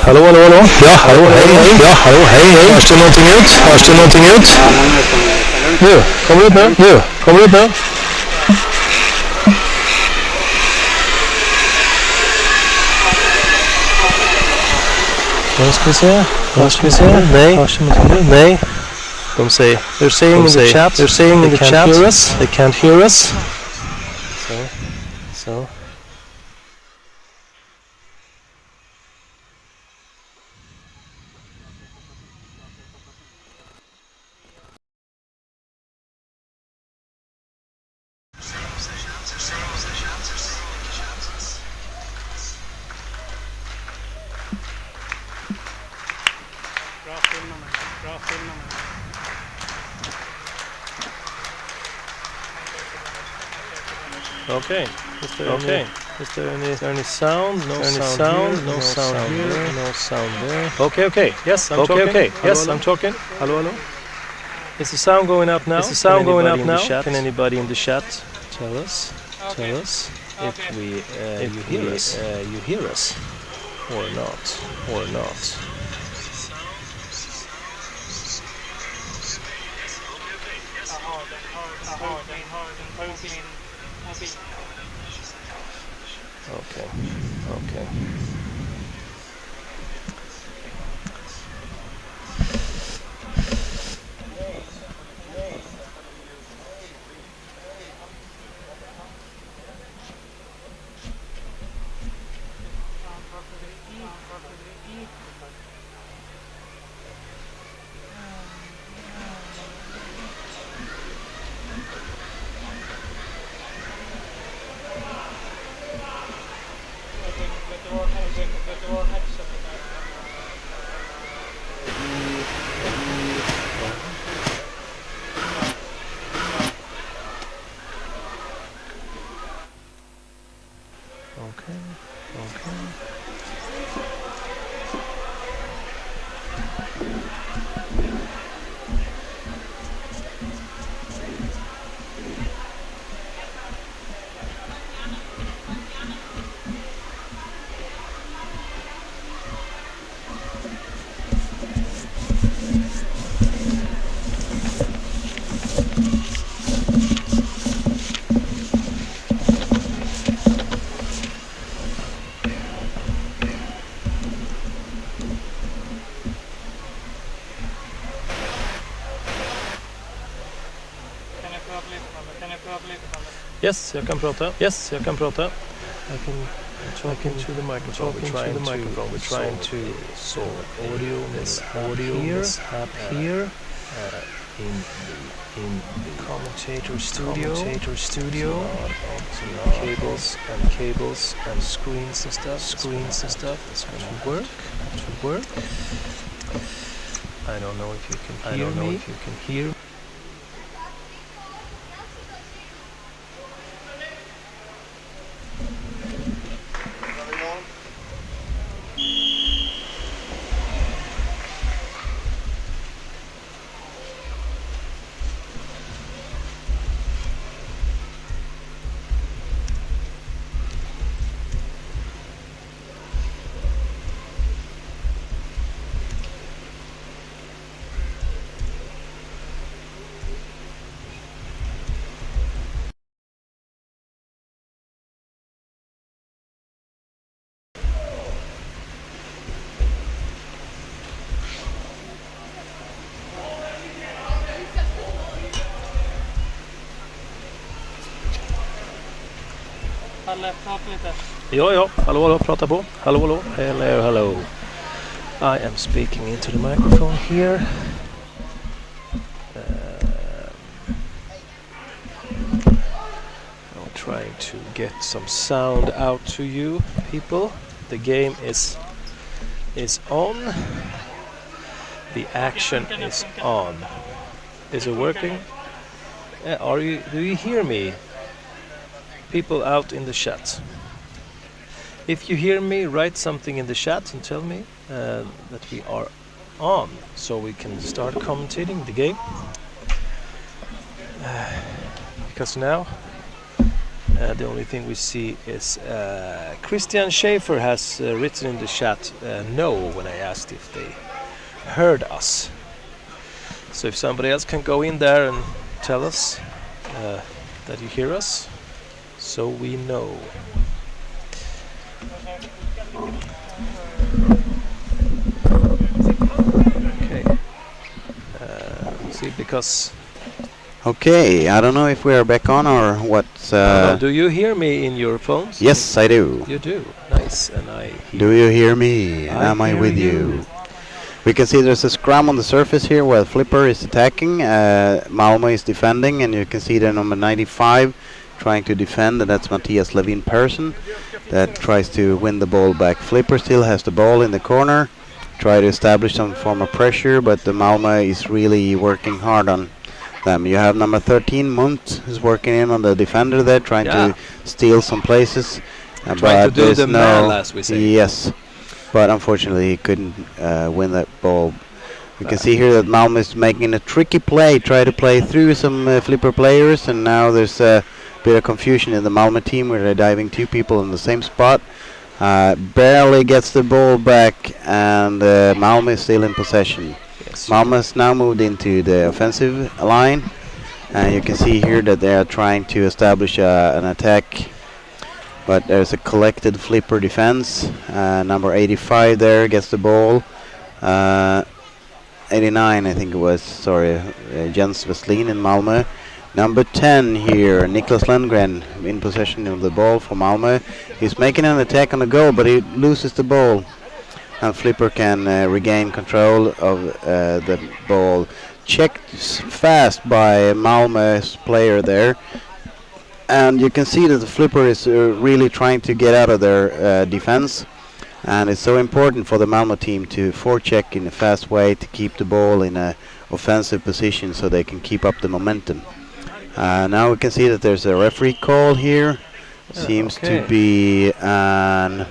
Hallå, hallå, hallå. Ja, hallå, hej, hej. Ja, hallå, hej, hej. Hörs det någonting ut? Hörs det någonting ut? Nu, kommer ut nu. Nu, kommer ut nu. Vad ska vi se? Vad ska vi se? Nej. Hörs det någonting nu? Nej. De säger, they're saying in the chat, they're saying in the chat, hear us. They can't hear us. So. Okay. Is there any sound? No sound. No sound here. No sound there. Okay. Yes, I'm talking. Okay. Yes, I'm talking. Hello. Is the sound going out now? Is the sound going out now? Can anybody in the chat tell us if you hear us or not? Okay. Yes, jag kan prata. I can talk into the microphone. We're trying to solve audio mishap here in the commentator studio. Cables and screens and stuff. This one should work. I don't know if you can hear me. Ja, hallå, prata på. Hallå, hello. I am speaking into the microphone here. I'm trying to get some sound out to you people. The game is on. The action is on. Is it working? Do you hear me? People out in the chat. If you hear me, write something in the chat and tell me that we are on, so we can start commentating the game. Because now The only thing we see is Christian Schaefer has written in the chat no when I asked if they heard us. So if somebody else can go in there and tell us that you hear us, so we know. Okay. See, because... Okay, I don't know if we are back on or what. do you hear me in your phones? Yes, I do. You do. Nice. And I. Do you hear me? Am I with you? We can see there's a scrum on the surface here where Flipper is attacking. Malmö is defending, and you can see the number 95 trying to defend, and that's Matthias Levin Persson that tries to win the ball back. Flipper still has the ball in the corner, try to establish some form of pressure, but the Malmö is really working hard on them. You have number 13, Munt, who's working in on the defender there, trying to steal some places. Trying to do the man, as we say. Yes, but unfortunately he couldn't win that ball. You can see here that Malmö is making a tricky play, try to play through some Flipper players, and now there's a bit of confusion in the Malmö team where they're diving two people in the same spot. Barely gets the ball back, and Malmö is still in possession. Yes. Malmö has now moved into the offensive line, and you can see here that they are trying to establish an attack, but there's a collected Flipper defense. Number 85 there gets the ball. 89 I think it was, sorry, Jens Westlin in Malmö. Number 10 here, Niklas Lundgren in possession of the ball for Malmö. He's making an attack on the goal, but he loses the ball. And Flipper can regain control of the ball. Checked fast by Malmö's player there. And you can see that the Flipper is really trying to get out of their defense. And it's so important for the Malmö team to forecheck in a fast way to keep the ball in an offensive position so they can keep up the momentum. Now we can see that there's a referee call here. Seems to be an,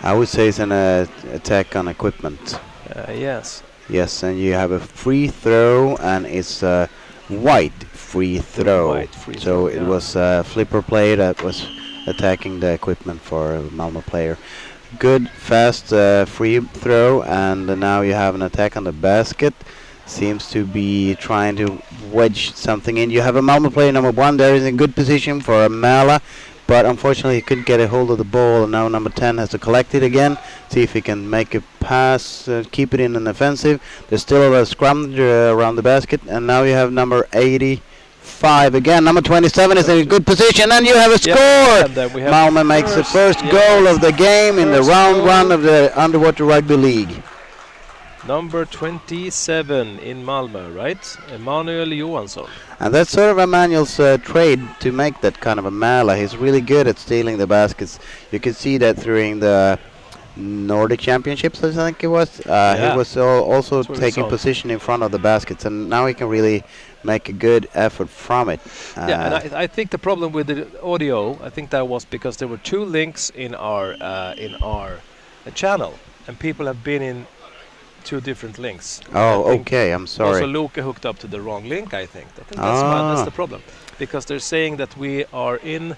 I would say it's an attack on equipment. Yes. Yes, and you have a free throw, and it's a white free throw. So it was a Flipper player that was attacking the equipment for a Malmö player. Good, fast free throw, and now you have an attack on the basket. Seems to be trying to wedge something in. You have a Malmö player, number 1, there is in good position for a Mala, but unfortunately he couldn't get a hold of the ball, and now number 10 has to collect it again, see if he can make a pass, keep it in an offensive. There's still a scrum around the basket, and now you have number 85 again. Number 27 is in good position, and you have a score! Malmö makes the first goal of the game in the round 1 of the Underwater Rugby League. Number 27 in Malmö, right? Emanuel Johansson. And that's sort of Emanuel's trade to make that kind of a mala. He's really good at stealing the baskets. You can see that during the Nordic Championships, I think it was. He was also taking position in front of the baskets, and now he can really make a good effort from it. And I think the problem with the audio, I think that was because there were 2 links in our channel, and people have been in 2 different links. Oh, okay. I'm sorry. Also, Luke hooked up to the wrong link, I think. That's the problem. Because they're saying that we are in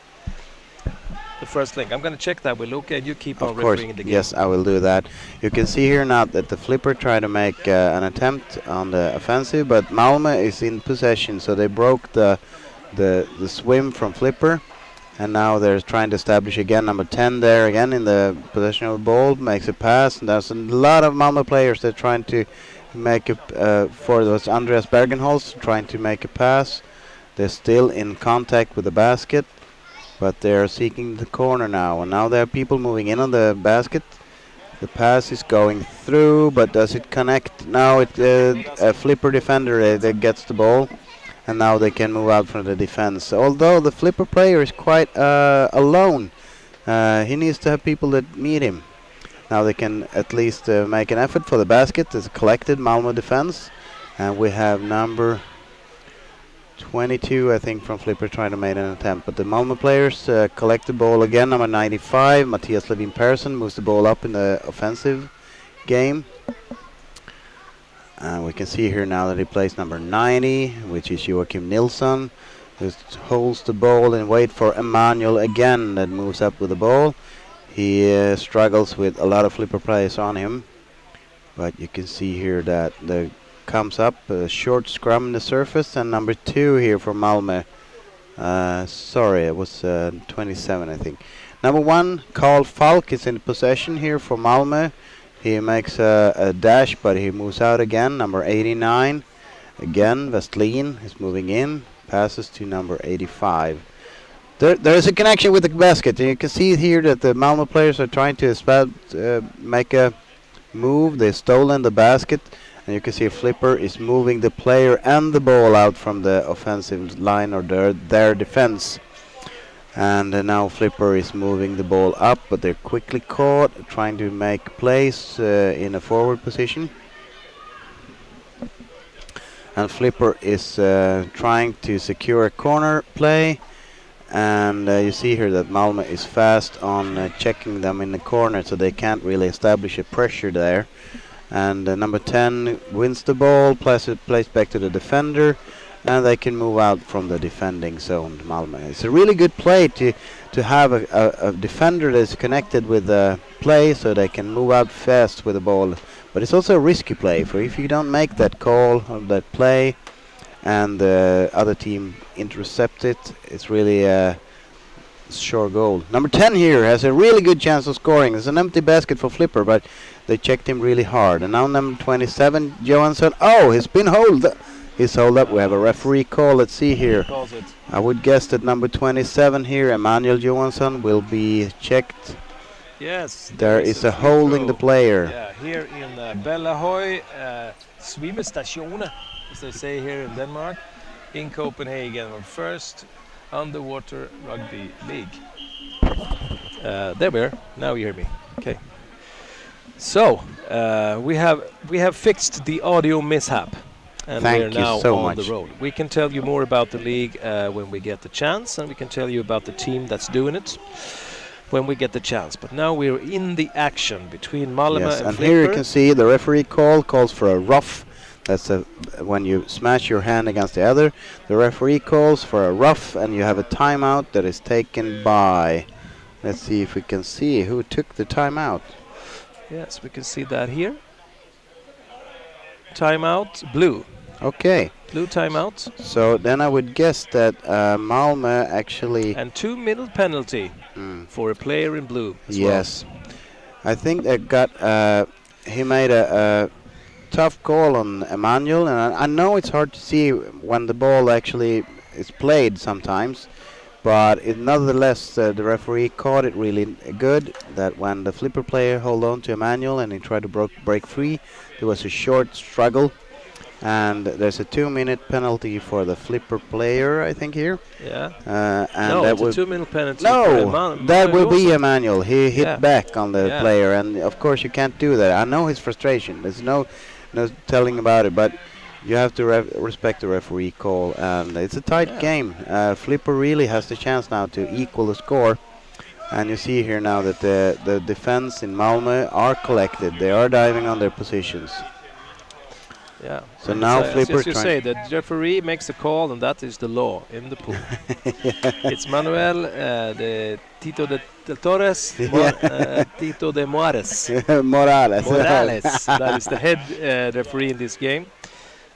the first link. I'm going to check that with Luke, and you keep on referring the game. Yes, I will do that. You can see here now that the Flipper tried to make an attempt on the offensive, but Malmö is in possession, so they broke the swim from Flipper. And now they're trying to establish again. Number 10 there again in the possession of the ball, makes a pass. And there's a lot of Malmö players that are trying to make for those Andreas Bergenholz trying to make a pass. They're still in contact with the basket, but they're seeking the corner now. And now there are people moving in on the basket. The pass is going through, but does it connect? Now it's a Flipper defender that gets the ball. And now they can move out from the defense. Although the Flipper player is quite alone, he needs to have people that meet him. Now they can at least make an effort for the basket. There's a collected Malmö defense. And we have number 22, I think, from Flipper trying to make an attempt. But the Malmö players collect the ball again. Number 95, Matthias Levin Persson, moves the ball up in the offensive game. And we can see here now that he plays number 90, which is Joachim Nilsson. just holds the ball and wait for Emmanuel again that moves up with the ball. He struggles with a lot of flipper players on him, but you can see here that the comes up a short scrum in the surface, and number 2 here for Malmö. Sorry, it was 27, I think. Number 1, Carl Falk, is in possession here for Malmö. He makes a dash, but he moves out again. Number 89, again, Westlin is moving in, passes to number 85. There is a connection with the basket. And you can see here that the Malmö players are trying to make a move. They've stolen the basket, and you can see Flipper is moving the player and the ball out from the offensive line or their defense. And now Flipper is moving the ball up, but they're quickly caught, trying to make plays in a forward position. And Flipper is trying to secure a corner play. And you see here that Malmö is fast on checking them in the corner, so they can't really establish a pressure there. And number 10 wins the ball, plays back to the defender, and they can move out from the defending zone, Malmö. It's a really good play to have a defender that is connected with the play, so they can move out fast with the ball. But it's also a risky play, for if you don't make that call or that play and the other team intercept it, it's really a sure goal. Number 10 here has a really good chance of scoring. It's an empty basket for Flipper, but they checked him really hard. And now number 27, Johansson. Oh, he's been hold. He's hold up. We have a referee call. Let's see here. I would guess that number 27 here, Emmanuel Johansson, will be checked. Yes. There is a holding the player. Yeah, here in Bellahoy, Svimestation, as they say here in Denmark, in Copenhagen, our first underwater rugby league. There we are. Now you hear me. Okay. So we have fixed the audio mishap, and we're now on the road. We can tell you more about the league when we get the chance, and we can tell you about the team that's doing it when we get the chance. But now we're in the action between Malmö and Flipper. Here you can see the referee calls for a rough. That's when you smash your hand against the other. The referee calls for a rough, and you have a timeout that is taken by. Let's see if we can see who took the timeout. Yes, we can see that here. Timeout, blue. Okay. Blue timeout. So then I would guess that Malmö actually. And 2-minute penalty for a player in blue. Yes. Well. I think that he made a tough call on Emmanuel, and I know it's hard to see when the ball actually is played sometimes, but nonetheless the referee caught it really good, that when the Flipper player held on to Emmanuel and he tried to break free, there was a short struggle, and there's a 2-minute penalty for the Flipper player, I think here. Yeah. And no, that it's a 2-minute penalty. No, that will be Emmanuel. He hit back on the player, and of course you can't do that. I know his frustration. There's no telling about it, but you have to respect the referee call, and it's a tight game. Flipper really has the chance now to equal the score, and you see here now that the defense in Malmö are collected. They are diving on their positions. Yeah. So now Flipper, as you say, the referee makes the call, and that is the law in the pool. It's Manuel de Tito de Torres, Tito de Morales. Morales. That is the head referee in this game,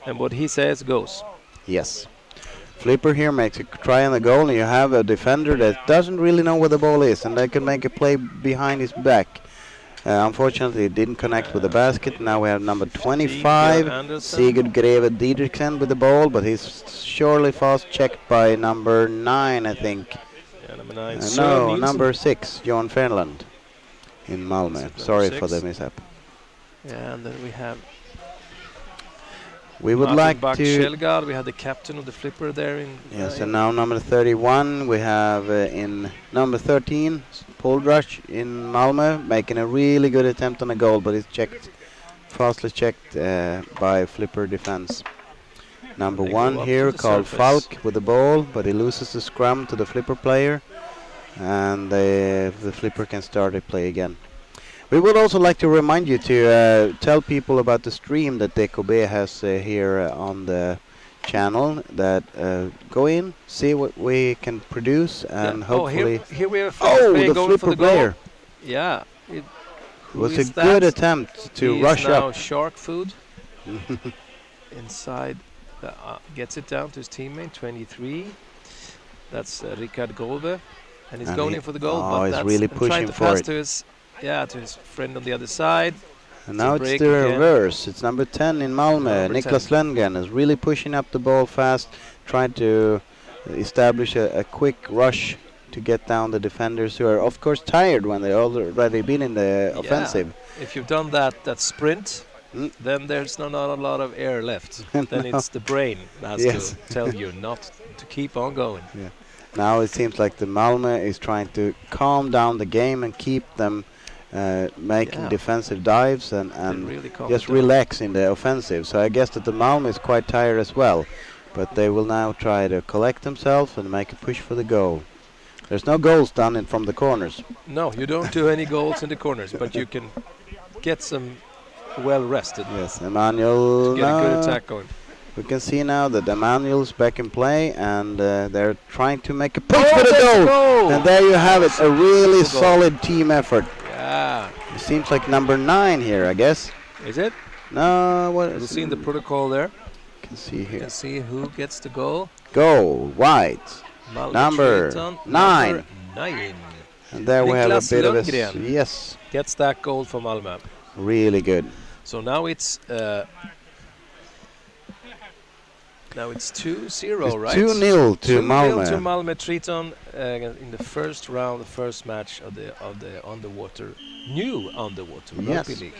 and what he says goes. Yes. Flipper here makes a try on the goal, and you have a defender that doesn't really know where the ball is, and they can make a play behind his back. Unfortunately, it didn't connect with the basket. Now we have number 25, Sigurd Greve Didriksen with the ball, but he's surely fast checked by number 9, I think. Yeah, number 9. No, number 6, John Fernland in Malmö. Sorry for the mishap. Yeah, and then we have. We would like to. Kjellgaard, we had the captain of the Flipper there in. Yes, and now number 31, we have in number 13, Poldrush in Malmö, making a really good attempt on a goal, but it's fastly checked by Flipper defense. Number 1 here, called Falk with the ball, but he loses the scrum to the Flipper player, and the Flipper can start to play again. We would also like to remind you to tell people about the stream that DKB has here on the channel that go in, see what we can produce, and hopefully. Here we have Oh, player the going for flipper the goal. player! Yeah. It Who was a is good that? attempt to He rush is now up. shark food. Inside, gets it down to his teammate, 23. That's Rikard Golve. And he's going in for the goal, oh, but he's that's really and trying pushing to for pass it. to his friend on the other side. And So now it's break the again. reverse. It's number 10 in Malmö. Number Niklas 10. Lundgren is really pushing up the ball fast, trying to establish a quick rush to get down the defenders who are, of course, tired when they already been in the offensive. If you've done that sprint, then there's not a lot of air left. Then it's the brain that has to tell you not to keep on going. Yeah. Now it seems like the Malmö is trying to calm down the game and keep them making defensive dives and really just relax in the offensive. So I guess that the Malmö is quite tired as well. But they will now try to collect themselves and make a push for the goal. There's no goals done in from the corners. No, you don't do any goals in the corners, but you can get some well rested. Yes, Emmanuel. To get a good attack going. We can see now that Emmanuel's back in play, and they're trying to make a push for the goal. And there you have it, a really solid team effort. Yeah. It seems like number 9 here, I guess. Is it? No, what We'll is see in the protocol there. Can see here. You can see who gets the goal. Goal, white. Number 9. And there we have a bit Lundgren of a yes. Gets that goal for Malmö. Really good. So now it's 2-0, right? 2-0 to Malmö. 2-0 to Malmö Triton in the first round, the first match of the new underwater rugby league.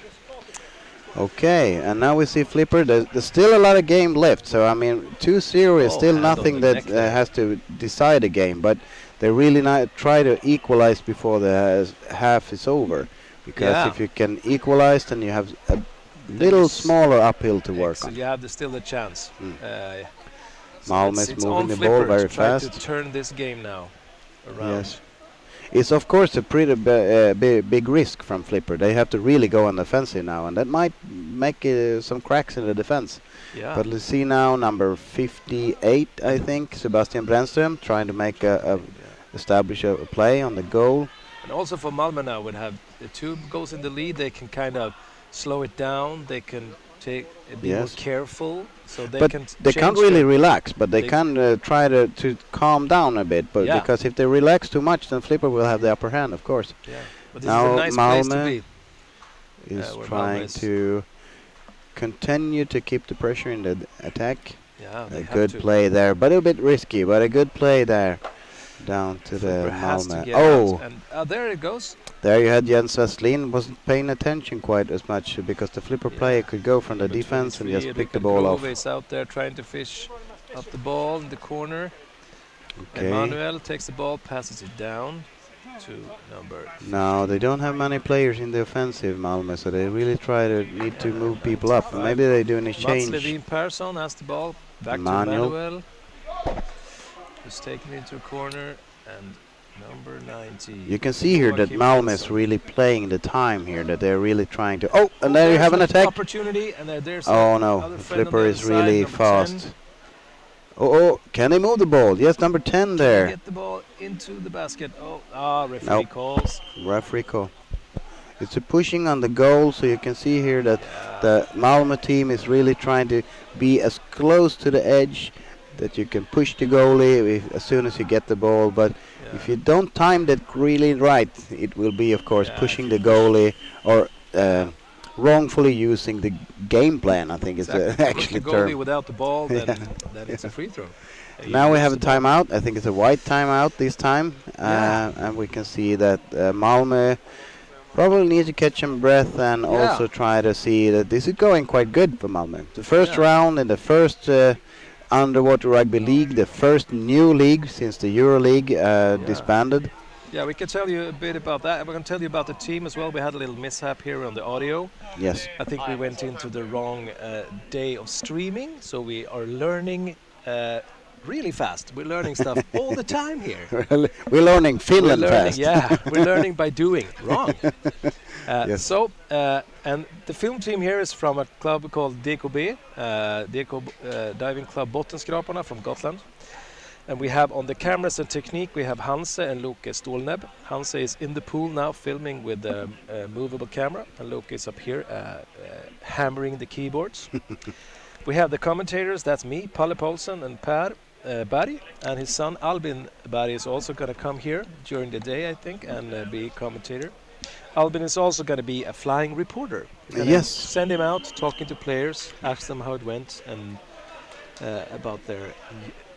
Okay, and now we see Flipper. There's still a lot of game left, so I mean 2-0 is still nothing that has to decide a game, but they really try to equalize before the half is over, because if you can equalize, then you have a little smaller uphill to work on. You have still a chance. Malmö is moving the ball very fast. To turn this game now around. Yes. It's of course a pretty big risk from Flipper. They have to really go on the offensive now, and that might make some cracks in the defense. Yeah. But let's see now, number 58, I think, Sebastian Brännström, trying to make establish a play on the goal. And also for Malmö now, would have the 2 goals in the lead, they can kind of slow it down. They can be more careful, so they can't really relax, but they can try to calm down a bit. But because if they relax too much, then Flipper will have the upper hand, of course. Yeah. But this now is a nice place to be. Is trying to continue to keep the pressure in the attack. Yeah, a good play there, but a bit risky, but a good play there. Down to the Malmö. And there it goes. There you had Jens Westlin, wasn't paying attention quite as much because the Flipper player could go from the defense and just pick the ball off. Is out there trying to fish up the ball in the corner. Okay. Emmanuel takes the ball, passes it down to number. No, they don't have many players in the offensive, Malmö, so they really need to move people up. And maybe they do any change. Mats Levin Persson has the ball back to Emmanuel. Who's taken into a corner, and number 90. You can see here that Malmö is really playing the time here, that they're really trying to... Oh, and there you have an attack. Opportunity, and there's no, the Flipper is really fast. Oh, can they move the ball? Yes, number 10 there. Get the ball into the basket. Referee calls. Referee call. It's a pushing on the goal, so you can see here that the Malmö team is really trying to be as close to the edge that you can push the goalie as soon as you get the ball, but if you don't time that really right, it will be, of course, pushing the goalie or wrongfully using the game plan, I think is actually the goalie without the ball, then it's a free throw. Now we have a timeout. I think it's a white timeout this time, and we can see that Malmö probably need to catch some breath and also try to see that this is going quite good for Malmö. The first round in the first Underwater Rugby League, the first new league since the EuroLeague disbanded. Yeah, we can tell you a bit about that. We're going to tell you about the team as well. We had a little mishap here on the audio. Yes. I think we went into the wrong day of streaming, so we are learning really fast. We're learning stuff all the time here. We're learning Finland we're learning, fast. Yeah, we're learning by doing. Wrong. Yes. So, and the film team here is from a club called DKB, Diving Club Bottenskraparna from Gotland. And we have on the cameras and technique, we have Hanse and Loke Stålnäbb. Hanse is in the pool now filming with a movable camera, and Loke is up here hammering the keyboards. We have the commentators, that's me, Palle Paulsen and Per Berg, and his son Albin Berg is also going to come here during the day, I think, and be a commentator. Albin is also going to be a flying reporter. Yes. Send him out, talking to players, ask them how it went, and about their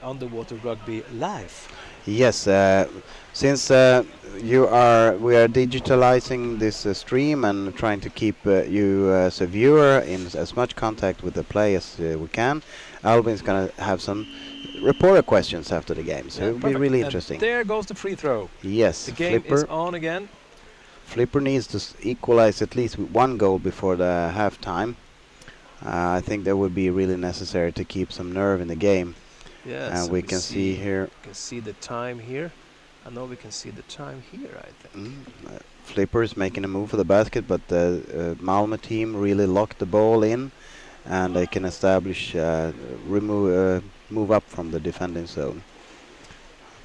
underwater rugby life. Yes, since we are digitalizing this stream and trying to keep you as a viewer in as much contact with the play as we can. Albin's going to have some reporter questions after the game, so it'll be really interesting. And there goes the free throw. Yes, the game Flipper is on again. Flipper needs to equalize at least with one goal before the halftime. I think that would be really necessary to keep some nerve in the game. Yes, and we can see here. We can see the time here. I know we can see the time here, I think. Flipper is making a move for the basket, but the Malmö team really locked the ball in, and they can establish, move up from the defending zone.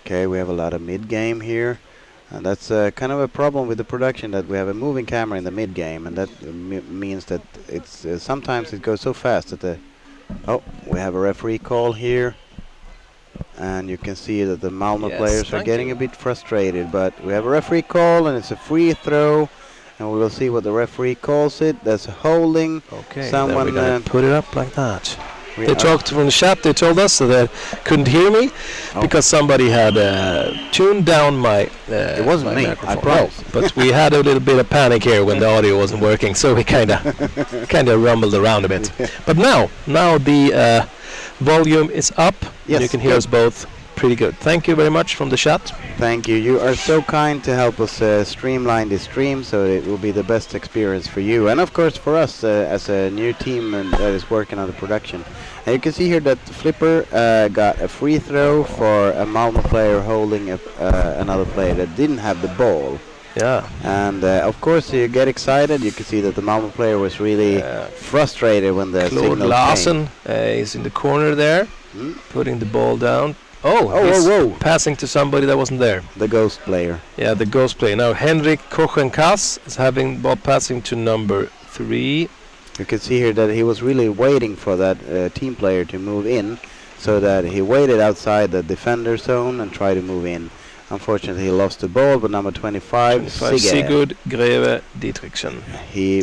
Okay, we have a lot of mid-game here, and that's kind of a problem with the production, that we have a moving camera in the mid-game, and that means that it's sometimes it goes so fast that we have a referee call here. And you can see that the Malmö players are getting a bit frustrated, but we have a referee call and it's a free throw, and we will see what the referee calls it. That's a holding. Okay, someone then we're gonna put it up like that. They talked from the chat. They told us so they couldn't hear me because somebody had tuned down my. It wasn't my me, microphone. I promise. No, but we had a little bit of panic here when the audio wasn't working, so we kind of rumbled around a bit. But now the volume is up. Yes, you can hear us both pretty good. Thank you very much from the chat. Thank you. You are so kind to help us streamline this stream, so it will be the best experience for you, and of course for us as a new team that is working on the production. And you can see here that Flipper got a free throw for a Malmö player holding another player that didn't have the ball. Yeah. And of course you get excited. You can see that the Malmö player was really frustrated when the Claude signal Larsen is in the corner there, putting the ball down. Whoa. Passing to somebody that wasn't there. The ghost player. Yeah, the ghost player. Now Henrik Kochen-Kass is having ball passing to number 3. You can see here that he was really waiting for that team player to move in, so that he waited outside the defender zone and tried to move in. Unfortunately, he lost the ball, but number 25 Sigurd Greve Dietrichsen. He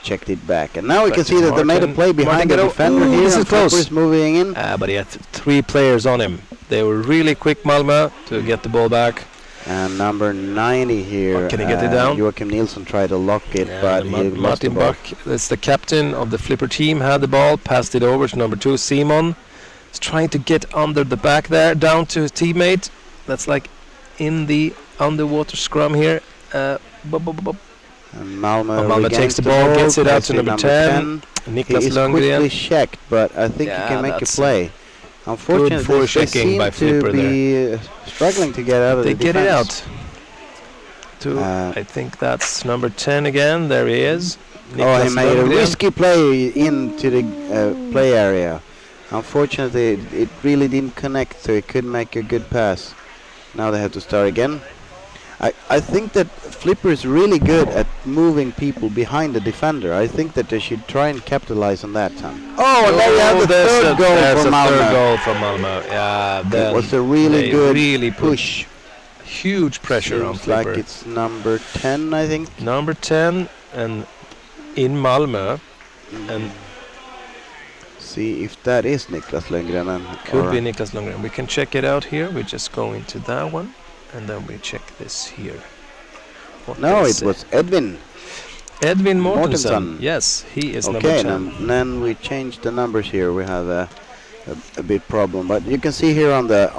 checked it back. And now we can see that they made a play behind the defender here. This is close. Is moving in. But he had 3 players on him. They were really quick, Malmö, to get the ball back. And number 90 here. Can he get it down? Joachim Nilsson tried to lock it, but he lost the Martin ball. Buck, that's the captain of the Flipper team, had the ball, passed it over to number 2, Simon. He's trying to get under the back there, down to his teammate. That's like in the underwater scrum here. And Malmö takes the ball, gets it out to number 10. Niklas he is Lundgren. quickly checked, but I think he can make a play. Unfortunately, they seem by to be struggling to get out of the defense. They get it out. I think that's number 10 again. There he is. Niklas he made a risky play into the play area. Unfortunately, it really didn't connect, so he couldn't make a good pass. Now they have to start again. I think that Flipper is really good at moving people behind the defender. I think that they should try and capitalize on that, Tom. And there you have the third goal from Malmö. Yeah, it was a really good push. Huge pressure on Flipper. Like it's number 10, I think. Number 10, and in Malmö, and see if that is Niklas Lundgren. Could be Niklas Lundgren. We can check it out here. We just go into that one, and then we check this here. It was Edvin. Edvin Mortensen. Yes, he is number 10. And then we changed the numbers here. We have a bit problem, but you can see here on the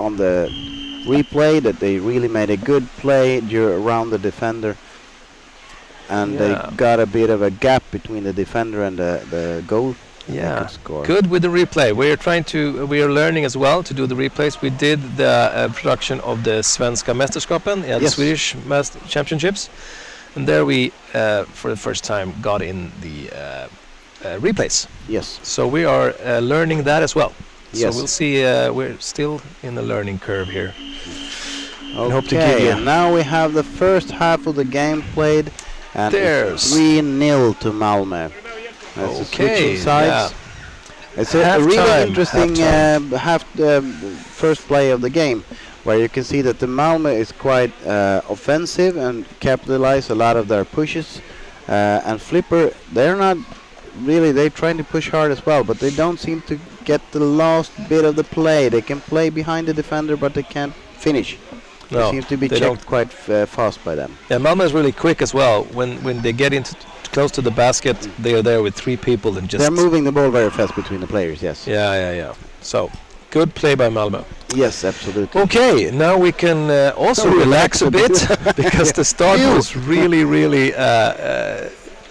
replay that they really made a good play around the defender, and they got a bit of a gap between the defender and the goal. They Yeah, could score. good with the replay. We are learning as well to do the replays. We did the production of the Svenska Mästerskapen, the Yes. Swedish championships, and there we, for the first time, got in the replays. Yes. So we are learning that as well. So Yes. we'll see. We're still in the learning curve here. Okay, hope to give you- and now we have the first half of the game played, and There's- it's 3-0 to Malmö. That's a switching sides. It's a Half really time, interesting first play of the game, where you can see that the Malmö is quite offensive and capitalize a lot of their pushes, and Flipper, they're not really, they're trying to push hard as well, but they don't seem to get the last bit of the play. They can play behind the defender, but they can't finish. No, They seem to be they checked quite fast by them. Yeah, Malmö is really quick as well. When they get into close to the basket, they are there with 3 people and just. They're moving the ball very fast between the players, yes. Yeah. So, good play by Malmö. Yes, absolutely. Okay, now we can also relax a bit because the start was really.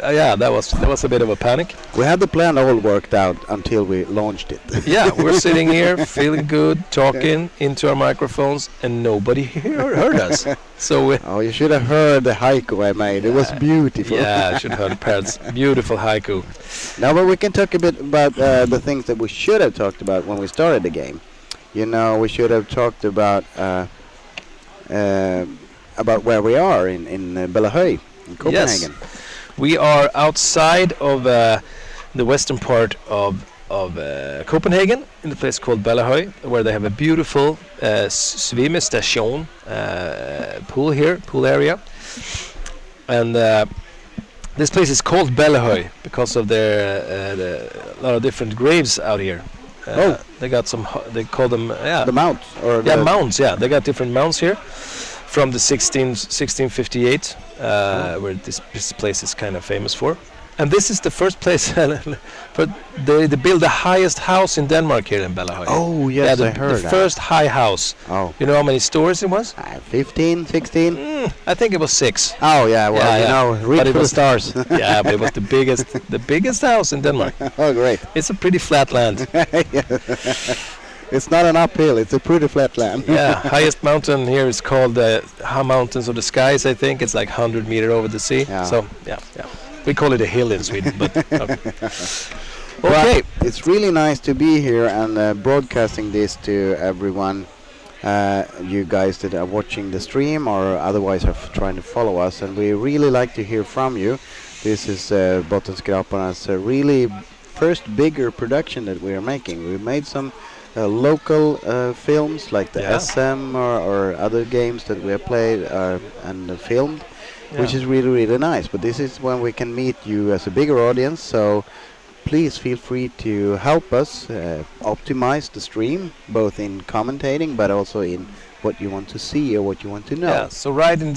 Yeah, that was a bit of a panic. We had the plan all worked out until we launched it. Yeah, we're sitting here feeling good, talking into our microphones, and nobody heard us. So we. Oh, you should have heard the haiku I made. It was beautiful. Yeah, I should have heard Per's beautiful haiku. Now, but we can talk a bit about the things that we should have talked about when we started the game. You know, we should have talked about where we are in Bellahöj, in Copenhagen. Yes. We are outside of the western part of Copenhagen, in a place called Bellahöj, where they have a beautiful swimming pool area. And this place is called Bellahöj because of a lot of different graves out here. They got some. They call them The mounts, or mounds. Yeah, they got different mounds here from the 1658, where this place is kind of famous for. And this is the first place, but they built the highest house in Denmark here in Bellahöj. Oh, yes, yeah, I heard the that. first high house. Oh. You know how many stories it was? 15, 16? I think it was 6. Oh, yeah, well, Yeah, you yeah. know, reach But it for the was- stars. Yeah, but it was the biggest house in Denmark. Oh, great. It's a pretty flat land. It's not an uphill, it's a pretty flat land. Yeah, highest mountain here is called the Mountains of the Skies, I think. It's like 100 meter over the sea. Yeah. So, yeah. We call it a hill in Sweden, but... Okay. Well, it's really nice to be here and broadcasting this to everyone. You guys that are watching the stream or otherwise are trying to follow us, and we really like to hear from you. This is Bottenskraparnas really first bigger production that we are making. We made some local films like the SM or other games that we have played and filmed, which is really nice. But this is when we can meet you as a bigger audience, so please feel free to help us optimize the stream, both in commentating but also in what you want to see or what you want to know. Yeah, so write in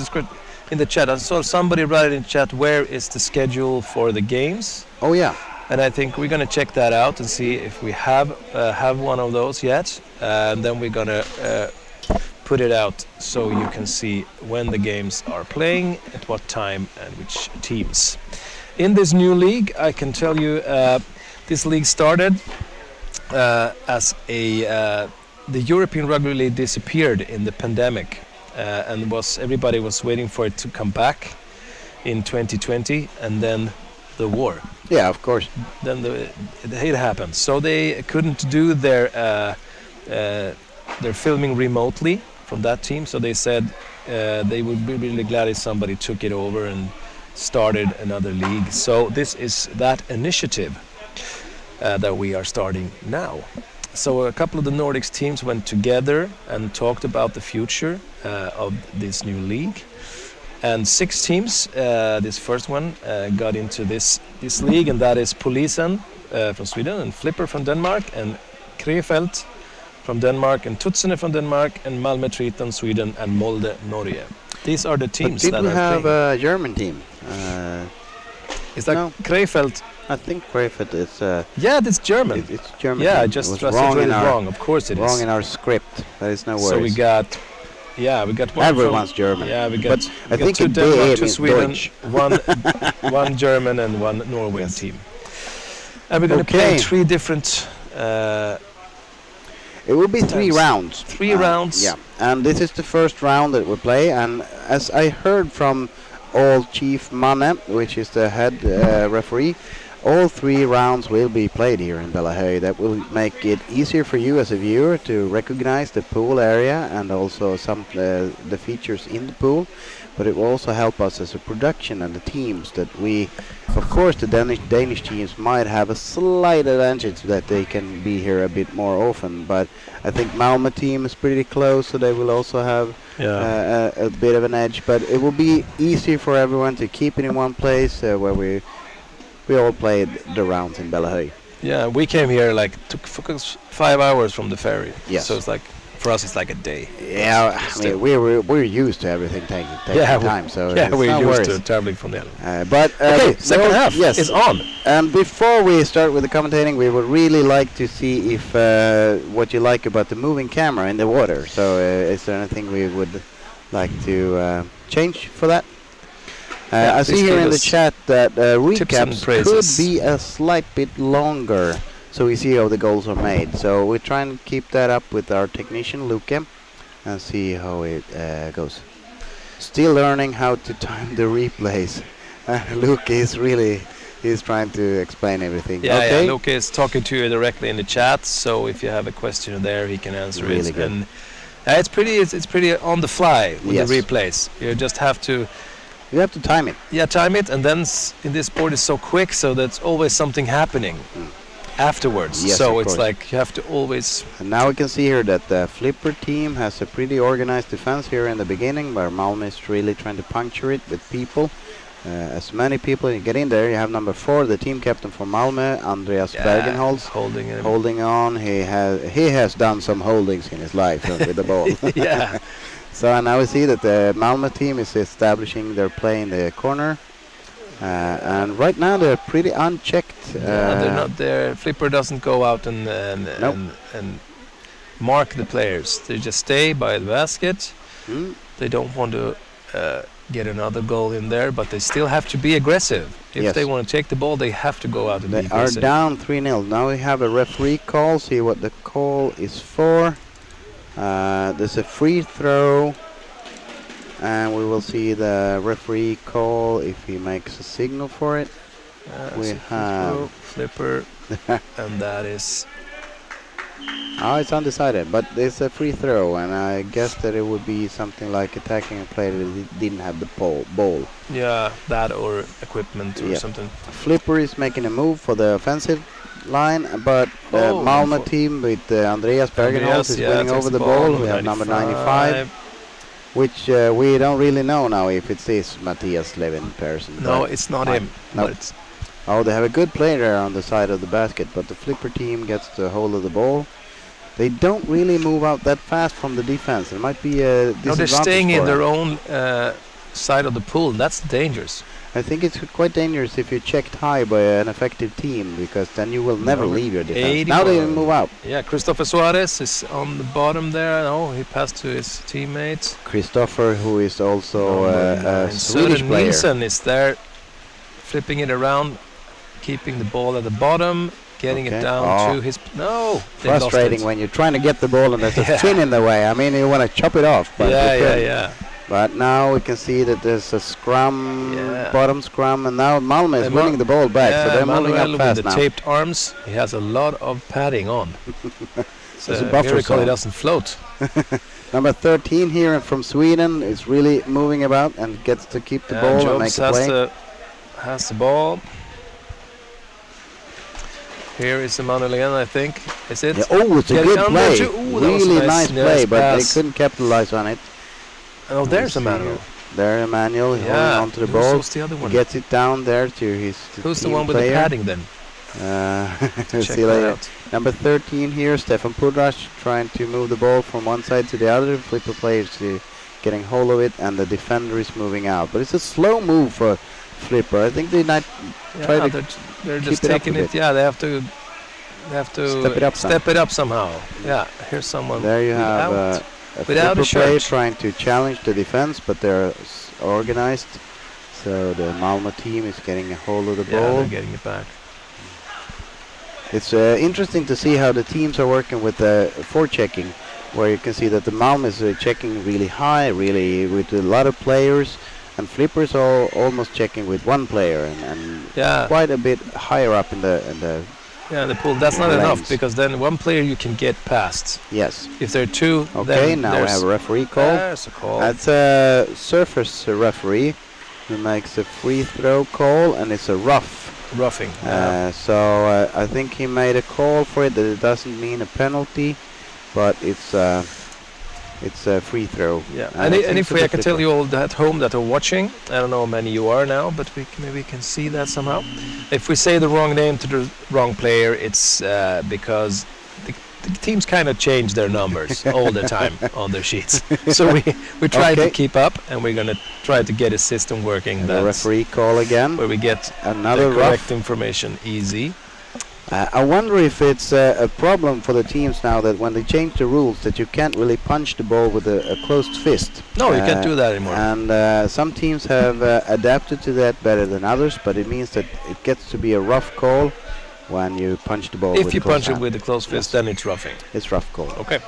the chat. I saw somebody write in chat, where is the schedule for the games? Oh yeah. And I think we're going to check that out and see if we have one of those yet. And then we're going to put it out so you can see when the games are playing, at what time, and which teams. In this new league, I can tell you, this league started as the European Rugby League disappeared in the pandemic, and everybody was waiting for it to come back in 2020, and then the war. Yeah, of course. Then it happened. So they couldn't do their filming remotely from that team. So they said they would be really glad if somebody took it over and started another league. So this is that initiative that we are starting now. So a couple of the Nordics teams went together and talked about the future of this new league. And 6 teams, this first one, got into this league, and that is Polisen from Sweden, and Flipper from Denmark, and Krefeld from Denmark, and Tutsene from Denmark, and Malmö Triton, Sweden, and Molde, Norway. These are the teams that are we have playing. a German team? Is that no. Krefeld? I think Krefeld is... Yeah, it's German. It's German. Yeah, I team. just It was translated it wrong. Of course it is. wrong in our script. There is no worries. So we got one. Everyone's German. Yeah, we got. But I think 2 in Denmark, DE 2 means Sweden, Deutsch. one German, and 1 Norwegian team. And we're going to play Okay. 3 different It will be 3 times. rounds. 3 rounds. Yeah, and this is the first round that we play. And as I heard from old Chief Manne, which is the head referee, all 3 rounds will be played here in Bellahöy. That will make it easier for you as a viewer to recognize the pool area and also some the features in the pool. But it will also help us as a production and the teams that we, of course, the Danish teams might have a slight advantage that they can be here a bit more often. But I think Malmö team is pretty close, so they will also have a bit of an edge. But it will be easy for everyone to keep it in one place where we all played the rounds in Bellahöy. Yeah, we came here took 5 hours from the ferry. Yes. So it's for us it's like a day. Yeah, I mean we're used to everything taking time, so yeah, it's we're no used worries. to traveling from the island. But Okay, second half is on. And before we start with the commentating, we would really like to see if what you like about the moving camera in the water. So is there anything we would like to change for that? I see here in the chat that recaps could be a slight bit longer, so we see how the goals are made. So we're trying to keep that up with our technician Luke and see how it goes. Still learning how to time the replays. Luke is trying to explain everything. Yeah, okay. yeah, Luke is talking to you directly in the chat, so if you have a question there, he can answer Really it. good. And it's pretty on the fly with Yes. the replays. You just have to You have to time it. time it, and then in this sport is so quick, so there's always something happening afterwards. Yes, so of it's course. you have to always. And now we can see here that the Flipper team has a pretty organized defense here in the beginning, where Malmö is really trying to puncture it with people. As many people you get in there, you have number 4, the team captain for Malmö, Andreas Bergenholz, holding on. He has done some holdings in his life with the ball. Yeah. So now we see that the Malmö team is establishing their play in the corner. And right now they're pretty unchecked. They're not there. Flipper doesn't go out and mark the players. They just stay by the basket. They don't want to get another goal in there, but they still have to be aggressive. If they want to take the ball, they have to go out and be aggressive. They are down 3-0. Now we have a referee call. See what the call is for. There's a free throw. And we will see the referee call if he makes a signal for it. We have Flipper, and that is. Oh, it's undecided, but it's a free throw, and I guess that it would be something like attacking a player that didn't have the ball. Yeah, that or equipment or something. Flipper is making a move for the offensive line, but the Malmö team with Andreas Bergenholz is winning over the ball. We have number 95. Which we don't really know now if it is Matthias Levin Persson. No, it's not him. No. Oh, they have a good player there on the side of the basket, but the Flipper team gets the hold of the ball. They don't really move out that fast from the defense. It might be a disadvantage. No, they're staying in their own side of the pool. That's dangerous. I think it's quite dangerous if you're checked high by an effective team, because then you will never leave your defense. Now they move out. Yeah, Christopher Suarez is on the bottom there. No, he passed to his teammates. Christopher, who is also a Swedish player. Nielsen is there, flipping it around, keeping the ball at the bottom, getting it down to his. No, frustrating when you're trying to get the ball and there's a fin in the way. I mean, you want to chop it off. But yeah. But now we can see that there's a scrum, bottom scrum, and now Malmö is winning the ball back, so they're moving up fast with now. The taped arms, he has a lot of padding on. It's a buffer miracle he doesn't float. Number 13 here from Sweden is really moving about and gets to keep the ball and make a play. Has the ball. Here is Emanuel, I think. Is it? Yeah, oh, it's a good play. Really nice play, but they couldn't capitalize on it. Oh, there's Emmanuel. There, Emmanuel, holding onto the ball. Who's the other one? Gets it down there to his Who's the one with the padding then? See you later. Number 13 here, Stefan Pudrash, trying to move the ball from one side to the other. Flipper players getting hold of it, and the defender is moving out. But it's a slow move for Flipper. I think they might try to they're just taking it. Yeah, they have to step it up somehow. Yeah, here's someone. There you have a Flipper player trying to challenge the defense, but they're organized. So the Malmö team is getting a hold of the ball. They're getting it back. It's interesting to see how the teams are working with the forechecking, where you can see that the Malm is checking really high, really with a lot of players, and Flippers are almost checking with one player and Yeah. quite a bit higher up in the Yeah, the pool. That's not lanes. enough because then one player you can get past. yes. If there are two, Okay, then now we there's have a referee call. There's a call. That's a surface referee who makes a free throw call, and it's a Roughing. So I think he made a call for it that it doesn't mean a penalty, but it's a free throw. Yeah, I and think if so we, I the can tell Flipper. you all at home that are watching, I don't know how many you are now, but maybe we can see that somehow. If we say the wrong name to the wrong player, it's because the teams kind of change their numbers all the time on their sheets. So we try to Okay. keep up, and we're going to try to get a system working The that's referee call again. where we get Another the correct rough. information easy. I wonder if it's a problem for the teams now that when they change the rules that you can't really punch the ball with a closed fist. No, you can't do that anymore. And some teams have adapted to that better than others, but it means that it gets to be a rough call when you punch the ball If with you closed punch it hand. with a closed fist, Yes. then it's roughing. It's rough call. Okay.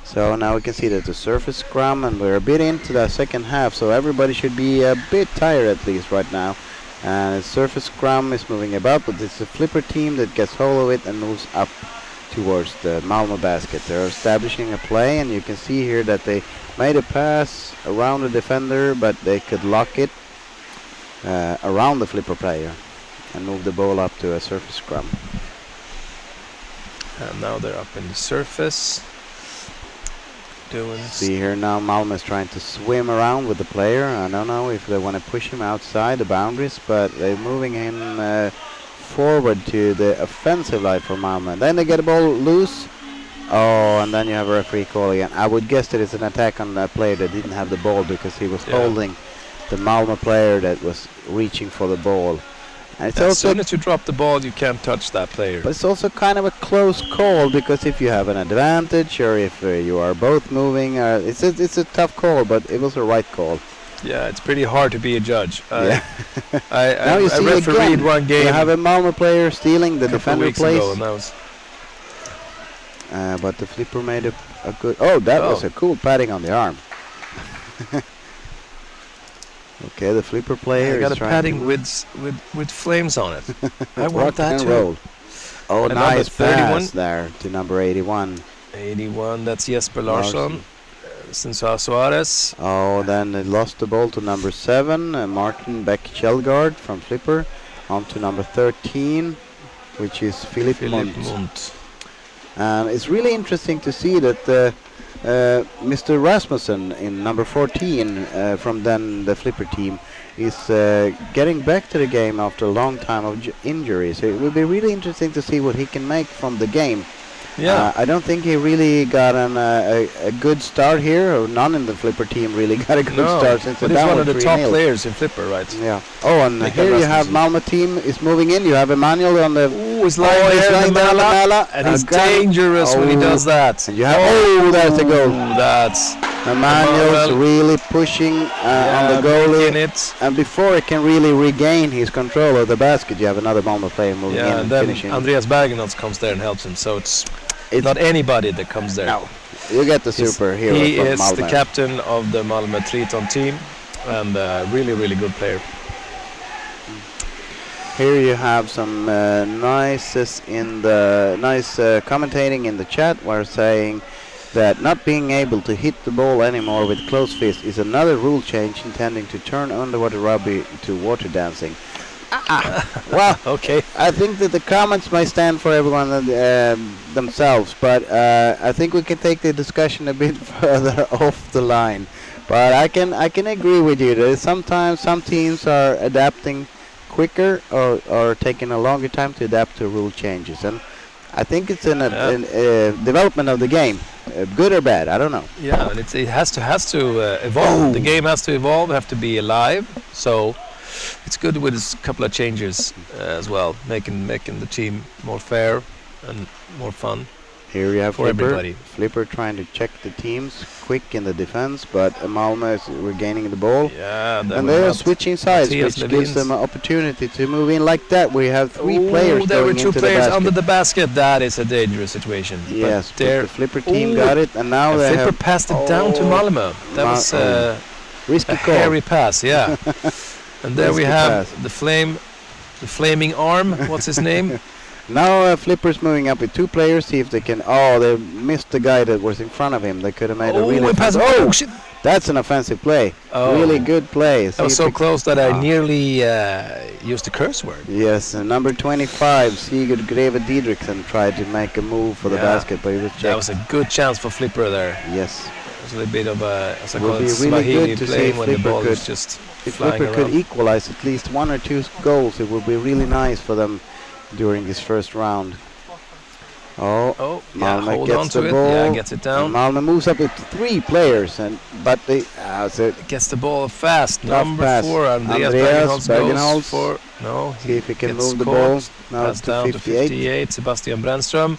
So now we can see that the surface scrum, and we're a bit into the second half, so everybody should be a bit tired at least right now. And the surface scrum is moving about, but it's a Flipper team that gets hold of it and moves up towards the Malmö basket. They're establishing a play, and you can see here that they made a pass around the defender, but they could lock it around the Flipper player and move the ball up to a surface scrum. And now they're up in the surface. Doing See here now Malmö is trying to swim around with the player. I don't know if they want to push him outside the boundaries, but they're moving him forward to the offensive line for Malmö. Then they get the ball loose. Oh, and then you have a referee call again. I would guess that it's an attack on that player that didn't have the ball because he was Yeah. holding the Malmö player that was reaching for the ball. And it's as also soon as you drop the ball, you can't touch that player. But it's also kind of a close call because if you have an advantage or if you are both moving, it's a tough call, but it was a right call. Yeah, it's pretty hard to be a judge. Yeah. I Now you see refereed again, one game you have a Malmö player stealing the a couple defender weeks place, ago, and that was but the Flipper made a good. Oh, that was Oh. a cool patting on the arm. Okay, the Flipper player I got is a trying padding to with flames on it. I rock want that and too. roll. Oh, And number nice 31. pass there to number 81. 81, that's Jesper Larsson. Sinsa Suarez. Oh, then they lost the ball to number 7, Martin Beck-Kjellgaard from Flipper, on to number 13, which is Philip Philip Munt. Munt. And it's really interesting to see that Mr. Rasmussen in number 14 from then the Flipper team is getting back to the game after a long time of injuries. It will be really interesting to see what he can make from the game. Yeah. I don't think he really got a good start here, or none in the Flipper team really got a good No, start since but they're he's down one of the top 3-0. players in Flipper, right? Yeah. Oh, and Mikael here you have Rasmussen. Malmö team is moving in. You have Emmanuel on the. Ooh, he's lying he's there in lying the down the Mala, Mala. and he's Got it. dangerous when he Oh. does that. And you have. Oh, there's the goal. Ooh, that's Emmanuel's Emmanuel. really pushing on the in goalie. it. And before he can really regain his control of the basket, you have another Malmö player moving in Yeah, and and then finishing. Andreas Bergenholtz comes there and helps him. So it's It's not anybody that comes there. No, you get the He's- superhero He from is Malmö. the captain of the Malmö Triton team, and really, really good player. Here you have some nice commentating in the chat, where saying that not being able to hit the ball anymore with closed fist is another rule change intending to turn underwater rugby to water dancing. Well, Okay. I think that the comments may stand for everyone themselves, but I think we can take the discussion a bit further off the line. But I can agree with you that sometimes some teams are adapting quicker or taking a longer time to adapt to rule changes, and I think it's an development of the game, good or bad. I don't know. Yeah, and it has to evolve. Oh. The game has to evolve. Have to be alive. So it's good with a couple of changes as well, making the team more fair and more fun. Here you have for Flipper. everybody. Flipper trying to check the teams quick in the defense, but Malmö is regaining the ball. Yeah, And they are switching sides, Matthias which gives them an opportunity to move in like that. We have three players there were going two into players the basket. under the basket. That is a dangerous situation. Yes, but but the Flipper team got it, and now and they Flipper have passed it down to Malmö. That was risky a call. hairy pass, yeah. And there we Risky have pass. the flaming arm. What's his name? Now Flipper's moving up with two players, see if they can. Oh, they missed the guy that was in front of him. They could have made a really pass. Oh, Shit. that's an offensive play. Oh. Really good play. That was so close that I nearly used the curse word. Yes, number 25, Sigurd Greve Didriksen tried to make a move for the basket, but he was checked. That was a good chance for Flipper there. Yes. It was a little bit of a, as I Would call it, be really Swahili good to see playing if when the Flipper ball could- is just If flying Flipper around. could equalize at least 1 or 2 goals, it would be really nice for them during this first round. Oh, yeah, Malmö hold gets on to the it. ball. Yeah, gets it down. And Malmö moves up with 3 players, but they Gets the ball fast. Number pass. 4, Andreas Bergenholtz goes for... No, see if he can gets move the caught. ball. Now Pass it's down to to 58. 58. Sebastian Brännström.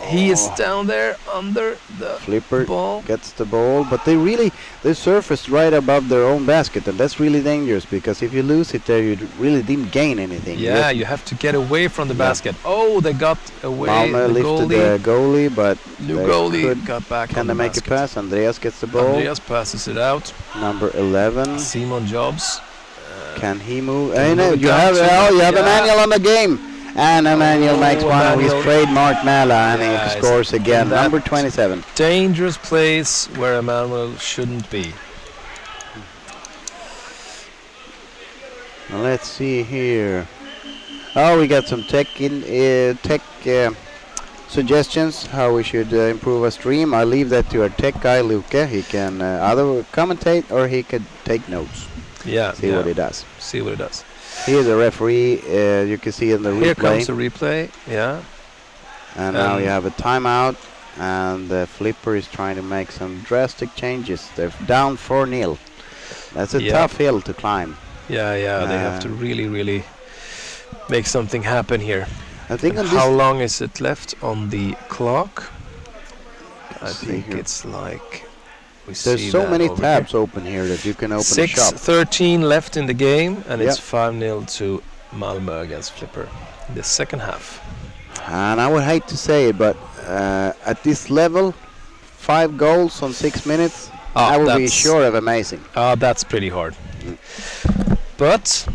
He is down there under the Flipper ball. gets the ball, but they surfaced right above their own basket, and that's really dangerous because if you lose it there, you really didn't gain anything. Yeah, you have to get away from the basket. Oh, they got away. Malmö The lifted goalie. the goalie, but Goalie got back can on they the make basket. a pass? Andreas gets the ball. Andreas passes it out. Number 11. Simon Jobs. Can he move? Can he No, move it you down have to- you have Yeah. Emmanuel on the game. And Emmanuel makes one of his Emmanuel. trademark Mala, and Yeah, he scores again. that- Number 27. Dangerous place where Emmanuel shouldn't be. Let's see here. Oh, we got some tech suggestions how we should improve our stream. I'll leave that to our tech guy Luke. He can either commentate or he could take notes. Yeah. See what he does. See what it does. Here's the referee. You can see in the Here replay. comes the replay. Yeah. And now you have a timeout, and the Flipper is trying to make some drastic changes. They're down 4-0. That's a tough hill to climb. Yeah. They have to really make something happen here. I think on How this long is it left on the clock? I see think here. it's like... We There's see so that many over tabs here. open here that you can open a shop. 6:13 left in the game, and it's Yep. 5-0 to Malmö against Flipper in the second half. And I would hate to say it, but at this level, 5 goals on 6 minutes, I would be sure of amazing. That's pretty hard. But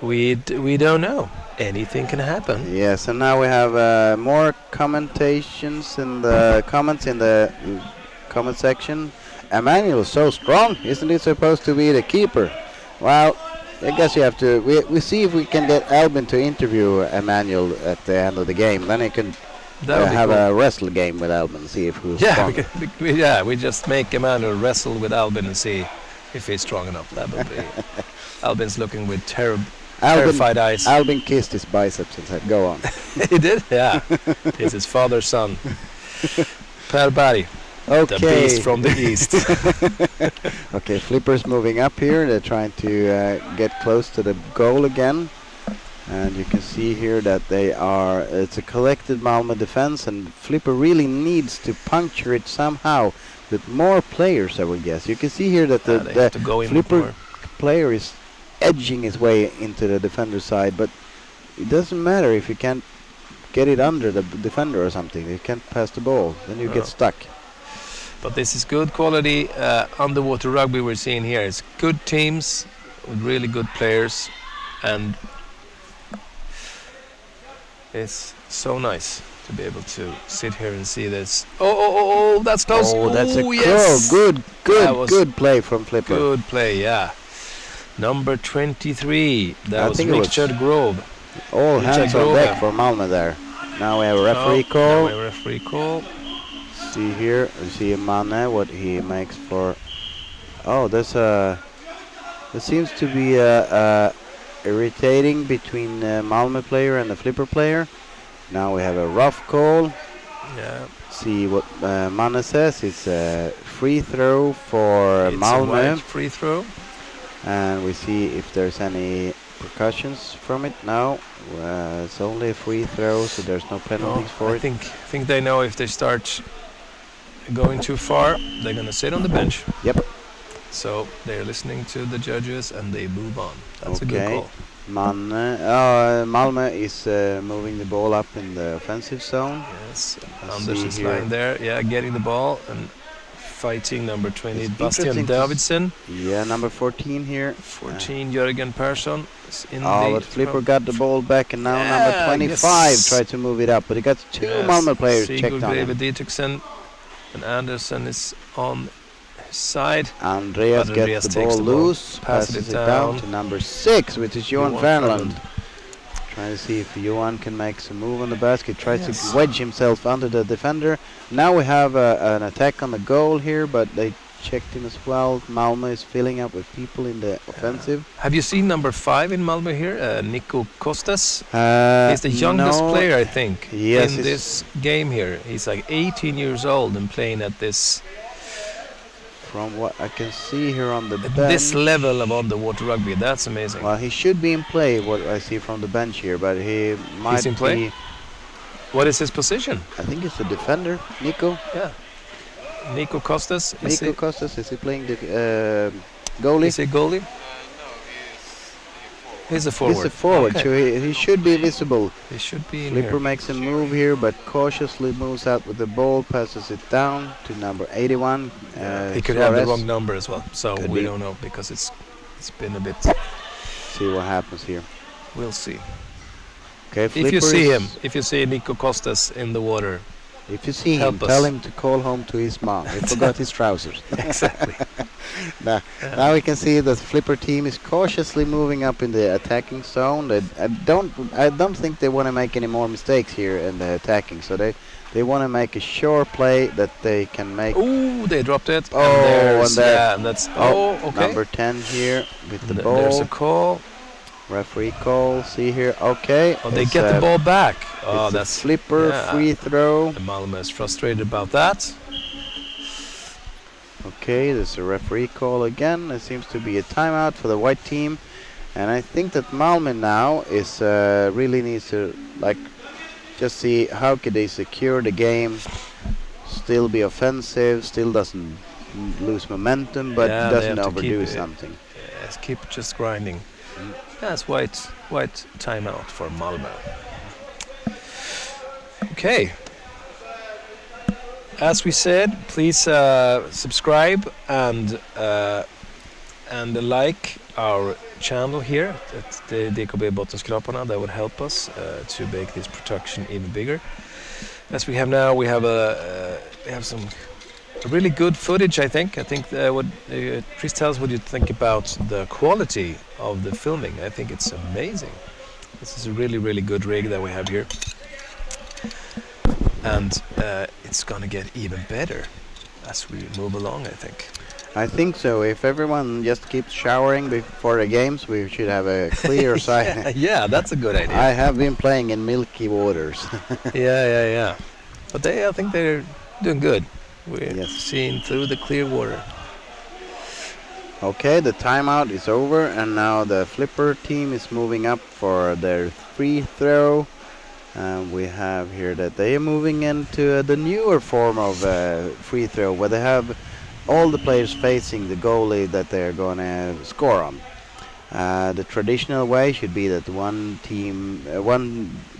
we don't know. Anything can happen. Yes, and now we have more commentations in the comments in the comment section. Emmanuel is so strong, isn't he supposed to be the keeper? Well, I guess you have to. We see if we can get Albin to interview Emmanuel at the end of the game. Then he can have a wrestle game with Albin, see if who's stronger. We just make Emmanuel wrestle with Albin and see if he's strong enough. That would be. Albin's looking with terrified eyes. Albin kissed his biceps and said, "Go on." He did? Yeah. It's his father's son. Per Berg. Okay. The beast from the east. Okay, Flipper's moving up here. They're trying to get close to the goal again. And you can see here that it's a collected Malmö defense, and Flipper really needs to puncture it somehow with more players, I would guess. You can see here that the Flipper player is edging his way into the defender side, but it doesn't matter if you can't get it under the defender or something. You can't pass the ball, then you get stuck. But this is good quality underwater rugby we're seeing here. It's good teams with really good players, and it's so nice to be able to sit here and see this. Oh, that's close. Oh, that's a yes. Good play from Flipper. Good play, yeah. Number 23, that was think it was Richard Grove. All hands on deck for Malmö there. Now we have a referee call. See here, we see Mane, what he makes for. Oh, there seems to be irritating between the Malmö player and the Flipper player. Now we have a rough call. Yeah. See what Mane says. It's a free throw for Malmö. Free throw. And we see if there's any repercussions from it now. It's only a free throw, so there's no penalties for I it. think they know if they start going too far, they're gonna sit on the bench. Yep. So they're listening to the judges and they move on. That's a good Okay. call. Malmö is moving the ball up in the offensive zone. Yes, Let's Anders see is here. lying there. Yeah, getting the ball and fighting number 20, It's Bastian interesting to Davidson. Yeah, number 14 here. 14, Jörgen Persson is in But the... Flipper got the ball back, and now number Yeah, 25 yes. tried to move it up, but he got two Malmö players checked on Greve him. Dietrichsen and Anderson is on his side. Andreas But gets Andreas the takes ball the ball, loose, passes passes it it down down. to number 6, which is Johan Johan Fernland. Fernland. Trying to see if Johan can make some move on the basket. Tries Yes. to wedge himself under the defender. Now we have an attack on the goal here, but they checked him as well. Malmö is filling up with people in the offensive. Have you seen number 5 in Malmö here? Nico Kostas. He's the youngest No. player, I think, Yes, in he's- this game here. He's like 18 years old and playing at this From what I can see here on the at bench. this level of underwater rugby. That's amazing. Well, he should be in play, what I see from the bench here, but he might in play? be... What is his position? I think it's a defender, Nico. Yeah. Nico Kostas. Is Nico Costas, is he playing the goalie? he goalie? He's a forward. He's a forward, Okay. so he should be visible. He should be in Flipper here. makes a move here, but cautiously moves out with the ball, passes it down to number 81. He could have the Suarez. wrong number as well, so Could we be. don't know because it's been a bit. See what happens here. We'll see. Okay, If you Flipper see is- him, if you see Nico Costas in the water, if you see him, help us. tell him to call home to his mom. He forgot his trousers. exactly. Now we can see the Flipper team is cautiously moving up in the attacking zone. I don't think they want to make any more mistakes here in the attacking. So they want to make a sure play that they can make. Ooh, they dropped it. Oh, there's- and there- yeah, and that's okay. Number 10 here with the And there's a ball. call. Referee call. See here. Okay. Oh, they it's get the a- ball back. Oh, it's a that's Flipper yeah. free throw. And Malmö is frustrated about that. Okay, there's a referee call again. There seems to be a timeout for the white team, and I think that Malmö now is really needs to just see how could they secure the game, still be offensive, still doesn't lose momentum, but Yeah, they doesn't have to keep overdo it. something. Yes, keep just grinding. That's white timeout for Malmö. Okay. As we said, please subscribe and like our channel here at the DKB Bottenskraparna. That would help us to make this production even bigger. As we have now, we have some really good footage. I think. Please tell us what you think about the quality of the filming. I think it's amazing. This is a really good rig that we have here. And it's gonna get even better as we move along, I think. I think so. If everyone just keeps showering before the games, we should have a clear sight. Yeah, that's a good idea. I have been playing in milky waters. Yeah. But I think they're doing good. We're Yes. seeing through the clear water. Okay, the timeout is over, and now the Flipper team is moving up for their free throw. We have here that they are moving into the newer form of free throw, where they have all the players facing the goalie that they're going to score on. The traditional way should be that one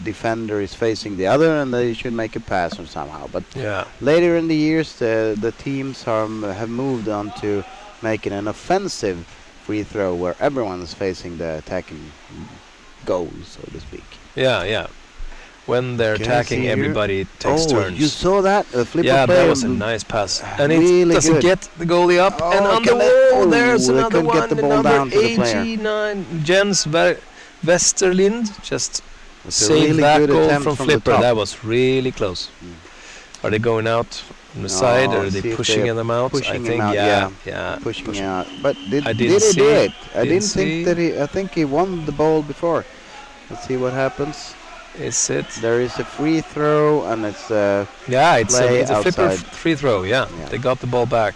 defender is facing the other, and they should make a pass or somehow. But Yeah. later in the years, the teams have moved on to making an offensive free throw where everyone is facing the attacking goal, so to speak. Yeah. When they're Can I attacking, see here? everybody takes turns. You saw that? A Flipper Yeah, player that was a nice pass. And really it doesn't good. get the goalie up. Oh, And on the can they- wall, there's they another couldn't one. get the ball number down to the player. 89, Jens Westerlind just It's a saved really that good goal attempt from from the Flipper. top. That was really close. Are they going out on the side, or are see they if pushing they're them out? I pushing him think, out, yeah. pushing push- out. But I did didn't he do see- it? I didn't didn't see. think that I think he won the ball before. Let's see what happens. Is it? There is a free throw, and it's Yeah, it's play a Flipper outside. free throw, yeah. Yeah. They got the ball back.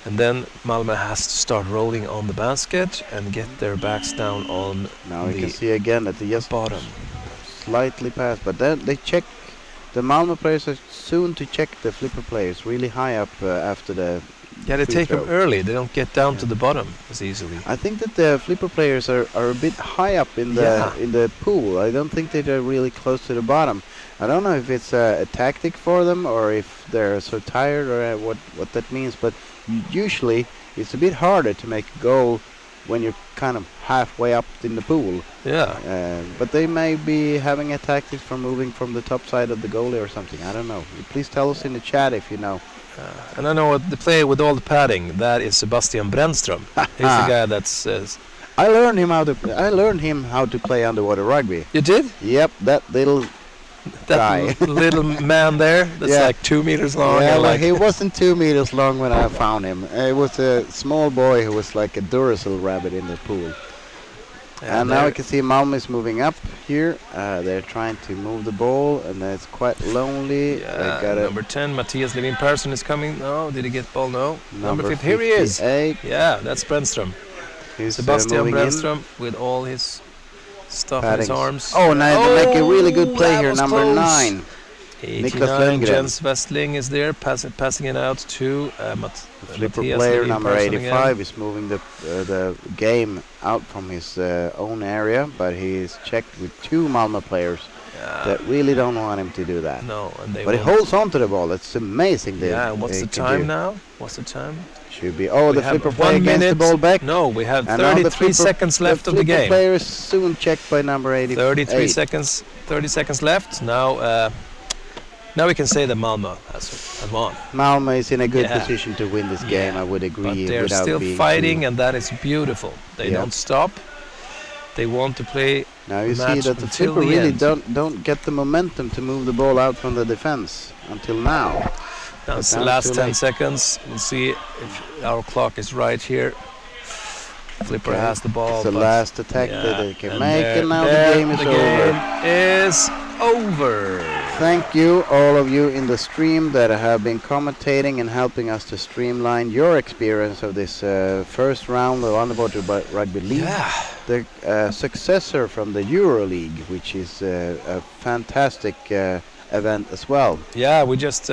And then Malmö has to start rolling on the basket and get their backs down on Now you the can see again that they just bottom. slightly pass, but then they check. The Malmö players are soon to check the flipper players really high up after the. Yeah, they free take them throw. early. They don't get down to the bottom as easily. I think that the flipper players are a bit high up in the pool. I don't think that they're really close to the bottom. I don't know if it's a tactic for them or if they're so tired or what that means. But usually it's a bit harder to make a goal when you're kind of halfway up in the pool. Yeah. But they may be having a tactic for moving from the top side of the goalie or something. I don't know. Please tell us in the chat if you know. And I know what the player with all the padding, that is Sebastian Brännström. He's the guy that's... I learned him how to play underwater rugby. You did? Yep, that little guy. Little man there that's Yeah. like 2 meters long. Yeah, and well, like he wasn't 2 meters long when I found him. It was a small boy who was like a Duracell rabbit in the pool. And now we can see Malmö is moving up here. They're trying to move the ball, and it's quite lonely. Yeah, number 10, Mattias Levin Persson is coming. No, did he get ball? No. Number 50, here he is. Yeah, that's Brännström. He's Sebastian Brännström with all his stuff in his arms. Oh, now they make a really good play that here. was Number close. 9. 89, Niklas Lundgren. Jens Westling is there, passing it out to Flipper Mattias player Levin number Persson 85 again. is moving the game out from his own area, but he is checked with 2 Malmö players that really don't want him to do that. No, and they But he holds on to the ball. It's amazing. Yeah, and what's the time now? What's the time? Should be. Oh, We the have flipper player 1 gets the minute. ball back. No, we have And now the 33 seconds left of the flipper game. player is soon checked by number 88. 33 seconds. 30 seconds left. Now we can say that Malmö has won. Malmö is in a good Yeah. position to win this game. I would agree. But they're without still being fighting, too- and that is beautiful. They Yeah. don't stop. They want to play. Now you see match that the until flipper the really end. don't get the momentum to move the ball out from the defense until now. Now it's the now it's last too 10 late. seconds. We'll see if our clock is right here. Flipper Okay. has the ball. It's the but last attack yeah, that they can and make, there- and now there the game is over. Is over. Thank you, all of you in the stream that have been commentating and helping us to streamline your experience of this first round of Underwater Rugby League. Yeah. The successor from the Euro League, which is a fantastic event as well. Yeah, we just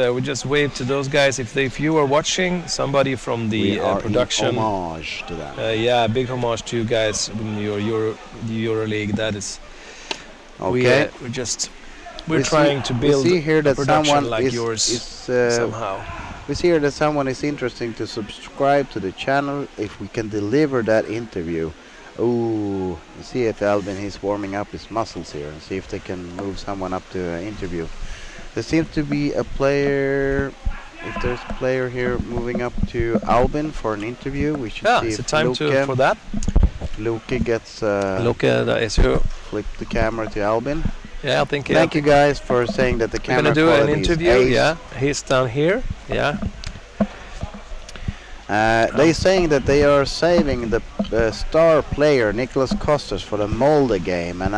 waved to those guys. If you are watching, somebody from the We are production. in homage to that. Yeah, big homage to you guys from the Euro League. That is. Okay. We're trying to build we see here that production someone like is, yours somehow. We see here that someone is interesting to subscribe to the channel if we can deliver that interview. Ooh, see if Albin he's warming up his muscles here and see if they can move someone up to an interview. There seems to be a player. If there's a player here moving up to Albin for an interview, we should see It's if a time for that. Luke gets Luke, that is who. flip the camera to Albin. Yeah, I think. Thank you guys for saying that the We're camera gonna do an quality is interview. ace. Yeah, he's down here. Yeah. They're saying that they are saving the star player Nicholas Kostas for the Molde game, and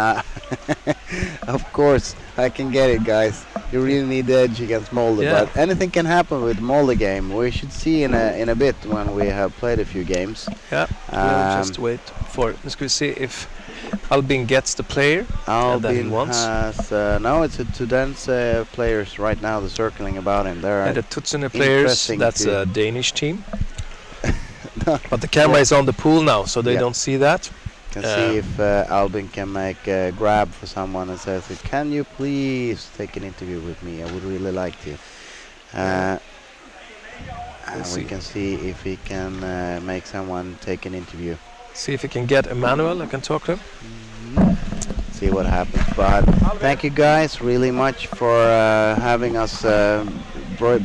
of course I can get it, guys. You really need the edge against Molde, Yeah. but anything can happen with Molde game. We should see in a bit when we have played a few games. Yeah. We'll just wait for. Let's go see if Albin gets the player that he Albin wants. has no, it's a Tudens players right now. They're circling about him. They're And the Tutsune players, interesting that's to- a Danish team. But the camera is on the pool now, so they Yeah. don't see that. Can see if Albin can make a grab for someone and says, "Can you please take an interview with me? I would really like to." And we can see if he can make someone take an interview. See if we can get Emmanuel. I can talk to him. See what happens. But thank you guys really much for having us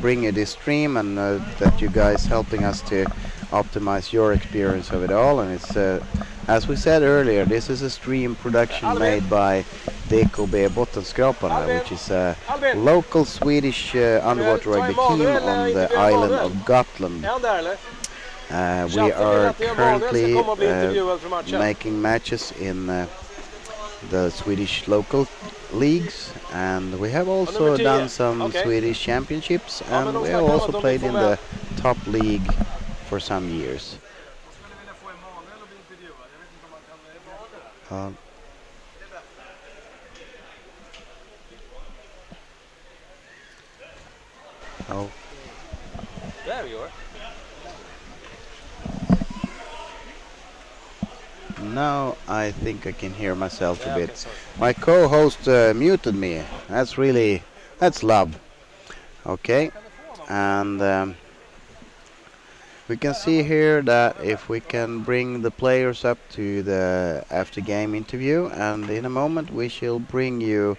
bring you this stream, and that you guys helping us to optimize your experience of it all. And it's as we said earlier, this is a stream production made by DKB Bottenskraparna, which is a local Swedish underwater rugby team on the island of Gotland. We are currently making matches in the Swedish local leagues, and we have also done some Swedish championships, and we have also played in the top league for some years. Um, oh, There you are. now I think I can hear myself a Yeah, bit. okay, sorry. My co-host muted me. That's love. Okay, and we can see here that if we can bring the players up to the after game interview, and in a moment we shall bring you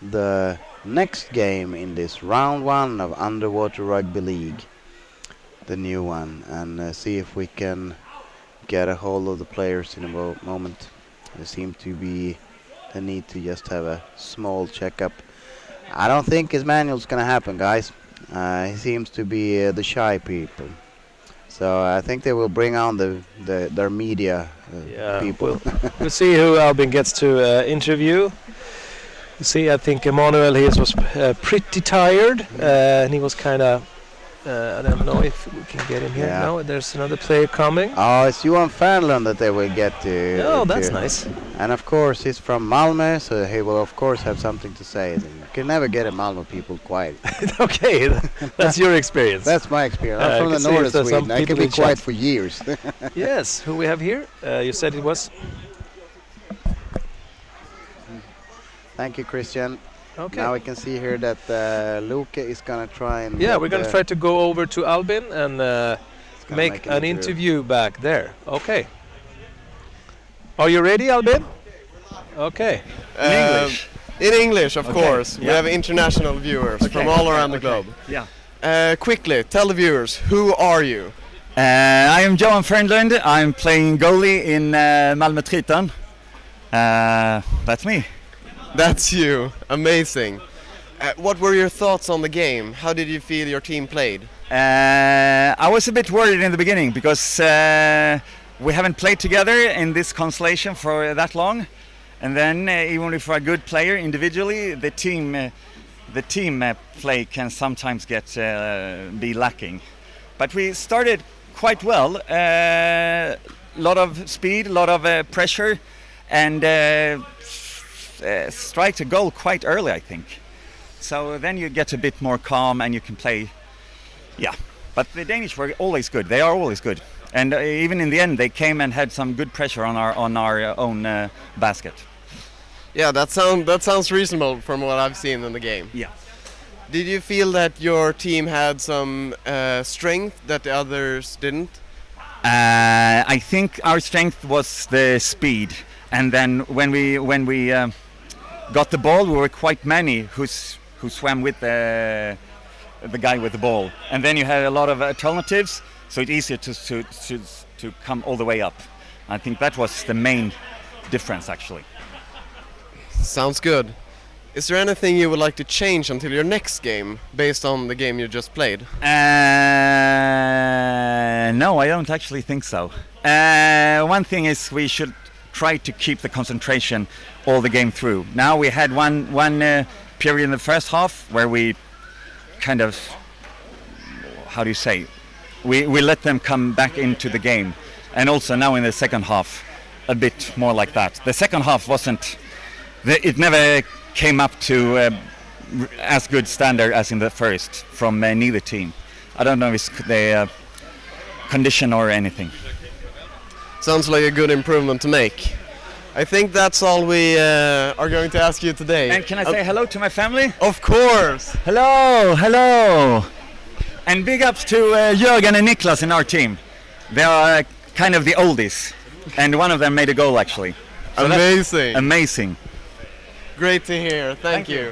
the next game in this round 1 of Underwater Rugby League, the new one, and see if we can get a hold of the players in a moment. They seem to be the need to just have a small checkup. I don't think his manual's gonna happen, guys. He seems to be the shy people. So I think they will bring on their media Yeah, people. we'll see who Albin gets to interview. You see, I think Emmanuel he was pretty tired, and he was kind of. I don't know if we can get him here. Yeah. No, there's another player coming. Oh, it's Johan Fernlund that they will get to. Oh, that's to. nice. And of course, he's from Malmö, so he will of course have something to say. You can never get a Malmö people quiet. Okay, that's your experience. That's my experience. I'm I from can the see north if of there's some Sweden. I can people be in quiet chat. for years. Yes, who we have here? You said it was. Thank you, Christian. Okay. Now we can see here that Luke is gonna try and. Yeah, get we're gonna the- try to go over to Albin and he's gonna make an interview back there. Okay. Are you ready, Albin? Okay. In English? In English, of Okay, course. We yeah. have international viewers from all around the globe. Yeah. Quickly, tell the viewers, who are you? I am Johan Fernlund. I'm playing goalie in Malmö Triton. That's me. That's you. Amazing. What were your thoughts on the game? How did you feel your team played? I was a bit worried in the beginning because we haven't played together in this constellation for that long, and then even if we're a good player individually, the team play can sometimes be lacking. But we started quite well. Lot of speed, a lot of pressure, and strike a goal quite early, I think. So then you get a bit more calm and you can play. Yeah, but the Danish were always good. They are always good, and even in the end, they came and had some good pressure on our own basket. Yeah, that sounds reasonable from what I've seen in the game. Yeah. Did you feel that your team had some strength that the others didn't? I think our strength was the speed, and then when we got the ball, we were quite many who swam with the guy with the ball, and then you had a lot of alternatives, so it's easier to come all the way up. I think that was the main difference, actually. Sounds good. Is there anything you would like to change until your next game, based on the game you just played? No, I don't actually think so. One thing is we should try to keep the concentration all the game through. Now we had one period in the first half where we kind of, how do you say, we let them come back into the game, and also now in the second half a bit more like that. The second half it never came up to as good standard as in the first from neither team. I don't know if it's the condition or anything. Sounds like a good improvement to make. I think that's all we are going to ask you today. And can I say hello to my family? Of course! Hello, hello! And big ups to Jörgen and Niklas in our team. They are kind of the oldies, and one of them made a goal actually. So amazing! Amazing. Great to hear. Thank you.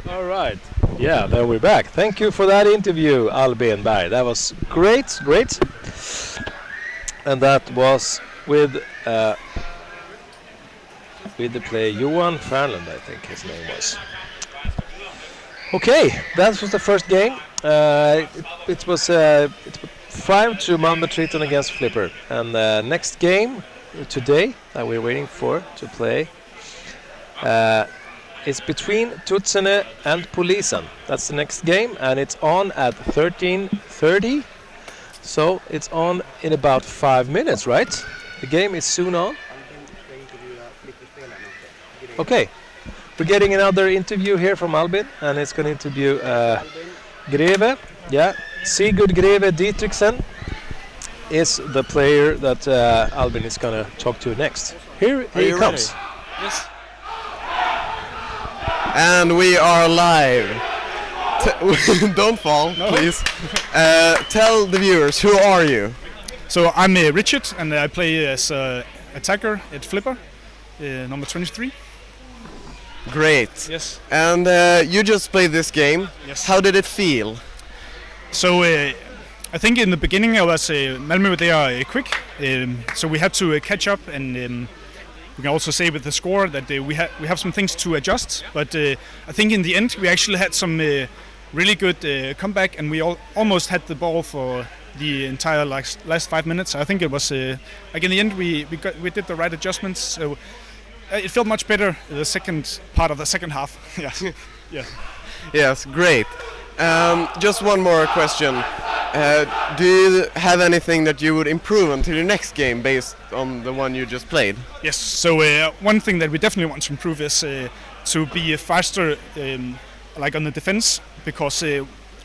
All right. Yeah, there we're back. Thank you for that interview, Albin Berg. That was great. And that was with the player Johan Fernlund, I think his name was. Okay, that was the first game. It was 5 to Malmö Triton against Flipper. And the next game today that we're waiting for to play is between Tutsene and Polisen. That's the next game, and it's on at 13:30. So it's on in about 5 minutes, right? The game is soon on. Okay, we're getting another interview here from Albin, and it's going to interview Greve. Yeah, Sigurd Greve Dietrichsen is the player that Albin is going to talk to next. Here he comes. Yes. And we are live. Don't fall, please. Tell the viewers, who are you? So I'm Richard, and I play as attacker at Flipper, number 23. Great. Yes. And you just played this game. Yes. How did it feel? So I think in the beginning I was Malmö, they are quick, so we had to catch up, and we can also say with the score that we have some things to adjust. But I think in the end we actually had some really good comeback, and we almost had the ball for the entire last 5 minutes. I think it was like in the end we did the right adjustments. So it felt much better the second part of the second half. Yeah. Yeah. Yes, great. Just one more question. Do you have anything that you would improve until your next game based on the one you just played? Yes. So one thing that we definitely want to improve is to be faster, like on the defense, because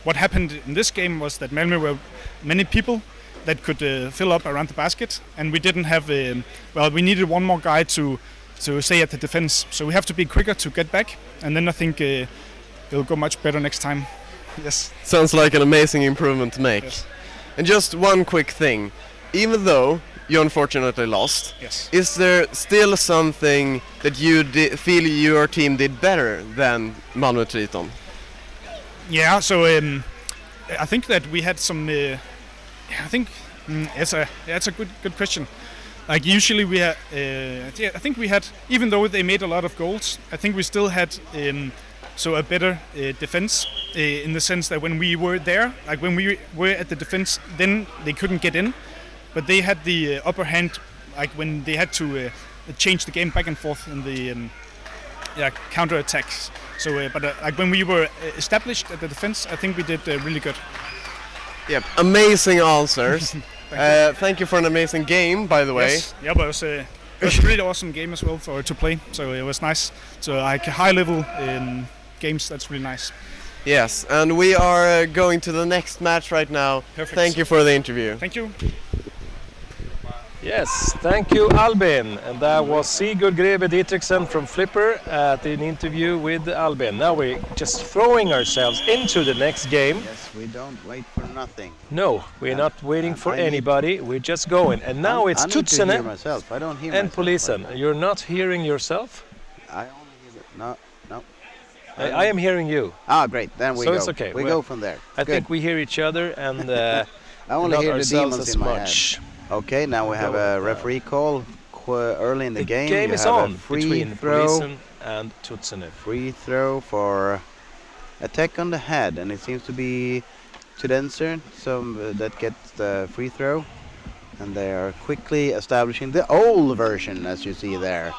what happened in this game was that Malmö were many people that could fill up around the basket, and we didn't have. We needed one more guy to stay at the defense. So we have to be quicker to get back, and then I think it'll go much better next time. Yes. Sounds like an amazing improvement to make. Yes. And just one quick thing. Even though you unfortunately lost, Yes. is there still something that you feel your team did better than Malmö Triton? Yeah. So I think that we had some. I think that's a good question. Like usually we had. I think we had, even though they made a lot of goals, I think we still had. So a better defense in the sense that when we were there, like when we were at the defense, then they couldn't get in, but they had the upper hand, like when they had to change the game back and forth in the counter attacks. So, like when we were established at the defense, I think we did really good. Yep, amazing answers. Thank you for an amazing game, by the way. Yes. Yeah, but it was a really awesome game as well to play. So it was nice. So like high level games, that's really nice. Yes, and we are going to the next match right now. Perfect. Thank you for the interview. Thank you. Yes, thank you, Albin. And that was Sigurd Greve Dietrichsen from Flipper at an interview with Albin. Now we're just throwing ourselves into the next game. Yes, we don't wait for nothing. No, we're not waiting for anybody. We're just going. And now it's I need to hear Tutsene myself. I don't hear and myself. Polisen. You're not hearing yourself? I only hear no. I am hearing you. Ah, great. Then we So go. it's okay. We Well, go from there. I Good. think we hear each other and I only not hear the ourselves demons as in my much. head. Okay, now we have a referee call early in the game. Game You is have on a free between throw. Polisen and Tutsene. Free throw for attack on the head, and it seems to be Tudenser that gets the free throw, and they are quickly establishing the old version, as you see there.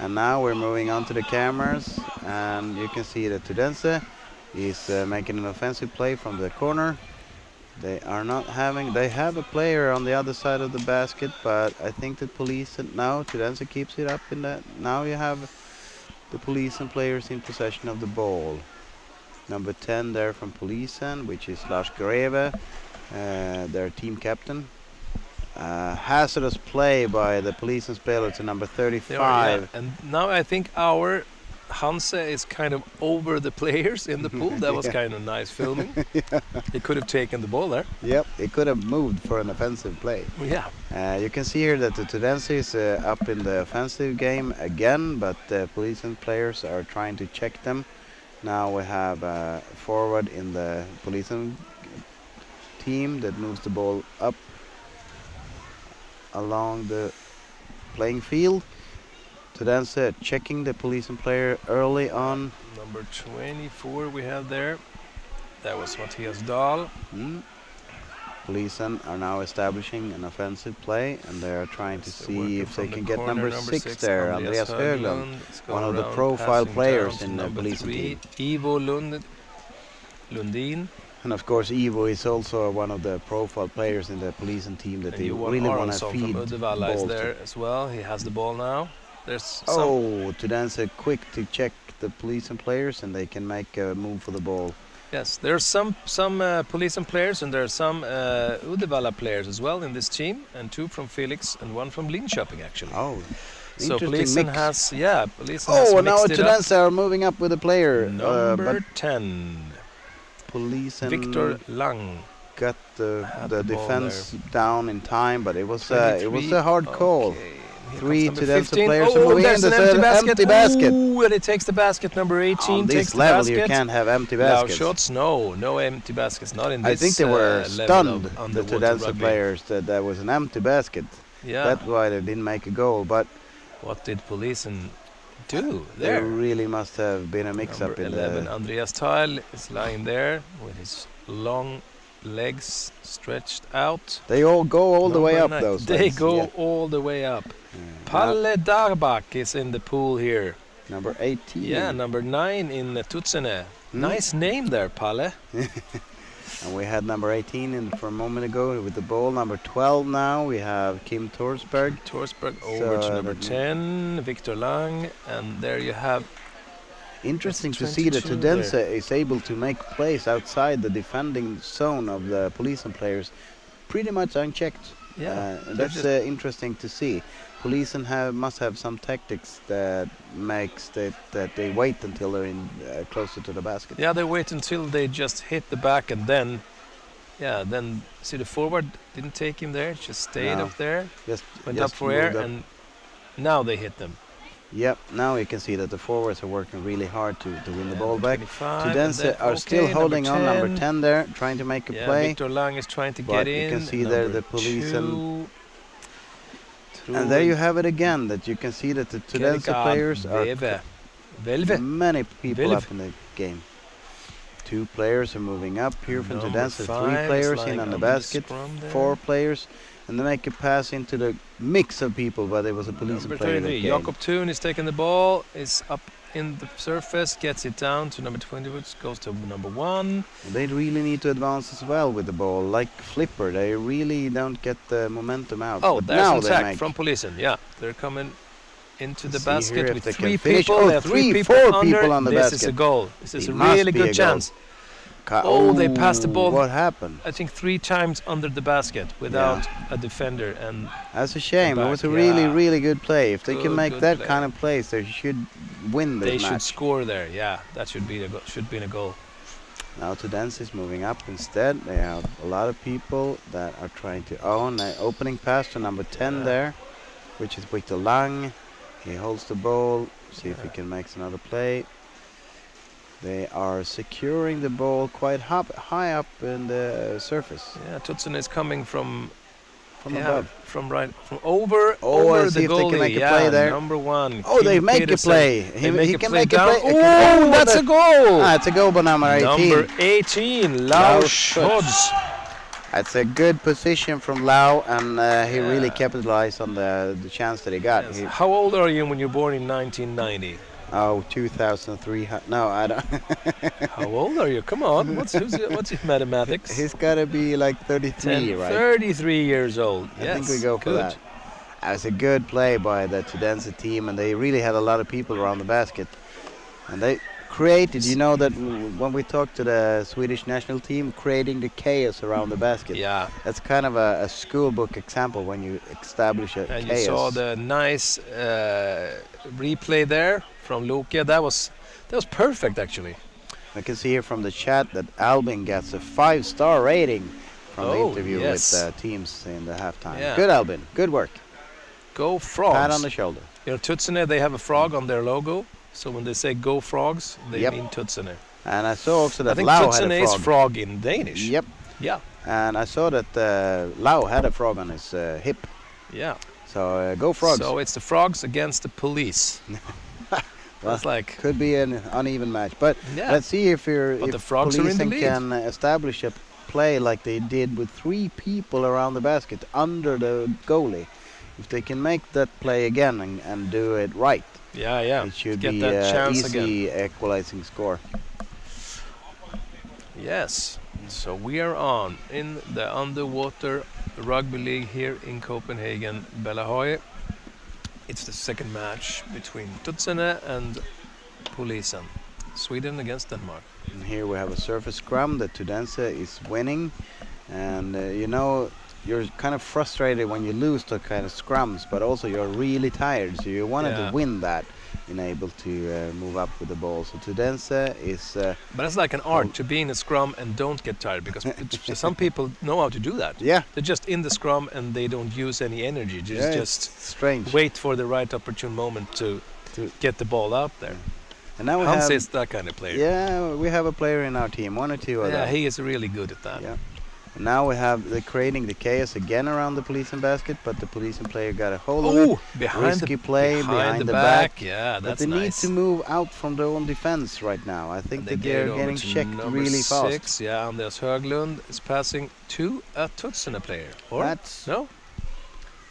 And now we're moving on to the cameras, and you can see that Tudense is making an offensive play from the corner. They have a player on the other side of the basket, but I think the Tudense keeps it up in that. Now you have the police and players in possession of the ball. Number 10 there from Polisen, which is Lars Greve, their team captain. Hazardous play by the Polisen player to number 35. And now I think our Hanse is kind of over the players in the pool. That was kind of nice filming. He could have taken the ball there. Yep, it could have moved for an offensive play. Yeah. You can see here that the Tudense is up in the offensive game again, but the Polisen players are trying to check them. Now we have a forward in the Polisen team that moves the ball up along the playing field. Tudense checking the Polisen player early on. Number 24 we have there. That was Mattias Dahl. Polisen are now establishing an offensive play, and they are trying to see if they can get number 6 there, Andreas Höglund, one of the profile players in the Polisen team. Ivo Lundin And of course, Ivo is also one of the profile players in the police and team that And they Johan really want to Aronsson feed from Uddevalla is balls there to. as well. He has the ball now. There's some. Oh, Tudense quick to check the police and players, and they can make a move for the ball. Yes, there's some police and players, and there are some Uddevalla players as well in this team, and 2 from Felix and 1 from Linköping actually. Oh, So interesting Polisen mix. has Polisen has Oh, and now mixed it up. Tudense are moving up with a player. Number But 10, police and Victor Lang. got the Had the ball defense down in time, but it was 23. a hard call. Okay, here 3 comes to number them 15. players Oh, moving there's in. an There's empty basket. basket. Ooh, and it takes the basket. Number 18 On takes this the level, basket. you can't have empty Now baskets. shots, no empty baskets. Not in this I think they were level stunned, of the underwater Tudense rugby. players, that there was an empty basket. Yeah. That's why they didn't make a goal. But What did Polisen do there there? really must have been a mix-up Number in 11, the. Andreas Tile is lying there with his long legs stretched out. They all go all the way Number up. 9. Those They legs, go yeah. all the way up. Yeah. Palle Darbak is in the pool here. Number 18. Yeah, number 9 in Tutsene. Hmm. Nice name there, Palle. And we had number 18 in for a moment ago with the ball. Number 12 now we have Kim Torsberg. Torsberg over So to number that- 10, Victor Lang, and there you have. Interesting to That's see that 22 Tudense there. is able to make plays outside the defending zone of the police and players pretty much unchecked. That's just- interesting to see. Police must have some tactics that makes that they wait until they're in closer to the basket. Yeah, they wait until they just hit the back and then see the forward didn't take him there, just stayed No. up there, Just went up for air, moved up. and now they hit them. Yep, now you can see that the forwards are working really hard to win the ball Number back. 25, and Tudense then- are still okay, holding on, number 10. 10 there, trying to make a Yeah, play. Victor Lang is trying to But get you in. can see there Number the police and- 2, And there you have it again, that you can see that the Tudense Kelika players are Velve. many people Vilv. up in the game. 2 players are moving up here from Number Tudense. 3 5 is players lying in on the under the basket. scrum there. 4 players. And they make a pass into the mix of people, but it was a police Number player. 33, Jakob Thun is taking the ball, is up in the surface, gets it down to number 20, which goes to number 1. They really need to advance as well with the ball, like Flipper. They really don't get the momentum out. Oh, But there's now an they attack make. from Polisen. Yeah, they're coming into the See here basket if with they 3 can finish. people. Oh, They have 3 people 4 under. people on the this is basket. a goal. This is It a must really be a good goal. chance. Oh, they passed the ball. What happened? I think 3 times under the basket without a defender, and That's a shame. It back, was a really, yeah. really good play. If they can Good, make good that play. kind of plays, they should win this they match. should score there. Yeah, that should be should be a goal. Now Tudense is moving up instead. They have a lot of people that are trying to own an opening pass to number 10 Yeah. there, which is Victor Lang. He holds the ball. See if he can make another play. They are securing the ball quite high up in the surface Yeah, Tutsen is coming from above. from over Oh, over let's the see if they goalie. can make a yeah, play there. number 1. Oh, they Kim make Pedersen. a play. They make He a can play make a down. play. Oh, that's a goal. It's a goal by number 18. Number 18, Lau Lau Schods. That's a good position from Lau, and he really Yeah. capitalized on the chance that he got. Yes. He, How old are you when you're born in 1990? 2003. No, I don't. How old are you? Come on, what's your mathematics? He's got to be like 33, right? 33 years old. I Yes, think we go for good. that. That's a good play by the Tudense team, and they really had a lot of people around the basket. And they created, you know, that when we talked to the Swedish national team, creating the chaos around the basket. Yeah, That's kind of a school book example when you establish a and chaos. you saw the nice replay there from Luke. That was perfect actually. I can see here from the chat that Albin gets a 5-star rating from the Oh, interview yes. with teams in the halftime. Yeah. Good, Albin. Good work. Go Frogs. Pat on the shoulder. You know, Tutsene, they have a frog on their logo. So when they say "Go Frogs," they Yep. mean Tutsene. And I saw also I that think Lau had Tutsene a is frog. frog in Danish. Yep. Yeah, And I saw that Lau had a frog on his hip. yeah. So go Frogs. So it's the Frogs against the police. That's like, Could be an uneven match. But yeah. let's see if But the if Frogs are in the Policing lead. can establish a play like they did with 3 people around the basket under the goalie. If they can make that play again and do it right, Yeah. it should Get be that chance easy equalizing score. Yes. So we are on in the underwater rugby league here in Copenhagen, Bellahøj. It's the second match between Tutsene and Polisen. Sweden against Denmark. And here we have a surface scrum that Tudense is winning. And you know, you're kind of frustrated when you lose those kind of scrums, but also you're really tired, so you wanted to win that and able to move up with the ball. So Tudense is... but it's like an art to be in a scrum and don't get tired, because some people know how to do that. Yeah. They're just in the scrum and they don't use any energy. Just strange. Wait for the right opportune moment to get the ball out there. And now we Hans have... is that kind of player. Yeah, we have a player in our team, one or two of them. Yeah, he is really good at that. Yeah. And now we have the creating the chaos again around the Polisen basket, but the Polisen player got a hold of it. Risky play behind the back. Yeah, but that's they need nice. to move out from their own defense right now. I think that they're getting checked really fast. 6, yeah, Anders Höglund is passing to a Tutsene player. Or no?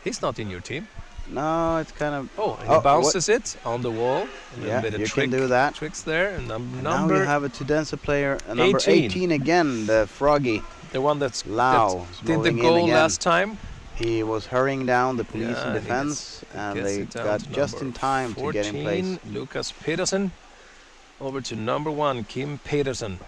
He's not in your team. No, it's kind of... Oh, and he bounces it on the wall. Yeah, you can do that. Tricks there. And now you have a Tudense player, number 18 again, the Froggy. The one that did the moving goal in again. last time. He was hurrying down the Polisen defense, and they got just in time to get in place. Lucas Pedersen over to number 1, Kim Pedersen.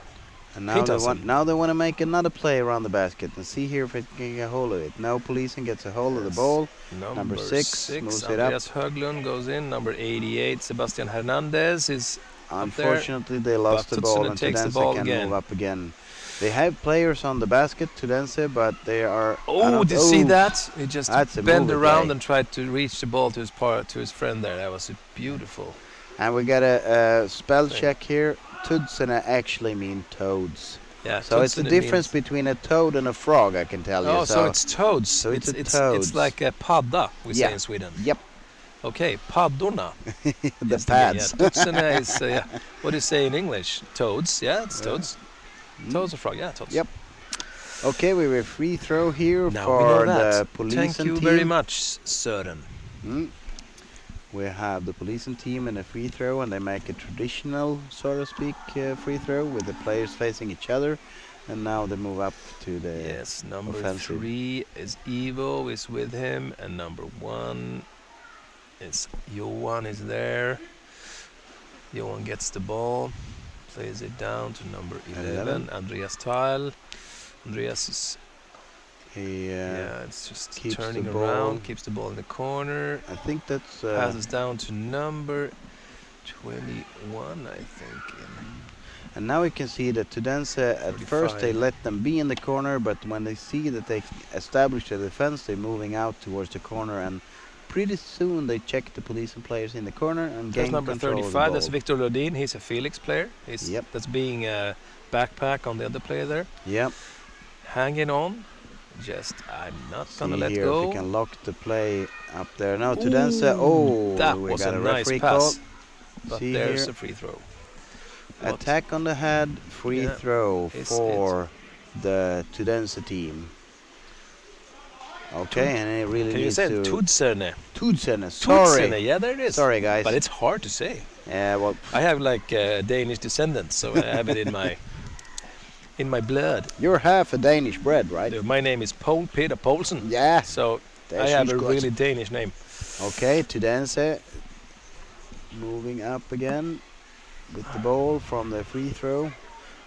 And now they want to make another play around the basket and see here if it can get a hold of it. Now Polisen gets a hold of the ball. Number 6 moves it up. Andreas Höglund goes in. Number 88, Sebastian Hernandez is unfortunately they lost the ball, and Tudense can move up again. They have players on the basket, Tudense, but they are... Oh, did you see that? He just bent around play and tried to reach the ball to his friend there. That was beautiful. And we got a spell check here. Tudsene actually mean toads. Yeah, so it's the difference between a toad and a frog, I can tell you. Oh, so it's toads. So it's toads. It's like a padda, we say in Sweden. Yep. Okay, paddorna. The pads. Yeah, Tudsene is, what do you say in English? Toads, yeah, it's toads. Toads or frog, yeah, toads. Yep. Okay, we have a free throw here now for the Polisen team. Thank you very much, Søren. We have the Polisen team in a free throw, and they make a traditional, so to speak, free throw with the players facing each other. And now they move up to the number offensive. 3 is Ivo is with him, and number 1 is Johan is there. Johan gets the ball, plays it down to number 11, Andreas Tile. Andreas is it's just turning around, keeps the ball in the corner. I think that's passes down to number 21, I think. And now we can see that Tudense at first they let them be in the corner, but when they see that they establish the defense, they're moving out towards the corner, and pretty soon they check the Polisen players in the corner and gain number control 35. of the ball. That's Victor Lodin. He's a Felix player. That's being a backpack on the other player there. Yep. Hanging on. I'm not gonna let here go. If we can lock the play up there. Now Tudense. Oh, that we was got a referee nice pass. call. But see there's here. a free throw. Attack on the head, free throw for the Tudense team. Okay, and it really can needs you say to... Tudsene? Tudsene, sorry. Tudsene, yeah, there it is. Sorry, guys. But it's hard to say. Yeah, well... I have like Danish descendants, so I have it in my blood. You're half a Danish bred, right? My name is Peter Poulsen. Yeah. So I have a really Danish name. Okay, Tudense moving up again with the ball from the free throw.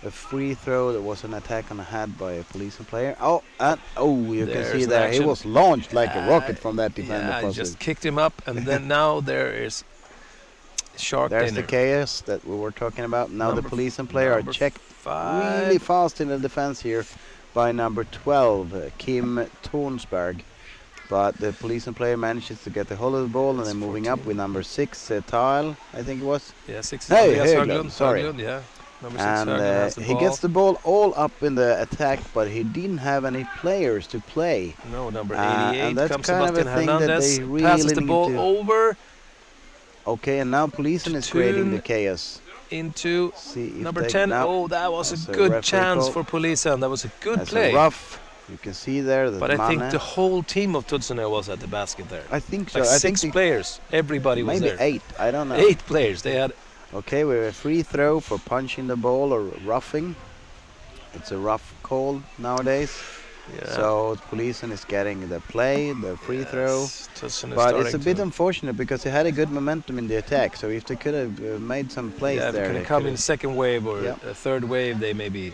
A free throw that was an attack on the head by a Polisen player. You can see there he was launched like a rocket from that defender. Yeah, I just kicked him up, and then now there is shark. There's the chaos that we were talking about. Now the Polisen player are checked really fast in the defense here by number 12, Kim Tornsberg. But the Polisen player manages to get the hold of the ball, and then moving up with number 6, Tile, I think it was. Yeah, 6 Höglund, sorry. Höglund, yeah. And he gets the ball all up in the attack, but he didn't have any players to play. No, number 88 and that's comes kind of Sebastian a thing Hernandez, that they really passes the need ball to over. Okay, and now Polisen is creating the chaos. Into number 10. Oh, that was a good chance for Polisen. That was a good play. Rough. You can see there that but I think the whole team of Tudsene was at the basket there. I think so. Like 6 players. Everybody was there. Maybe 8. I don't know. 8 players. They had. Okay, we have a free throw for punching the ball or roughing. It's a rough call. called nowadays. Yeah. So Policen is getting the play, the free throw. Yes, Tussen is But it's a starting bit to- unfortunate because they had a good momentum in the attack. So if they could have made some plays yeah, if there, you're they gonna come could in second wave or Yep. a third wave, they maybe.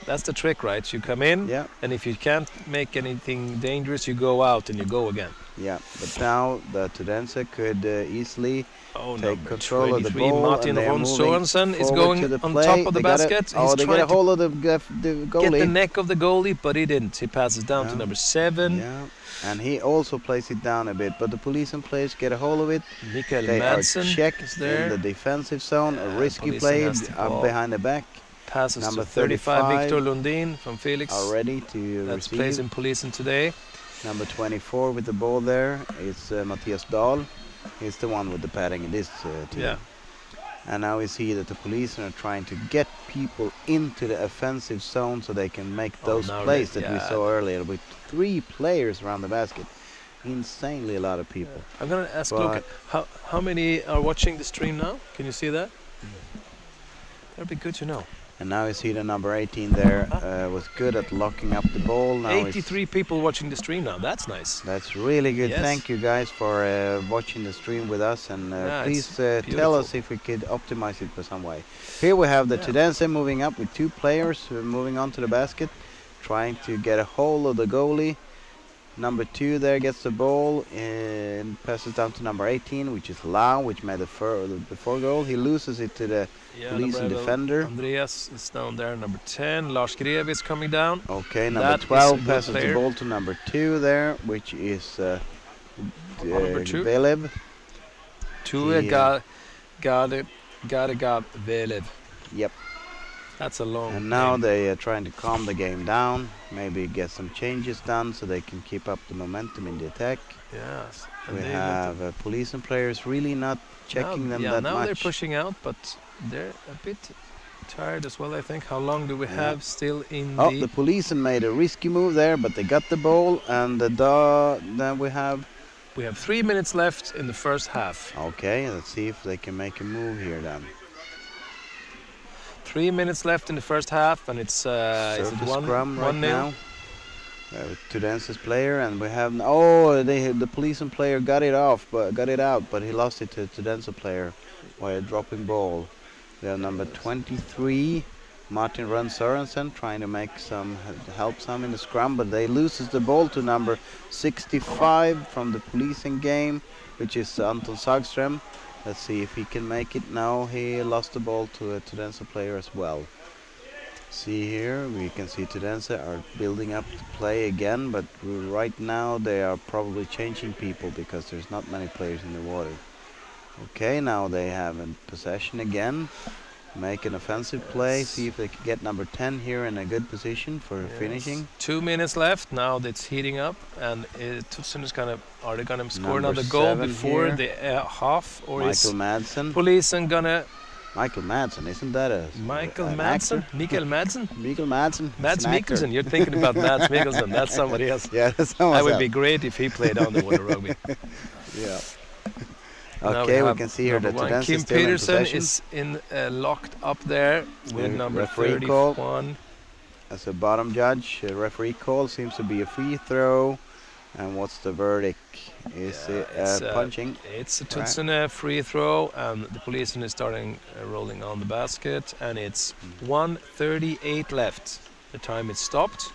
That's the trick, right? You come in, Yeah, and if you can't make anything dangerous, you go out and you go again. yeah. But now the Tudense could easily Oh, take number control of the 23, ball, Martin and they are Ron moving Sorensen is forward going to the on play. top of the They got basket. Oh, He's they get trying a to hold of the get the goalie. neck of the goalie, but he didn't. He passes down to Yeah. number 7. Yeah, and he also plays it down a bit. But the Policen players get a hold of it. Mikael They Madsen are checked is in there. the defensive zone. A risky Policen play has the up ball. behind the back. Passes Number to 35, 35 Victor Lundin from Felix. Are ready to That plays receive. in Policen today. Number 24 with the ball there is Matthias Dahl. He's the one with the padding in this team. Yeah. And now we see that the police are trying to get people into the offensive zone so they can make those now plays they- that we yeah. saw earlier with 3 players around the basket. Insanely a lot of people. I'm gonna ask But- Luca, how many are watching the stream now? Can you see that? That'd be good to know. And now we see the number 18 there was good at locking up the ball. Now it's- 83 people watching the stream now. That's nice. That's really good. Yes. Thank you guys for watching the stream with us, and Yeah, please it's tell beautiful. us if we could optimize it for some way. Here we have the Yeah. Tudense moving up with 2 players moving on to the basket, trying to get a hold of the goalie. Number 2 there gets the ball and passes down to number 18, which is Lau, which made the before goal. He loses it to the Policen number defender. Andreas is down there. Number 10, Lars Greve is coming down. Okay, number That is a 12 good passes the player. ball to number 2 there, which is Number 2. Velev. Tue He, Gadegab Velev. Yep. That's a long And now name. they are trying to calm the game down, maybe get some changes done so they can keep up the momentum in the attack. Yes. And We they have police and players really not checking now, them yeah, that now much. they're pushing out, but they're a bit tired as well, I think. How long do we Yeah. have still in Oh, the... the police made a risky move there, but they got the ball, and then we have... We have 3 minutes left in the first half. Okay, let's see if they can make a move here then. 3 minutes left in the first half, and it's is it Surface 1 scrum right 1-0? now. Tudense's player, and we have the police and player got it out, but he lost it to Tudense player while dropping ball. We have number 23, Martin Run Sorensen, trying to make some help some in the scrum, but they loses the ball to number 65 from the policing game, which is Anton Sagström. Let's see if he can make it. Now he lost the ball to a Tudense player as well. See here, we can see Tudense are building up to play again, but right now they are probably changing people because there's not many players in the water. Okay, now they have in possession again. Make an offensive play, see if they can get number 10 here in a good position for Yes. finishing. 2 minutes left. Now it's heating up, and Tusen is gonna. Are they gonna score Number another goal 7 before here. the half, or Michael is Madsen. Policen gonna? Michael Madsen, isn't that a Michael an Madsen, actor? Mikael Madsen, Michael Madsen. Mads It's an actor. Mikkelsen. You're thinking about Mads Mikkelsen. That's somebody else. Yeah, that's That someone would else. be great if he played underwater rugby. Yeah. Now Okay, we have can see here that number 1, Tudense Kim is still in Peterson possession. is in locked up there with number Referee call. 31. As a bottom judge, a referee call seems to be a free throw. And what's the verdict? Is Yeah, it it's, punching? It's a Tutsune free throw, and the policeman is starting rolling on the basket, and it's 1:38 left. The time is stopped.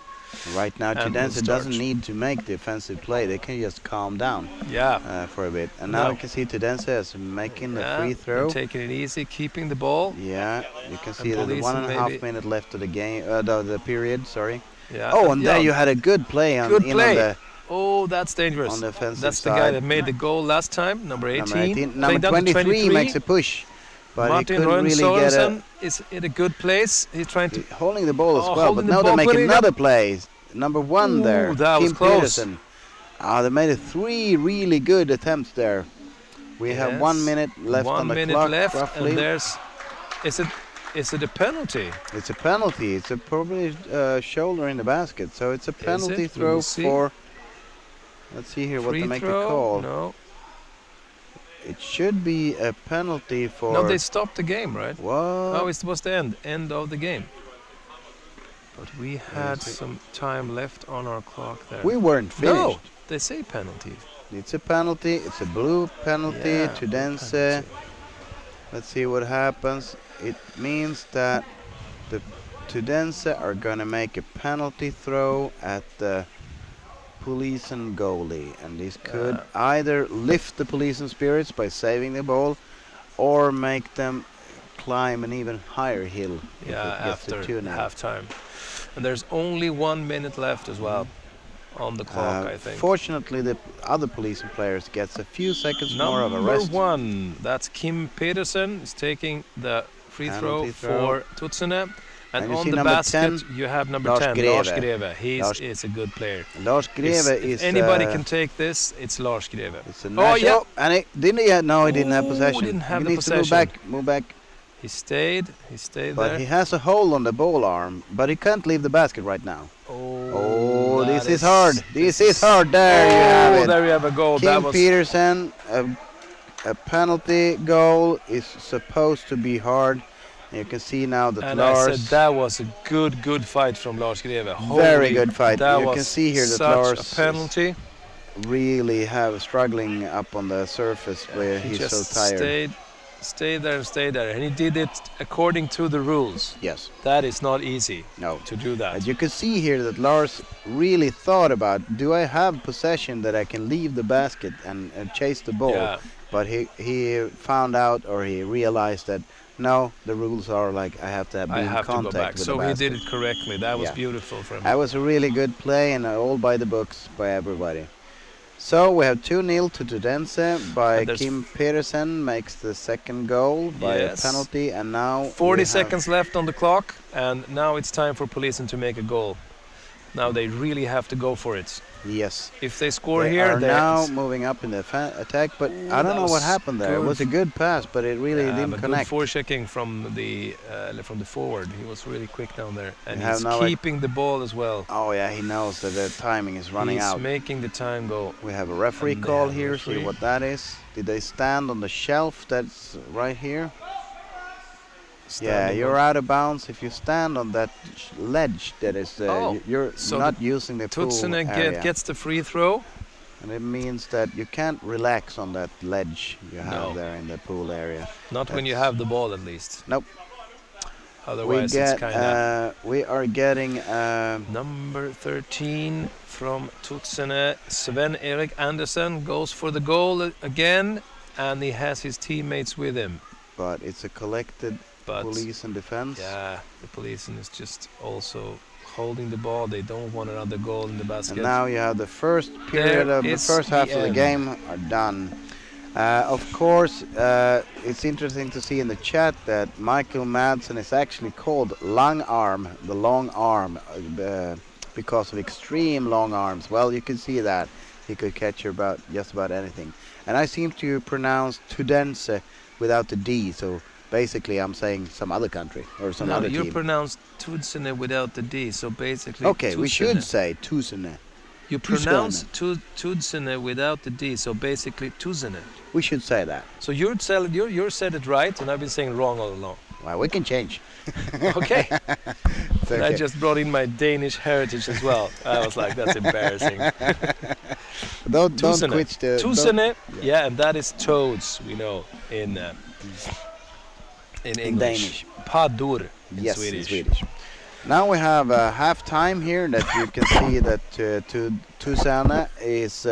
Right now, and Tudense we'll doesn't start. need to make the offensive play. They can just calm down Yeah. for a bit. And now No. we can see Tudense is making the Yeah, free they're throw. taking it easy, keeping the ball. Yeah, you can see that the Policen 1.5 maybe- minute left of the game, the period. Sorry. Yeah. Oh, and there yeah. you had a good play on Good in play. Oh, that's on dangerous. the offensive That's the side. guy that made the goal last time, number 18. Number 18. Played Number down to 23 makes a push, but Martin he couldn't Rønn really get a. Sørensen is in a good place. He's trying to. Holding the ball as Oh, well, but holding the now they ball, make putting it another up. play. Number 1 there, Ooh, that was Kim close. Peterson. They made 3 really good attempts there. We have Yes. 1 minute left 1 on the minute clock, left, roughly. and there's. Is it a penalty? It's a penalty. It's a probably shoulder in the basket, so it's a penalty it? We throw will see. for. Let's see here what Free they make throw? the call. No. It should be a penalty for. No, they stopped the game, right? What? Oh, it was the end of the game. But we had some time left on our clock there. We weren't finished. No, they say penalty. It's a penalty. It's a blue penalty Yeah, to blue Dense. penalty. Let's see what happens. It means that the Tudense are going to make a penalty throw at the police and goalie. And this could either lift the police and spirits by saving the ball or make them climb an even higher hill if Yeah, it gets after to 2-0. halftime. And there's only 1 minute left as well on the clock, I think. Fortunately, the other police and players gets a few seconds more of a Number rest. 1, that's Kim Pedersen, is taking the free throw Penalty throw. for Tutsene. And And you on see the number basket, 10, you have number Lars 10, Greve. Lars Greve. He Lars- is a good player. Lars Greve If is... anybody can take this, it's Lars Greve. It's a Oh, nice... yeah. and no, he didn't have Ooh, possession. didn't have he the needs possession. to move back. He stayed But there. he has a hole on the ball arm, but he can't leave the basket right now. Oh, that this is hard. This is hard. There you have it. There you have a goal. That Kim was Petersen, a penalty goal is supposed to be hard. And you can see now that and I Lars... said that was a good fight from Lars Greve. Very good fight. That You was can see here that such Lars a penalty. really struggling up on the surface where He he's just so tired. stayed there, and he did it according to the rules. Yes. That is not easy No. to do that. And you can see here that Lars really thought about, do I have possession that I can leave the basket and chase the ball? Yeah. But he found out, or he realized that no, the rules are like I have to be I in have to go contact back. with So the he basket. did it correctly. That was Yeah. beautiful from him. That was a really good play and all by the books by everybody. So we have 2-0 to Tudense by And there's Kim Pedersen makes the second goal by Yes. a penalty, and now 40 we have- seconds left on the clock, and now it's time for Polisen to make a goal. Now they really have to go for it. Yes. If they score They here, are they now moving up in the attack, but Ooh, I don't that know what was happened there. It good. was a good pass, but it really didn't but connect. good forechecking from the forward. He was really quick down there, and We have he's now a- keeping the ball as well. Oh yeah, he knows that the timing is running He's out. making the time go. We have a referee And they call have a here. See referee. what that is. Did they stand on the shelf that's right here? Yeah, Standing you're on- out of bounds if you stand on that ledge. That is, Oh, you're so not using the pool Tutsinen area. gets the free throw. And it means that you can't relax on that ledge you have No. there in the pool area. Not when you That's- have the ball, at least. Nope. Otherwise, it's kind of. We are getting Number 13 from Tutsene, Sven-Erik Andersen, goes for the goal again, and he has his teammates with him. but it's a collected But police and defense. yeah, the police is just also holding the ball. They don't want another goal in the basket. And now you have the first period There of the is first the half of the end. game are done. Of course, it's interesting to see in the chat that Michael Madsen is actually called long arm, the long arm, because of extreme long arms. Well, you can see that he could catch just about anything. And I seem to pronounce Tudense without the D, so basically I'm saying some other country or some No, other you team. pronounce Tutsene without the D, so basically. Okay, we should Tutsene. say Tusene. You pronounce Tutsene without the D, so basically Tutsene. We should say that. So you're said it right, and I've been saying wrong all along. Well, we can change. Okay. It's And I okay. just brought in my Danish heritage as well. I was like, that's embarrassing. Don't Tutsene. quit the... Tutsene, yeah, and that is toads, we know, in English. Danish. Padur in Yes, Swedish. in Swedish. Now we have half time here that you can see that Tutsene is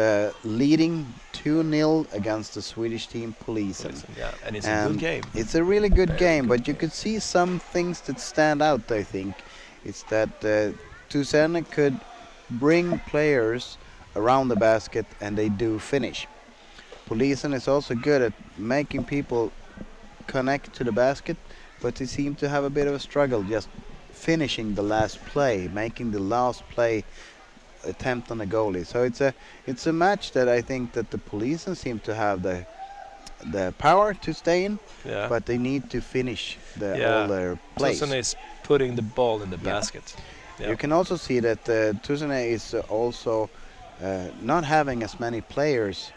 leading 2-0 against the Swedish team Polisen. Yeah, and it's a good game. It's a really good Very game, good but you could see some things that stand out, I think. It's that Tutsene could bring players around the basket and they do finish. Polisen is also good at making people connect to the basket, but they seem to have a bit of a struggle just finishing the last play, making the last play attempt on the goalie. So it's a match that I think that the Polisen seem to have the power to stay in, Yeah. but they need to finish Yeah. all their plays. Tutsene is putting the ball in the Yeah. basket. Yeah. You can also see that Tutsene is also not having as many players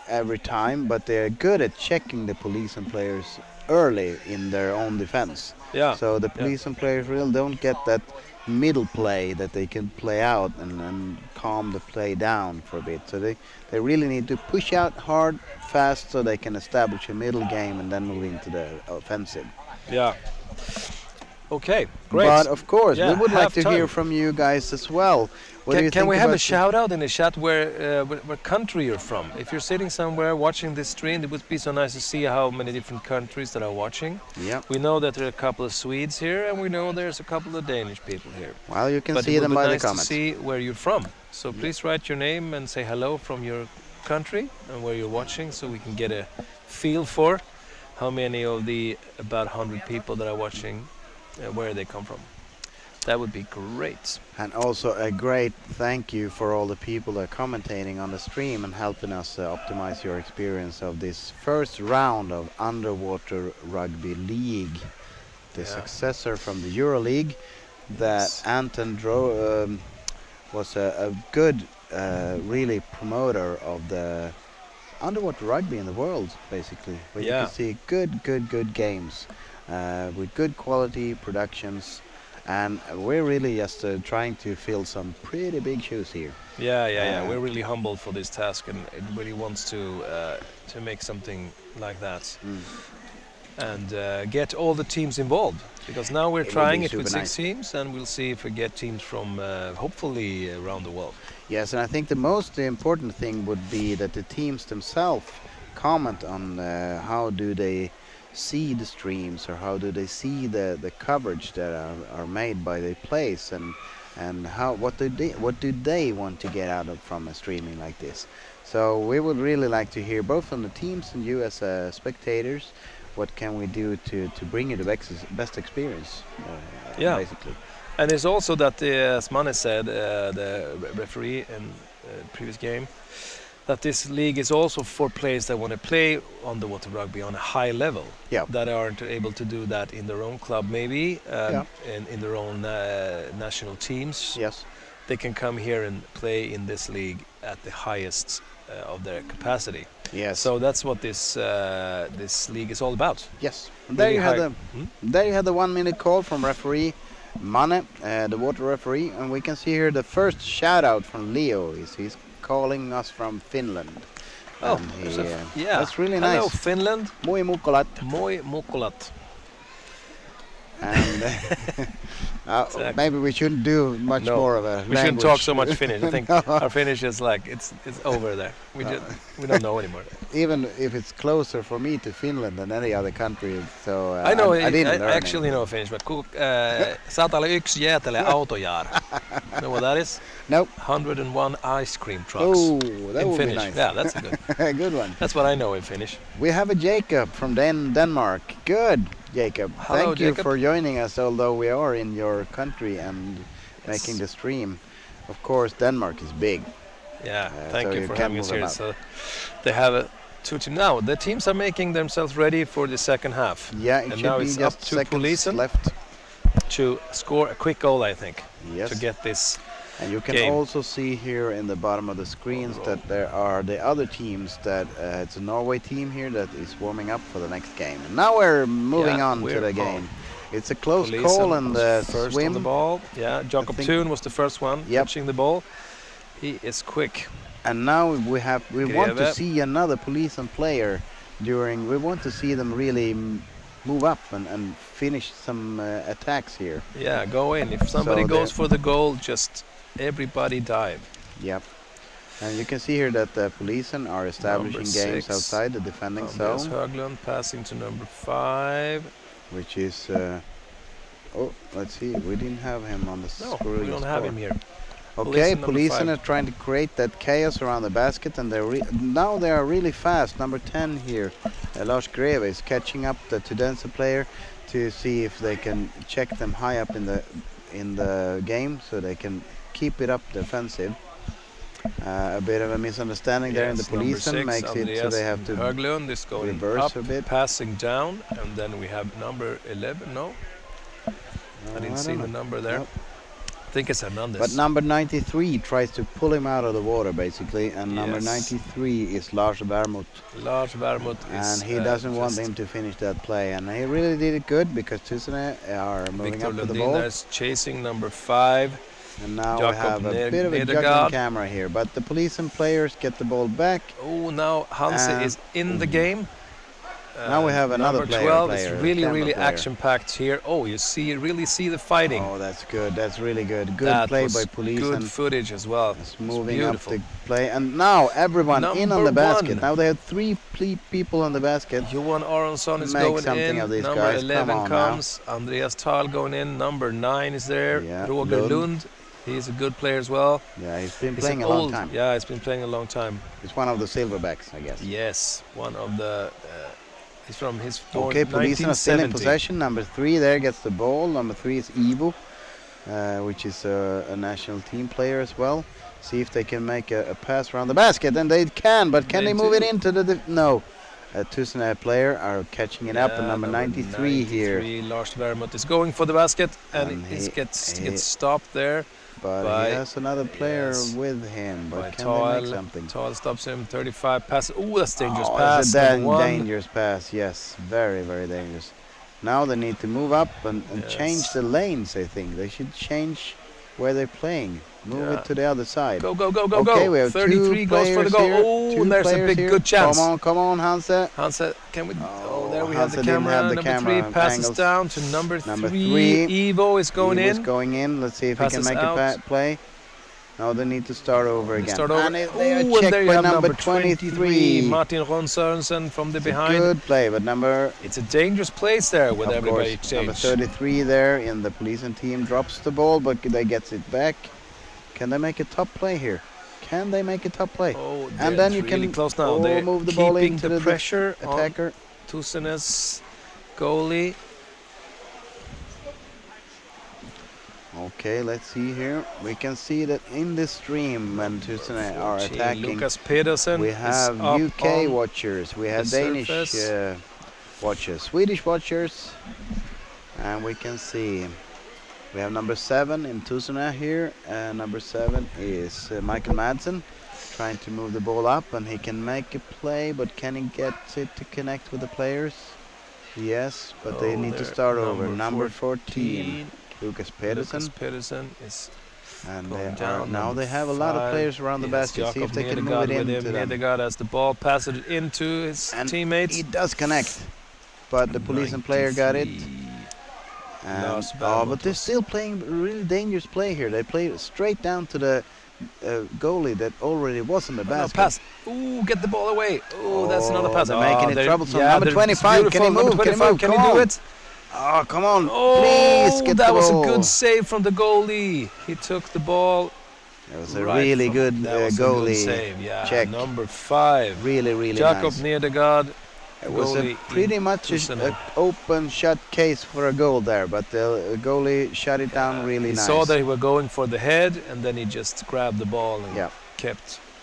every time, but they're good at checking the Polisen players early in their own defense. Yeah. So the Yeah. police and players really don't get that middle play that they can play out and calm the play down for a bit. So they really need to push out hard, fast, so they can establish a middle game and then move into the offensive. Yeah. Okay, great. But of course, Yeah, we would like to halftime. hear from you guys as well. What do you Can think we have a about shout out in the chat where country you're from? If you're sitting somewhere watching this stream, it would be so nice to see how many different countries that are watching. Yeah. We know that there are a couple of Swedes here, and we know there's a couple of Danish people here. Well, you can But see it them would by be nice the to comments. see where you're from. So please write your name and say hello from your country and where you're watching, so we can get a feel for how many of the about 100 people that are watching, where they come from. That would be great. And also a great thank you for all the people that are commentating on the stream and helping us optimize your experience of this first round of Underwater Rugby League, the Yeah. successor from the Euro League. That Yes. Anton was a good, really promoter of the underwater rugby in the world, basically. Where you Yeah. can see good games with good quality productions. And we're really just trying to fill some pretty big shoes here. Yeah. We're really humbled for this task, and it really wants to make something like that, and get all the teams involved. Because now we're It would trying be it with super 6 teams, and we'll see if we get teams from hopefully around the world. Yes, and I think the most important thing would be that the teams themselves comment on how do they see the streams, or how do they see the coverage that are made by the plays, and what do they want to get out of from a streaming like this. So we would really like to hear both from the teams and you as spectators, what can we do to bring you the best experience, basically. And it's also that, as Manne said, the referee in previous game, that this league is also for players that want to play underwater rugby on a high level, that aren't able to do that in their own club maybe, and in their own national teams. Yes. They can come here and play in this league at the highest of their capacity. Yes. So that's what this league is all about. Yes. And there Really you had the 1 minute call from referee Manne, the water referee, and we can see here the first shout out from Leo. He's calling us from Finland. Oh, And that's really Hello, nice. Finland. Moi mukolat. Moi mukulat. And Exactly. maybe we shouldn't do much No, more of a We language. shouldn't talk so much Finnish. I think No. our Finnish is like it's over there. We don't know anymore. Even if it's closer for me to Finland than any other country, so I know. I didn't I learn actually it. know Finnish, but 101 jäätelö autojaar. Know what that is? Nope. 101 ice cream trucks. Oh, that in would Finnish. be nice. Yeah, that's a good. A good one. That's what I know in Finnish. We have a Jacob from Denmark. Good, Jacob. Hello, Thank you Jacob. for joining us, although we are in your country and making the stream. Of course, Denmark is big. Yeah, so thank you you for can having us move here. about. So they have 2 teams now. The teams are making themselves ready for the second half. Yeah, it And should now be it's just up to seconds Polisen left. to score a quick goal, I think, Yes. to get this. And you can game. also see here in the bottom of the screens that there are the other teams that it's a Norway team here that is warming up for the next game. And now we're moving on to we're the game. on. It's a close Polisen call and the was first swim. on the ball. Yeah, Jakob think- Thun was the first one catching the ball. He is quick. And now we want to Greve. see another Polisen player during. We want to see them really move up and finish some attacks here. Yeah, go in. If somebody So goes the- for the goal, just everybody dive. Yep. And you can see here that the Polisen are establishing Number games 6. outside the defending Andreas zone, Höglund passing to number 5. which is. Oh, let's see. We didn't have him on the No, screen. we don't have him here. Okay, Polisen number Polisen 5. are trying to create that chaos around the basket, and now they are really fast. Number 10 here, Lars Greve is catching up the Tudense player to see if they can check them high up in the game, so they can keep it up defensive. A bit of a misunderstanding there in the Yes, number Polisen 6, makes it so Andreas they have to. Höglund is going reverse up, a bit. passing down, and then we have number 11. No, I didn't see don't the know. number there. Nope. I think it's Hernandez. But number 93 tries to pull him out of the water, basically, and number Yes. 93 is Lars Vermouth, Lars Vermouth is... and he doesn't want him to finish that play, and he really did it good because Tusen are moving Victor up to the Lundin ball, is chasing number 5. and now we Jakob have a bit of a Nedergaard. juggling camera here, but the police and players get the ball back. Oh, now Hanse And- is in the game. Now we have another number player, 12 player, is really, camera really player. action-packed here. Oh, you really see the fighting. Oh, that's good. That's really good. Good That play was by police good and footage as well. it's moving up beautiful. the play. And now everyone in on Number the basket. one. Now they have three people on the basket. Johan Aronsson is Make going something in. of these Number guys. 11 Come on now. comes. Andreas Thal going in. Number 9 is there. Yeah, Roger Lund. Lund. He's a good player as well. Yeah, he's been He's playing an a long old- time. Yeah, he's been playing a long time. He's one of the silverbacks, I guess. Yes, one of the... he's from his born Okay, police are still in 1970. possession. Number 3 there gets the ball. Number 3 is Ivo, which is a national team player as well. See if they can make a pass around the basket, and they can, but can They they move do. it into the... No. Tusen player are catching it up, and Yeah, number 93 here. Lars Vermouth is going for the basket, and And he he- gets stopped there. But by- he has another player yes, with him. by But can they make Thal. something? Thal stops him, 35 pass. Oh, that's dangerous Oh, pass. it's a number 1. dangerous pass. Yes, very, very dangerous. Now they need to move up and Yes. change the lanes, I think. They should change where they're playing. Move Yeah. it to the other side. Go, go, go, go, okay, go. we have 33 two goes for the players goal. here, Oh, two and there's a players big here. good chance. Come on, Hansa. Hansa, can we... Oh, there we Hansa have the didn't camera. have the number camera 3 passes angles. down to number Number 3. three. Evo is going He was in. going in. Let's see if he can Passes make out. a play. Now they need to start over They again. start over. And they are Ooh, and checked there you by have number number 23. Martin Ron Sørensen from the It's a behind. good play, but number... It's a dangerous place there with Of everybody course, number exchange. 33 there in the policing team drops the ball, but they gets it back. Can they make a top play here? Can they make a top play? Oh, And then it's you really can close now. They're move the ball keeping into the the pressure on Attacker. Tusenes goalie. Okay, let's see here. We can see that in the stream when Tusen are 14, attacking, Lucas Pedersen we is have up UK on watchers, we have the Danish surface. watchers, Swedish watchers, and we can see we have number 7 in Tusen here. Number 7 is Michael Madsen, trying to move the ball up, and he can make a play, but can he get it to connect with the players? Yes, but they Oh, need to there, start over. Number 14, Lucas Pedersen. Lucas Pedersen is And going they are, down. now number they have a lot of 5. players around the Yes, basket. See if Jakob they can move Nedergaard it with into him. them. Nedergaard has the ball, passes it into his And teammates. it does connect, but the police and player got it. 93. And, Lars oh, Bergman but they're was- still playing a really dangerous play here. They play straight down to the goalie that already was in the No, basket. pass. Ooh, get the ball away. Ooh, that's another Oh, pass. they're making it they're- troublesome. yeah, Number they're 25, can he beautiful. move? Number Can he 25, move? can Come he do on. it? Oh, come on. Oh, Please get that the was ball. a good save from the goalie. He took the ball. It was a right really from- good that was a good goalie save. Yeah, check. number 5. Really, really Jakob nice. Nedergaard. It was goalie a pretty in much Tusen. an open shot case for a goal there, but the goalie shut it down really He nice. saw that he were going for the head, and then he just grabbed the ball and Yeah.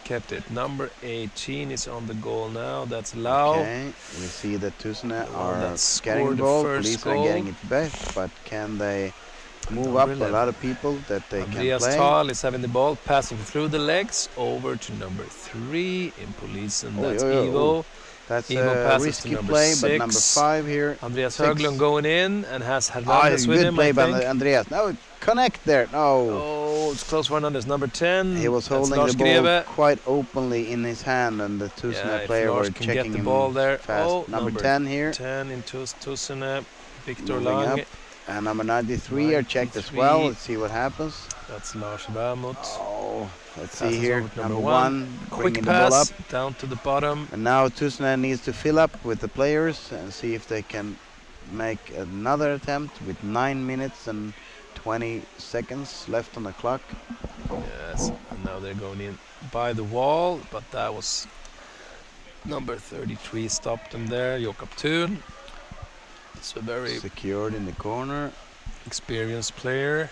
kept it. Number 18 is on the goal now. That's Lau. Okay, we see that Tusen one are that getting scored the the ball. first Police are goal. getting it back, but can they move Number up 11. a lot of people that they Andreas can play? Thal is having the ball, passing through the legs over to number 3 in police, and that's Ivo. That's Ivo a passes to risky number play, but 6. number 5 here. Andreas 6. Höglund going in and has Ah, Hernandez with good him, play I by think. Andreas. No, connect there. No. Oh, it's close for Hernandez. Number 10. He was that's holding Lars the ball Greve. quite openly in his hand, and the Tusen Yeah, if player Lars were can checking get the him ball there. fast. Oh, number 10 here. 10 in Tusen. Victor Moving Lang. up. And number 93 are checked as well. 93. Let's see what happens. That's Lars Vermouth. Oh, let's see Passes here. over to Number number 1 Quick bringing the ball up. pass down to the bottom. And now Tusen needs to fill up with the players and see if they can make another attempt with 9 minutes and 20 seconds left on the clock. Yes, and now they're going in by the wall, but that was number 33 stopped them there. Jakob Thun. It's a very Secured in the corner. experienced player.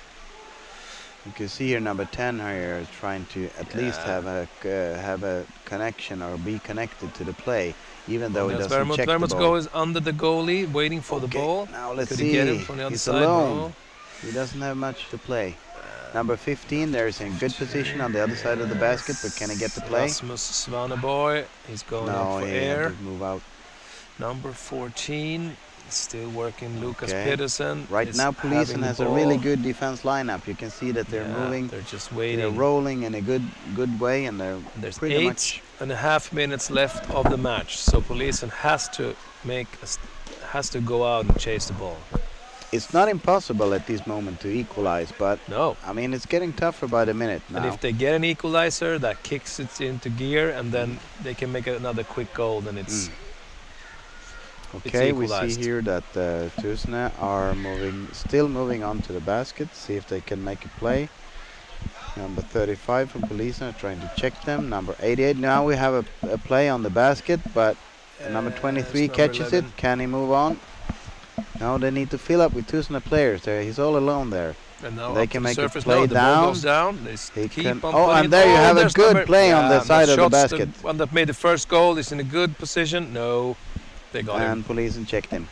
You can see here number 10 here trying to at least Yeah. have a connection or be connected to the play, even though he Andreas doesn't Vermouth. check the Vermouth's ball. goal is under the goalie, waiting for the Okay, ball. now let's Could see. he get him from the other He's side? alone. No. He doesn't have much to play. Number 15, there's in good position on the other side of the basket, but can he get the play? Rasmus Svaneboy, he's going up No, for he air. didn't move out. Number 14, still working. Lucas Okay. Pedersen. Right is now, having Policen the has a really ball. good defense lineup. You can see that they're Yeah, moving, They're just they're waiting. rolling in a good way, and they're There's pretty much 8.5 minutes left of the match, so Policen has to go out and chase the ball. It's not impossible at this moment to equalize, but No. I mean it's getting tougher by the minute now. And if they get an equalizer, that kicks it into gear, and then they can make another quick goal, then it's Okay, we see equalized. here that Tuusne are still moving on to the basket. See if they can make a play. Number 35 from Policen are trying to check them. Number 88. Now we have a play on the basket, but number 23 it's number catches 11. it. Can he move on? No, they need to fill up with Tuusne players there. He's all alone there. And now They up to can the make a surface play now. The ball down. goes down. They He keep can- on oh, putting and it- there you have a there's good number- play on the and side of the shots, basket. The one that made the first goal is in a good position. No, they got him. And Policen checked him.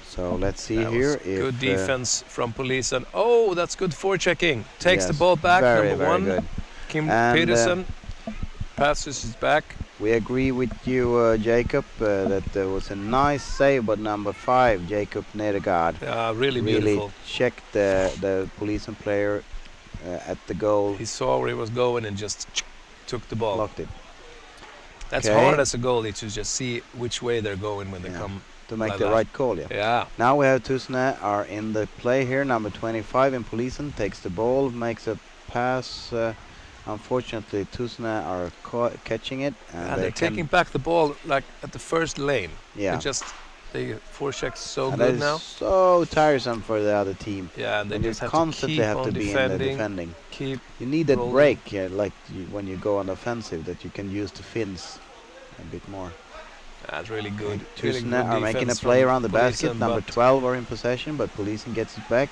So let's see That was here if good defense from Policen. Oh, that's good forechecking. Takes the yes, ball back. very, Number very 1, good. Kim And, Pedersen passes it back. We agree with you, Jacob, that there was a nice save, but number 5, Jacob Nedergaard, Really beautiful. checked the Policen player at the goal, He saw where he was going and just took the ball. blocked it That's Okay. hard as a goalie to just see which way they're going when they Yeah. come. to make Like the that. right call. Yeah. Yeah. Now we have Tuusne are in the play here. Number 25 in Policen takes the ball, makes a pass. Unfortunately, Tuusne are catching it, and And they they're taking back the ball like at the first lane. yeah. They forecheck so And that good is now. so tiresome for the other team. Yeah, and they And you just have constantly to keep have on to be in the defending. defending. Keep You need that rolling. break, yeah, like when you go on offensive, that you can use the fins a bit more. That's really good. Really Tuusne good are making a defense play from around the basket. Policen, Number but 12 are in possession, but Policen gets it back.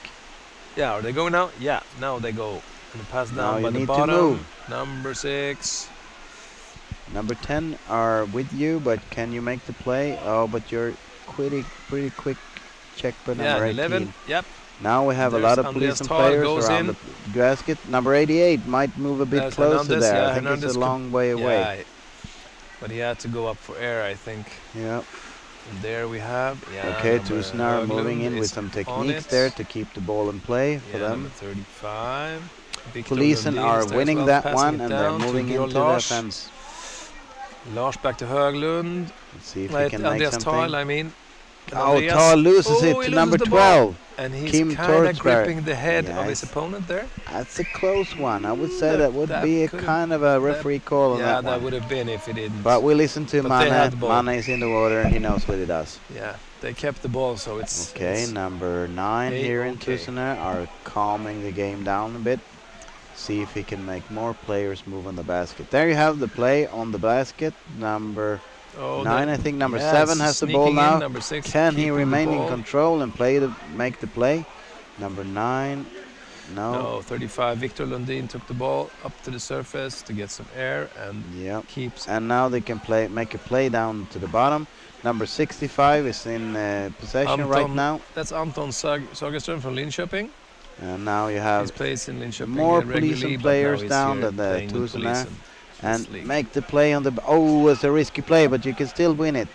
Yeah, are they going now? Yeah, now they go. And the pass Now down you by the need to bottom. move. Number 6. Number 10 are with you, but can you make the play? Oh, but you're pretty quick check by Yeah, number and 18. 11. Yep. Now we have a There's lot of Andreas Policen Thal players goes around in. the basket. Number 88 might move a bit There's closer Hernandez, there. yeah, I think Hernandez it's a could- long way away. Yeah, but he had to go up for air, I think. Yeah. And there we have. Yeah, Okay, number Tuusne are moving Höglund in with is some on techniques it. there to keep the ball in play for Yeah, them. number 35. Victor Policen Lundin are is there as winning well, that passing one, it and they're down to moving Björn into the Lars. offense. Lars back to Höglund. Let's see if he Right, can make Andreas something. Thal, I mean. Oh, Andreas- Thal loses Oh, it he to loses number the ball. 12. And he's Kim kind of Torgsberg. gripping the head of his Yes. opponent there. That's a close one. I would say That- that would that be a could've- kind of a referee call on Yeah, that that one. would have been if he didn't. But we listen to But they had the Mane. ball. Mane is in the water. He knows what he does. Yeah, they kept the ball, so it's Okay, it's- number 9 here in okay. Tuusne are calming the game down a bit. See if he can make more players move on the basket. There you have the play on the basket. Number oh, 9, that- I think. Number yeah, 7 it's has the ball sneaking in. now. Number 6 Can he keeping the remain in ball. control and make the play? Number 9, no. No, 35. Victor Lundin took the ball up to the surface to get some air and Yep. keeps. And now they can make a play down to the bottom. Number 65 is in possession right Anton now. That's Anton Sagerström from Linköping. And now you He have plays in Linköping more regularly, Policen but players now he's down here than the playing with Tuusne. Policen and this league. make the play on the. Oh, it's a risky play, but you can still win it.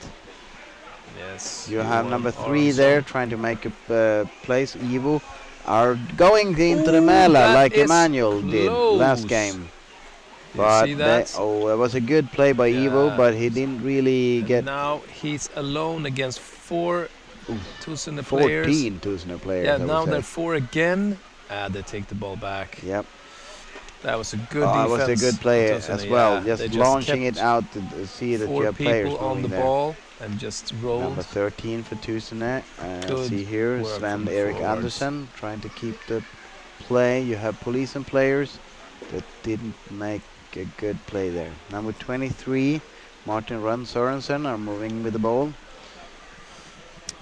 Yes. You have Johan number 3 Aronsson. there trying to make a place. Ivo are going into the Ooh, Mela that like is Emmanuel did last close. game. Did But you see that? it was a good play by Ivo, Yeah. but he didn't really And get now he's alone against 4 Tuusne 14 players. Tuusne players. Yeah, I would now say. they're 4 again. They take the ball back. Yep. That was a good Oh, it defense. was a good play from Tuusne, as well. yeah. Just They launching kept it out to see that you 4 have players people on moving the there. ball and just rolled. Number 13 for Tuusne. Good See here, work Sven from the Erik forwards. Andersen trying to keep the play. You have Policen players that didn't make a good play there. Number 23, Martin Rund Sorensen are moving with the ball.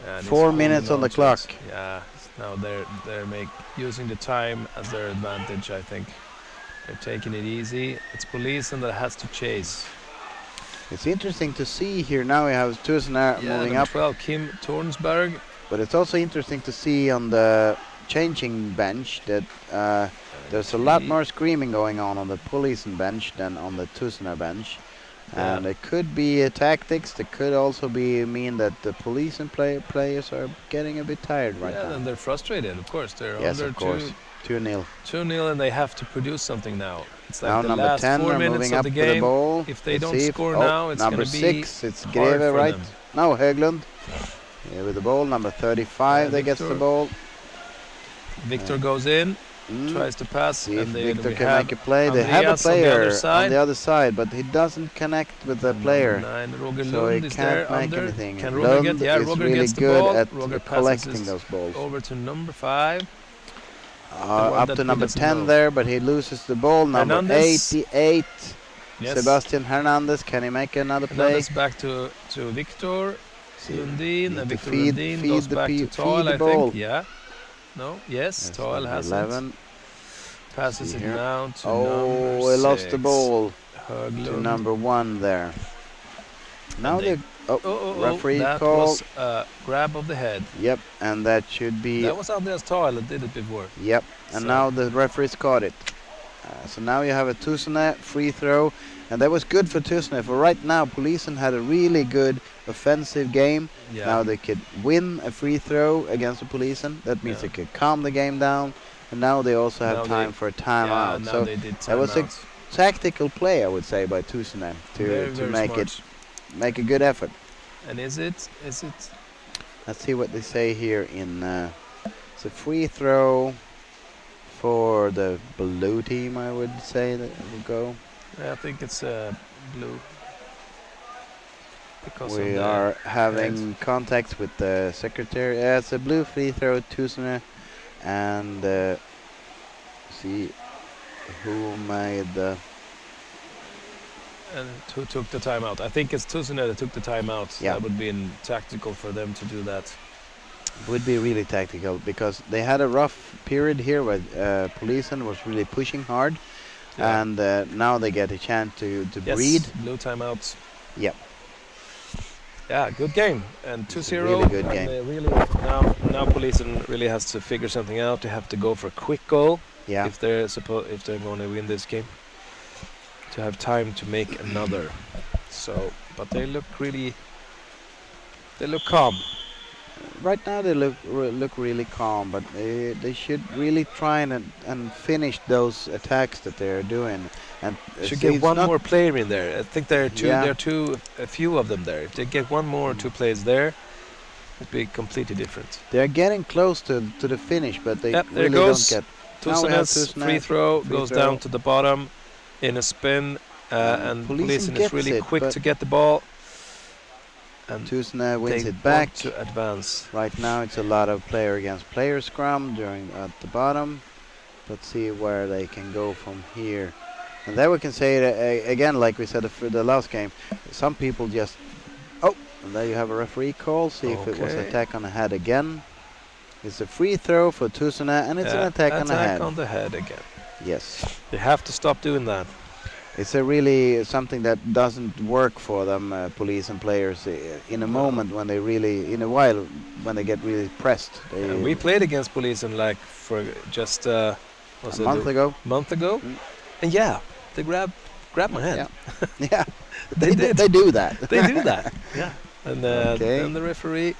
And it's 4 holding minutes on the to it. clock. Yeah, now they're using the time as their advantage. I think they're taking it easy. It's Policen that has to chase. It's interesting to see here now we have Tuusne Yeah, moving number up, 12, Kim Tornsberg. but it's also interesting to see on the changing bench that there's a lot more screaming going on the police bench than on the Tussner bench. And it could be tactics. It could also mean that the police and players are getting a bit tired right now. And they're frustrated, of course. They're Yes, under of course. 2-0. 2-0, and they have to produce something now. It's like Now the number last 10 4 are minutes moving of up the with the game. ball. If they Let's don't see score now, it's number going to be 6. It's hard Greve, for right? them. No, Höglund. Yeah, with the ball. Number 35, they gets the Victor. ball. Victor goes in, Mm. tries to pass, See if and Victor we can have make a play. They have a Andreas on the player other side. on the other side, but he doesn't connect with the player. 9, Roger So he Lund is can't there make under. anything. Can Roger Lund get? Yeah, is Roger really gets the good ball. at Roger passes collecting it those balls. over to number 5. one Up that to he number doesn't 10 know. there, but he loses the ball. Number Hernandez. 88, Yes. Sebastian Hernandez. Can he make another And now play? it's back to Victor Lundin, Need and to Victor feed Lundin the goes back to feed Toil, the I ball. think. Yeah. No. Yes. That's Toil number has 11. it. Passes See it here. down to Oh, number he lost the 6. ball to Höglund. number 1 there. Now they- the referee that call. was a grab of the head. Yep, and that should be. That was Andreas Toil that did it before. Yep, and So- now the referee's caught it. So now you have a Tussner free throw, and that was good for Tussner. For right now, Polisen had a really good offensive game. Yeah. Now they could win a free throw against the Polisen. That means Yeah. they could calm the game down, and now they also have Now time they- for a Yeah, timeout. now So they did that was a timeouts. tactical play, I would say, by Tussner Very, to very make smart. make a good effort. And is it? Let's see what they say here in it's a free throw for the blue team, I would say that it will go. I think it's blue. Because of We the are having heads. contacts with the secretary. Yeah, it's a blue free throw, Tussner, and see who made the. And who took the timeout? I think it's Tussner that took the timeout. Yeah. That would be tactical for them to do that. Would be really tactical because they had a rough period here where Polisen was really pushing hard, Yeah. and now they get a chance to Yes, breathe. blue timeouts. Yep. Yeah, good game. And 2-0. really good and game. they really now Polisen really has to figure something out. They have to go for a quick goal Yeah. if they're going to win this game. To have time to make another. So, but they look calm. Right now they look really calm, but they should really try and finish those attacks that they're doing. And Should see, get it's one not- more player in there. I think there are two. Yeah. There are a few of them there. If they get one more or two players there, it'd be completely different. They're getting close to the finish, but they Yep, there really goes. don't get. Now we have Tussenet's Tussner, free throw free goes throw. down to the bottom in a spin, and Polisen Polisen is gets really it, quick but to get the ball. And Tussner wins they it back. want to advance. Right now it's a lot of player against player scrum during at the bottom. Let's see where they can go from here. And there we can say it again, like we said for the last game. Some people just and there you have a referee call. See if it was Okay. attack on the head again. It's a free throw for Tussner, and it's an attack on the head. on the head again. Yes, They have to stop doing that. it's a really something that doesn't work for them, police and players. In a moment when they really, in a while when they get really pressed. They, And we played against Polisen like for just was a it month ago. month ago, Mm. and yeah, they grabbed my hand. Yeah. Yeah, They did. They do that. They do that. Yeah, and Okay. then the referee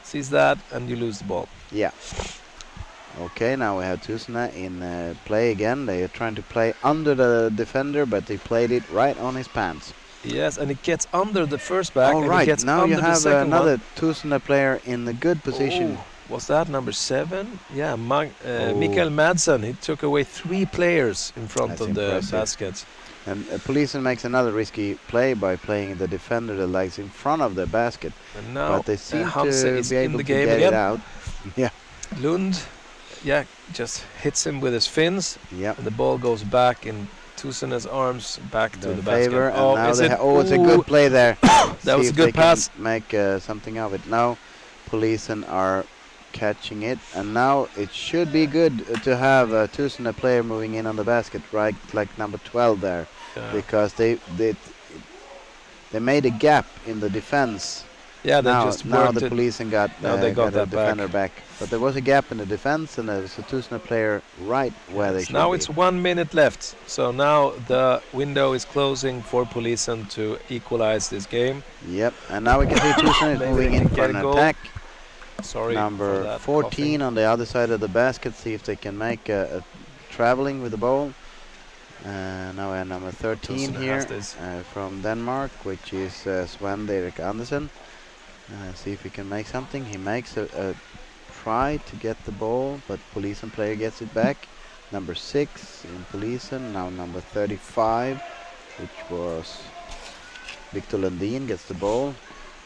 sees that, and you lose the ball. Yeah. Okay, now we have Tussner in play again. They are trying to play under the defender, but they played it right on his pants. Yes, and it gets under the first back. All and right, it gets now under you the have second another one. Tussner player in a good position. Oh, was that number 7? Yeah, Oh. Mikael Madsen. He took away 3 players in front That's of the impressive. basket. And Polisen makes another risky play by playing the defender that lies in front of the basket. And now But they seem Hanse to is be in able the to game get again. it out. Yeah, Lund, yeah, just hits him with his fins, yeah. and the ball goes back in Tussen's arms, back to the favor, basket. and now is they it? it's a Ooh, good play there. That was See a if good they can pass. make something of it. Now, Polisen are catching it, and now it should be good to have a Tussen player moving in on the basket, right, like number 12 there, Yeah. because they made a gap in the defense, Yeah, they Now, just now worked the it. police and got Now they got got a that defender back. back. But there was a gap in the defense, and there was a Tusen player right where they Yes, should now be. it's 1 minute left. So now the window is closing for Polisen to equalize this game. Yep, and now we can see Tusen is Maybe moving they in can for get an a goal. attack. Sorry for Number that 14 coughing. on the other side of the basket, see if they can make a traveling with the ball. Now we have number 13 Tusen here has this. from Denmark, which is Sven Derek Andersen. See if he can make something. He makes a try to get the ball, but Polisen player gets it back. Number 6 in Polisen, now number 35, which was Victor Lundin, gets the ball.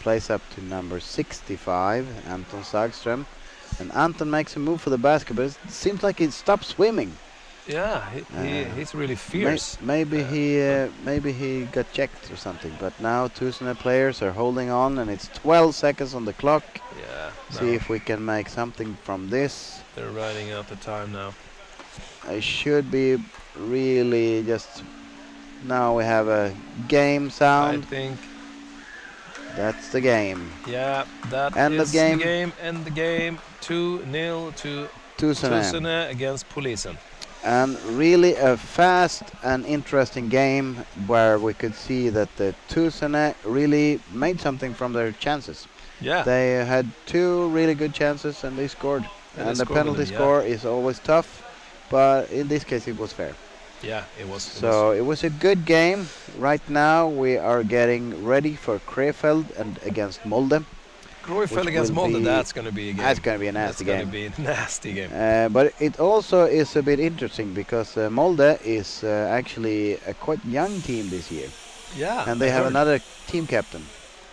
Plays up to number 65, Anton Sagström. And Anton makes a move for the basket, but it seems like he stopped swimming. Yeah, he's really fierce. Maybe he got checked or something. But now Tusen players are holding on, and it's 12 seconds on the clock. Yeah. See if we can make something from this. They're running out the time now. I should be really just. Now we have a game I sound. think. That's the game. Yeah, that End of is game. the game. End the game. 2-0 to Tusen against Polisen. And really a fast and interesting game where we could see that the Tusen really made something from their chances. Yeah. They had 2 really good chances and they scored. And And they the scored penalty with it, yeah. score is always tough, but in this case it was fair. Yeah, it was. So it was a good game. Right now we are getting ready for Krefeld and against Molde. Krefeld which against will Molde, be- that's going to be a game. That's going to be a nasty That's game. going to be a nasty game. But it also is a bit interesting because Molde is actually a quite young team this year. Yeah. And they I have heard. another team captain.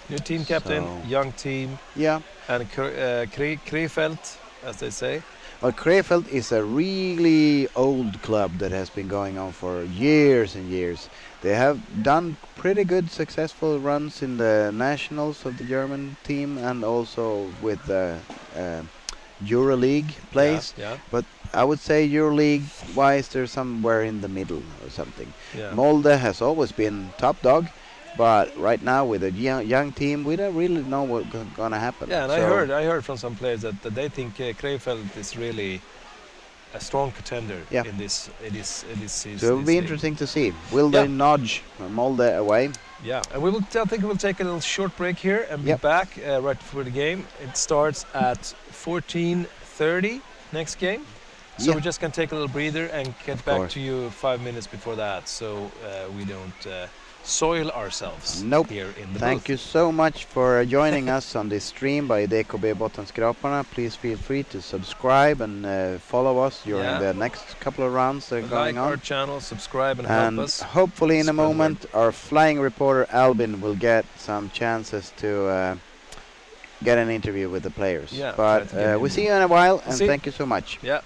New team captain, So- young team, Yeah. and Krefeld, as they say. But Krefeld is a really old club that has been going on for years and years. They have done pretty good successful runs in the nationals of the German team and also with the EuroLeague plays. Yeah. But I would say EuroLeague wise they're somewhere in the middle or something. Yeah. Molde has always been top dog, but right now with a young team we don't really know what's gonna happen. Yeah, and So- I heard from some players that they think Krefeld is really a strong contender Yeah. in this season. So it will be interesting to see. Will they nudge Molde away? Yeah, and I think we'll take a little short break here and be Yep. back right before the game. It starts at 14:30 next game. So Yeah. we just can take a little breather and get Of back course. to you 5 minutes before that, so we don't soil ourselves Nope. here in the Thank booth. you so much for joining us on this stream by DKB Bottenskraparna. Please feel free to subscribe and follow us during Yeah. the next couple of rounds that are going Like our on. channel, subscribe and And help us. hopefully in a spread the word. moment our flying reporter Albin will get some chances to get an interview with the players. Yeah, But try to get we'll in. see you in a while and See. thank you so much. Yeah.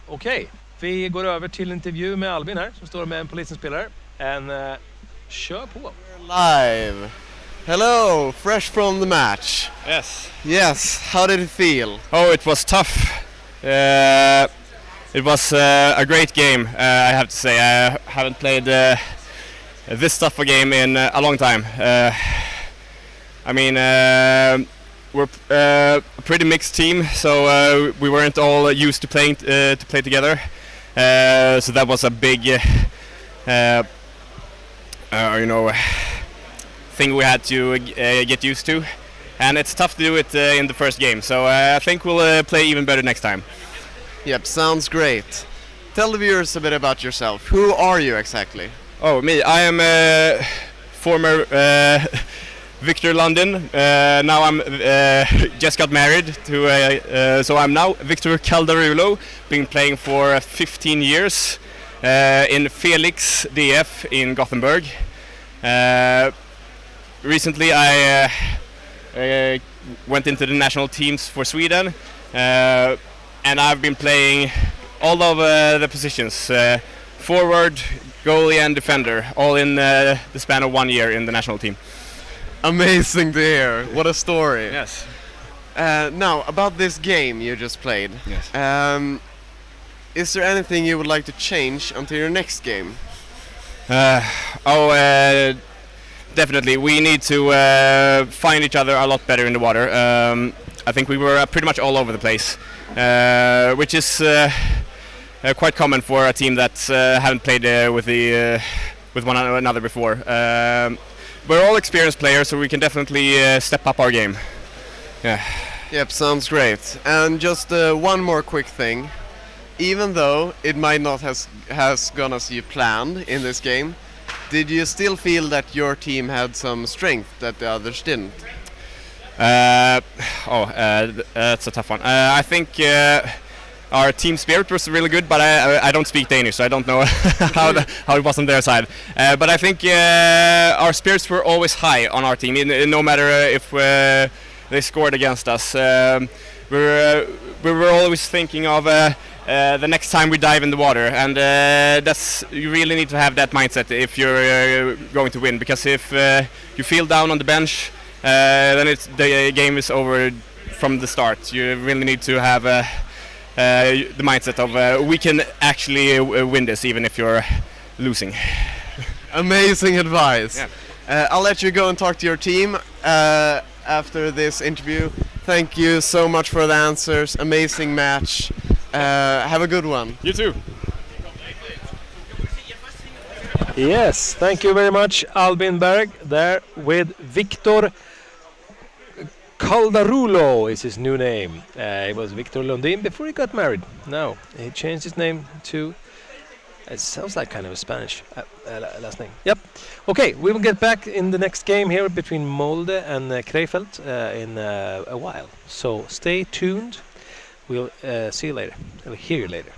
Okej, vi går över till intervju med Albin här som står med en polisinspelare. Kör på. Live. Hello, fresh from the match. Yes. Yes, how did it feel? Oh, it was tough. It was a great game, I have to say. I haven't played this tough a game in a long time. I mean, we're a pretty mixed team, so we weren't all used to playing to play together. So that was a big, thing we had to get used to, and it's tough to do it in the first game. So I think we'll play even better next time. Yep, sounds great. Tell the viewers a bit about yourself. Who are you exactly? Oh, me. I am former Victor London. Now I'm just got married to, so I'm now Victor Caldarulo. Been playing for 15 years in Felix DF in Gothenburg. Recently, I went into the national teams for Sweden, and I've been playing all of the positions: forward, goalie, and defender, all in the span of 1 year in the national team. Amazing to hear. What a story. Yes. Now, about this game you just played. Yes. Is there anything you would like to change until your next game? Definitely. We need to find each other a lot better in the water. I think we were pretty much all over the place, which is quite common for a team that haven't played with one another before. We're all experienced players, so we can definitely step up our game. Yeah. Yep, sounds great. And just one more quick thing. Even though it might not has gone as you planned in this game, did you still feel that your team had some strength that the others didn't? That's a tough one. I think our team spirit was really good, but I don't speak Danish, so I don't know how it was on their side. But I think our spirits were always high on our team, no matter if they scored against us. We were always thinking of the next time we dive in the water, and you really need to have that mindset if you're going to win, because if you feel down on the bench, then the game is over from the start. You really need to have the mindset of we can actually win this even if you're losing. Amazing advice. Yeah. I'll let you go and talk to your team after this interview. Thank you so much for the answers. Amazing match. Have a good one. You too. Yes, thank you very much, Albin Berg, there with Victor Caldarulo is his new name. It was Victor Lundin before he got married. Now he changed his name to. It sounds like kind of a Spanish last name. Yep. Okay, we will get back in the next game here between Molde and Krefeld in a while. So stay tuned. We'll see you later. We'll hear you later.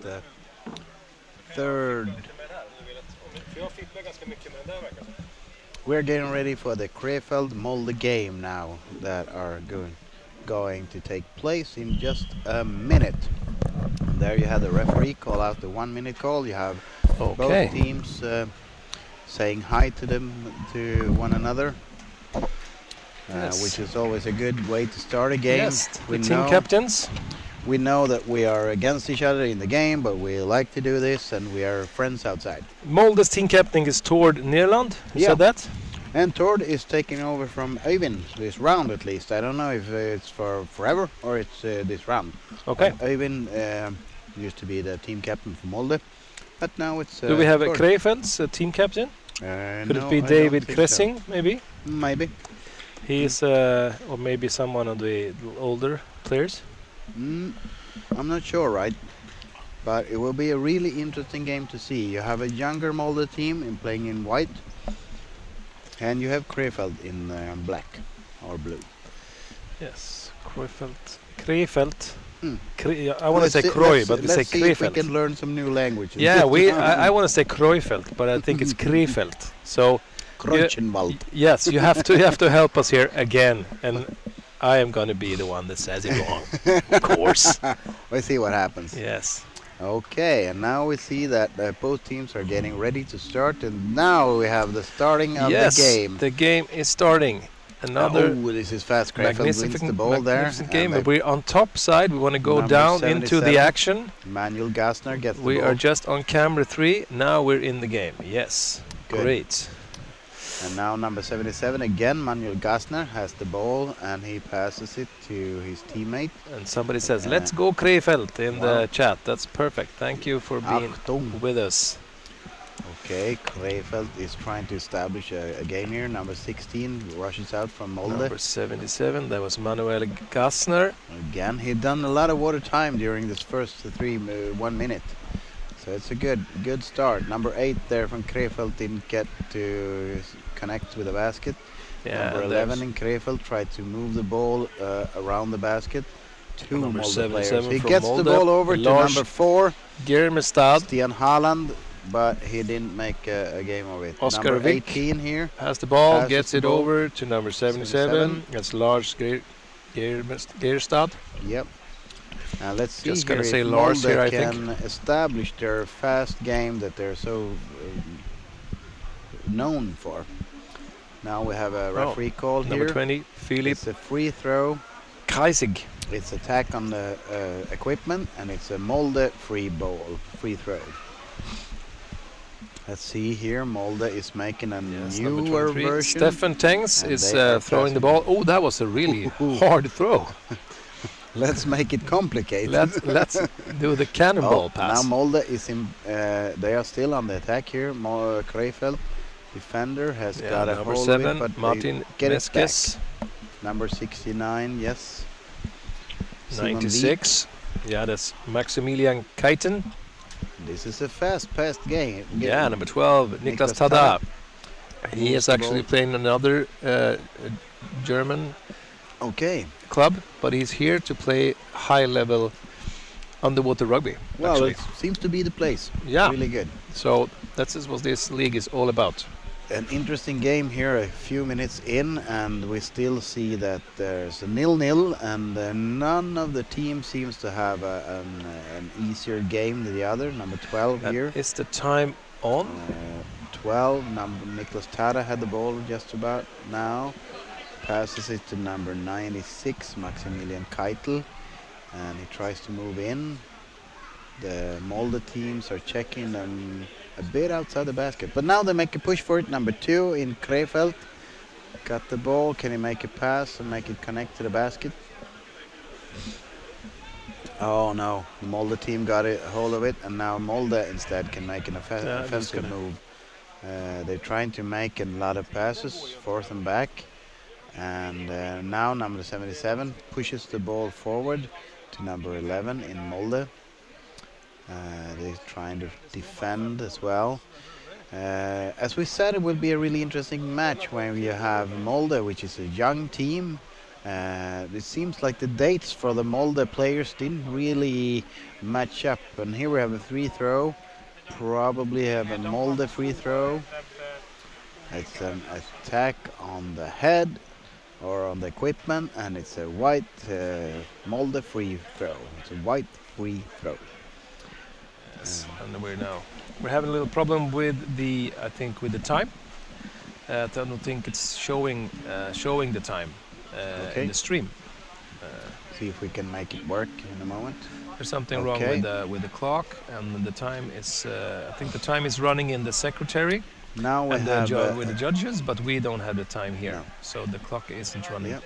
the third. We're getting ready for the Krefeld Molde game now that are going to take place in just a minute. There you have the referee call out the 1 minute call. You have Okay. both teams saying hi to one another, Yes. which is always a good way to start a game. Yes, the team captains. We know that we are against each other in the game, but we like to do this, and we are friends outside. Molde's team captain is Tord Nederland. You Yeah. said that? And Tord is taking over from Øyvind this round at least. I don't know if it's for forever or it's this round. Okay. Øyvind used to be the team captain for Molde, but now it's Do we have a Tord. Krefeld's team captain? Could No, it be I don't David think so. Kressing, maybe? Maybe. He's, or maybe someone of the older players. I'm not sure, right? But it will be a really interesting game to see. You have a younger Molde team playing in white, and you have Krefeld in black or blue. Yes, Krefeld. Hmm. I want to say Kroy, but we say let's see if we Krefeld. can learn some new languages. Yeah, I want to say Kroifeld, but I think it's Krefeld. So Kreutschenwald. yes, you have to help us here again, and I am going to be the one that says it wrong, of course. We'll see what happens. Yes. Okay, and now we see that both teams are getting ready to start, and now we have the starting of Yes, the game. the game is starting. Another Oh, this is fast. Krefeld wins the ball there. magnificent game. and But we're on top side. We want to go Number down into the 77. action. Manuel Gassner gets the We ball. are just on camera 3. Now we're in the game. Yes. Good. Great. And now number 77 again, Manuel Gassner has the ball and he passes it to his teammate. And somebody says, "Let's go Krefeld" in Wow. the chat. That's perfect. Thank you for being Achtung. with us. Okay, Krefeld is trying to establish a game here. Number 16 rushes out from Molde. Number 77, that was Manuel Gassner. Again, he'd done a lot of water time during this first 1 minute. So it's a good start. Number 8 there from Krefeld didn't get to connect with the basket. Yeah, Number and 11 in Krefeld tried to move the ball around the basket. Two Number Molde 77 players. He from gets Molde, the ball over to Lars number 4, Germestad Stian Haaland, but he didn't make a game of it. Oscar Number Wick 18 here. has the ball, Passes gets the it ball. over to number 77. That's Lars Gerstad. Yep. Now let's see Just here gonna say if Lars Molde here, I can establish their fast game that they're so known for. Now we have a referee call Number here. 20, Philip It's a free throw. Kreisig. It's attack on the equipment, and it's a Molde free throw. Let's see here. Molde is making a Yes, number newer 23. version. Stefan Tengs And is they are throwing the passing. ball. Oh, that was a really Ooh. hard throw. Let's make it complicated. Let's do the cannonball Now pass. Molde is in. They are still on the attack here. Krefeld, defender, has Yeah, got a number hold 7, of it, but Martin they get it back. Meskes. Number 69, yes. Simon 96. Yeah, that's Maximilian Keiten. Wiek. This is a fast-paced game. Yeah, number 12, Niklas Niklas Tada. Tada. He is the actually ball. playing another German Okay. club, but he's here to play high-level underwater rugby. Well, actually. it seems to be the place. Yeah. Really good. So that's what this league is all about. An interesting game here, a few minutes in, and we still see that there's a 0-0, and none of the teams seems to have an easier game than the other. Number 12 That here. is the time on. 12, number Niklas Tada had the ball just about now. Passes it to number 96, Maximilian Keitel, and he tries to move in. The Molde teams are checking them a bit outside the basket, but now they make a push for it. Number 2 in Krefeld got the ball. Can he make a pass and make it connect to the basket? Oh no, the Molde team got a hold of it, and now Molde instead can make an Yeah, offensive move. They're trying to make a lot of passes, forth and back, and now number 77 pushes the ball forward to number 11 in Molde. They're trying to defend as well. As we said, it will be a really interesting match where you have Molde, which is a young team, It seems like the dates for the Molde players didn't really match up. And here we have a free throw. Probably have a Molde free throw. It's an attack on the head or on the equipment, and it's a white Molde free throw. It's a white free throw. Yes, and we're having a little problem with the time. I don't think it's showing the time Okay. in the stream. See if we can make it work in a moment. There's something wrong Okay. with the clock, and the time is. I think the time is running in the secretary Now we and have with the judges, but we don't have the time here, No. so the clock isn't running. Yep.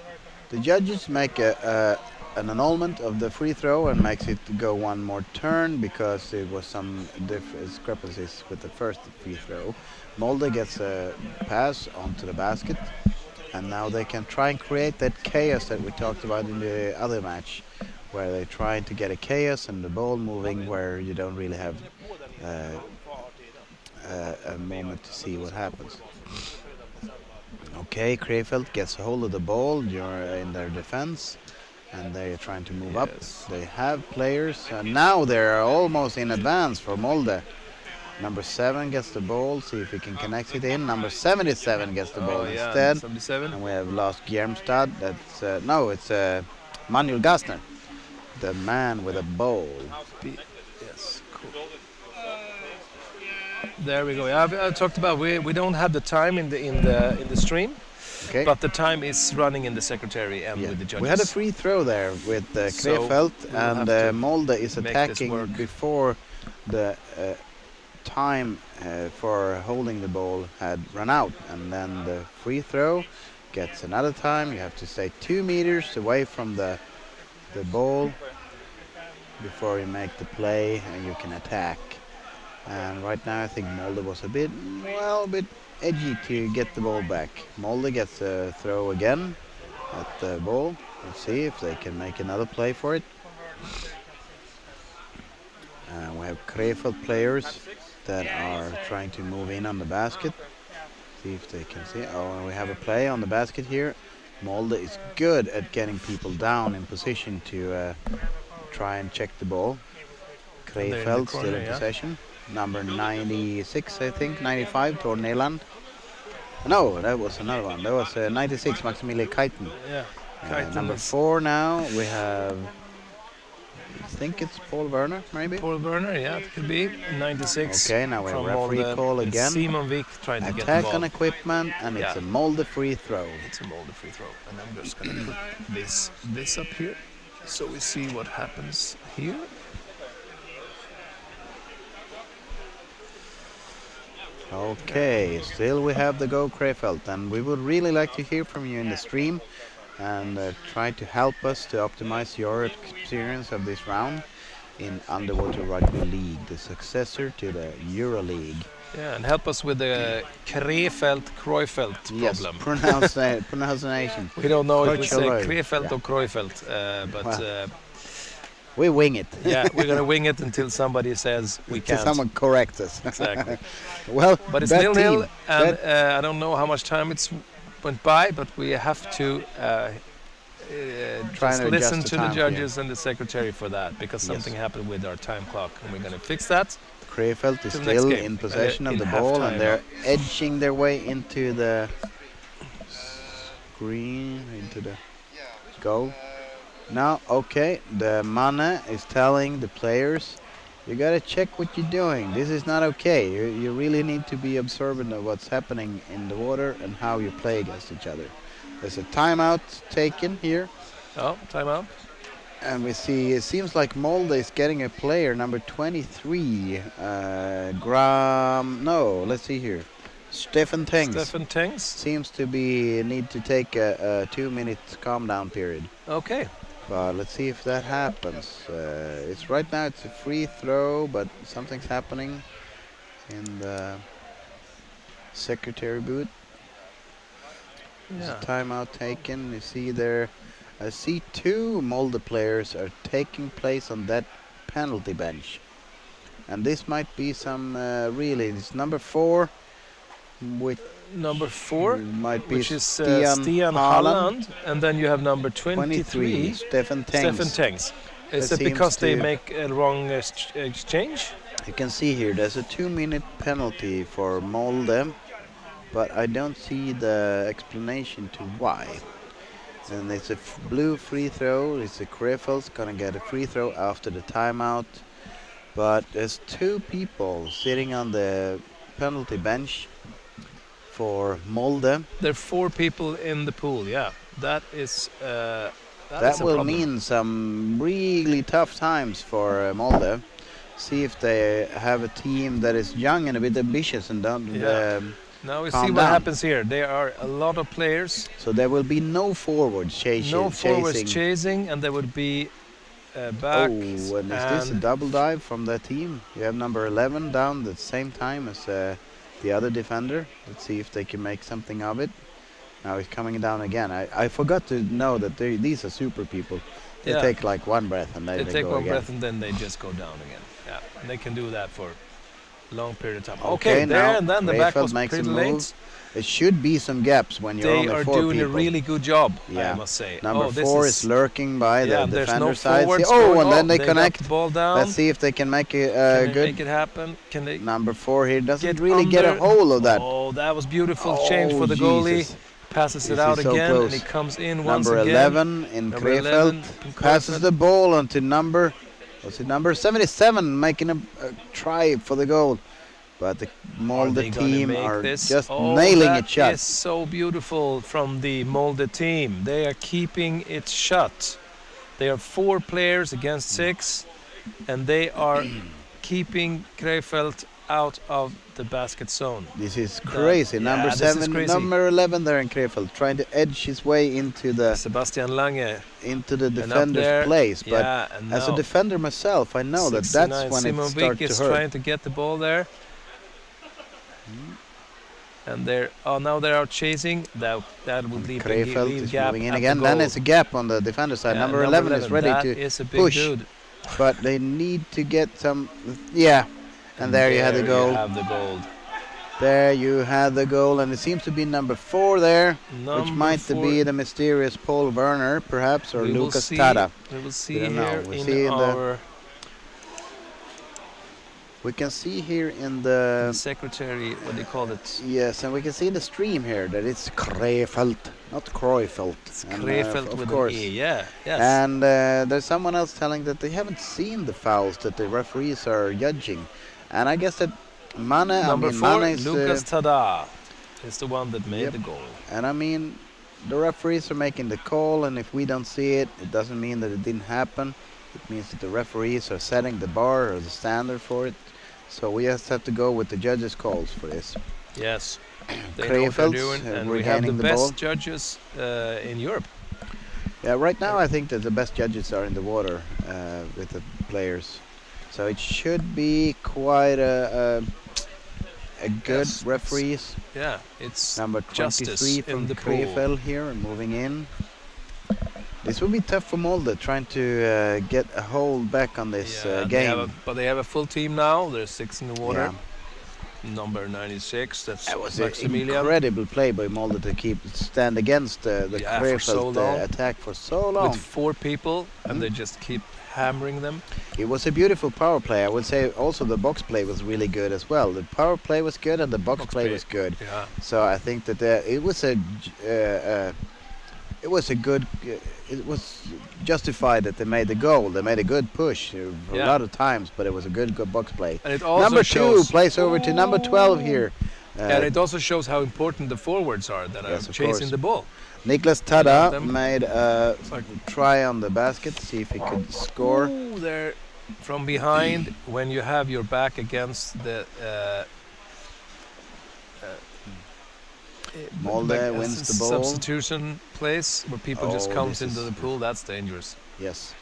The judges make an annulment of the free throw and makes it go one more turn because there was some discrepancies with the first free throw. Molde gets a pass onto the basket, and now they can try and create that chaos that we talked about in the other match, where they try to get a chaos and the ball moving where you don't really have a moment to see what happens. Okay, Krefeld gets a hold of the ball in their defense, and they're trying to move up. Yes. They have players, and now they're almost in advance for Molde. Number 7 gets the ball, see if he can connect it in. Number 77 gets the ball instead. 77. And we have lost Gjermstad. That's it's Manuel Gastner, the man with a ball. Yes, cool. There we go. I talked about we don't have the time in the stream, Okay. but the time is running in the secretary and Yeah. with the judges. We had a free throw there with So Krefeld, we'll and have to Molde is make this attacking work. before the time for holding the ball had run out, and then the free throw gets another time. You have to stay 2 meters away from the ball before you make the play and you can attack. And right now I think Molde was a bit edgy to get the ball back. Molde gets a throw again at the ball. Let's see if they can make another play for it. We have Krefeld players that are trying to move in on the basket. See if they can see. Oh, we have a play on the basket here. Molde is good at getting people down in position to try and check the ball. they're in the Krefeld corner, still in yeah. possession. Number 96, I think, 95, Torneland. No, that was another one. That was 96, Maximilian Keiten. Yeah. Keiten Number is 4 now, we have, I think it's Paul Werner, maybe? Paul Werner, yeah, it could be 96. Okay, now we have from referee Molde. call It's again. Simon Wick trying to get the Attack ball. on equipment, and it's Yeah. a Molde free throw. It's a Molde free throw, and I'm just gonna put this up here, so we see what happens here. Okay, still we have the Go Krefeld, and we would really like to hear from you in the stream and try to help us to optimize your experience of this round in Underwater Rugby League, the successor to the Euro League. Yeah, and help us with the Krefeld Yes, problem. pronunciation. We don't know if we say Krefeld. Krefeld Yeah. or Krefeld, but Well, We wing it. yeah, we're gonna wing it until somebody says we Till can't. someone corrects us. Exactly. Well, But it's that 0-0, team, and I don't know how much time it's went by, but we have to Try just and adjust listen the to the time here. judges and the secretary for that, because Yes. something happened with our time clock, and we're gonna fix that. Krefeld is Till next still game. in possession of In the ball, halftime and they're edging their way into the screen, into the goal. Now, okay, the Mane is telling the players, you gotta check what you're doing. This is not okay. You really need to be observant of what's happening in the water and how you play against each other. There's a timeout taken here. Oh, timeout. And we see, it seems like Molde is getting a player, number 23. Let's see here. Stefan Tengs. Stefan Tengs. Seems to need to take a 2-minute calm down period. Okay. But let's see if that happens. It's right now, it's a free throw, but something's happening in the secretary booth. There's Yeah. a timeout taken. You see there, I see 2 Molde players are taking place on that penalty bench. And this might be some it's number 4 with number 4, Might be which is Stian Stian Haaland. Haaland, and then you have number 23, Stefan Stefan Tengs. Tengs. Is That it because seems they to- make a wrong exchange? You can see here there's a 2-minute penalty for Molde, but I don't see the explanation to why. And it's a blue free throw. It's a Krefeld's gonna get a free throw after the timeout. But there's 2 people sitting on the penalty bench for Molde. There are 4 people in the pool. Yeah, that is. That is a will problem. mean some really tough times for Molde. See if they have a team that is young and a bit ambitious and don't. Yeah. Now we calm see what down. happens here. There are a lot of players. So there will be no forwards chasing. No forwards chasing, and there would be backs. Oh, and is this a double dive from that team? You have number 11 down the same time as the other defender. Let's see if they can make something of it. Now he's coming down again. I forgot to know that these are super people. They Yeah. take like one breath and then They they take go one again. breath and then they just go down again. Yeah, and they can do that for a long period of time. Okay, Okay, there now and then the back Krefeld was makes a pretty move. late. There should be some gaps when you're They only are 4 doing people. a really good job, Yeah. I must say. Number this 4 is lurking by yeah, the there's defender no side. forwards Oh, going and then on. they got connect. the ball down. Let's see if they can make it Can they good. make it happen? Can they Number 4 here doesn't get really get a under? hold of that. Oh, that was beautiful change Oh, for the goalie. Jesus. Passes This it out is so again, close. and he comes in once Number again. 11 in Number 11 Krefeld in passes Krefeld. the ball onto number, was it number 77, making a try for the goal. But the Are Molde they gonna team make are this? just Oh, nailing that it shut. is so beautiful from the Molde team. They are keeping it shut. They are 4 players against 6, and they are keeping Krefeld out of the basket zone. This is crazy. yeah, Number this is 7, crazy. number 11 there in Krefeld, trying to edge his way into the Sebastian Lange. into the And up defender's there, place. But yeah, and as a now defender myself, I know that 69 that's when it Simovic starts is to hurt. trying to get the ball there. And they're now they're out chasing. That would leave Krefeld leave is gap moving in at the again. Then goal. it's a gap on the defender side. Yeah, number 11 is ready that to is a big push. dude. but they need to get some. Yeah, and there you have the goal. You have the goal. There you have the goal, and it seems to be number 4 there, which Number might 4. be the mysterious Paul Werner, perhaps, or We will Lucas see- Tada. We will see don't know. here We in see in the our We can see here in the secretary, what do you call it? yes, and we can see in the stream here that it's Krefeld, not Kreufeld. And, Krefeld of with course. an E, yeah. Yes. And there's someone else telling that they haven't seen the fouls that the referees are judging, and I guess that Number 4, Mane is, Lucas Tada is the one that made Yep. the goal. and I mean, the referees are making the call, and if we don't see it, it doesn't mean that it didn't happen. It means that the referees are setting the bar or the standard for it. So we just have to go with the judges' calls for this. Yes. They know what they're Krefeld, doing, and we have the regaining the best ball. judges in Europe. Yeah, right now I think that the best judges are in the water with the players. So it should be quite a good Yes, referees. Yeah, it's Number justice 23 in from the pool. Krefeld here, moving in. This will be tough for Molde, trying to get a hold back on this game. but they have a full team now. There's 6 in the water. Yeah. Number 96, that's That was an Maximilian. incredible play by Molde to stand against the Yeah, for so Krefeld long. attack for so long. With 4 people, and they just keep hammering them. It was a beautiful power play. I would say also the box play was really good as well. The power play was good and the box play play. was good. Yeah. So I think that it was a good. It was justified that they made the goal. They made a good push a Yeah. lot of times, but it was a good box play. And it also Number 2 shows, plays over to number 12 here. and it also shows how important the forwards are that Yes, are of chasing course. the ball. Niklas love Tada them. made a try on the basket, see if he could score. Ooh, there from behind when you have your back against the Molde wins the ball. substitution place where people just Oh, comes this into is- the pool. That's dangerous. Yes.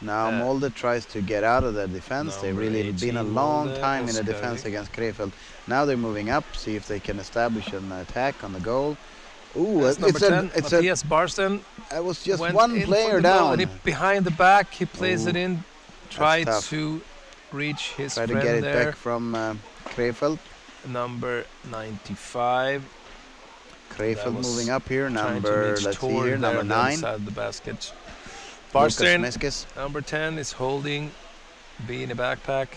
Now Uh, Molde tries to get out of the defense. They've Number really been a 18 long Molde, time in the Oskar. defense against Krefeld. Now they're moving up, see if they can establish an attack on the goal. Ooh, That's number 10. it's a, Matthias Barsten it was just went one in for player the ball, down. and he, behind the back, he plays it Ooh, in, tried tough. to reach his Try to friend get it there. back from Krefeld. Number 95. Krefeld was moving up here. Trying to Number, reach let's see toward here, there number on the 9. inside the basket. Lucas Barstein, Meskis. number 10, is holding B in a backpack.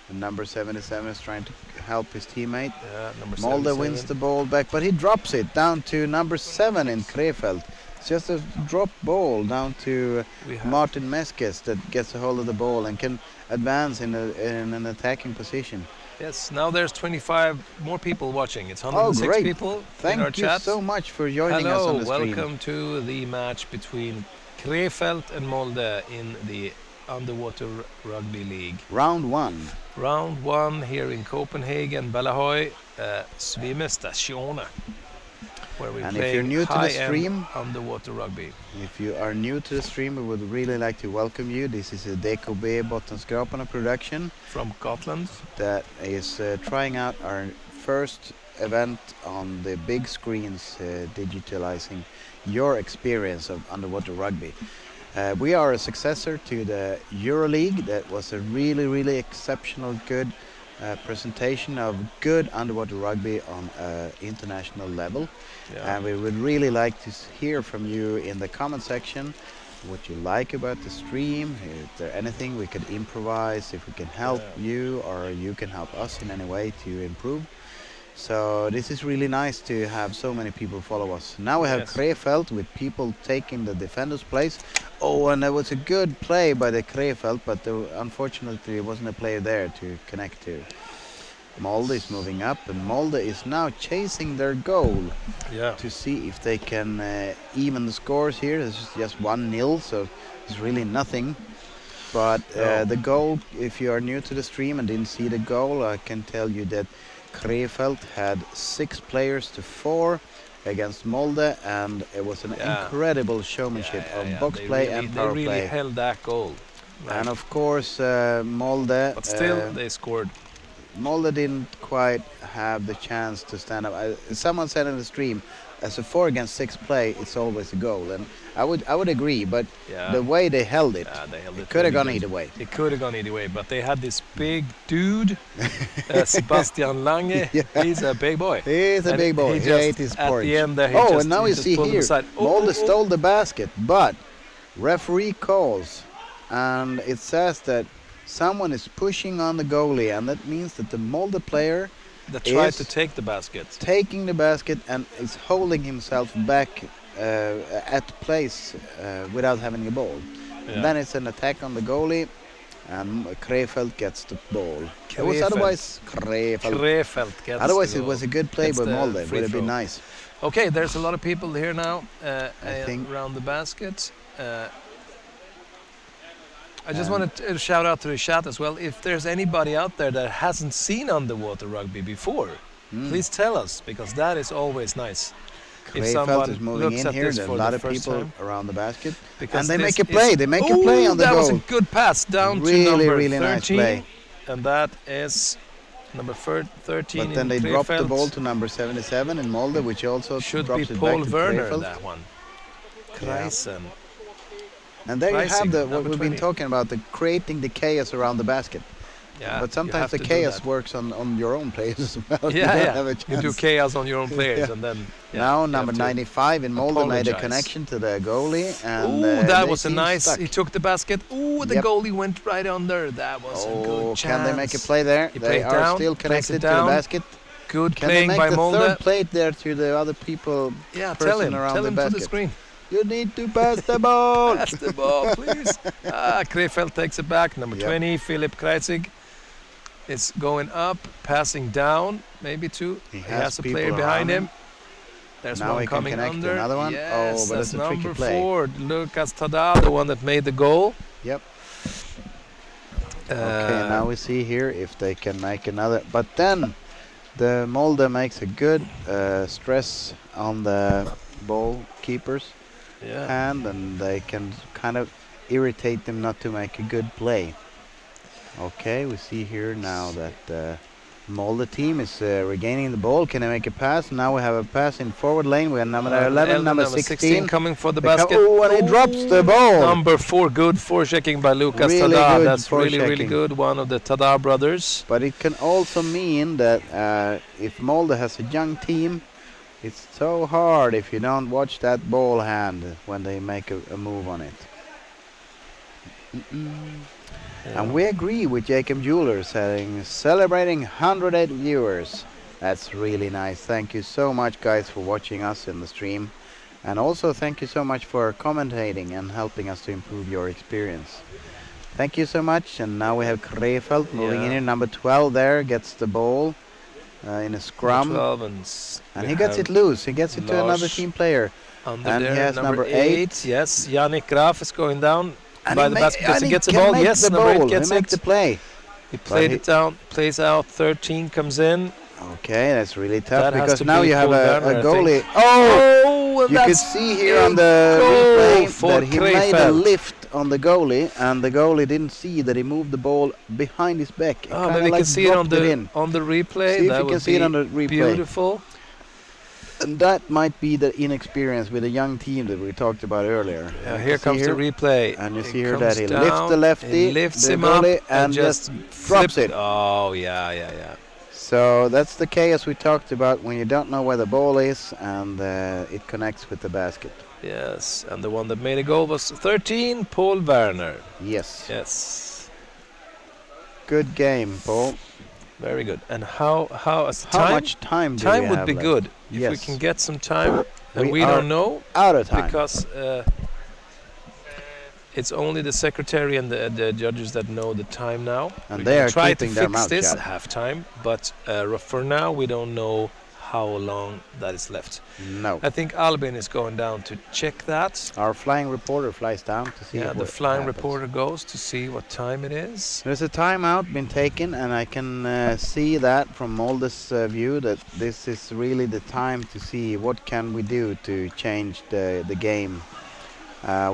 And number 77 is trying to help his teammate. Yeah, number Molde 77. wins the ball back, but he drops it down to number 7 in Krefeld. It's just a drop ball down to We have Martin Meskis that gets a hold of the ball and can advance in an attacking position. Yes, now there's 25 more people watching. It's 106 great. people in our Thank you chat. so much for joining us on Hello, the stream. welcome to the match between Krefeld and Molde in the Underwater Rugby League. Round 1. Round 1 here in Copenhagen, Balahoy, Svimmestation, where we And play if you're new to the high-end stream, underwater rugby. if you are new to the stream, we would really like to welcome you. This is a DKB Bottenskraparna production From Gotland. that is trying out our first event on the big screens, digitalizing your experience of underwater rugby. We are a successor to the EuroLeague. That was a really, really exceptional, good presentation of good underwater rugby on international level. Yeah. And we would really like to hear from you in the comment section what you like about the stream, if there anything we could improvise, if we can help you or you can help us in any way to improve. So this is really nice to have so many people follow us. Now we have Yes. Krefeld with people taking the defender's place. Oh, and there was a good play by the Krefeld, but unfortunately there wasn't a player there to connect to. Molde is moving up, and Molde is now chasing their goal Yeah. to see if they can even the scores here. This is just 1-0, so it's really nothing. But the goal, if you are new to the stream and didn't see the goal, I can tell you that Krefeld had 6 players to 4 against Molde, and it was an incredible showmanship of box They play really, and power they really play. held that goal. And of course, Molde. But still, they scored. Molde didn't quite have the chance to stand up. Someone said in the stream, as a 4 against 6 play, it's always a goal, and I would agree. But the way they held it, they held it could have really gone good. either way. It could have gone either way, but they had this big dude, Sebastian Lange. Yeah. He's a big boy. He's a And big boy. he He just- ate his at porridge. the end there, he Oh, just- and now he you just see pulled him here, aside. Molde stole the basket, but referee calls, and it says that someone is pushing on the goalie, and that means that the Molde player That tried is to take the basket. taking the basket and is holding himself back at place without having a ball. And then it's an attack on the goalie, and Krefeld gets the ball. It was Krefeld. otherwise Krefeld. Krefeld gets Otherwise, the it goal. was a good play Gets by the Molde. free Would have been throw. nice. Okay, there's a lot of people here now I think- around the basket. I just want to shout out to the chat as well. If there's anybody out there that hasn't seen underwater rugby before, please tell us, because that is always nice. If Krefeld someone is moving looks in at here. this There's a for lot the of first people time, around the basket. because And they this make a play. is- They make a play on the that goal. was a good pass down Really, to number really 13, nice play. and that is number 13. But then in they dropped the Krefeld. ball to number 77 in Molde, which also Should be drops it Paul back to Werner, Krefeld. that one. Kreisen. And there you have Pricing, what number we've been 20. talking about, the creating the chaos around the basket. Yeah, But you sometimes have the to do chaos that. works on your own players as well. You Yeah, don't yeah. have a You do chance. chaos on your own players, Yeah. and then Now you number have to 95 in Molde made a apologize. connection to the goalie, and Ooh, that they was a seem nice. stuck. He took the basket. Ooh, the Yep. goalie went right under. That was a good chance. Can they make a play there? He They played are down, still plays connected it to the down. basket. Good Can they playing make by the Molde. third plate there to the other people? Yeah, person tell him. around Tell the him to the basket? screen. You need to pass the ball. Pass the ball, please. Krefeld takes it back. Number Yep. 20, Philip Kreisig, is going up, passing down, maybe two. He He has a people player around behind him. There's Now one he can coming connect to under. another one. Yes, Oh, but that's it's a tricky number play. 4, Lucas Tada, the one that made the goal. Yep. Uh, Okay, now we see here if they can make another. But then the Molde makes a good stress on the ball keepers yeah. hand, and they can kind of irritate them not to make a good play. Okay, we see here now that Molde team is regaining the ball. Can they make a pass? Now we have a pass in forward lane. We have number 11, number 16. coming for the They come- basket. Oh, and he drops the ball. Number 4, good forechecking by Lucas Really Tada. good That's really, really forechecking. good. One of the Tada brothers. But it can also mean that if Molde has a young team It's so hard if you don't watch that ball hand when they make a move on it. And we agree with Jacob Jeweler saying, celebrating 108 viewers. That's really nice. Thank you so much, guys, for watching us in the stream. And also thank you so much for commentating and helping us to improve your experience. Thank you so much. And now we have Krefeld moving in here. Number 12 there gets the ball in a scrum. 12 and he gets it loose. He gets it to another team player. And there, he has number 8. Yes, Yannick Graf is going down And by he the ma- basket. Does and he he get the can ball? make Yes, the number 8 ball. gets He makes it. the play. He played it down, plays out, 13 comes in. Okay, that's really tough That has because to now be you have pulled a down, I goalie. think. Oh! and You could that's see here a on the goal replay for that he made a Krefeld. lift on the goalie, and the goalie didn't see that he moved the ball behind his back. It Oh, kinda maybe you like can see it on dropped the in. replay. See if That you can would see it be on the replay. beautiful. And that might be the inexperience with a young team that we talked about earlier. Yeah, You here can comes see the replay. And you It see here comes that he lifts down, the lefty, he lifts the him up, goalie, and just drops flip it. Oh, yeah. So that's the chaos we talked about when you don't know where the ball is and it connects with the basket. Yes, and the one that made a goal was 13, Paul Werner. Yes. Yes, Good game, Paul. very good. And how as How time? much time do Time we would have be left? good if we Yes. can get some time, and We we are don't know Out of time. because it's only the secretary and the judges that know the time now. And We're they gonna are try keeping to their fix mouth this shut. half time, but for now we don't know how long that is left. No. I think Albin is going down to check that. Our flying reporter flies down to see Yeah, what the flying happens. reporter goes to see what time it is. There's a timeout been taken, and I can see that from all this view that this is really the time to see what can we do to change the game.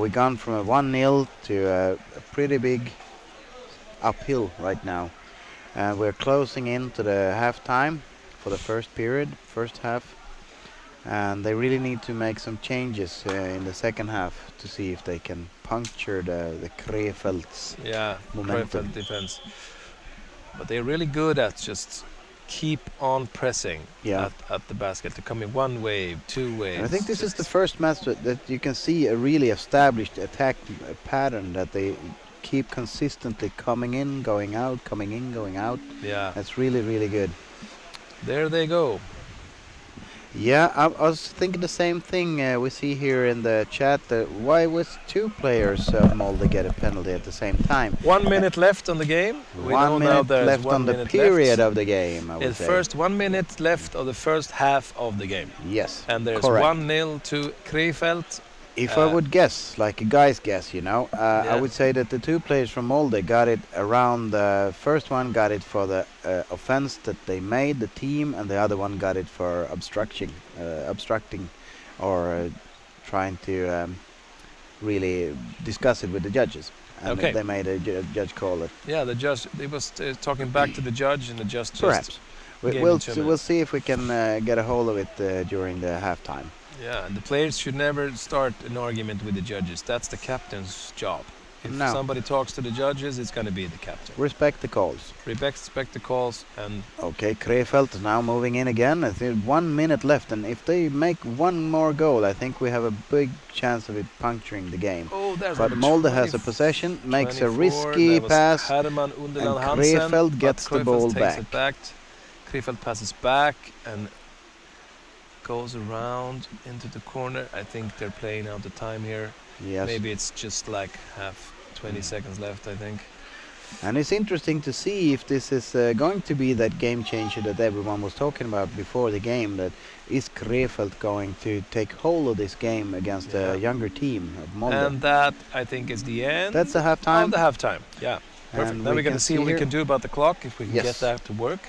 We've gone from a 1-0 to a pretty big uphill right now. We're closing into the halftime for the first period, first half. And they really need to make some changes in the second half to see if they can puncture the Krefeld's Yeah, momentum. Krefeld defense. But they're really good at just keep on pressing Yeah. at the basket. They're coming one wave, two waves. And I think this is the just- first match that you can see a really established attack pattern that they keep consistently coming in, going out, coming in, going out. Yeah, That's really, really good. there they go. Yeah, I was thinking the same thing. We see here in the chat that why was 2 players of Molde get a penalty at the same time? 1 minute left on the game. We know 1 now minute there's left 1 on the minute period left. of the game, I would It's say. first 1 minute left of the first half of the game. Yes, And there's correct. 1-0 to Krefeld. If I would guess, like a guy's guess, I Yeah. would say that the 2 players from Molde got it around. The first one got it for the offense that they made, the team, and the other one got it for obstructing or trying to really discuss it with the judges. And Okay. they made a judge call it. Yeah, the judge, he was talking back to the judge, and the judge Perhaps. just We, gave we'll him 2 we'll minutes. see if we can get a hold of it during the halftime. Yeah, and the players should never start an argument with the judges. That's the captain's job. If No. somebody talks to the judges, it's going to be the captain. Respect the calls. Respect the calls, and Okay, Krefeld is now moving in again. I think 1 minute left, and if they make one more goal, I think we have a big chance of it puncturing the game. oh, there's But number Molde has a 20 possession, makes a 24, risky that was pass. Herman Underland and Hansen, Krefeld but gets the Krefeld ball takes back. it back. Krefeld passes back and goes around into the corner. I think they're playing out the time here. Yes, Maybe it's just like 20 seconds left, I think. and it's interesting to see if this is going to be that game changer that everyone was talking about before the game. That is Krefeld going to take hold of this game against Yeah. a younger team of Molde? And that, I think, is the end That's the halftime. of the halftime. Yeah, perfect. And Now we we're going can to see see what we here- can do about the clock, if we can Yes. get that to work.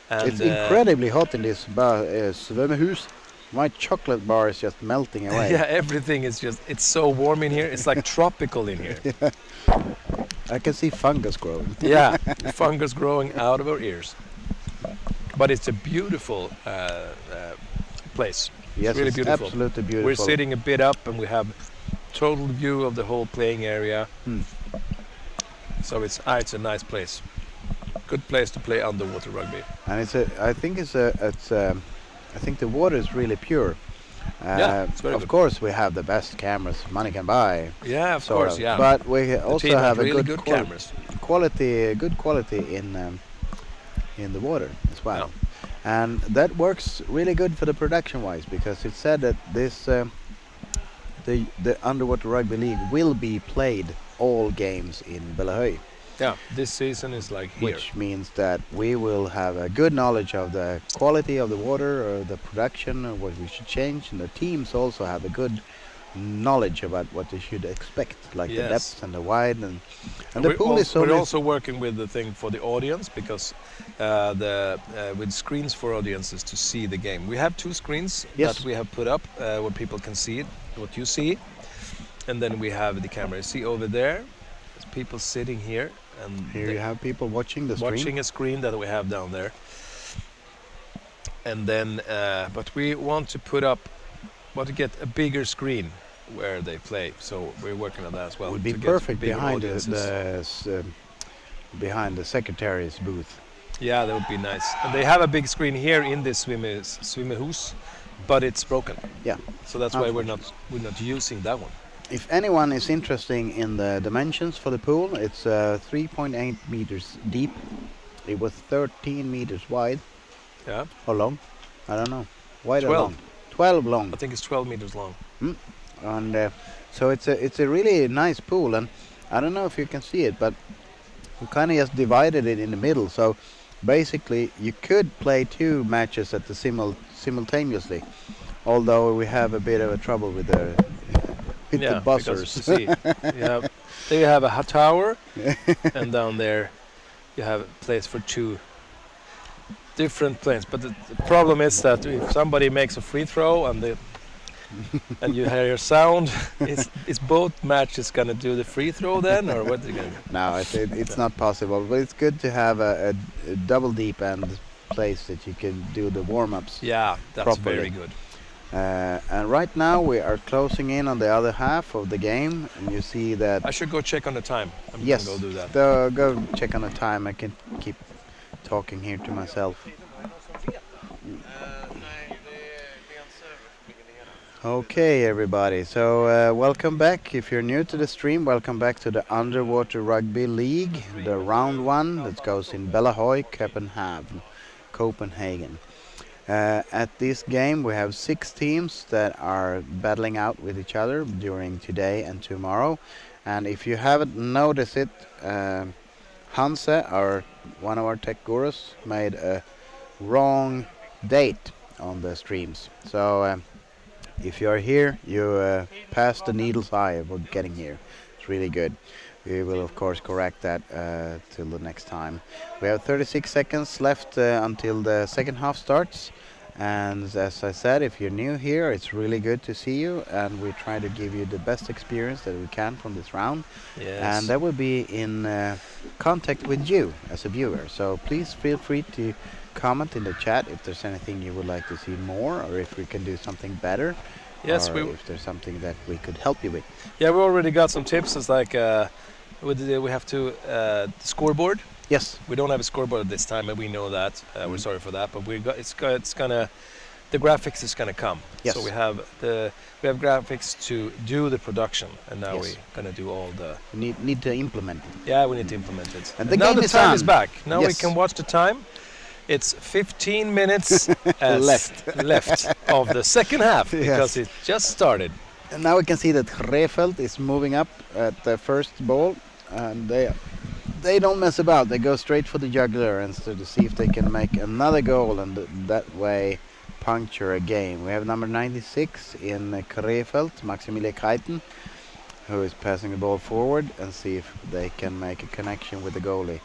And It's incredibly hot in this bar, Svømmehus. My chocolate bar is just melting away. Yeah, everything is just, it's so warm in here. It's like tropical in here. I can see fungus growing. Yeah, fungus growing out of our ears. But it's a beautiful place. Yes, really it's beautiful. absolutely beautiful. We're sitting a bit up and we have total view of the whole playing area. Hmm. So it's a nice place. Good place to play underwater rugby. And I think it's I think the water is really pure. Yeah, it's very of good. course, we have the best cameras money can buy. Yeah, of sort course, of. yeah. But we The also team have had a really good good cameras. good quality in the water as well. Yeah. And that works really good for the production wise, because it's said that this the underwater rugby league will be played all games in Bellahöj, Yeah, this season is like here. which means that we will have a good knowledge of the quality of the water or the production or what we should change, and the teams also have a good knowledge about what they should expect, like the Yes. depth and the wide, and the pool is so we're big. also working with the thing for the audience, because with screens for audiences to see the game. We have 2 screens Yes. that we have put up where people can see it, what you see, and then we have the camera. You see over there, there's people sitting here, and Here they- you have people watching the stream. watching a screen that we have down there. And then, but we want to get a bigger screen where they play. So we're working on that as well. Would be to get perfect bigger behind audiences. behind the secretary's booth. Yeah, that would be nice. And they have a big screen here in this swimmerhus, but it's broken. Yeah. So that's why we're not using that one. If anyone is interested in the dimensions for the pool, it's 3.8 meters deep. It was 13 meters wide. Yeah, Or long? I don't know. Wide or 12. long? 12 long. I think it's 12 meters long. And so it's a really nice pool, and I don't know if you can see it, but we kind of just divided it in the middle. So basically, you could play 2 matches at the simultaneously, although we have a bit of a trouble with the Because buzzers. you see, there you have a tower, and down there you have a place for 2 different planes. But the problem is that if somebody makes a free throw and you hear sound, is both matches gonna do the free throw then, or what are they gonna do? No, it's not possible, but it's good to have a double deep end place that you can do the warm-ups. Yeah, that's Properly. very good. And right now we are closing in on the other half of the game, and you see that. I should go check on the time. I'm Yes, gonna go do that. Go check on the time. I can keep talking here to myself. Okay, everybody. So welcome back. If you're new to the stream, welcome back to the Underwater Rugby League, the round 1 that goes in Bellahöj, Copenhagen. At this game, we have 6 teams that are battling out with each other during today and tomorrow. And if you haven't noticed it, Hanse, one of our tech gurus, made a wrong date on the streams. So if you are here, you passed the needle's eye of getting here. It's really good. We will of course correct that till the next time. We have 36 seconds left until the second half starts. And as I said, if you're new here, it's really good to see you, and we try to give you the best experience that we can from this round. Yes. And that will be in contact with you as a viewer. So please feel free to comment in the chat if there's anything you would like to see more, or if we can do something better. Yes, or if there's something that we could help you with. Yeah, we already got some tips. It's like we have to scoreboard. Yes. We don't have a scoreboard at this time, and we know that. We're sorry for that, but it's gonna. The graphics is gonna come. Yes. So we have graphics to do the production, and now Yes. we're gonna do all the. We need to implement it. Yeah, we need to implement it. And the now game the is time on. is back. Now we Yes. can watch the time. It's 15 minutes left of the second half, because it just started. And now we can see that Krefeld is moving up at the first ball, and they don't mess about. They go straight for the jugular and to see if they can make another goal, and that way puncture a game. We have number 96 in Krefeld, Maximilian Keiten, who is passing the ball forward, and see if they can make a connection with the goalie.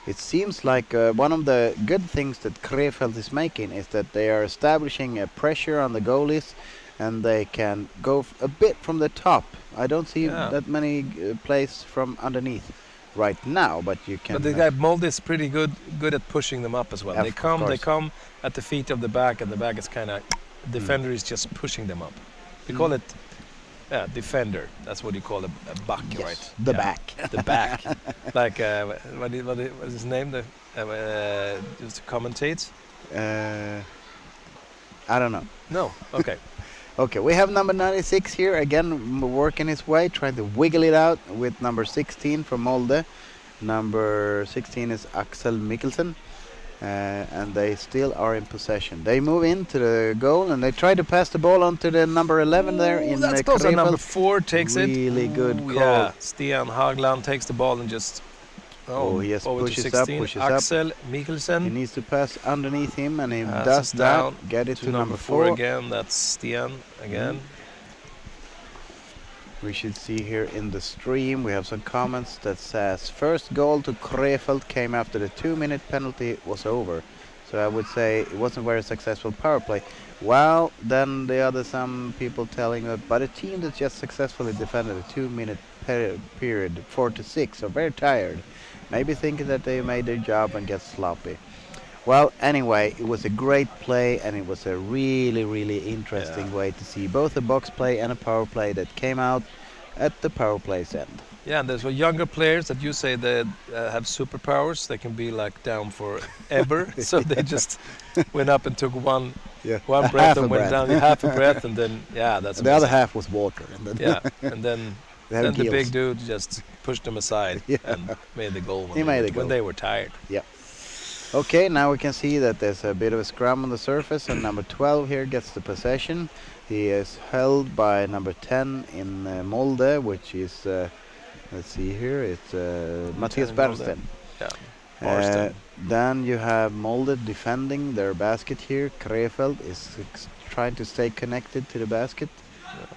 It seems like one of the good things that Krefeld is making is that they are establishing a pressure on the goalies, and they can go a bit from the top. I don't see that many plays from underneath right now, but you can. But the guy Mold is pretty good at pushing them up as well. Yeah, They come at the feet of the back, and the back is kind of defender is just pushing them up. We call it defender. That's what you call a back, Yes, right? the Yeah, back. the back. Like what is his name? Just to commentate. I don't know. No. Okay. Okay, we have number 96 here again, working his way, trying to wiggle it out with number 16 from Molde. Number 16 is Axel Mikkelsen, and they still are in possession. They move into the goal and they try to pass the ball on to the number 11 there in that's close. And number Krefeld. 4 takes it. Really good Ooh, call. Yeah, Stian Hagland takes the ball and just He has over to pushes 16. up, pushes Axel up. Mikkelsen He needs to pass underneath him, and he passes does that. down Get it to number 4 4. again. That's Stian again. We should see here in the stream, we have some comments that says first goal to Krefeld came after the 2-minute penalty was over. So I would say it wasn't very successful power play. Well, then some people telling that, but a team that just successfully defended a 2-minute period, 4 to 6, are very tired. Maybe thinking that they made their job and get sloppy. Well, anyway, it was a great play, and it was a really, really interesting way to see both a box play and a power play that came out at the power play's end. Yeah, and there's younger players that you say that have superpowers. They can be like down forever. So they just went up and took one breath Half and a went breath. down half a breath, and then that's And the other amazing. half was water. And then And then they have then the heels. big dude just pushed them aside and made the goal when they were tired. Okay, now we can see that there's a bit of a scrum on the surface, and number 12 here gets the possession. He is held by number 10 in Molde, which is, let's see here, it's Matthias Bersten. Barsten. Then you have Molde defending their basket here. Krefeld is trying to stay connected to the basket.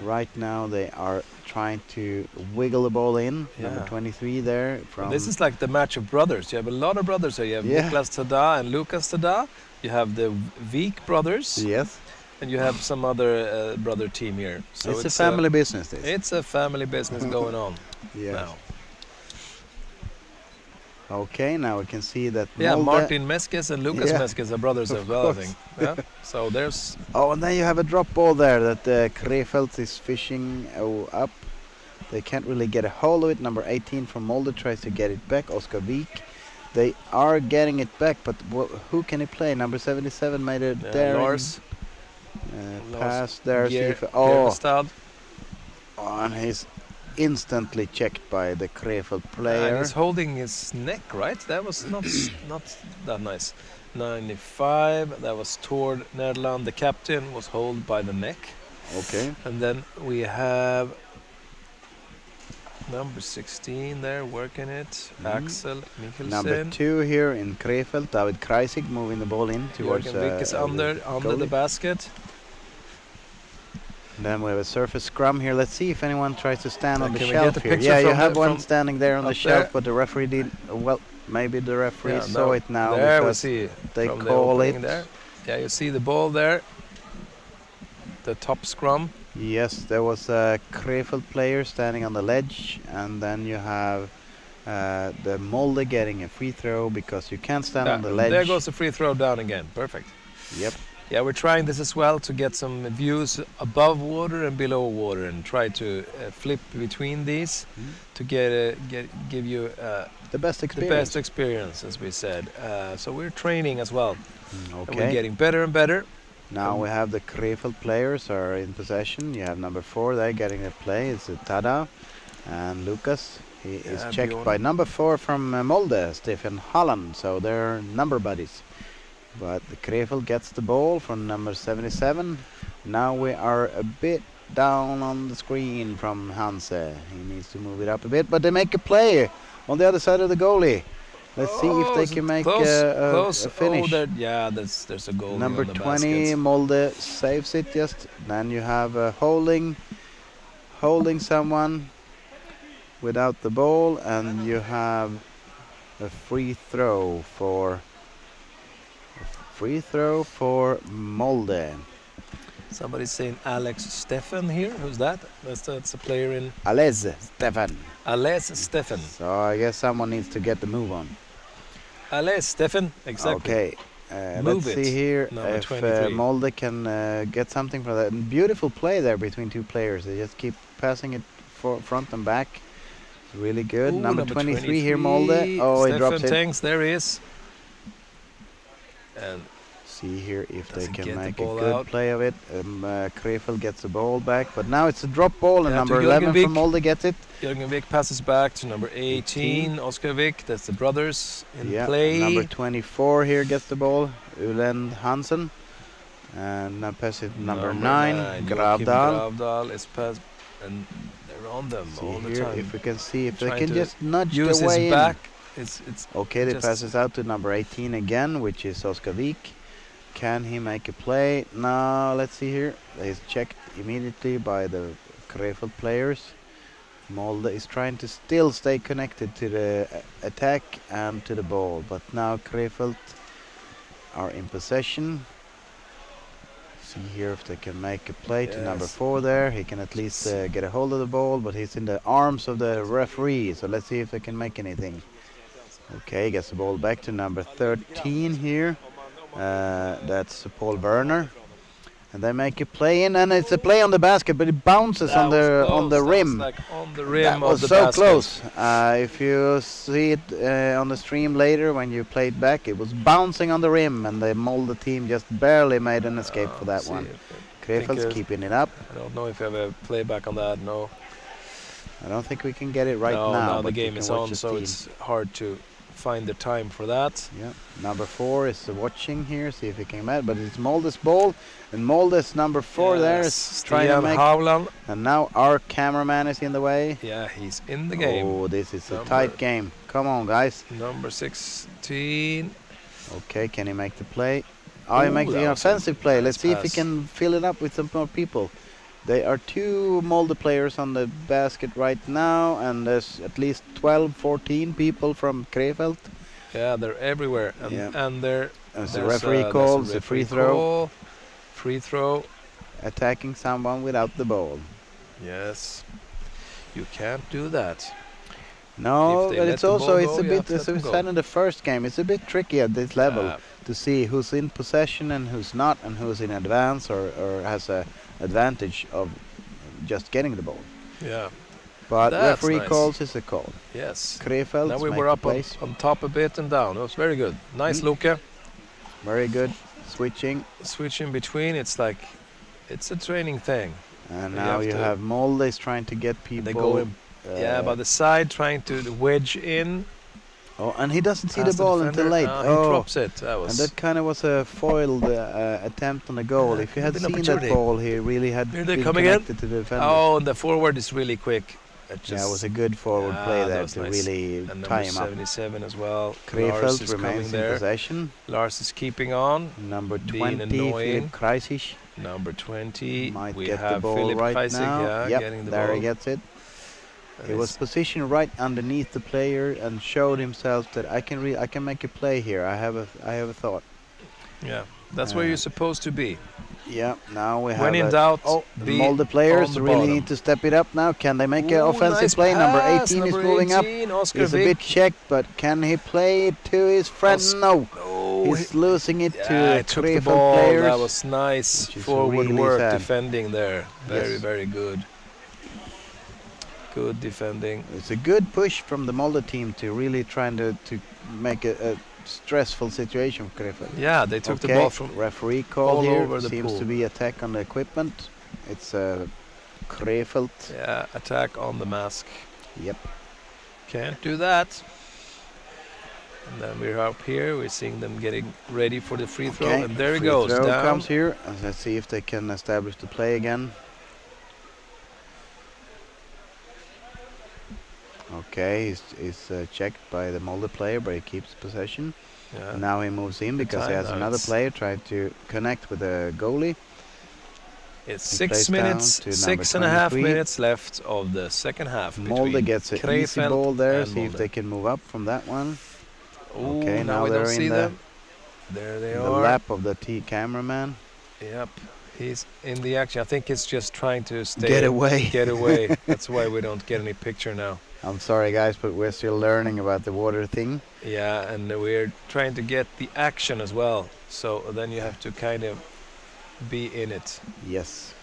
Right now they are trying to wiggle the ball in. Number 23 there. This is like the match of brothers. You have a lot of brothers here. You have Niklas Tada and Lukas Tada. You have the Vik brothers. Yes. And you have some other brother team here. So it's a family business. It's a family business going on now. Okay, now we can see that. Yeah, Molde Martin Meskes and Lucas Meskes are brothers as well, I think. Yeah. So there's. Oh, and then you have a drop ball there that Krefeld is fishing up. They can't really get a hold of it. Number 18 from Molde tries to get it back. Oscar Vik. They are getting it back, but who can he play? Number 77 made a daring Lars pass there. And he's instantly checked by the Krefeld player. He's holding his neck, right? That was not that nice. 95, that was toward Nederland. The captain was held by the neck. Okay. And then we have number 16 there working it. Axel Mikkelsen. Number 2 here in Krefeld, David Kreisig moving the ball in towards Jörgen Wick is under the basket. Then we have a surface scrum here. Let's see if anyone tries to stand on the Can we shelf get the here. picture Yeah, you from have the- one from standing there on the up shelf, there? but the referee did. Well, maybe the referee saw no. it now There we because see they from the call opening it. there. Yeah, you see the ball there. The top scrum. Yes, there was a Krefeld player standing on the ledge, and then you have the Molde getting a free throw because you can't stand on the ledge. There goes the free throw down again. Perfect. Yep. Yeah, we're trying this as well to get some views above water and below water, and try to flip between these to give you The best the experience. best experience, as we said. So we're training as well. And we're Okay. getting better and better. Now we have the Krefeld players are in possession. You have number 4 there getting the play. It's Tada and Lucas. He is checked Bjorn. by number 4 from Molde, Stefan Holland. So they're number buddies. But the Krefeld gets the ball from number 77. Now we are a bit down on the screen from Hanse. He needs to move it up a bit, but they make a play on the other side of the goalie. Let's see if they can make a finish. There's a goal. Number on the 20, baskets. Molde saves it just. Then you have holding someone without the ball, and you have a free throw for Molde. Somebody's saying Alex Steffen here. Who's that? That's a player in Alez Stefan. Alex Steffen. So I guess someone needs to get the move on. Alex Steffen, exactly. Okay. Move let's it, see here number if 23. Molde can get something from that. Beautiful play there between two players. They just keep passing it front and back. Really good. Ooh, number 23 here, Molde. Oh, he drops Steffen it. Tanks, there he is. And See here if they Doesn't can get the make a ball good out. play of it. Krefeld gets the ball back, but now it's a drop ball, and Yeah, to number 11 Jürgen from Wick. Molde gets it. Jürgen Wick passes back to number 18, Oscar Wick. That's the brothers in Yeah, play. number 24 here gets the ball, Ulend Hansen. And now pass it number 9, Joachim Gravdal. Gravdal is passed, and they're on them See all the here time. if we can see if they Trying can to just nudge Use their way his in. back. It's Okay, they just- passes out to number 18 again, which is Oscar Wiik. Can he make a play? Now, let's see here. He's checked immediately by the Krefeld players. Molde is trying to still stay connected to the attack and to the ball, but now Krefeld are in possession. See here if they can make a play to number Yes. 4 there. He can at least get a hold of the ball, but he's in the arms of the referee, so let's see if they can make anything. Okay, gets the ball back to number 13 here. That's Paul Werner. And they make a play in, and it's a play on the basket, but it bounces That on was the close. That was rim. like on the rim That of was the so basket. close. If you see it on the stream later when you played back, it was bouncing on the rim, and the Molde team just barely made an escape for that See one. if- Krefeld's think, keeping it up. I don't know if you have a playback on that. No. I don't think we can get it right no, now. the but you game can is watch on, the so stream. it's hard to find the time for that. Yeah, number 4 is watching here, see if he can match, but it's Molde's ball, and Molde's number 4 there is trying to Stian make. Howland. And now our cameraman is in the way. Yeah, he's in the game. Oh, this is a Number- tight game. Come on, guys. Number 16. Okay, can he make the play? Oh, he Ooh, makes that the was a offensive play. Let's nice see if he pass. can fill it up with some more people. There are 2 Molde players on the basket right now, and there's at least 12, 14 people from Krefeld. Yeah, they're everywhere. And, Yeah. and they're As the there's referee there's calls a referee free throw, call. Free throw. attacking someone without the ball. Yes. You can't do that. No, If they but let it's the also ball it's go, a you bit have to as let we them said go. in the first game. It's a bit tricky at this level Yeah. to see who's in possession and who's not, and who's in advance or has a advantage of just getting the ball. Yeah. But That's referee nice. calls is a call. Yes. Krefeld. Now we were up on top a bit and down. It was very good. Nice Luke. Very good. Switching. Switch in between. It's like it's a training thing. And You now have you to- have Molde is trying to get people. They go in. Yeah, by the side, trying to wedge in. Oh, and he doesn't see the past ball defender. until late. He Oh, drops it. That and was. that kind of was a foiled attempt on the goal. If he had An seen that opportunity. ball, he really had Here they been come again. connected to the defender. Oh, and the forward is really quick. Yeah, it was a good forward Yeah, play that there was to nice. really And tie number him up. 77 as well. Lars Krefeld is coming remains in there. possession. Lars is keeping on. Number Being 20, annoying. Philip Kreisisch, Number 20. might we get the have ball Philip right Kreisig, now. yeah, Yep, getting the there ball. he gets it. And He was it's- positioned right underneath the player and showed himself that I can make a play here. I have a thought. Yeah, that's where you're supposed to be. Yeah, now we have When in a- doubt, oh, the be Molde players on the really bottom. need to step it up now. Can they make an Ooh, offensive nice play? Number pass, 18 is number moving up. 18, Oscar He's a bit Wick. checked, but can he play it to his friend? No, Oh, he's losing it yeah, to he took the Krefeld ball. players. That was nice Which is forward really work sad. defending there. Very, Yes. very good. Good defending. It's a good push from the Molde team to really trying to make a stressful situation for Krefeld. Yeah, they took the Okay, ball from. referee call all here. over the Seems pool. to be attack on the equipment. It's Krefeld. Yeah, attack on the mask. Yep. Can't do that. And then we're up here. We're seeing them getting ready for the free throw. Okay, And there he free goes. throw Down. comes here. Let's see if they can establish the play again. Okay, he's checked by the Molde player, but he keeps possession. Yeah. Now he moves in because he has time, another it's- player trying to connect with the goalie. It's He 6 plays minutes, down to 6.5 number 23. minutes left of the second half. Molde between gets an easy Krefeld ball there. and See if Molde. they can move up from that one. Ooh, Okay, now now we they're don't in see the- them. There they In the are. lap of the cameraman. Yep, he's in the action. I think he's just trying to stay. Get away. Get away. That's why we don't get any picture now. I'm sorry, guys, but we're still learning about the water thing. Yeah, and we're trying to get the action as well. So then you have to kind of be in it. Yes.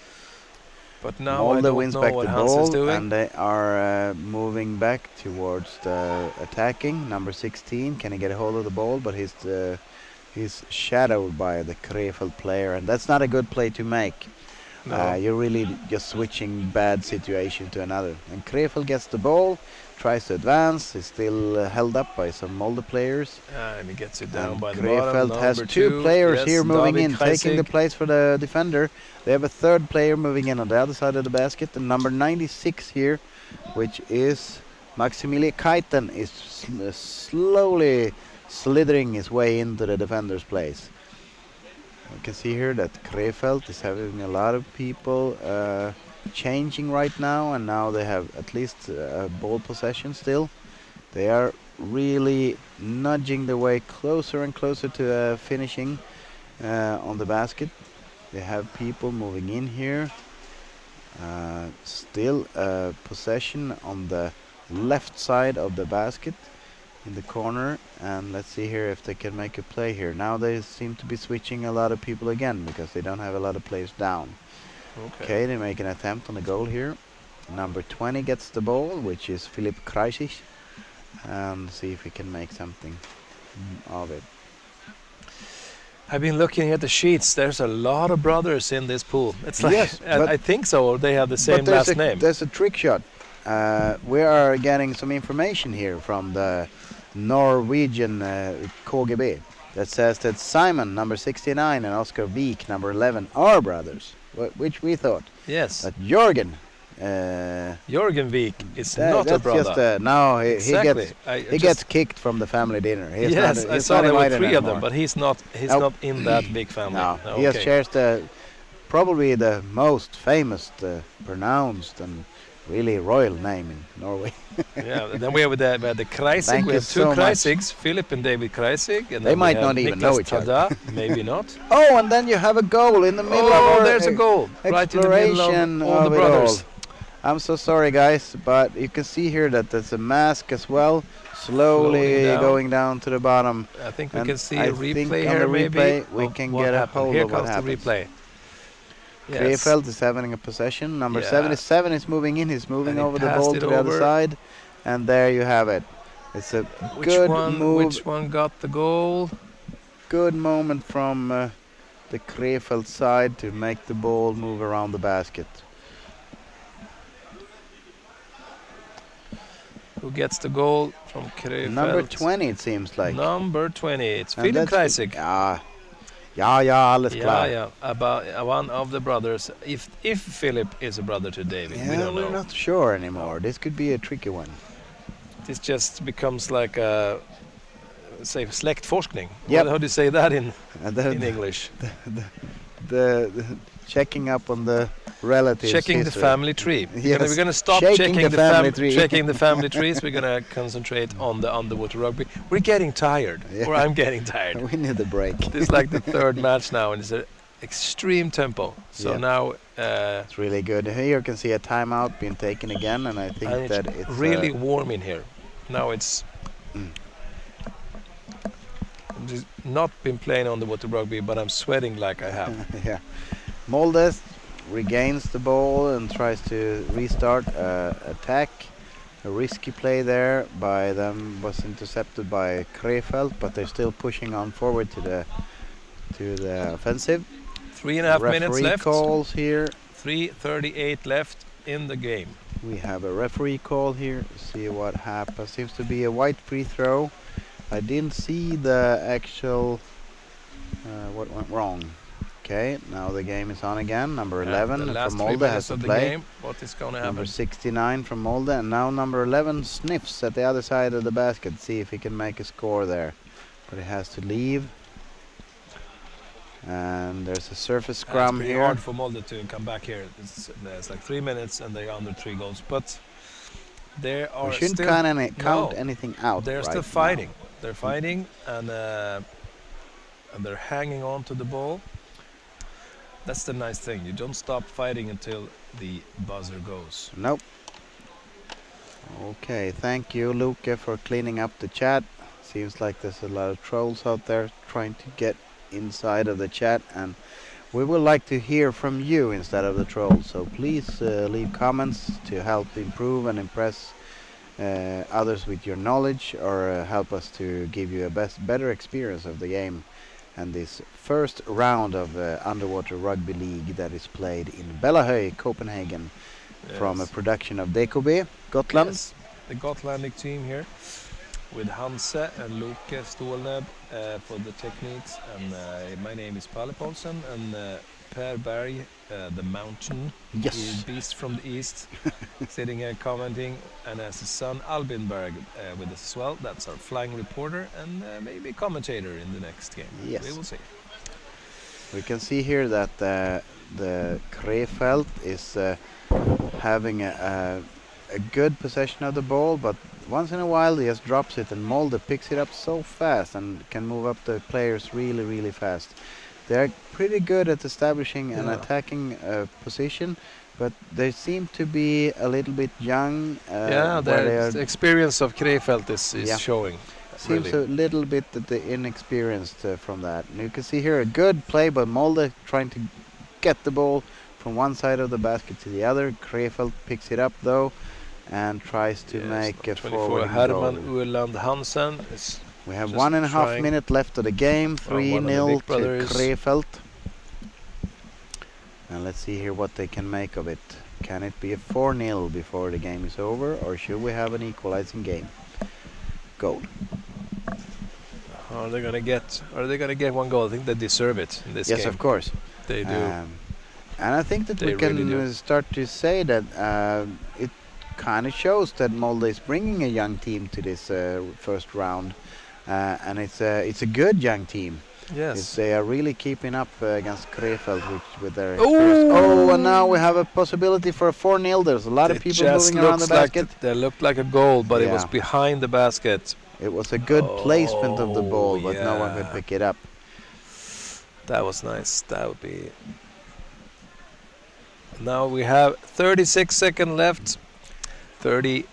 But now I Molde don't wins know back what the Hans is ball, doing. and they are moving back towards the attacking. Number 16, can he get a hold of the ball? But he's He's shadowed by the Krefeld player, and that's not a good play to make. No. You're really just switching bad situation to another. And Krefeld gets the ball, tries to advance. He's still held up by some Molde players. And he gets it down And by the bottom. Krefeld has Number two players yes, here moving David in, taking the Kreisig. place for the defender. They have a third player moving in on the other side of the basket. And number 96 here, which is Maximilian Kaiten, is slowly slithering his way into the defender's place. You can see here that Krefeld is having a lot of people changing right now, and now they have at least ball possession still. They are really nudging their way closer and closer to finishing on the basket. They have people moving in here. Still possession on the left side of the basket in the corner, and let's see here if they can make a play here. Now they seem to be switching a lot of people again because they don't have a lot of players down. Okay, they make an attempt on the goal here. Number 20 gets the ball, which is Philip Kreisig, and see if he can make something of it. I've been looking at the sheets. There's a lot of brothers in this pool. It's like, Yes, but I think so. Or they have the same But there's last name. There's a trick shot. We are getting some information here from the Norwegian KGB that says that Simon, number 69, and Oscar Wijk, number 11, are brothers, which we thought. Yes. That Jörgen, Jörgen Wijk is not a that's brother. just no, Exactly. he gets kicked from the family dinner. He's Yes, not, I he's saw not there were invited 3 of them, anymore. but he's not Nope. in that big family. No, No, he has okay. shares probably the most famous, pronounced, and really royal name in Norway. Yeah, then we have the Kreisig. Thank We you have two so much. Kreisigs, Philip and David Kreisig. And They then we might have not even Niklas know each other. Tada, maybe not. Oh, and then you have a goal in the middle of Oh, our there's a goal. Right in the middle exploration of all the it all. brothers. I'm so sorry, guys, but you can see here that there's a mask as well, slowly Floating down. going down to the bottom. I think we And can see I a think replay on here, the maybe. replay we of can what get a happened. hold Here of what comes the happens. replay. Yes. Krefeld is having a possession. Number Yeah. 77 is moving in. He's moving And he over the passed ball it to the other over. side. And there you have it. It's a good move. Which one got the goal? Good moment from the Krefeld side to make the ball move around the basket. Who gets the goal from Krefeld? Number 20, it seems like. Number 20. It's And Philip that's Kreisig. alles Yeah, klar. yeah. About one of the brothers. If Philip is a brother to David, we Yeah, don't we're know. not sure anymore. This could be a tricky one. This just becomes like a say släktforskning. Yep. How do you say that in The, English? the checking up on the relatives. Checking the history. family tree. Yes. We're gonna stop Shaking checking the family tree. checking the family trees. We're gonna concentrate on the underwater rugby. We're getting tired, Yeah. or I'm getting tired. We need a break. This is like the third match now, and it's an extreme tempo. So Yeah. now It's really good. Here you can see a timeout being taken again, and I think and that it's it's really warm in here. Now it's Mm. I've just not been playing underwater rugby, but I'm sweating like I have. yeah. Moldes regains the ball and tries to restart attack. A risky play there by them was intercepted by Krefeld, but they're still pushing on forward to the offensive. 3.5 minutes Referee left. calls here. 3:38 left in the game. We have a referee call here. See what happens. Seems to be a white free throw. I didn't see the actual what went wrong. Okay, now the game is on again. Number 11 the last from 3 Molde has minutes to of the play. game. What is going to Number happen? 69 from Molde, and now number 11 sniffs at the other side of the basket. See if he can make a score there, but he has to leave. And there's a surface scrum It's pretty here. hard for Molde to come back here. It's like 3 minutes and they're under 3 goals, but they are We shouldn't still count no, anything out. they're right still now. fighting. They're fighting and they're hanging on to the ball. That's the nice thing. You don't stop fighting until the buzzer goes. Nope. Okay, thank you, Luke, for cleaning up the chat. Seems like there's a lot of trolls out there trying to get inside of the chat, and we would like to hear from you instead of the trolls. So please leave comments to help improve and impress others with your knowledge, or help us to give you a better experience of the game. and this first round of underwater rugby league that is played in Bellahöj, Copenhagen, from a production of DKB, Gotland. Yes, the Gotlandic team here with Hanse and Loke Stålnäbb for the techniques, and my name is Palle Paulsen, and Per Berg, the mountain beast from the east, sitting here commenting, and as his son Albin Berg with us as well. That's our flying reporter and maybe commentator in the next game. Yes. We will see. We can see here that the Krefeld is having a good possession of the ball, but once in a while he just drops it, and Molde picks it up so fast and can move up the players really, really fast. They're pretty good at establishing and attacking position, but they seem to be a little bit young. The experience of Krefeld is showing. Seems really a little bit that they're inexperienced from that. And you can see here a good play by Molde, trying to get the ball from one side of the basket to the other. Krefeld picks it up though and tries to make a forward Herman goal. Urland Hansen. We have 1.5 minutes left of the game, 3-0 to Krefeld. And let's see here what they can make of it. Can it be a 4-0 before the game is over, or should we have an equalizing game? Goal. Are they gonna get one goal? I think they deserve it in this game. Yes, of course. They do. And I think that They we can really start to say that it kind of shows that Molde is bringing a young team to this first round, and it's a good young team. Yes. They are really keeping up against Krefeld with their experience. Oh, and now we have a possibility for a 4-0. There's a lot of people moving around the basket. They looked like a goal, but it was behind the basket. It was a good placement of the ball, but no one could pick it up. That was nice. That would be... Now we have 36 seconds left. 30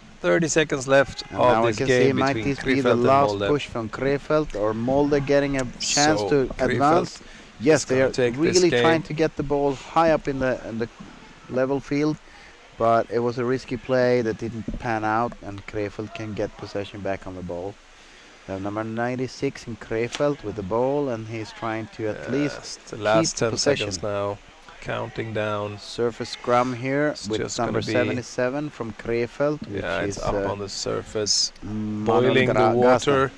seconds left and of this game might between this be Krefeld the and last Molde. push from Krefeld, or Molde getting a chance So to Krefeld advance? Yes, they are take this really game. trying to get the ball high up in the level field, but it was a risky play that didn't pan out, and Krefeld can get possession back on the ball. Number 96 in Krefeld with the ball, and he's trying to at least the last keep 10 possession. seconds now. Counting down. Surface scrum here It's with just number gonna be 77 from Krefeld, which Yeah, is it's up on the surface, Manuel boiling the Gasner. water.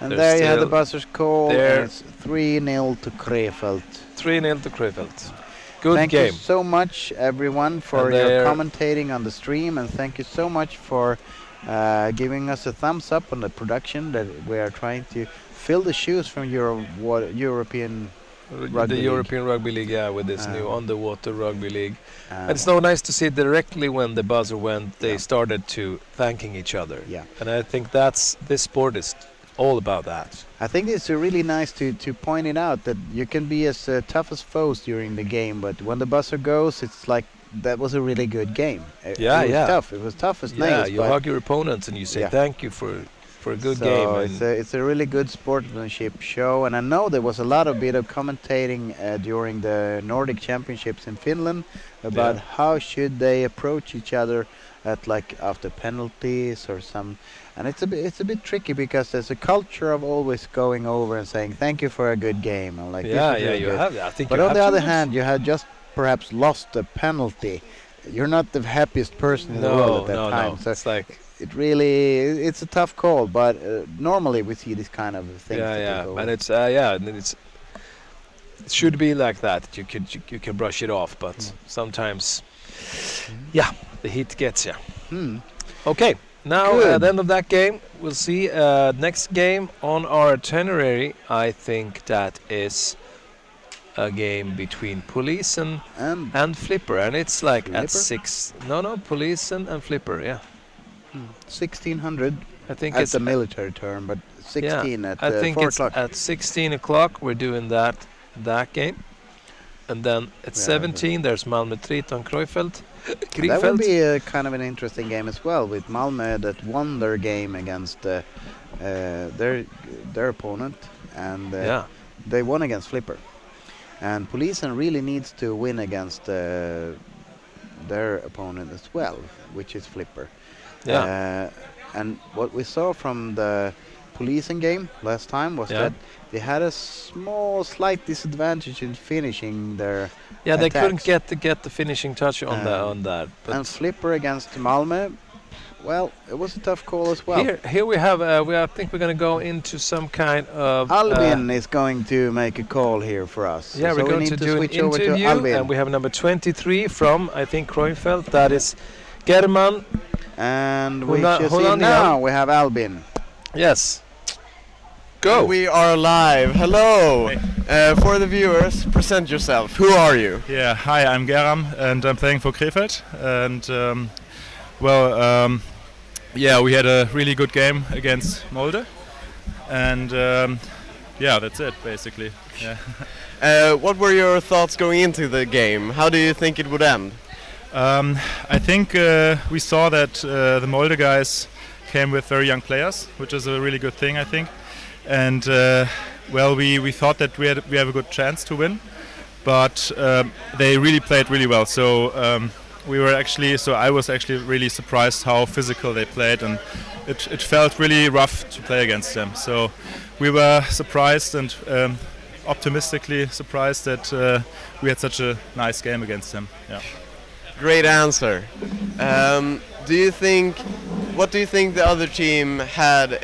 And They're there you have the still buzzer's call, there. and it's 3-0 to Krefeld. 3-0 to Krefeld. Good Thank game. you so much, everyone, for And your they're- commentating on the stream, and thank you so much for giving us a thumbs up on the production, that we are trying to fill the shoes from European Rugby The League. European Rugby League, with this new underwater rugby league. And it's Uh, so nice to see directly when the buzzer went, they started to thanking each other. Yeah. And I think this sport is all about that. I think it's really nice to point it out that you can be as tough as foes during the game, but when the buzzer goes, it's like that was a really good game. It was tough. It was tough as nails. You but hug your opponents and you say thank you for a good so game. it's a really good sportsmanship show, and I know there was a lot of bit of commentating during the Nordic Championships in Finland about how should they approach each other at after penalties or some, and it's a bit tricky because there's a culture of always going over and saying thank you for a good game, and this is really you good. have that. I think But you on the have other to hand, you had just perhaps lost a penalty. You're not the happiest person in the world at that time. No. So It's like it's a tough call, but normally we see this kind of things. and it's it should be like that. You can brush it off, but sometimes, the heat gets you. Okay, now Good. at the end of that game, we'll see next game on our itinerary. I think that is a game between Police and Flipper, and it's like Flipper? at 6. No, Police and Flipper. Yeah, 1600. I think That's it's a military term, but 16 at I think 4 it's o'clock. at 16 o'clock. We're doing that game, and then at 17 there's Malmö Triton Krefeld. That will be a kind of an interesting game as well, with Malmö that won their game against their opponent, and they won against Flipper. And Polisen really needs to win against their opponent as well, which is Flipper. And what we saw from the Policing game last time was Yeah. that they had a slight disadvantage in finishing their Yeah, they couldn't attacks. get the finishing touch on that. And But Flipper against Malmö, well, it was a tough call as well. here we have. I think we're going to go into some kind of. Albin is going to make a call here for us. Yeah, so we're we going need to do an switch over to interview, Albin. and we have number 23 from, I think, Kreuzfeld. That is German. And we Hold on- should hold see on, now Jan. we have Albin. Yes. Go. We are live. Hello. For the viewers, present yourself. Who are you? Yeah, hi, I'm Geram and I'm playing for Krefeld. And yeah, we had a really good game against Molde. And yeah, that's it basically. Yeah. What were your thoughts going into the game? How do you think it would end? I think we saw that the Molde guys came with very young players, which is a really good thing, I think. And we thought that we have a good chance to win, but they really played really well. So I was actually really surprised how physical they played, and it felt really rough to play against them. So we were surprised and optimistically surprised that we had such a nice game against them. Yeah. Great answer. What do you think the other team had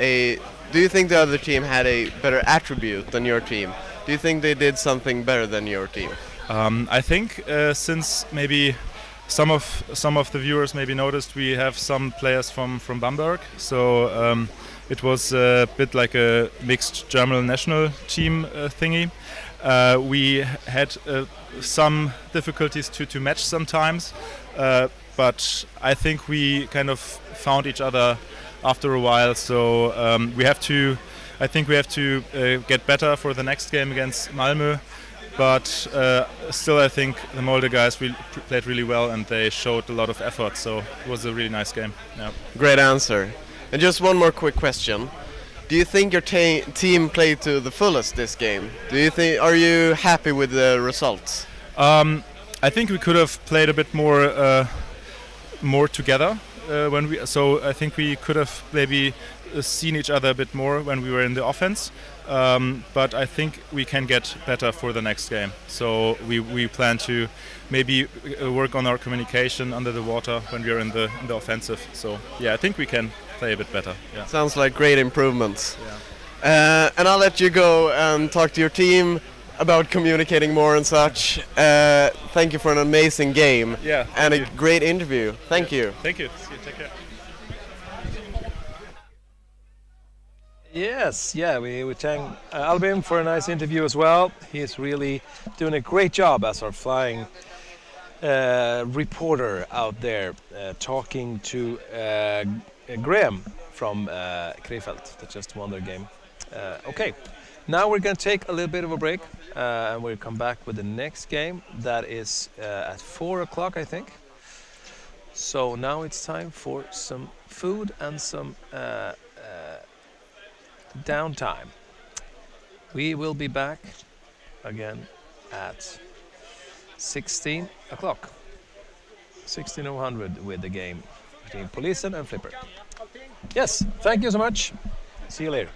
Do you think the other team had a better attribute than your team? Do you think they did something better than your team? I think since maybe some of the viewers maybe noticed, we have some players from Bamberg, so it was a bit like a mixed German national team thingy. We had some difficulties to match sometimes, but I think we kind of found each other after a while. So I think we have to get better for the next game against Malmö. But still, I think the Molde guys played really well and they showed a lot of effort. So it was a really nice game. Yeah. Great answer. And just one more quick question. Do you think your team played to the fullest this game? Are you happy with the results? I think we could have played a bit more together. I think we could have maybe seen each other a bit more when we were in the offense, but I think we can get better for the next game. So we plan to maybe work on our communication under the water when we are in the offensive. So yeah, I think we can play a bit better. Yeah. Sounds like great improvements. Yeah. And I'll let you go and talk to your team about communicating more and such. Thank you for an amazing game and a great interview. Thank you. Thank you. See you. Take care. Yes, yeah, we thank Albin for a nice interview as well. He's really doing a great job as our flying reporter out there, talking to Graham from Krefeld that just won their game. Okay, now we're going to take a little bit of a break and we'll come back with the next game that is at 4 o'clock, I think. So now it's time for some food and some downtime. We will be back again at 16 o'clock, 16:00 with the game between Polisen and Flipper. Yes, thank you so much. See you later.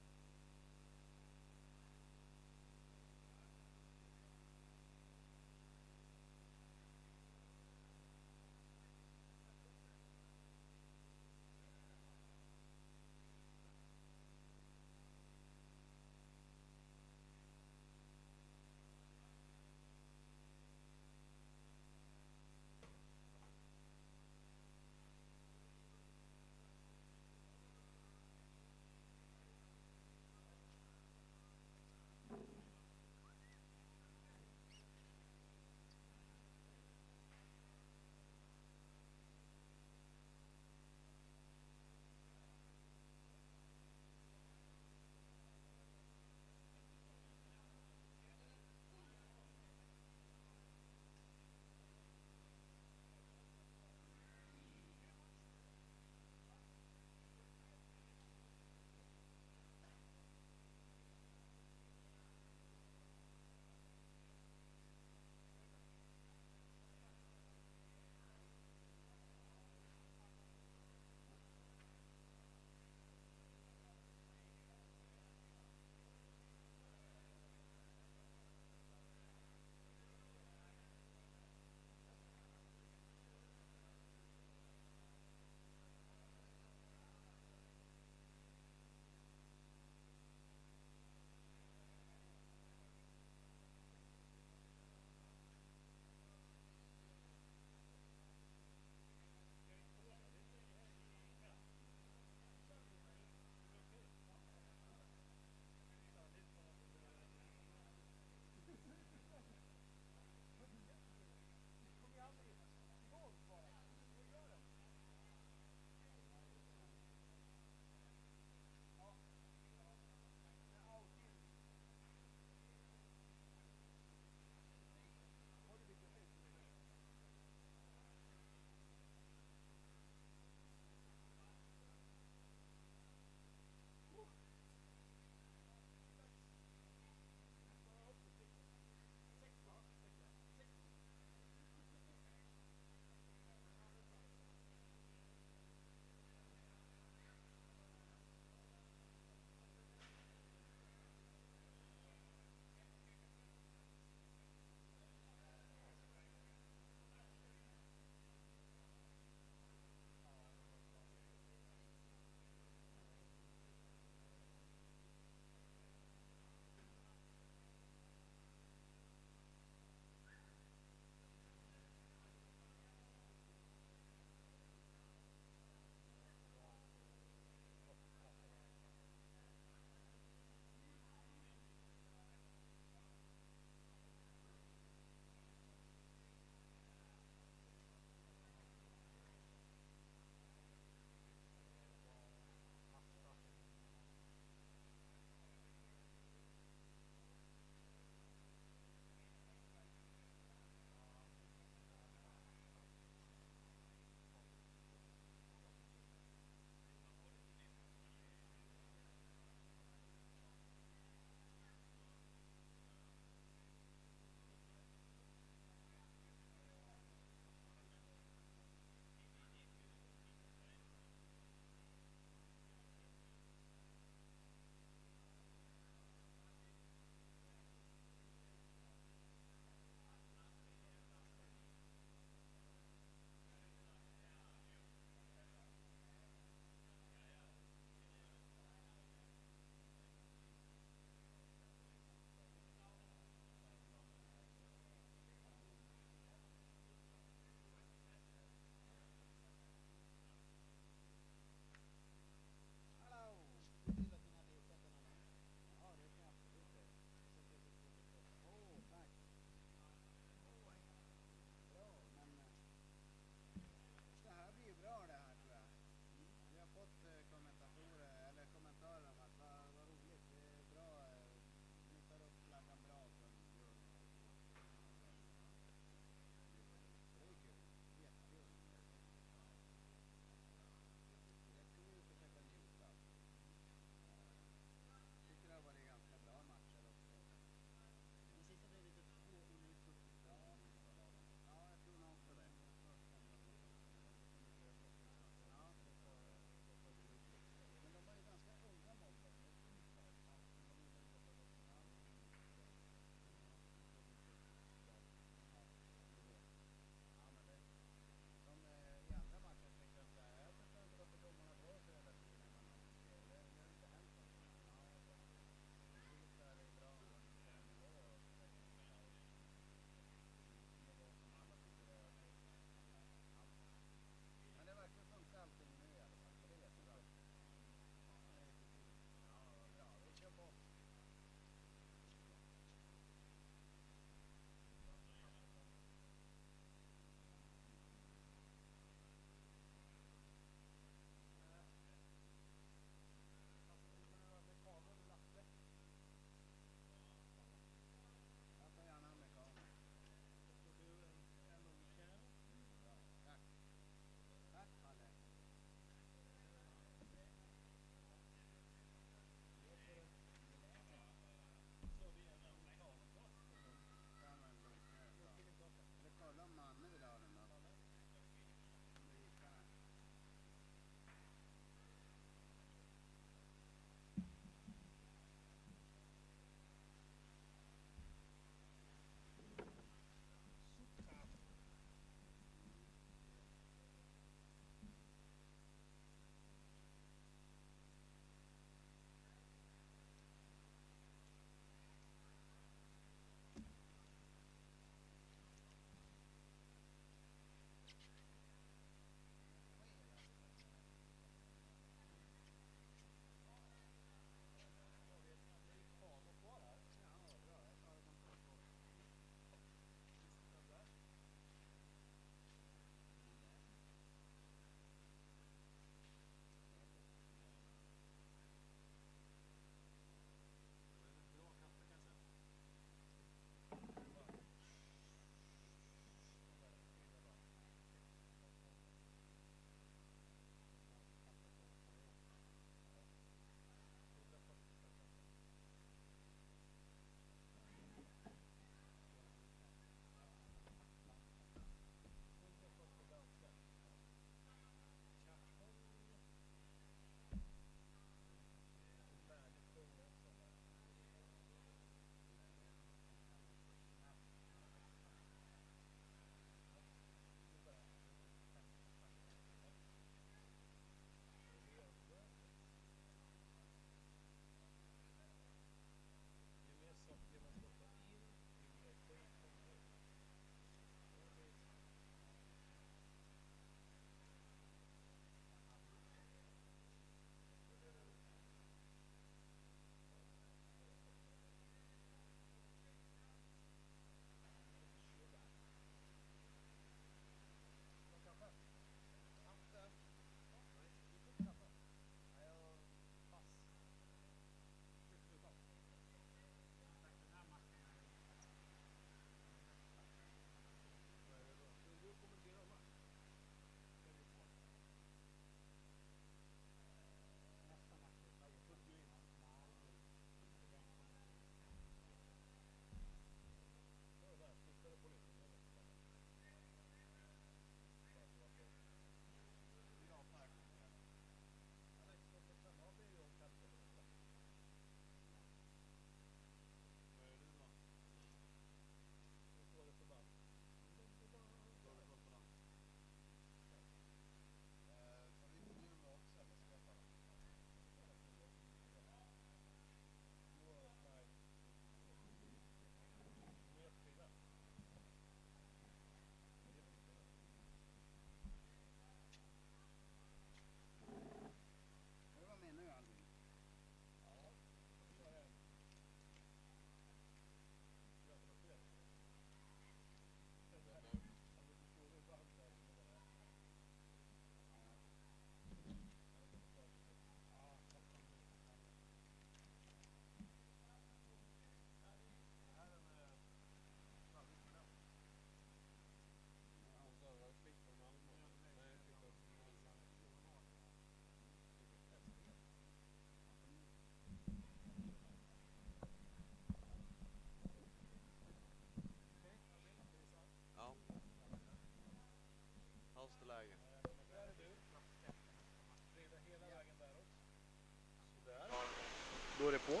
Går det på?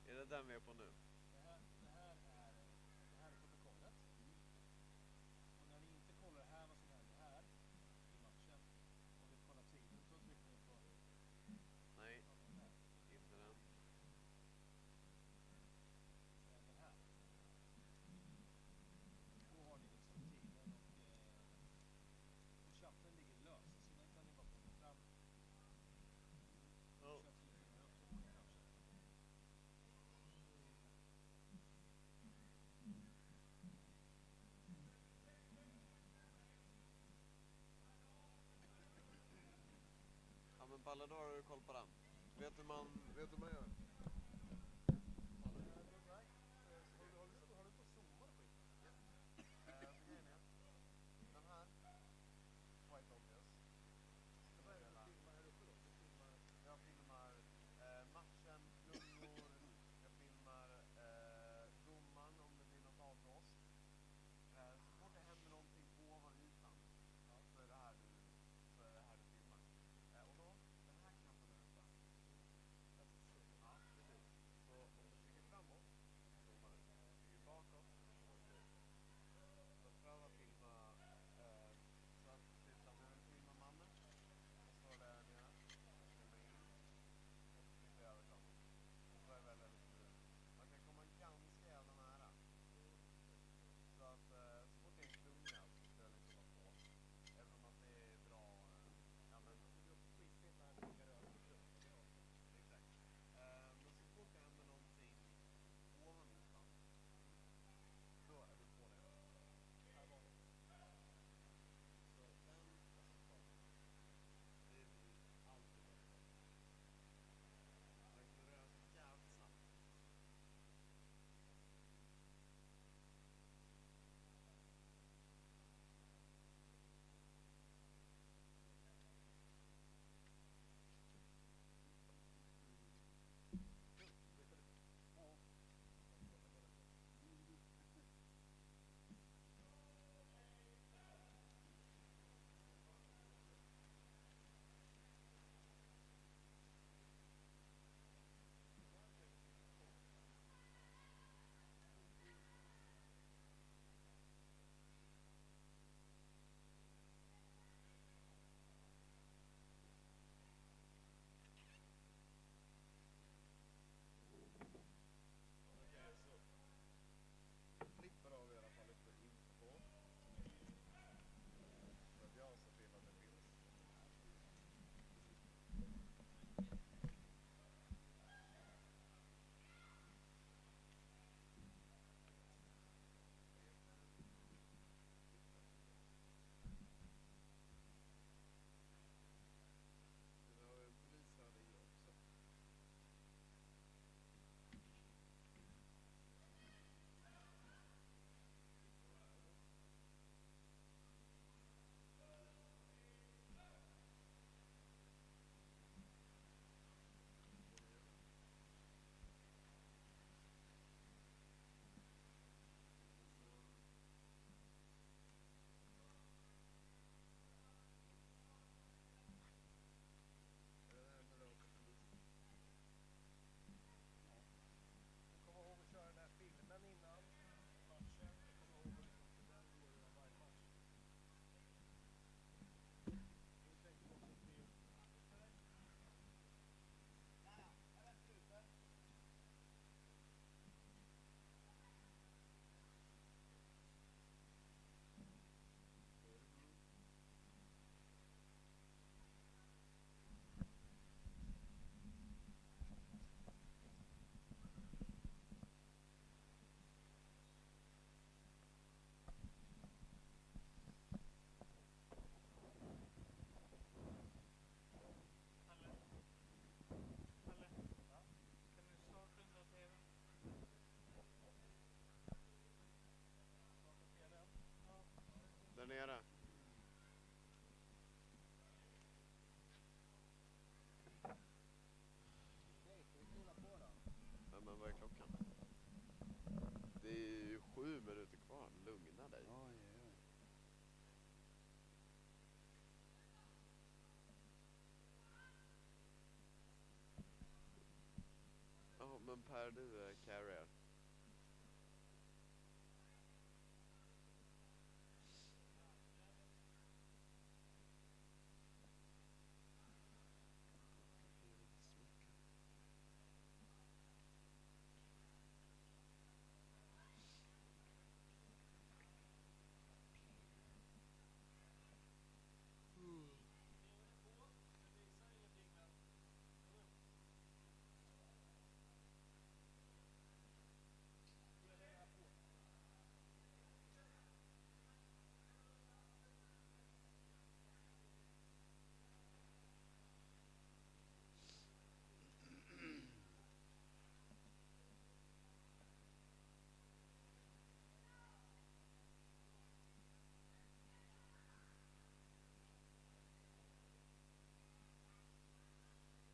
Är det den vi är på nu? Det här är protokollet. Och när ni inte kollar här vad som händer här i matchen och vill kolla tiden så trycker ni på... Nej, inte den. Den här. Då har ni liksom tiden och chatten ligger lös så den kan ni bara plocka fram. Oh. Ja men Palle, då har du koll på den. Vet du hur man gör? Har du på zoomar på skiten? Den här, quite obvious. Vad är det du filmar här uppe då? Jag filmar matchen, flungor, jag filmar domaren om det blir något avblåst. Så fort det händer någonting ovan ytan så är det här du filmar. Och då, den här knappen där uppe. Ja. 7 minuter kvar. Lugna dig. Ja, men Per, du är carrier.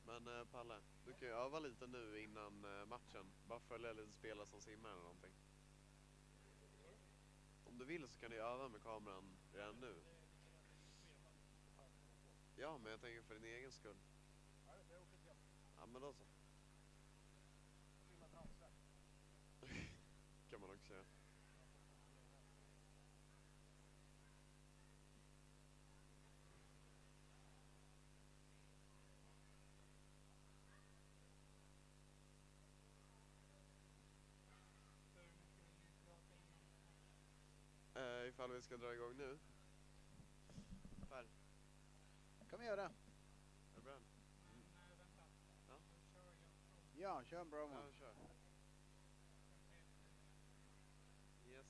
Men Palle, du kan ju öva lite nu innan matchen. Bara följa lite spelare som simmar eller någonting. Om du vill så kan du öva med kameran redan nu. Ja, men jag tänker för din egen skull. Ja, men då så. Kan man också säga. Ifall vi ska dra igång nu. Per, Kan vi göra. är du beredd? Ja. Ja, kör en bra Ja, one. kör. Yes.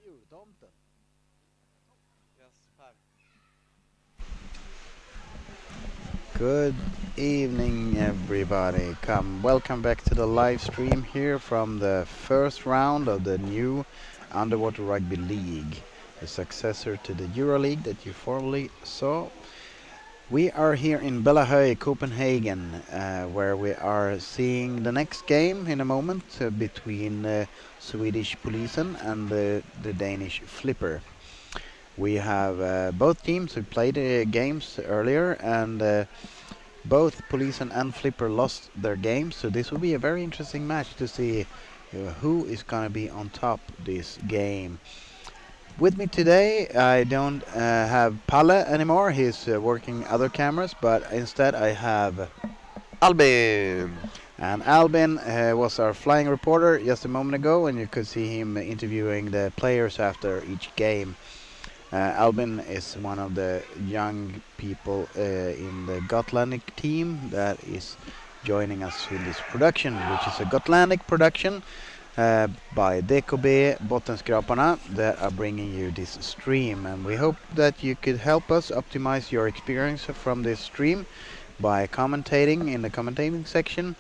Jultomten. Yes, Per. Good evening, everybody. Welcome back to the live stream here from the first round of the new Underwater Rugby League, the successor to the EuroLeague that you formerly saw. We are here in Bellahöj, Copenhagen, where we are seeing the next game in a moment between Swedish Polisen and the Danish Flipper. We have both teams who played games earlier, and both Polisen and Flipper lost their games, so this will be a very interesting match to see who is going to be on top this game. With me today, I don't have Palle anymore. He's working other cameras, but instead I have Albin! And Albin was our flying reporter just a moment ago, and you could see him interviewing the players after each game. Albin is one of the young people in the Gotlandic team that is joining us in this production, which is a Gotlandic production by DKB Bottenskraparna that are bringing you this stream, and we hope that you could help us optimize your experience from this stream by commentating in the commentating section,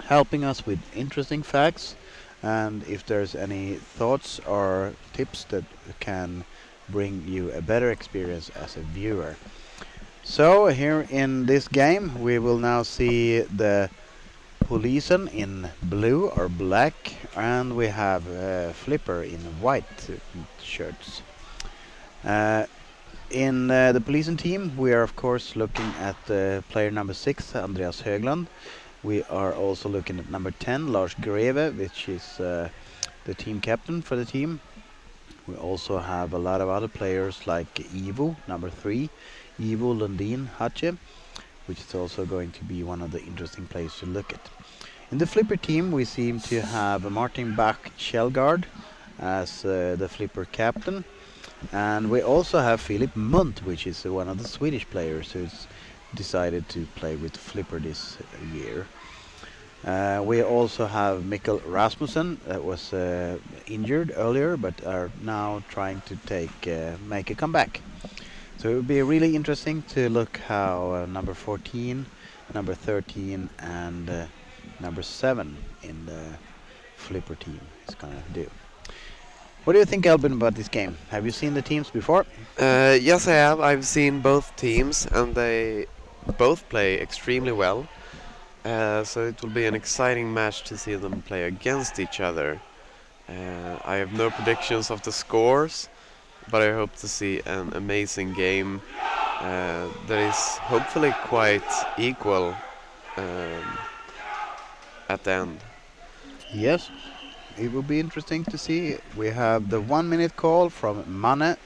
helping us with interesting facts, and if there's any thoughts or tips that can bring you a better experience as a viewer. So here in this game we will now see the Polisen in blue or black, and we have Flipper in white shirts. In the Polisen team we are of course looking at player number 6, Andreas Högland. We are also looking at number 10, Lars Greve, which is the team captain for the team. We also have a lot of other players like Ivo, number 3, Ivo Lundin Hatche, which is also going to be one of the interesting players to look at. In the Flipper team we seem to have Martin Bach Kjellgaard as the Flipper captain, and we also have Philip Munt, which is one of the Swedish players who's decided to play with Flipper this year. We also have Mikkel Rasmussen that was injured earlier, but are now trying to make a comeback. So it would be really interesting to look how number 14, number 13, and number 7 in the flipper team is gonna do. What do you think, Albin, about this game? Have you seen the teams before? Yes, I have. I've seen both teams, and they both play extremely well. So it will be an exciting match to see them play against each other. I have no predictions of the scores, but I hope to see an amazing game that is hopefully quite equal at the end. Yes, it will be interesting to see. We have the 1 minute call from Manne.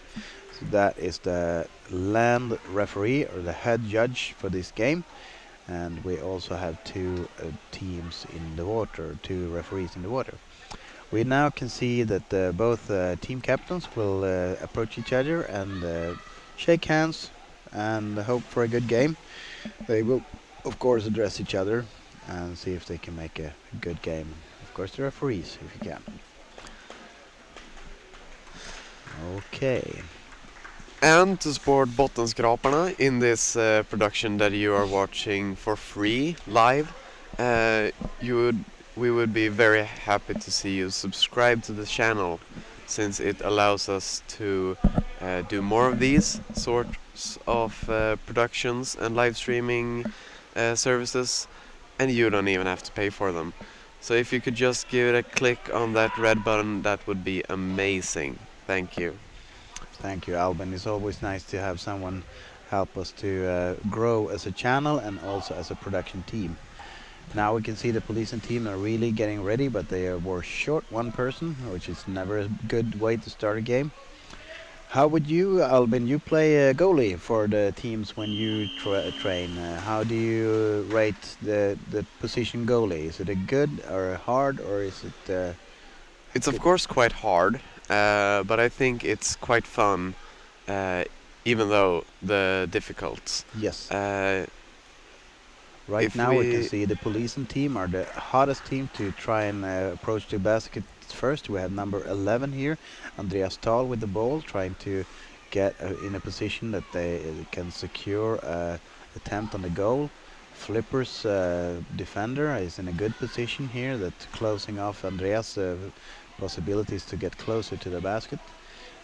So that is the land referee or the head judge for this game. And we also have two teams in the water, two referees in the water. We now can see that both team captains will approach each other and shake hands and hope for a good game. They will, of course, address each other and see if they can make a good game. Of course, the referees, if you can. Okay. And to support Bottenskraparna in this production that you are watching for free live, we would be very happy to see you subscribe to the channel, since it allows us to do more of these sorts of productions and live streaming services, and you don't even have to pay for them. So if you could just give it a click on that red button, that would be amazing. Thank you. Thank you, Albin. It's always nice to have someone help us to grow as a channel and also as a production team. Now we can see the police and team are really getting ready, but they were short one person, which is never a good way to start a game. How would you, Albin, you play goalie for the teams when you train. How do you rate the position goalie? Is it a good or a hard, or is it... It's of course quite hard, but I think it's quite fun, even though the difficult. Yes. Right Right now we can see the police and team are the hottest team to try and approach the basket first. We have number 11 here, Andreas Dahl with the ball, trying to get in a position that they can secure attempt on the goal. Flipper's defender is in a good position here, that closing off Andreas' possibilities to get closer to the basket.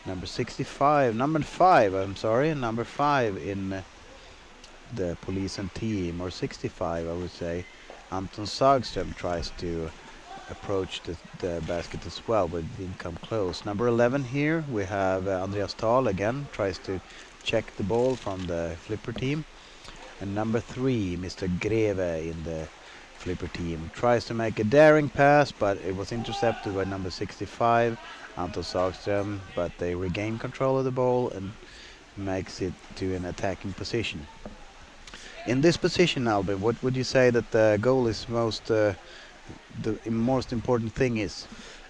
Number 5 in the police and team, or 65 I would say, Anton Sagström tries to approach the basket as well, but didn't come close. Number 11 here we have Andreas Dahl again, tries to check the ball from the flipper team. And number 3, Mr. Greve in the flipper team, tries to make a daring pass, but it was intercepted by number 65, Anton Sagström, but they regain control of the ball and makes it to an attacking position. In this position, Albin, what would you say that the goal is the most important thing is?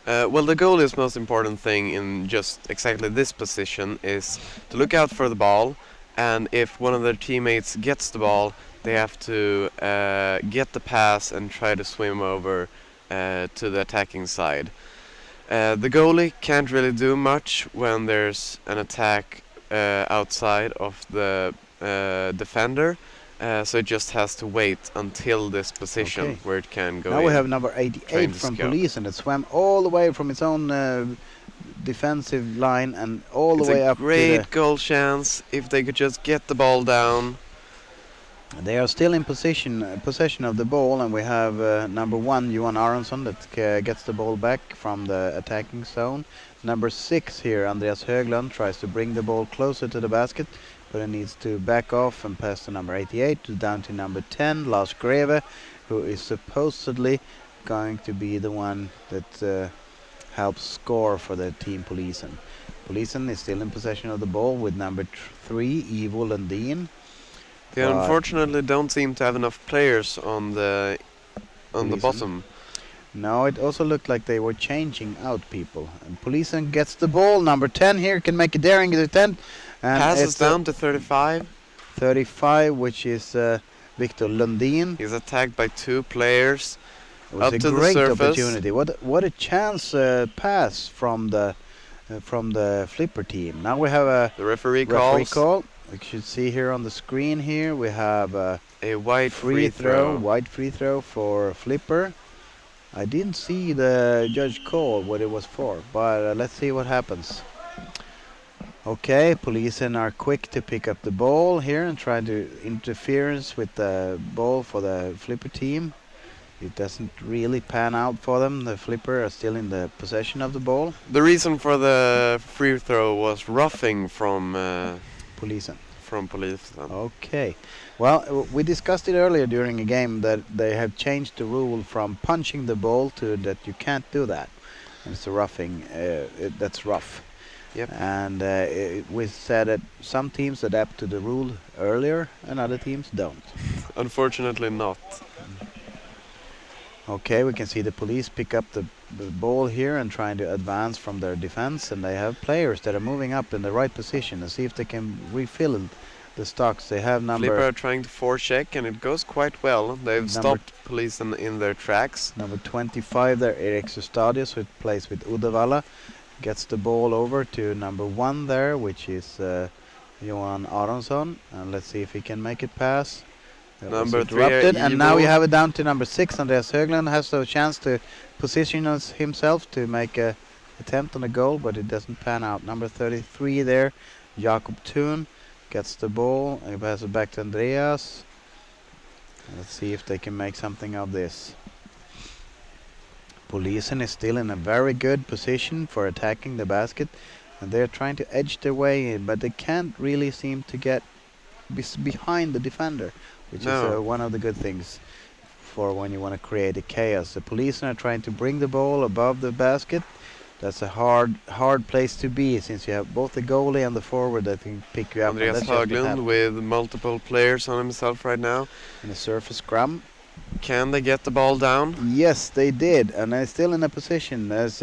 Well, the goalie's most important thing in just exactly this position is to look out for the ball, and if one of their teammates gets the ball, they have to get the pass and try to swim over to the attacking side. The goalie can't really do much when there's an attack outside of the defender, so it just has to wait until this position where it can go. Now we have number 88 from police, and it swam all the way from its own defensive line and all the way up to the... It's a great goal chance if they could just get the ball down. They are still in possession of the ball, and we have number 1, Johan Aronsson, that gets the ball back from the attacking zone. Number 6 here, Andreas Högland, tries to bring the ball closer to the basket, but he needs to back off and pass to number 88, down to number 10, Lars Greve, who is supposedly going to be the one that helps score for the team Polisen. Polisen is still in possession of the ball with number 3, Ivo Lundin. They unfortunately don't seem to have enough players on the bottom. No, it also looked like they were changing out people. And Polisen gets the ball. Number 10 here can make a daring attempt. And passes down to 35. 35, which is Victor Lundin. He's attacked by 2 players. It was Up a to the great surface. opportunity. What a chance pass from the Flipper team. Now we have a The referee referee calls call. We should see here on the screen here we have a a wide free throw, wide free throw for Flipper. I didn't see the judge call what it was for, but let's see what happens. Okay, policemen are quick to pick up the ball here and try to interference with the ball for the Flipper team. It doesn't really pan out for them. The Flipper are still in the possession of the ball. The reason for the free throw was roughing from Policemen. police. Okay. Well, we discussed it earlier during a game that they have changed the rule from punching the ball to that you can't do that. It's a roughing. That's rough. Yep. And we said that some teams adapt to the rule earlier and other teams don't. Unfortunately not. Okay, we can see the police pick up the ball here and trying to advance from their defense, and they have players that are moving up in the right position and see if they can refill the stocks. They have Flipper are trying to forecheck, and it goes quite well. They've stopped police in their tracks. number 25 there, Erik Sustadius, who plays with Uddevalla, gets the ball over to number 1 there, which is Johan Aronsson, and let's see if he can make it pass. Number 3, interrupted, and now Ivo. you have it down to number 6. Andreas Högland has a chance to position himself to make a attempt on a goal, but it doesn't pan out. Number 33 there, Jakob Thun, gets the ball and passes it back to Andreas. Let's see if they can make something of this. Polisen is still in a very good position for attacking the basket, and they're trying to edge their way in, but they can't really seem to get behind the defender, which is one of the good things for when you want to create a chaos. The policemen are trying to bring the ball above the basket. That's a hard place to be, since you have both the goalie and the forward that can pick you up. Andreas Höglund with multiple players on himself right now. In a surface scrum. Can they get the ball down? Yes, they did, and they're still in a position. There's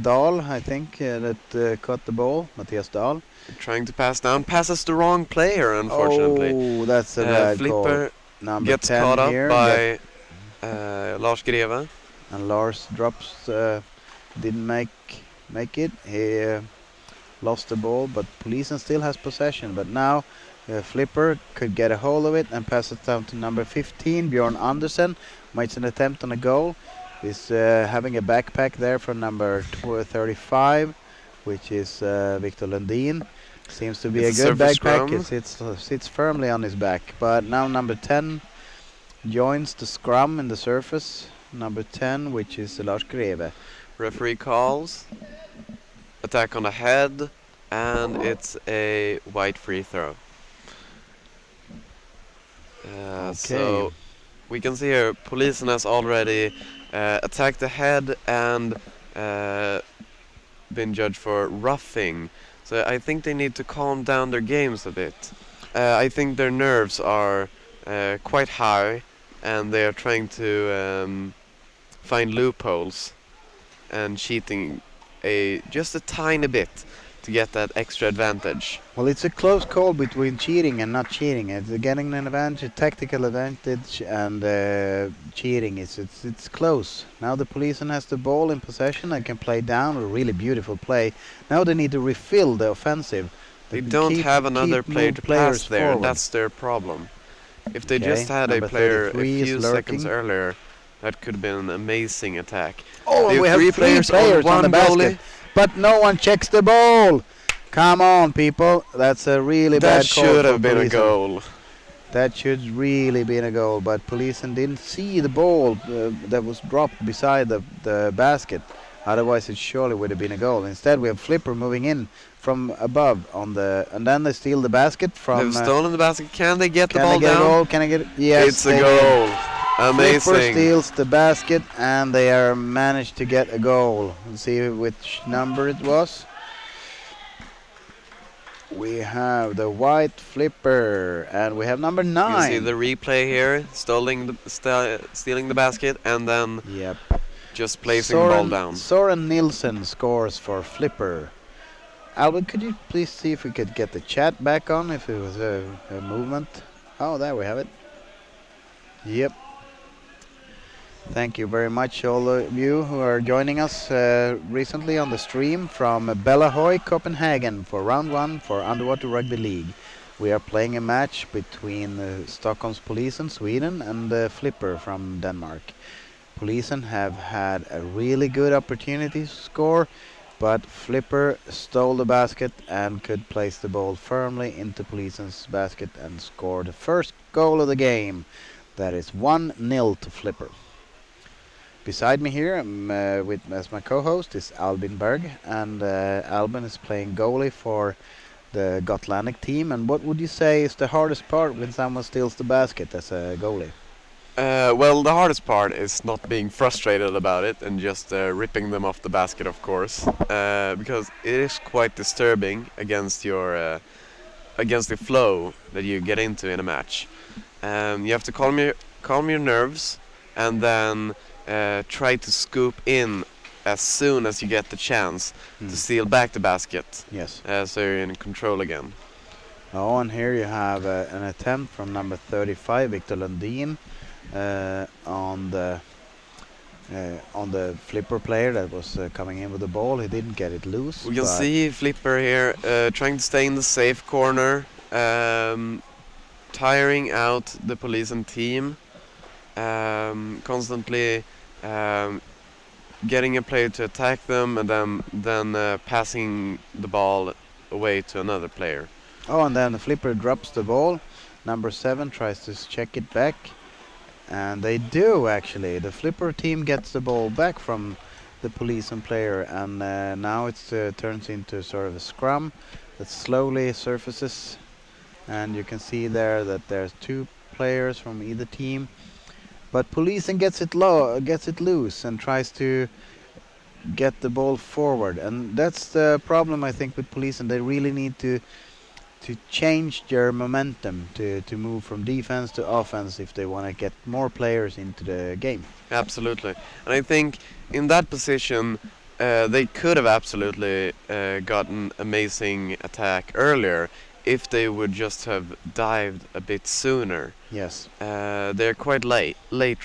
Dahl, I think, that caught the ball, Matthias Dahl. Trying to pass down, passes the wrong player, unfortunately. Oh, that's a bad Flipper call. Number gets 10 caught up here, by Lars Greve. and Lars drops, didn't make it. He lost the ball, but Polisen still has possession. But now Flipper could get a hold of it and pass it down to number 15, Bjorn Andersen. Makes an attempt on a goal. He's having a backpack there from number 35, which is Victor Lundin. Seems to be It's a good backpack. scrum. It sits firmly on his back. But now number 10 joins the scrum in the surface. Number 10, which is Lars Greve. Referee calls. Attack on the head, and it's a white free throw. So we can see here, Polisen has already attacked the head and been judged for roughing. So I think they need to calm down their games a bit. I think their nerves are quite high, and they are trying to find loopholes and cheating just a tiny bit to get that extra advantage. Well, it's a close call between cheating and not cheating. It's getting an advantage, a tactical advantage, and cheating. It's close. Now the policeman has the ball in possession and can play down. A really beautiful play. Now they need to refill the offensive. They don't have another player to pass there, forward. and that's their problem. If they Okay, just had a number player a 33 is few lurking. seconds earlier, that could have been an amazing attack. Oh, They we have three three players players on on the one basket. goalie. But no one checks the ball. Come on, people. That's a really That bad call. should for have been a Polisen. goal. That should really been a goal. But Polisen didn't see the ball that was dropped beside the basket. Otherwise, it surely would have been a goal. Instead, we have Flipper moving in from above and then they steal the basket from. They've stolen the basket. Can they get the Can ball they get down? a goal? Can I get it? Yes, It's a they did. goal. Flipper Amazing. steals the basket and they are managed to get a goal. Let's see which number it was. We have the white Flipper and we have number You 9. can see the replay here, stealing the basket and then Yep. just placing the ball down. Soren Nilsson scores for Flipper. Albert, could you please see if we could get the chat back on, if it was a movement? Oh, there we have it. Yep. Thank you very much, all of you who are joining us recently on the stream from Bellahoy, Copenhagen for round 1 for Underwater Rugby League. We are playing a match between Stockholm's Police in Sweden and Flipper from Denmark. Polisen have had a really good opportunity to score, but Flipper stole the basket and could place the ball firmly into Polisen's basket and score the first goal of the game. That is 1-0 to Flipper. Beside me here, as my co-host, is Albin Berg, and Albin is playing goalie for the Gotlandic team. And what would you say is the hardest part when someone steals the basket as a goalie? Well, the hardest part is not being frustrated about it and just ripping them off the basket, of course, because it is quite disturbing against the flow that you get into in a match. You have to calm your nerves, and then try to scoop in as soon as you get the chance to steal back the basket. Yes. So you're in control again. Oh, and here you have an attempt from number 35, Victor Lundin, on the Flipper player that was coming in with the ball. He didn't get it loose. We can see Flipper here trying to stay in the safe corner, tiring out the police and team, constantly getting a player to attack them, and then passing the ball away to another player. Oh, and then the Flipper drops the ball. Number 7 tries to check it back, and they do actually. The Flipper team gets the ball back from the police and player, and now it turns into sort of a scrum that slowly surfaces, and you can see there that there's 2 players from either team. But Polisen gets it loose and tries to get the ball forward, and that's the problem I think with Polisen. They really need to change their momentum to move from defense to offense if they want to get more players into the game. Absolutely, and I think in that position they could have absolutely gotten amazing attack earlier if they would just have dived a bit sooner. Yes. They're quite late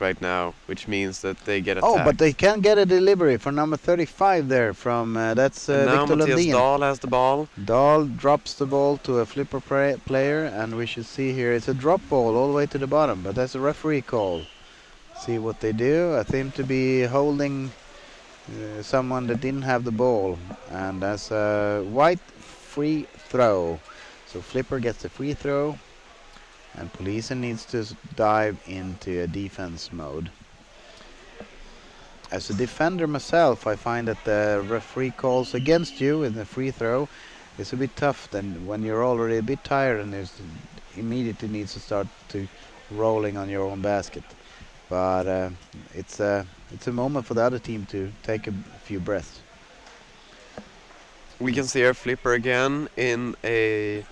right now, which means that they get attacked. Oh, but they can get a delivery for number 35 there from that's now Victor Mattias Lundin. Dahl has the ball. Dahl drops the ball to a Flipper player, and we should see here it's a drop ball all the way to the bottom, but that's a referee call. See what they do. I seem to be holding someone that didn't have the ball, and that's a white free throw. So Flipper gets a free throw, and Polisen needs to dive into a defense mode. As a defender myself, I find that the referee calls against you in the free throw is a bit tough than when you're already a bit tired and there's immediately needs to start to rolling on your own basket. But it's a moment for the other team to take a few breaths. We can see our Flipper again in the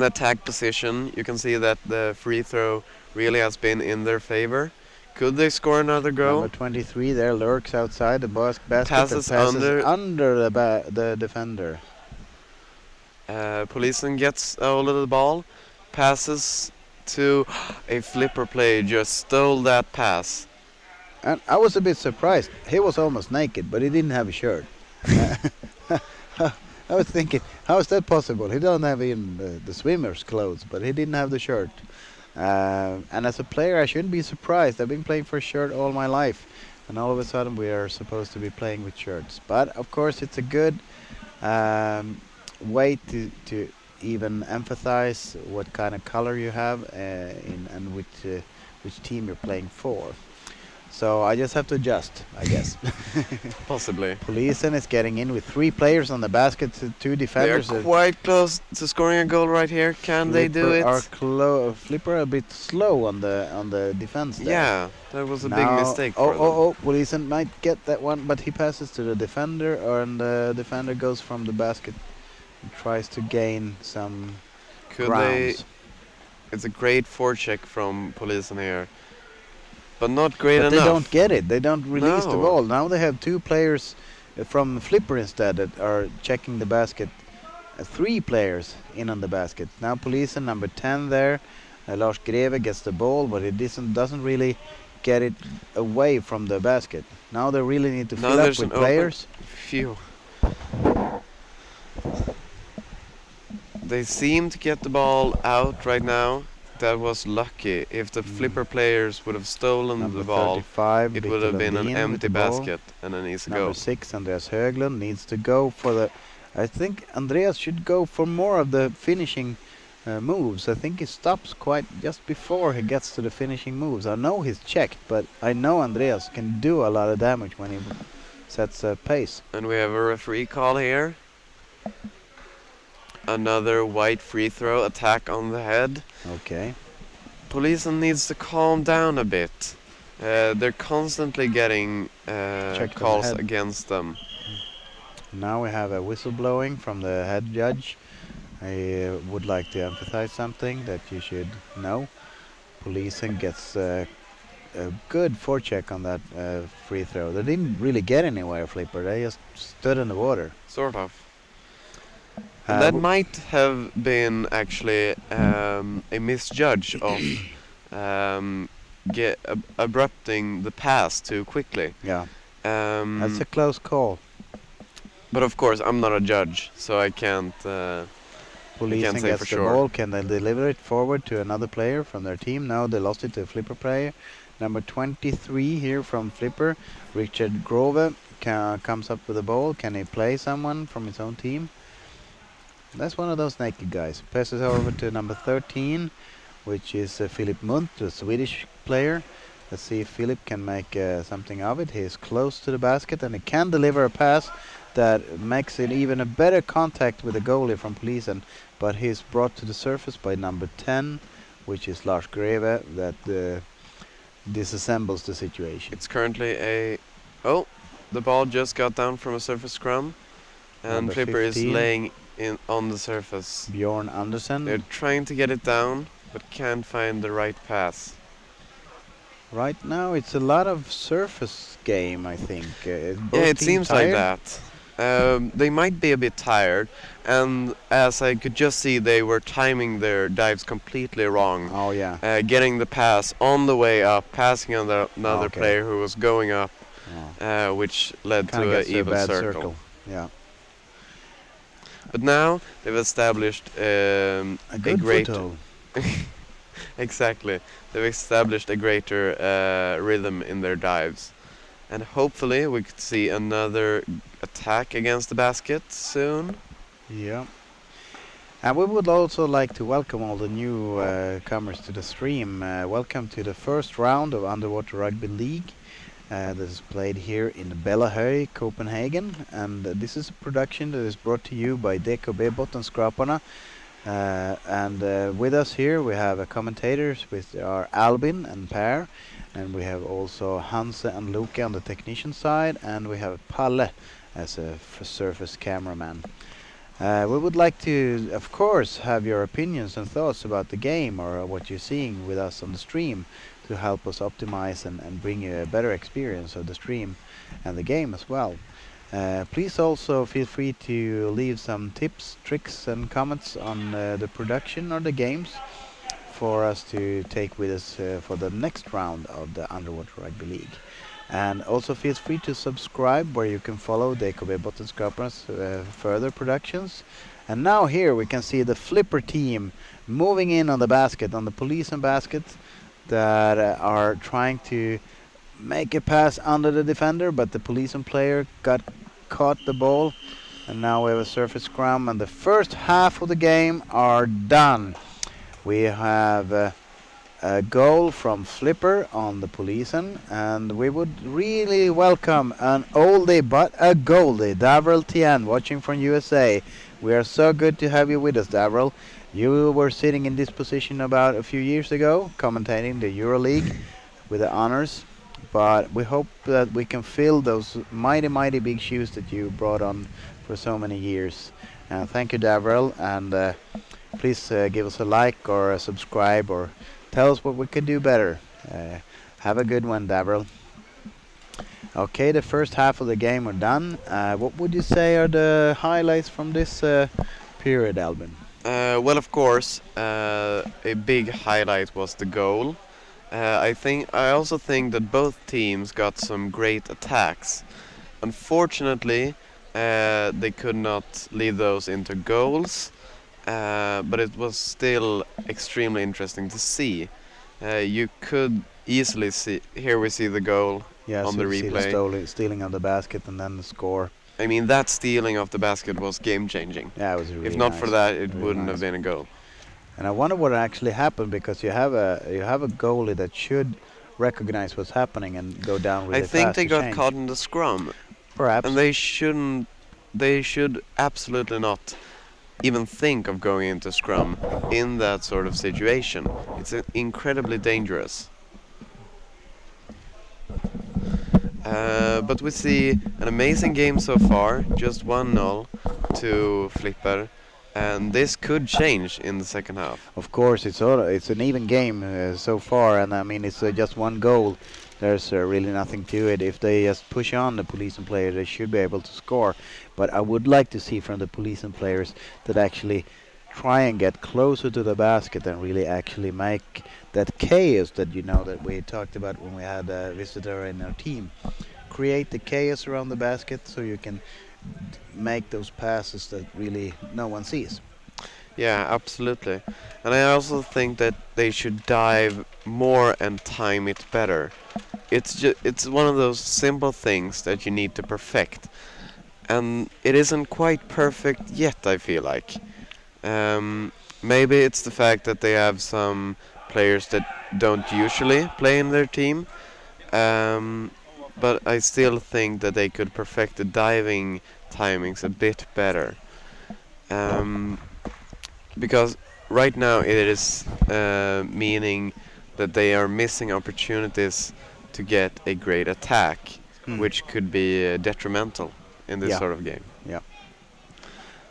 attack position. You can see that the free throw really has been in their favor. Could they score another goal? Number 23 there lurks outside the basket Passes under the defender. Polisen gets a hold of the ball, passes to a Flipper player, just stole that pass. And I was a bit surprised. He was almost naked, but he didn't have a shirt. I was thinking, how is that possible? He don't have even the swimmer's clothes, but he didn't have the shirt. And as a player, I shouldn't be surprised. I've been playing for a shirt all my life, and all of a sudden we are supposed to be playing with shirts. But of course, it's a good way to even emphasize what kind of color you have and which team you're playing for. So I just have to adjust, I guess. Possibly. Polisen is getting in with 3 players on the basket, 2 defenders. They're quite close to scoring a goal right here. Can they do it? Flipper a bit slow on the defense there. Yeah, that was a big mistake for them. Polisen might get that one, but he passes to the defender, and the defender goes from the basket and tries to gain some grounds. It's a great forecheck from Polisen here. But not great enough. They don't get it. They don't release the No. ball. Now they have 2 players from Flipper instead that are checking the basket. 3 players in on the basket. Now Polisen, number 10 there. Lars Greve gets the ball, but it doesn't really get it away from the basket. Now they really need to Now fill up there's with an players. Phew. They seem to get the ball out right now. That was lucky. If the flipper players would have stolen Number the ball, 35, it Victor would have been an Lundin with empty the ball. basket and an easy Number goal. 6, Andreas Höglund, needs to go for the... I think Andreas should go for more of the finishing moves. I think he stops quite just before he gets to the finishing moves. I know he's checked, but I know Andreas can do a lot of damage when he sets a pace. And we have a referee call here. Another white free throw, attack on the head. Okay. Policeman needs to calm down a bit. They're constantly getting Checked on the calls head. against them. Now we have a whistle blowing from the head judge. I would like to emphasize something that you should know. Policen gets a good forecheck on that free throw. They didn't really get anywhere, Flipper. They just stood in the water. Sort of. And that might have been actually a misjudge of abrupting the pass too quickly. Yeah, that's a close call. But of course, I'm not a judge, so I can't. Policen say gets for the sure. ball. Can they deliver it forward to another player from their team? No, they lost it to a Flipper player. Number 23 here from Flipper, Richard Grove, comes up with the ball. Can he play someone from his own team? That's one of those naked guys. Passes over to number 13, which is Philip Munt, the Swedish player. Let's see if Philip can make something of it. He is close to the basket and he can deliver a pass that makes it even a better contact with the goalie from Policen. But he's brought to the surface by number 10, which is Lars Greve, that disassembles the situation. It's currently a. Oh, the ball just got down from a surface scrum, and Number Flipper is 15. laying in on the surface. Bjorn Andersen. They're trying to get it down, but can't find the right pass. Right now it's a lot of surface game, I think. Yeah, it seems like that. They might be a bit tired, and as I could just see, they were timing their dives completely wrong. Oh yeah. Getting the pass on the way up, passing on another Okay. player who was going up, which led Kinda to an gets a evil bad circle. Yeah. But now they've established A good great foothold. exactly. They've established a greater rhythm in their dives, and hopefully we could see another attack against the basket soon. Yeah. And we would also like to welcome all the new comers to the stream. Welcome to the first round of Underwater Rugby League. This is played here in Bellahöj, Copenhagen, and this is a production that is brought to you by DKB Bottenskraparna. And with us here we have commentators, which are Albin and Per, and we have also Hanse and Luke on the technician side, and we have Palle as a surface cameraman. We would like to, of course, have your opinions and thoughts about the game or what you're seeing with us on the stream to help us optimize and bring you a better experience of the stream and the game as well. Please also feel free to leave some tips, tricks and comments on the production or the games for us to take with us for the next round of the Underwater Rugby League. And also feel free to subscribe where you can follow DKB Bottenskraparna's further productions. And now here we can see the Flipper team moving in on the basket, on the Policen basket, that are trying to make a pass under the defender, but the Policen player caught the ball, and now we have a surface scrum, and the first half of the game are done. We have a goal from Flipper on the Policen, and we would really welcome an oldie but a goldie, Davril Tien, watching from USA. We are so good to have you with us, Davril. You were sitting in this position about a few years ago, commentating the EuroLeague with the honors, but we hope that we can fill those mighty big shoes that you brought on for so many years. Thank you, Davril, and please give us a like or a subscribe or tell us what we can do better. Have a good one, Davril. Okay, the first half of the game are done. What would you say are the highlights from this period, Albin? Well, of course, a big highlight was the goal. I also think that both teams got some great attacks. Unfortunately, they could not lead those into goals, but it was still extremely interesting to see. You could easily see, here we see the goal Yeah, on so the you see the replay. stealing of the basket and then the score. I mean, that stealing of the basket was game changing. Yeah, it was really If not nice. for that, it Really wouldn't nice. have been a goal. And I wonder what actually happened, because you have a goalie that should recognize what's happening and go down really I fast. think they to got change. caught in the scrum, Perhaps. and they shouldn't. They should absolutely not even think of going into scrum in that sort of situation. It's incredibly dangerous. But we see an amazing game so far, just 1-0 to Flipper, and this could change in the second half. Of course, it's an even game so far, and I mean it's just one goal. There's really nothing to it. If they just push on the police and players, they should be able to score. But I would like to see from the police and players that actually try and get closer to the basket and really actually make that chaos that that we talked about when we had a visitor in our team. Create the chaos around the basket so you can make those passes that really no one sees. Yeah, absolutely. And I also think that they should dive more and time it better. It's one of those simple things that you need to perfect. And it isn't quite perfect yet, I feel like. Maybe it's the fact that they have some players that don't usually play in their team. But I still think that they could perfect the diving timings a bit better. Because right now it is meaning that they are missing opportunities to get a great attack, which could be detrimental in this sort of game. Yeah.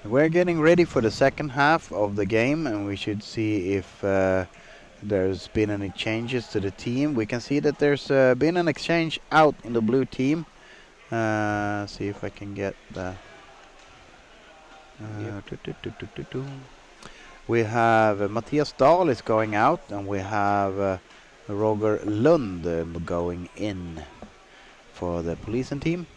We're getting ready for the second half of the game, and we should see if there's been any changes to the team. We can see that there's been an exchange out in the blue team. See if I can get the... We have Matthias Dahl is going out, and we have Roger Lund going in for the Polisen team.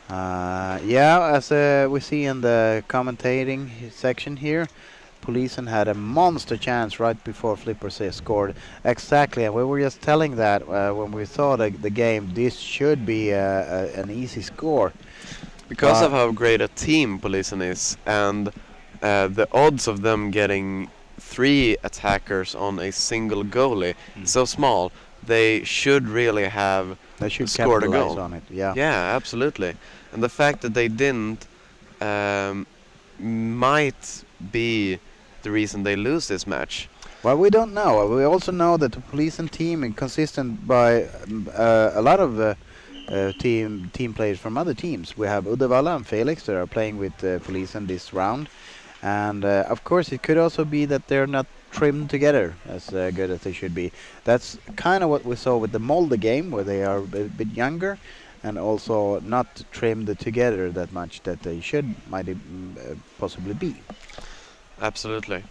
As we see in the commentating section here, Polisen had a monster chance right before Flipper scored. Exactly, and we were just telling that when we saw the game, this should be an easy score. Because of how great a team Polisen is, and the odds of them getting 3 attackers on a single goalie is so small, they should really have scored a goal. On it. Yeah, absolutely. And the fact that they didn't might be the reason they lose this match. Well, we don't know. We also know that the Polisen team is consistent by a lot of team players from other teams. We have Uddevalla and Felix that are playing with Polisen this round. And of course it could also be that they're not trimmed together as good as they should be. That's kind of what we saw with the Molde game, where they are a bit younger and also not trimmed together that much that they might possibly be. Absolutely.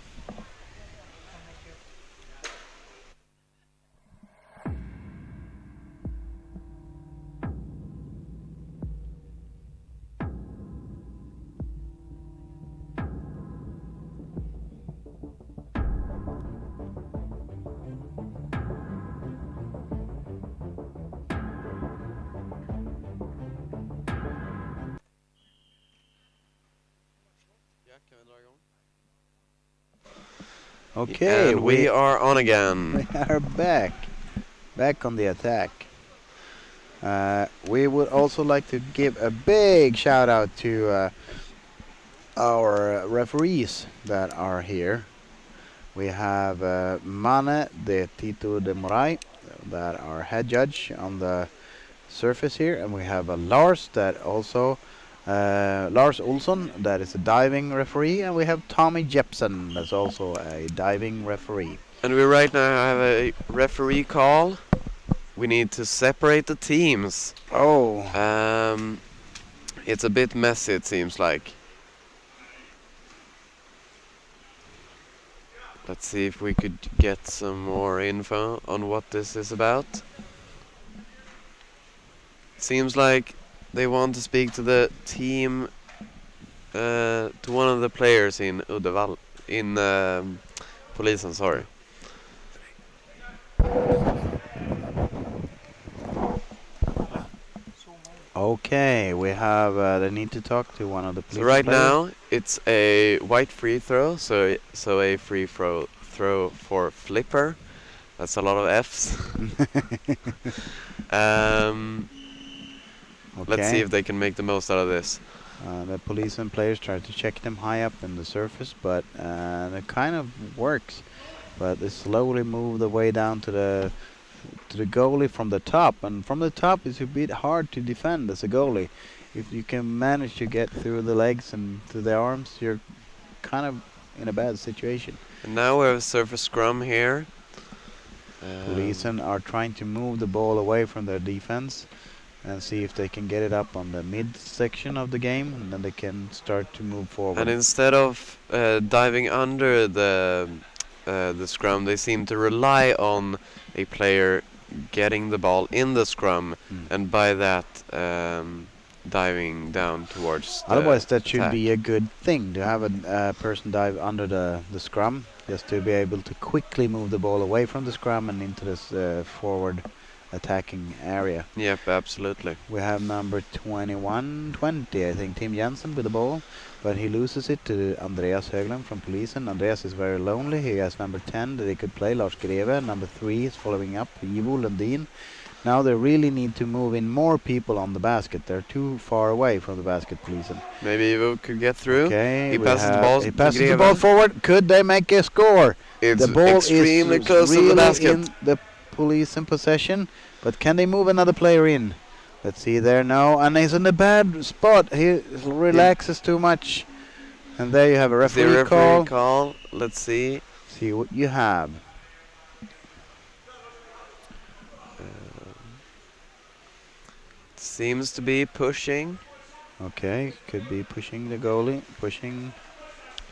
Okay, and we are on again. We are back on the attack. We would also like to give a big shout out to our referees that are here. We have Mane de Tito de Moray, that are head judge on the surface here, and we have Lars that also Lars Olsson, that is a diving referee, and we have Tommy Jepsen, that's also a diving referee. And we right now have a referee call. We need to separate the teams. Oh. It's a bit messy, it seems like. Let's see if we could get some more info on what this is about. Seems like they want to speak to the team, to one of the players in Uddevalla, in Polisen, sorry. Okay, we have. They need to talk to one of the police. So right players. now it's a white free throw, so a free throw for Flipper. That's a lot of Fs. Let's see if they can make the most out of this. The police and players try to check them high up in the surface, but it kind of works. But they slowly move the way down to the goalie from the top, and from the top it's a bit hard to defend as a goalie. If you can manage to get through the legs and through the arms, you're kind of in a bad situation. And now we have a surface scrum here. Policemen are trying to move the ball away from their defense and see if they can get it up on the mid section of the game, and then they can start to move forward. And instead of diving under the scrum, they seem to rely on a player getting the ball in the scrum, and by that diving down towards the Otherwise, that should attack. be a good thing to have a person dive under the scrum, just to be able to quickly move the ball away from the scrum and into this forward attacking area. Yep, absolutely. We have number 21-20, I think, Tim Jensen with the ball, but he loses it to Andreas Höglund from Polisen. Andreas is very lonely. He has number 10 that he could play, Lars Greve. Number 3 is following up, Ivo Lundin. Now they really need to move in more people on the basket. They're too far away from the basket, Polisen. Maybe Ivo could get through. Okay, He passes the ball. He passes the ball forward. Could they make a score? It's The ball extremely is close to really the basket. in the police in possession, but can they move another player in? Let's see there now, and he's in a bad spot. He relaxes too much, and there you have a referee call. Let's see. See what you have. Seems to be pushing. Okay, could be pushing the goalie, pushing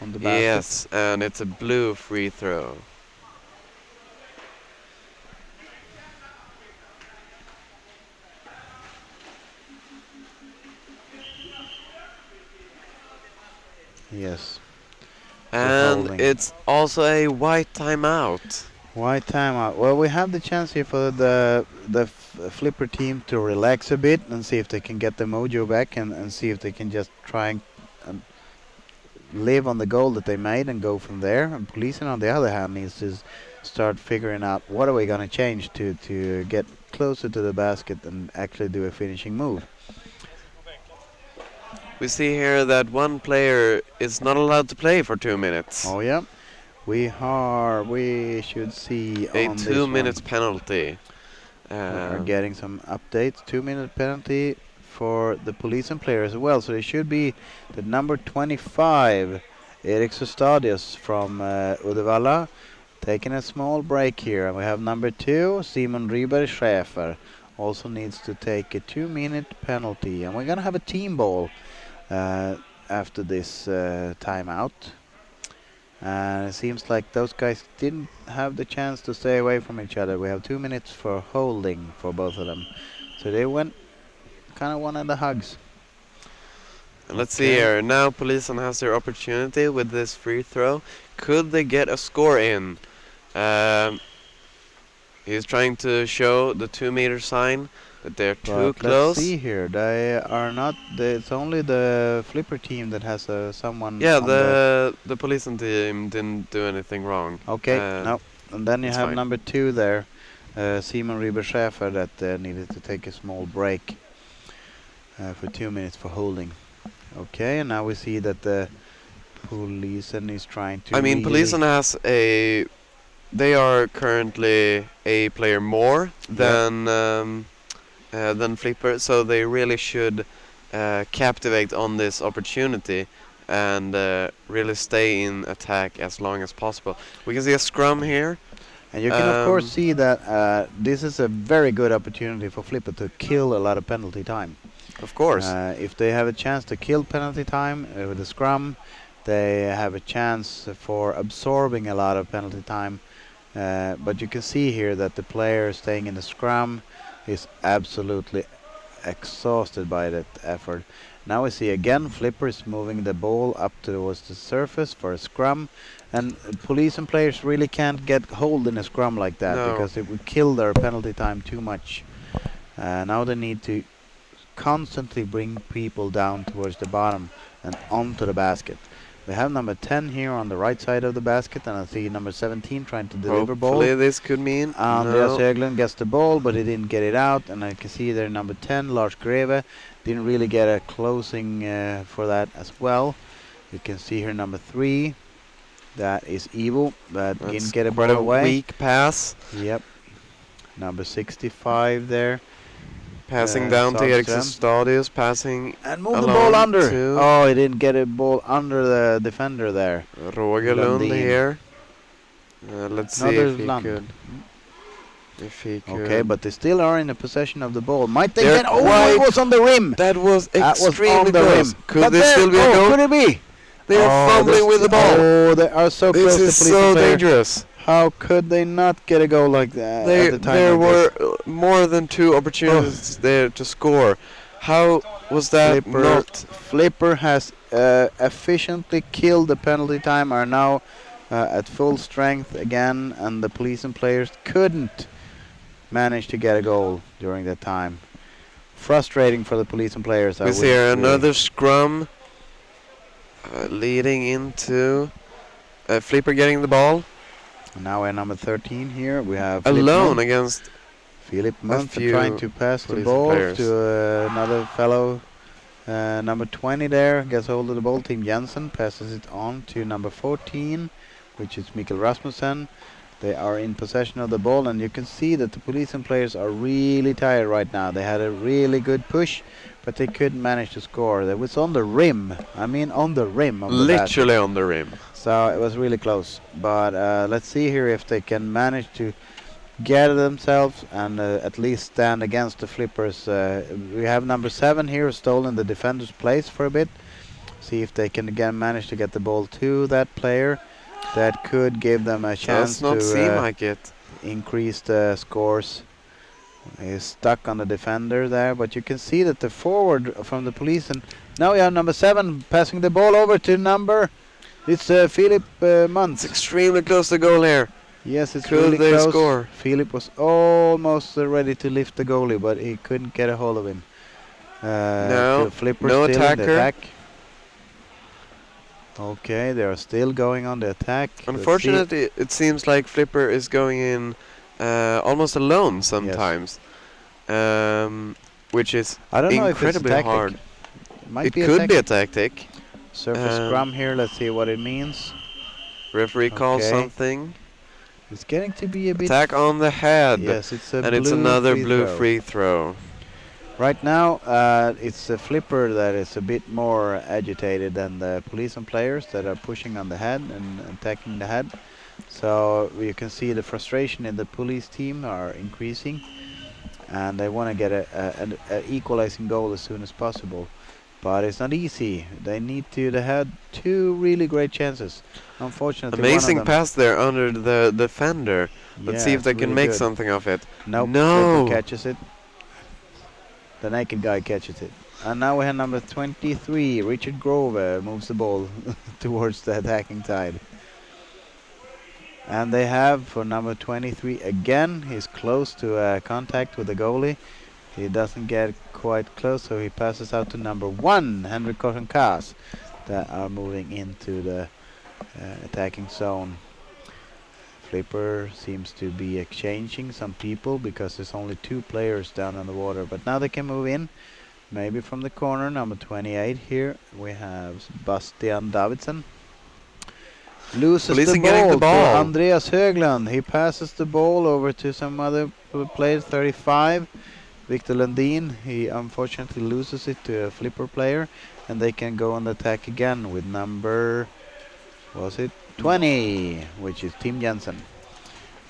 on the basket. Yes, and it's a blue free throw. Yes. And holding. it's also a white timeout. White timeout. Well, we have the chance here for the Flipper team to relax a bit and see if they can get the mojo back, and see if they can just try and live on the goal that they made and go from there. And Polisen, on the other hand, needs to start figuring out what are we going to change to get closer to the basket and actually do a finishing move. We see here that one player is not allowed to play for 2 minutes. Oh yeah, we should see A on 2 minutes penalty. We're getting some updates. 2-minute penalty for the Polisen player as well. So it should be the number 25, Erik Sustadius from Uddevalla, taking a small break here. And we have number 2, Simon Ryberg Schäfer, also needs to take a 2-minute penalty. And we're going to have a team ball after this timeout. And it seems like those guys didn't have the chance to stay away from each other. We have 2 minutes for holding for both of them. So they went kind of wanted the hugs. And let's see here. Now Polisen has their opportunity with this free throw. Could they get a score in? He's trying to show the 2-meter sign, but they're too close. Let's see here. They are not. It's only the Flipper team that has someone. Yeah, on the Polisen team didn't do anything wrong. Okay, no. And then you have fine. number 2 there, Simon Ryberg Schäfer, that needed to take a small break for 2 minutes for holding. Okay, and now we see that the Polisen is trying to. I mean, Polisen has a. They are currently a player more than Flipper, so they really should captivate on this opportunity and really stay in attack as long as possible. We can see a scrum here. And you can of course see that this is a very good opportunity for Flipper to kill a lot of penalty time. Of course. If they have a chance to kill penalty time with the scrum, they have a chance for absorbing a lot of penalty time. But you can see here that the player staying in the scrum is absolutely exhausted by that effort. Now we see again Flipper is moving the ball up towards the surface for a scrum, and police and players really can't get hold in a scrum like that because it would kill their penalty time too much. Now they need to constantly bring people down towards the bottom and onto the basket. We have number 10 here on the right side of the basket, and I see number 17 trying to deliver ball. Hopefully this could mean Andreas Höglund gets the ball, but he didn't get it out, and I can see there number 10, Lars Greve, didn't really get a closing for that as well. You can see here number 3, that is Ivo, but didn't get a ball away. Weak pass. Yep. Number 65 there. Passing down to Erik Stadius, passing and move the ball under. Oh, he didn't get a ball under the defender there. Roger Lund here. Let's see if he could. Okay, but they still are in the possession of the ball. Might they get? Oh, it was on the rim. That was extremely on the close. rim. Could this still be a goal? Could it be? They are fumbling with the ball. Oh, they are so close. This is so dangerous. How could they not get a goal like that at the time? There were more than 2 opportunities there to score. How was that not? Flipper has efficiently killed the penalty time, are now at full strength again, and the police and players couldn't manage to get a goal during that time. Frustrating for the police and players. We see here another scrum leading into Flipper getting the ball. Now we're number 13 here. We have alone against Philip Munthe trying to pass the ball to another fellow. Number 20 there gets hold of the ball. Tim Jensen passes it on to number 14, which is Mikkel Rasmussen. They are in possession of the ball, and you can see that the police and players are really tired right now. They had a really good push, but they couldn't manage to score. That was on the rim. I mean, on the rim. Literally on the rim. So it was really close. But let's see here if they can manage to gather themselves and at least stand against the Flippers. We have number 7 here stolen the defender's place for a bit. See if they can again manage to get the ball to that player. That could give them a chance to increase the scores. He's stuck on the defender there, but you can see that the forward from the police, and now we have number 7 passing the ball over to number. It's Philip Munthe. It's extremely close to goal here. Yes, it's could really they close. Score? Philip was almost ready to lift the goalie, but he couldn't get a hold of him. Flipper no still attacker. in the attack. Okay, they are still going on the attack. Unfortunately, it seems like Flipper is going in almost alone sometimes, which is incredibly hard. It could be a tactic. Surface scrum here, let's see what it means. Referee calls something. It's getting to be a bit... Attack on the head. Yes, it's a and it's another blue free throw. Right now, it's a Flipper that is a bit more agitated than the police and players that are pushing on the head and attacking the head. So you can see the frustration in the police team are increasing, and they want to get an equalizing goal as soon as possible. But it's not easy. They had 2 really great chances. Unfortunately, amazing pass there under the defender. Let's see if they can make something of it. Nope, no, catches it. The naked guy catches it. And now we have number 23, Richard Grove, moves the ball towards the attacking side. And they have for number 23 again, he's close to contact with the goalie. He doesn't get quite close, so he passes out to number 1, Henrik Korsenkas, that are moving into the attacking zone. Flipper seems to be exchanging some people because there's only 2 players down on the water. But now they can move in, maybe from the corner. Number 28 here, we have Bastian Davidsen. Loses the ball to Andreas Höglund. He passes the ball over to some other player, 35. Victor Lundin, he unfortunately loses it to a Flipper player, and they can go on the attack again with number, was it 20, which is Tim Jensen.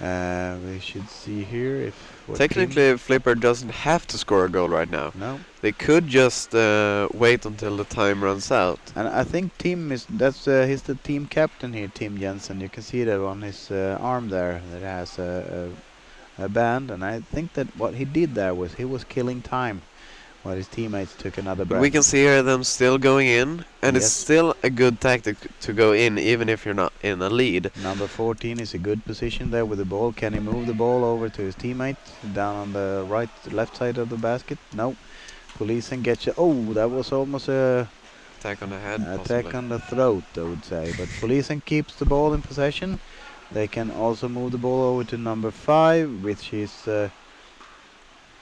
We should see here if what Technically, Flipper doesn't have to score a goal right now. team. No. They could just wait until the time runs out. And I think Tim is he's the team captain here, Tim Jensen. You can see that on his arm there that has a band, and I think that what he did there was he was killing time while his teammates took another breath. We can see here them still going in, and it's Yes. still a good tactic to go in, even if you're not in a lead. Number 14 is a good position there with the ball. Can he move the ball over to his teammate down on the left side of the basket? No. Policing gets you. Oh, that was almost a Attack on the head, attack possibly. on the throat, I would say. But Policing keeps the ball in possession. They can also move the ball over to number 5, which is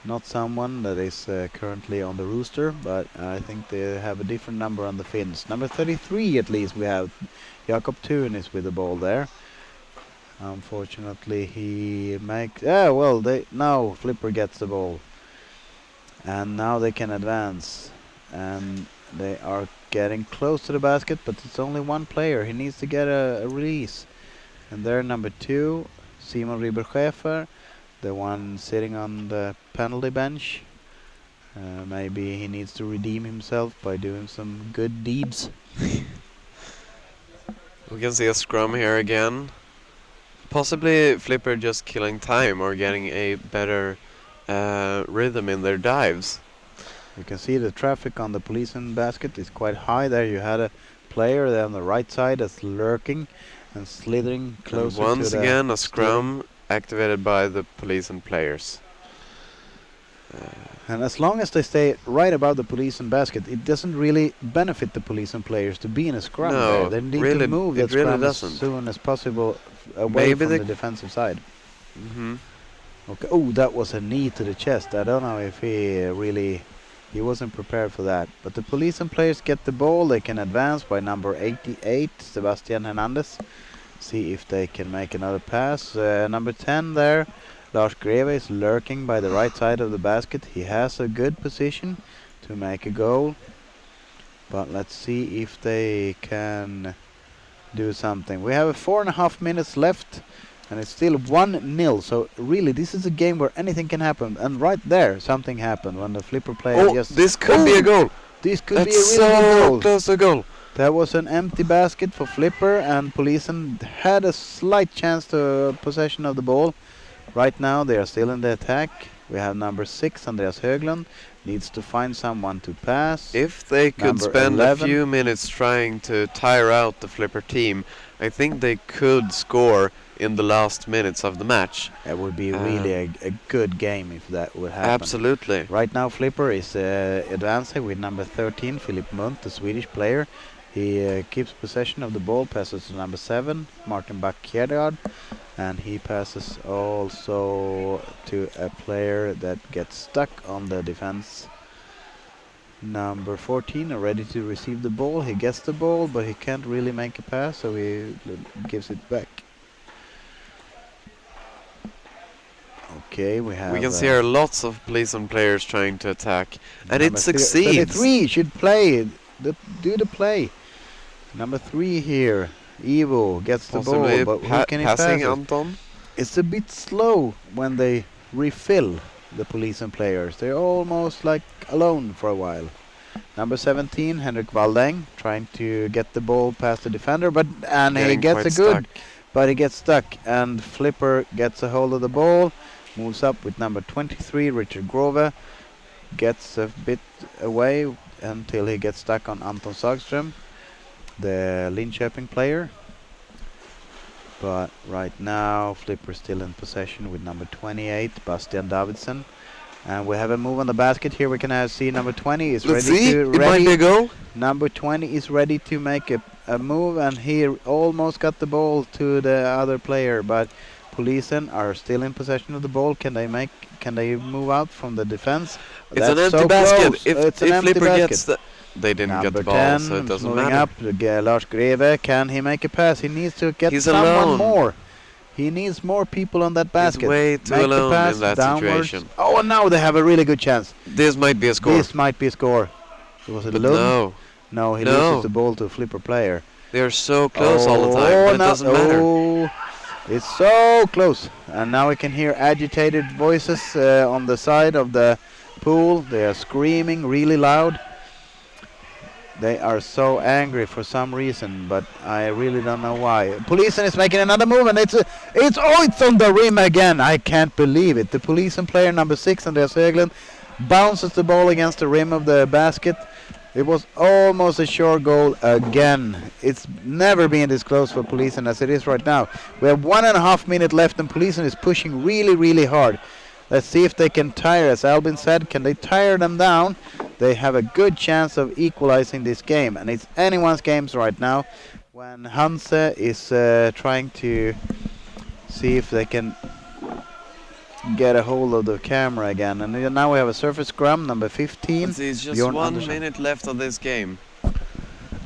not someone that is currently on the rooster, but I think they have a different number on the Finns. Number 33 at least we have. Jakob Thun is with the ball there. Unfortunately he makes... now Flipper gets the ball. And now they can advance. And they are getting close to the basket, but it's only one player. He needs to get a release. And there number 2, Simon Rieber-Schäfer, the one sitting on the penalty bench. Maybe he needs to redeem himself by doing some good deeds. We can see a scrum here again. Possibly Flipper just killing time or getting a better rhythm in their dives. You can see the traffic on the policeman basket is quite high there. You had a player there on the right side that's lurking and slithering And closer to once the again, a scrum activated by the police and players. And as long as they stay right above the policeman basket, it doesn't really benefit the policeman players to be in a scrum No, there. They need really- to move it that really scrum as doesn't. soon as possible away Maybe from they the defensive side. Mm-hmm. Okay. Oh, that was a knee to the chest. I don't know if he wasn't prepared for that. But the policeman players get the ball. They can advance by number 88, Sebastian Hernandez. See if they can make another pass. Number 10 there, Lars Greve is lurking by the right side of the basket. He has a good position to make a goal. But let's see if they can do something. We have 4.5 minutes left. And it's still 1-0. So really, this is a game where anything can happen. And right there, something happened when the Flipper player Oh, just... this could be a goal. This could be a That's really good so goal. close to a goal. That was an empty basket for Flipper, and Polisen had a slight chance to possession of the ball. Right now they are still in the attack. We have number 6, Andreas Höglund, needs to find someone to pass. If they could Number spend 11. a few minutes trying to tire out the Flipper team, I think they could score in the last minutes of the match. It would be really a good game if that would happen. Absolutely. Right now Flipper is advancing with number 13, Philip Munt, the Swedish player. He keeps possession of the ball, passes to number 7, Martin Back-Kjærgaard, and he passes also to a player that gets stuck on the defense. Number 14 ready to receive the ball. He gets the ball, but he can't really make a pass, so he gives it back. Okay, we have... We can see here lots of policeman players trying to attack, and it number succeeds. 33 should play. Do the play. Number 3 here, Ivo gets the Possibly ball, but who can he pass passing it? Anton. It's a bit slow when they refill the police and players. They're almost like alone for a while. Number 17, Henrik Waldeng, trying to get the ball past the defender, he Getting gets quite a good, stuck. but he gets stuck, and Flipper gets a hold of the ball, moves up with number 23, Richard Grove, gets a bit away until he gets stuck on Anton Sagström, the Linköping player. But right now Flipper still in possession with number 28, Bastian Davidsen. And we have a move on the basket here. We can see number 20 is Let's ready see, to it might be a goal. Number 20 is ready to make a move, and he almost got the ball to the other player, but Polisen are still in possession of the ball. Can they move out from the defense? It's an That's empty so basket. close. If It's an empty Flipper basket. gets the... They didn't get Number the ball, 10 so it is doesn't moving matter. up. Lars Greve, can he make a pass? He needs to get He's someone alone. more. He needs more people on that basket. He's way too Make the alone pass in that downwards. situation. Oh, and now they have a really good chance. This might be a score. This might be a score. Was it But Lund? no, No, he No. loses the ball to a Flipper player. they're so close all the time, but it no, doesn't matter. oh, It's so close, and now we can hear agitated voices on the side of the pool. They are screaming really loud. They are so angry for some reason, but I really don't know why. Policeman is making another move, and it's on the rim again. I can't believe it. The Policeman player number 6, Andreas Höglund, bounces the ball against the rim of the basket. It was almost a sure goal again. It's never been this close for Policeman as it is right now. We have 1.5 minutes left, and Policeman is pushing really, really hard. Let's see if they can tire, as Albin said. Can they tire them down? They have a good chance of equalizing this game, and it's anyone's games right now when Hanse is trying to see if they can get a hold of the camera again. And now we have a surface scrum, number 15. It's just Bjorn 1 Andersson. minute left of this game.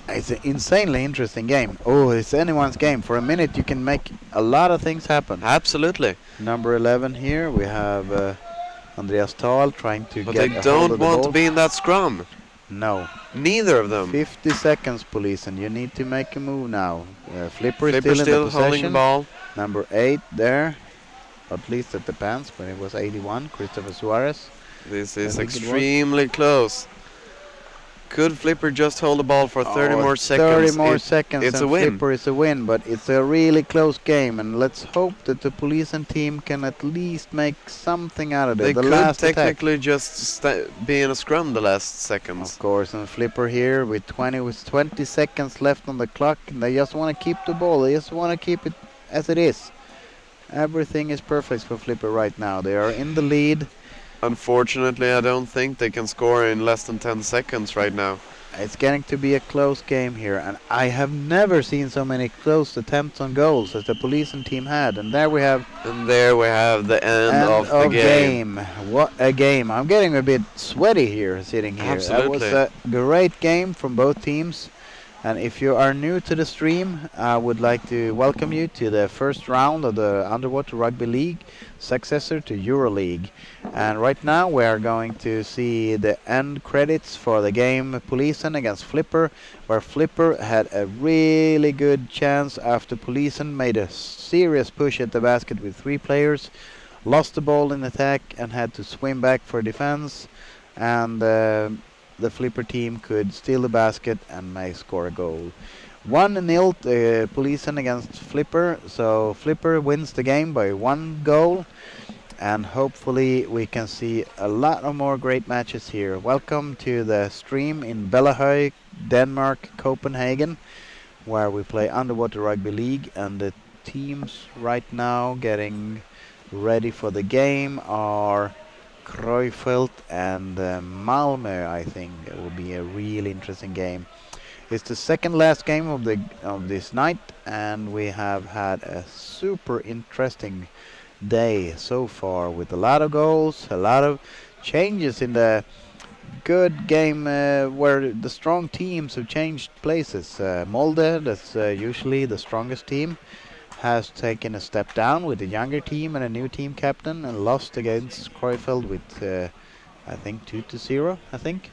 It's an insanely interesting game. Oh, it's anyone's game. For a minute you can make a lot of things happen. Absolutely. Number 11 here, we have Andreas Thal trying to But get they a hold don't of the want ball. to be in that scrum. No. Neither of them. 50 seconds, police, and you need to make a move now. Flipper is Flipper still in the holding the possession. ball. Number 8 there, at least at the pants, but it was 81, Christopher Suarez. This is I think it was. extremely close. Could Flipper just hold the ball for 30 Oh, more seconds? 30 more seconds it's and a win. Flipper is a win, but it's a really close game, and let's hope that the police and team can at least make something out of it. They The could last attack. technically just be in a scrum the last seconds. Of course, and Flipper here with 20 seconds left on the clock. And they just want to keep the ball. They just want to keep it as it is. Everything is perfect for Flipper right now. They are in the lead. Unfortunately, I don't think they can score in less than 10 seconds right now. It's getting to be a close game here, and I have never seen so many close attempts on goals as the police and team had. And there we have the end of the game. What a game. I'm getting a bit sweaty here sitting here. Absolutely. That was a great game from both teams. And if you are new to the stream, I would like to welcome you to the first round of the Underwater Rugby League, successor to EuroLeague. And right now we are going to see the end credits for the game Policen against Flipper, where Flipper had a really good chance after Policen made a serious push at the basket with 3 players, lost the ball in attack and had to swim back for defense, and the Flipper team could steal the basket and may score a goal. 1-0 Policen against Flipper, so Flipper wins the game by 1 goal, and hopefully we can see a lot of more great matches here. Welcome to the stream in Bellahøy, Denmark, Copenhagen, where we play Underwater Rugby League, and the teams right now getting ready for the game are Krefeld and Malmö. I think it will be a really interesting game. It's the second last game of this night, and we have had a super interesting day so far with a lot of goals, a lot of changes in the good game where the strong teams have changed places. Molde, that's usually the strongest team, has taken a step down with a younger team and a new team captain and lost against Krefeld with I think 2-0, I think.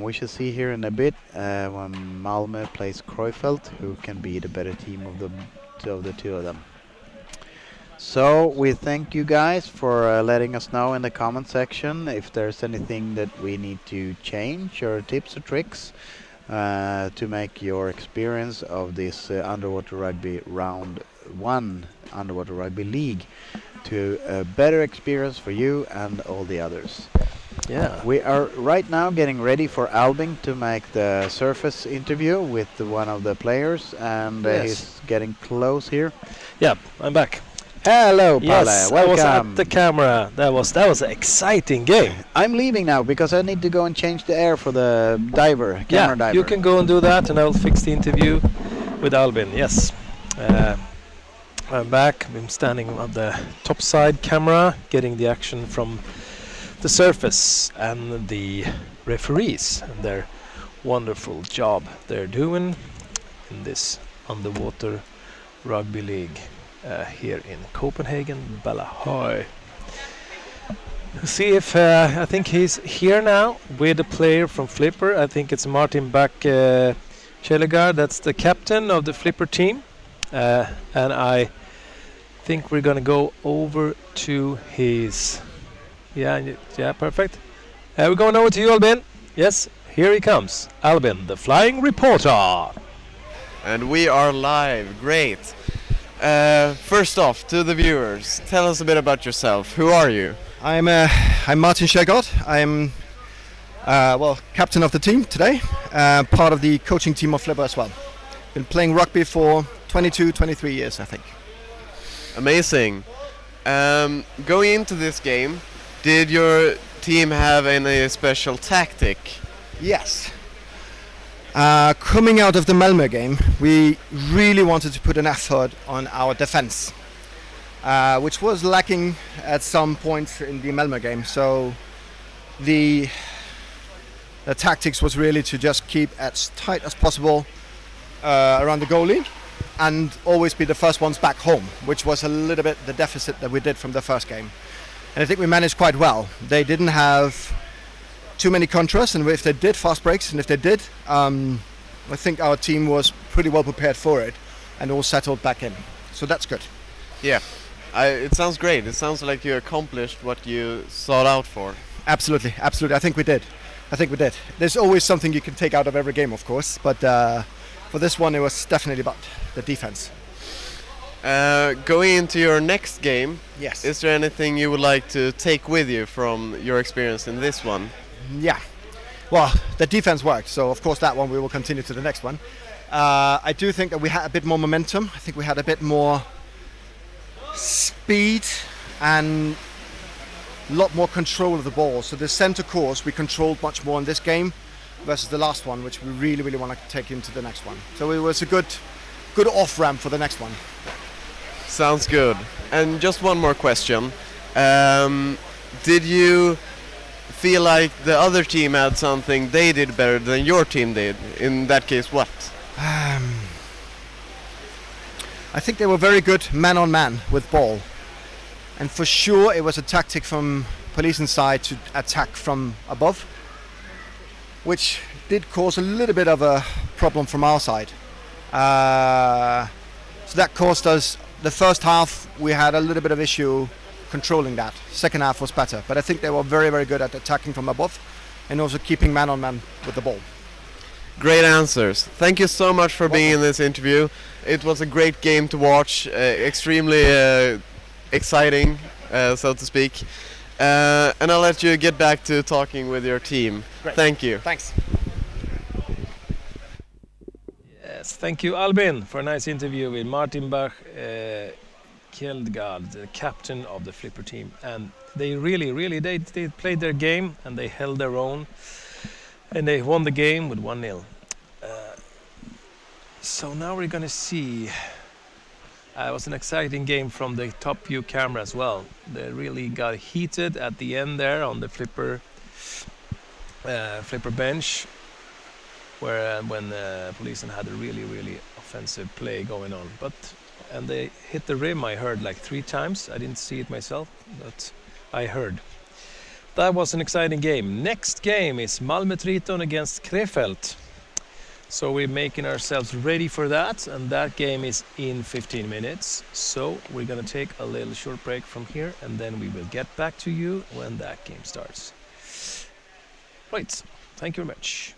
We shall see here in a bit when Malmö plays Krefeld, who can be the better team of the two of them. So we thank you guys for letting us know in the comment section if there's anything that we need to change, or tips or tricks to make your experience of this Underwater Rugby Round 1 Underwater Rugby League to a better experience for you and all the others. Yeah. We are right now getting ready for Albin to make the surface interview with one of the players, and Yes. he's getting close here. Yeah, I'm back. Hello, Palle. Yes, Welcome. I was at the camera. That was an exciting game. I'm leaving now because I need to go and change the air for the camera diver. You can go and do that, and I'll fix the interview with Albin. Yes, I'm back. I'm standing on the top side camera, getting the action from the surface and the referees and their wonderful job they're doing in this Underwater Rugby League here in Copenhagen, Bellahøy. See if I think he's here now with a player from Flipper. I think it's Martin Back Kjellegard. That's the captain of the Flipper team. and I think we're gonna go over to his. Yeah, perfect. We're going over to you, Albin. Yes, here he comes, Albin, the flying reporter. And we are live. Great. First off, to the viewers, tell us a bit about yourself. Who are you? I'm Martin Shergott. I'm captain of the team today, part of the coaching team of Flipper as well. Been playing rugby for 22, 23 years, I think. Amazing. Going into this game, did your team have any special tactic? Yes. Coming out of the Malmö game, we really wanted to put an effort on our defense, which was lacking at some points in the Malmö game. So the tactics was really to just keep as tight as possible around the goalie and always be the first ones back home, which was a little bit the deficit that we did from the first game. And I think we managed quite well. They didn't have too many contras, and if they did fast breaks, and if they did, I think our team was pretty well prepared for it and all settled back in. So that's good. Yeah, it sounds great. It sounds like you accomplished what you sought out for. Absolutely. I think we did. There's always something you can take out of every game, of course, but for this one it was definitely about the defense. Going into your next game, Yes. is there anything you would like to take with you from your experience in this one? Yeah. Well, the defense worked, so of course that one we will continue to the next one. I do think that we had a bit more momentum. I think we had a bit more speed and a lot more control of the ball. So the center course we controlled much more in this game versus the last one, which we really, really want to take into the next one. So it was a good off-ramp for the next one. Sounds good. And just one more question. Did you feel like the other team had something they did better than your team did? In that case, what? I think they were very good man-on-man with ball. And for sure it was a tactic from police inside to attack from above, which did cause a little bit of a problem from our side. So that caused us, the first half we had a little bit of issue controlling that. Second half was better, but I think they were very, very good at attacking from above and also keeping man on man with the ball. Great answers. Thank you so much for being in this interview. It was a great game to watch, extremely exciting, so to speak. And I'll let you get back to talking with your team. Great. Thank you. Thanks. Yes, thank you, Albin, for a nice interview with Martin Bach Kjeldgaard, the captain of the Flipper team. And they really, they played their game and they held their own. And they won the game with 1-0. So now we're going to see. It was an exciting game from the top view camera as well. They really got heated at the end there on the flipper bench, where when police had a really offensive play going on. And they hit the rim, I heard, like 3 times. I didn't see it myself, but I heard. That was an exciting game. Next game is Malmö Triton against Krefeld. So we're making ourselves ready for that, and that game is in 15 minutes. So we're gonna take a little short break from here, and then we will get back to you when that game starts. Right, thank you very much.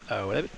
Whatever.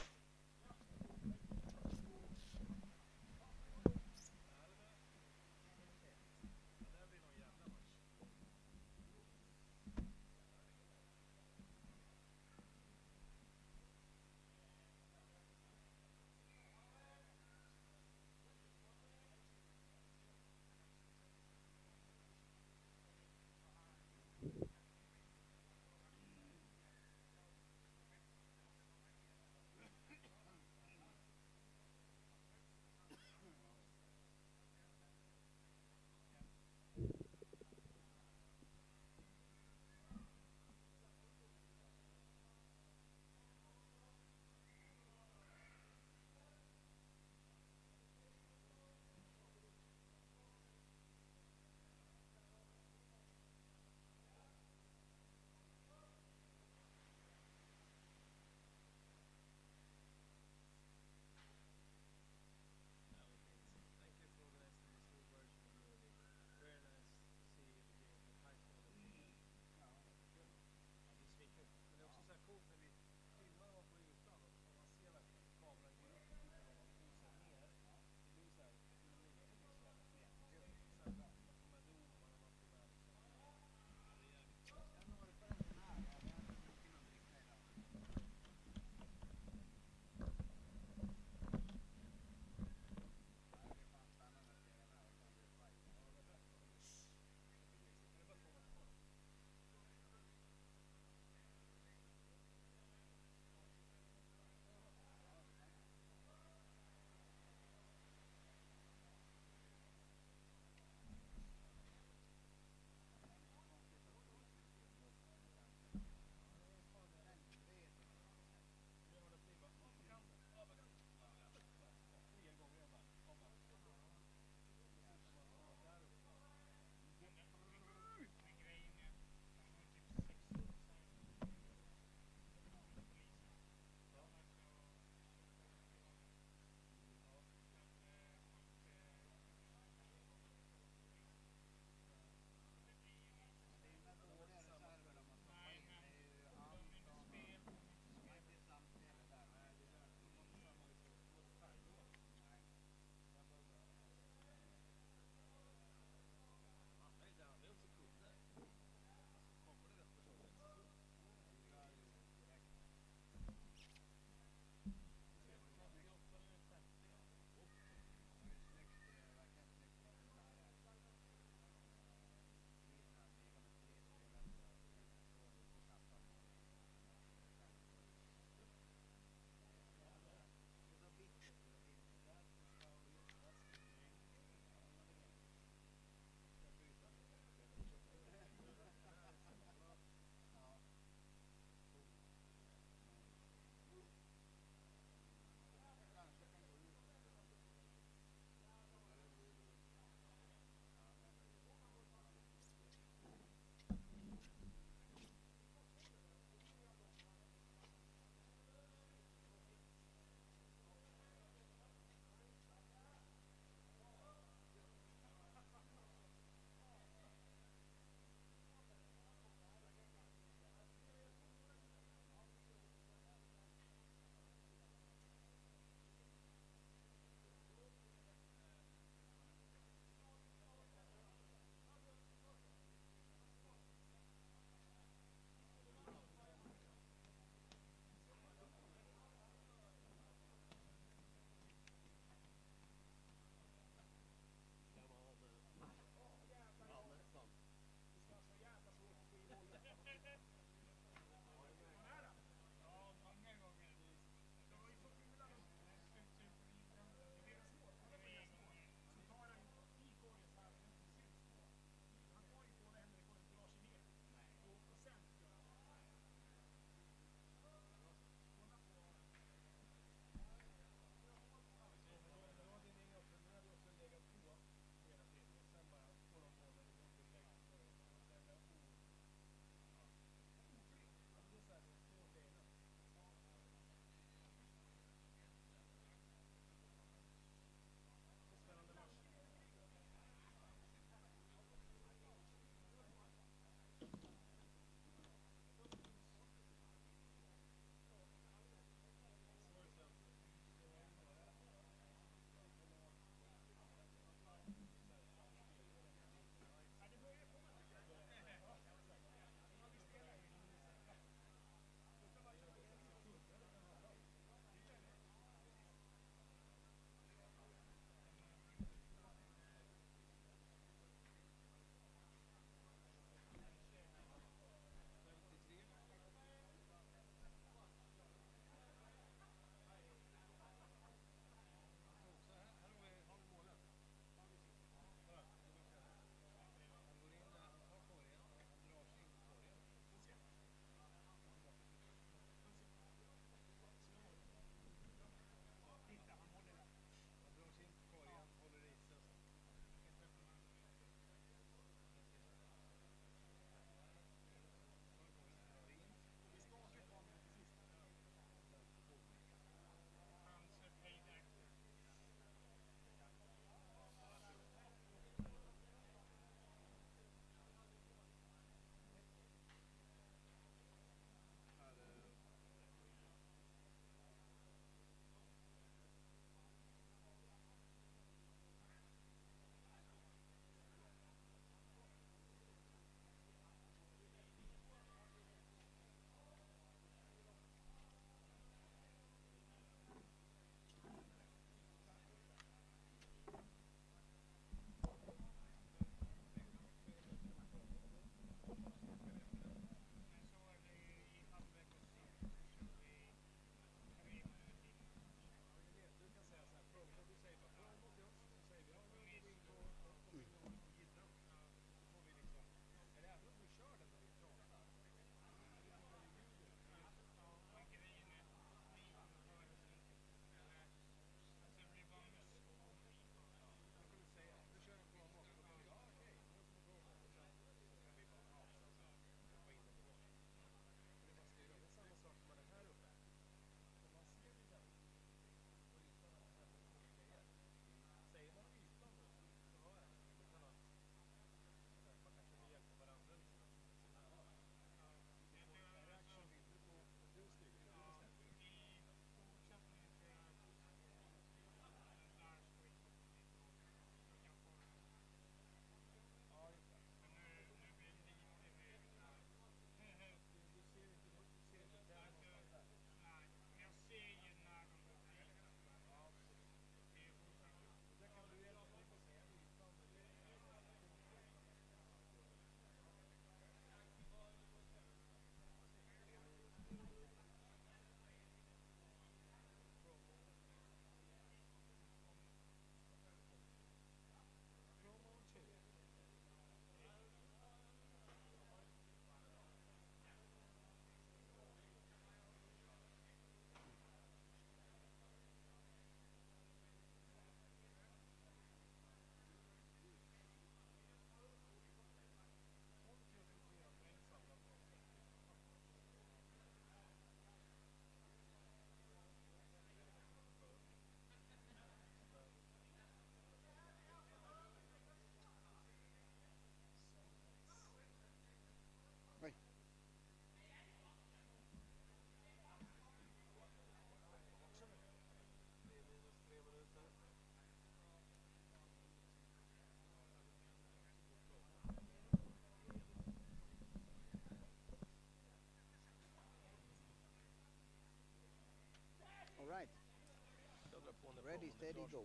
Ready, steady, go.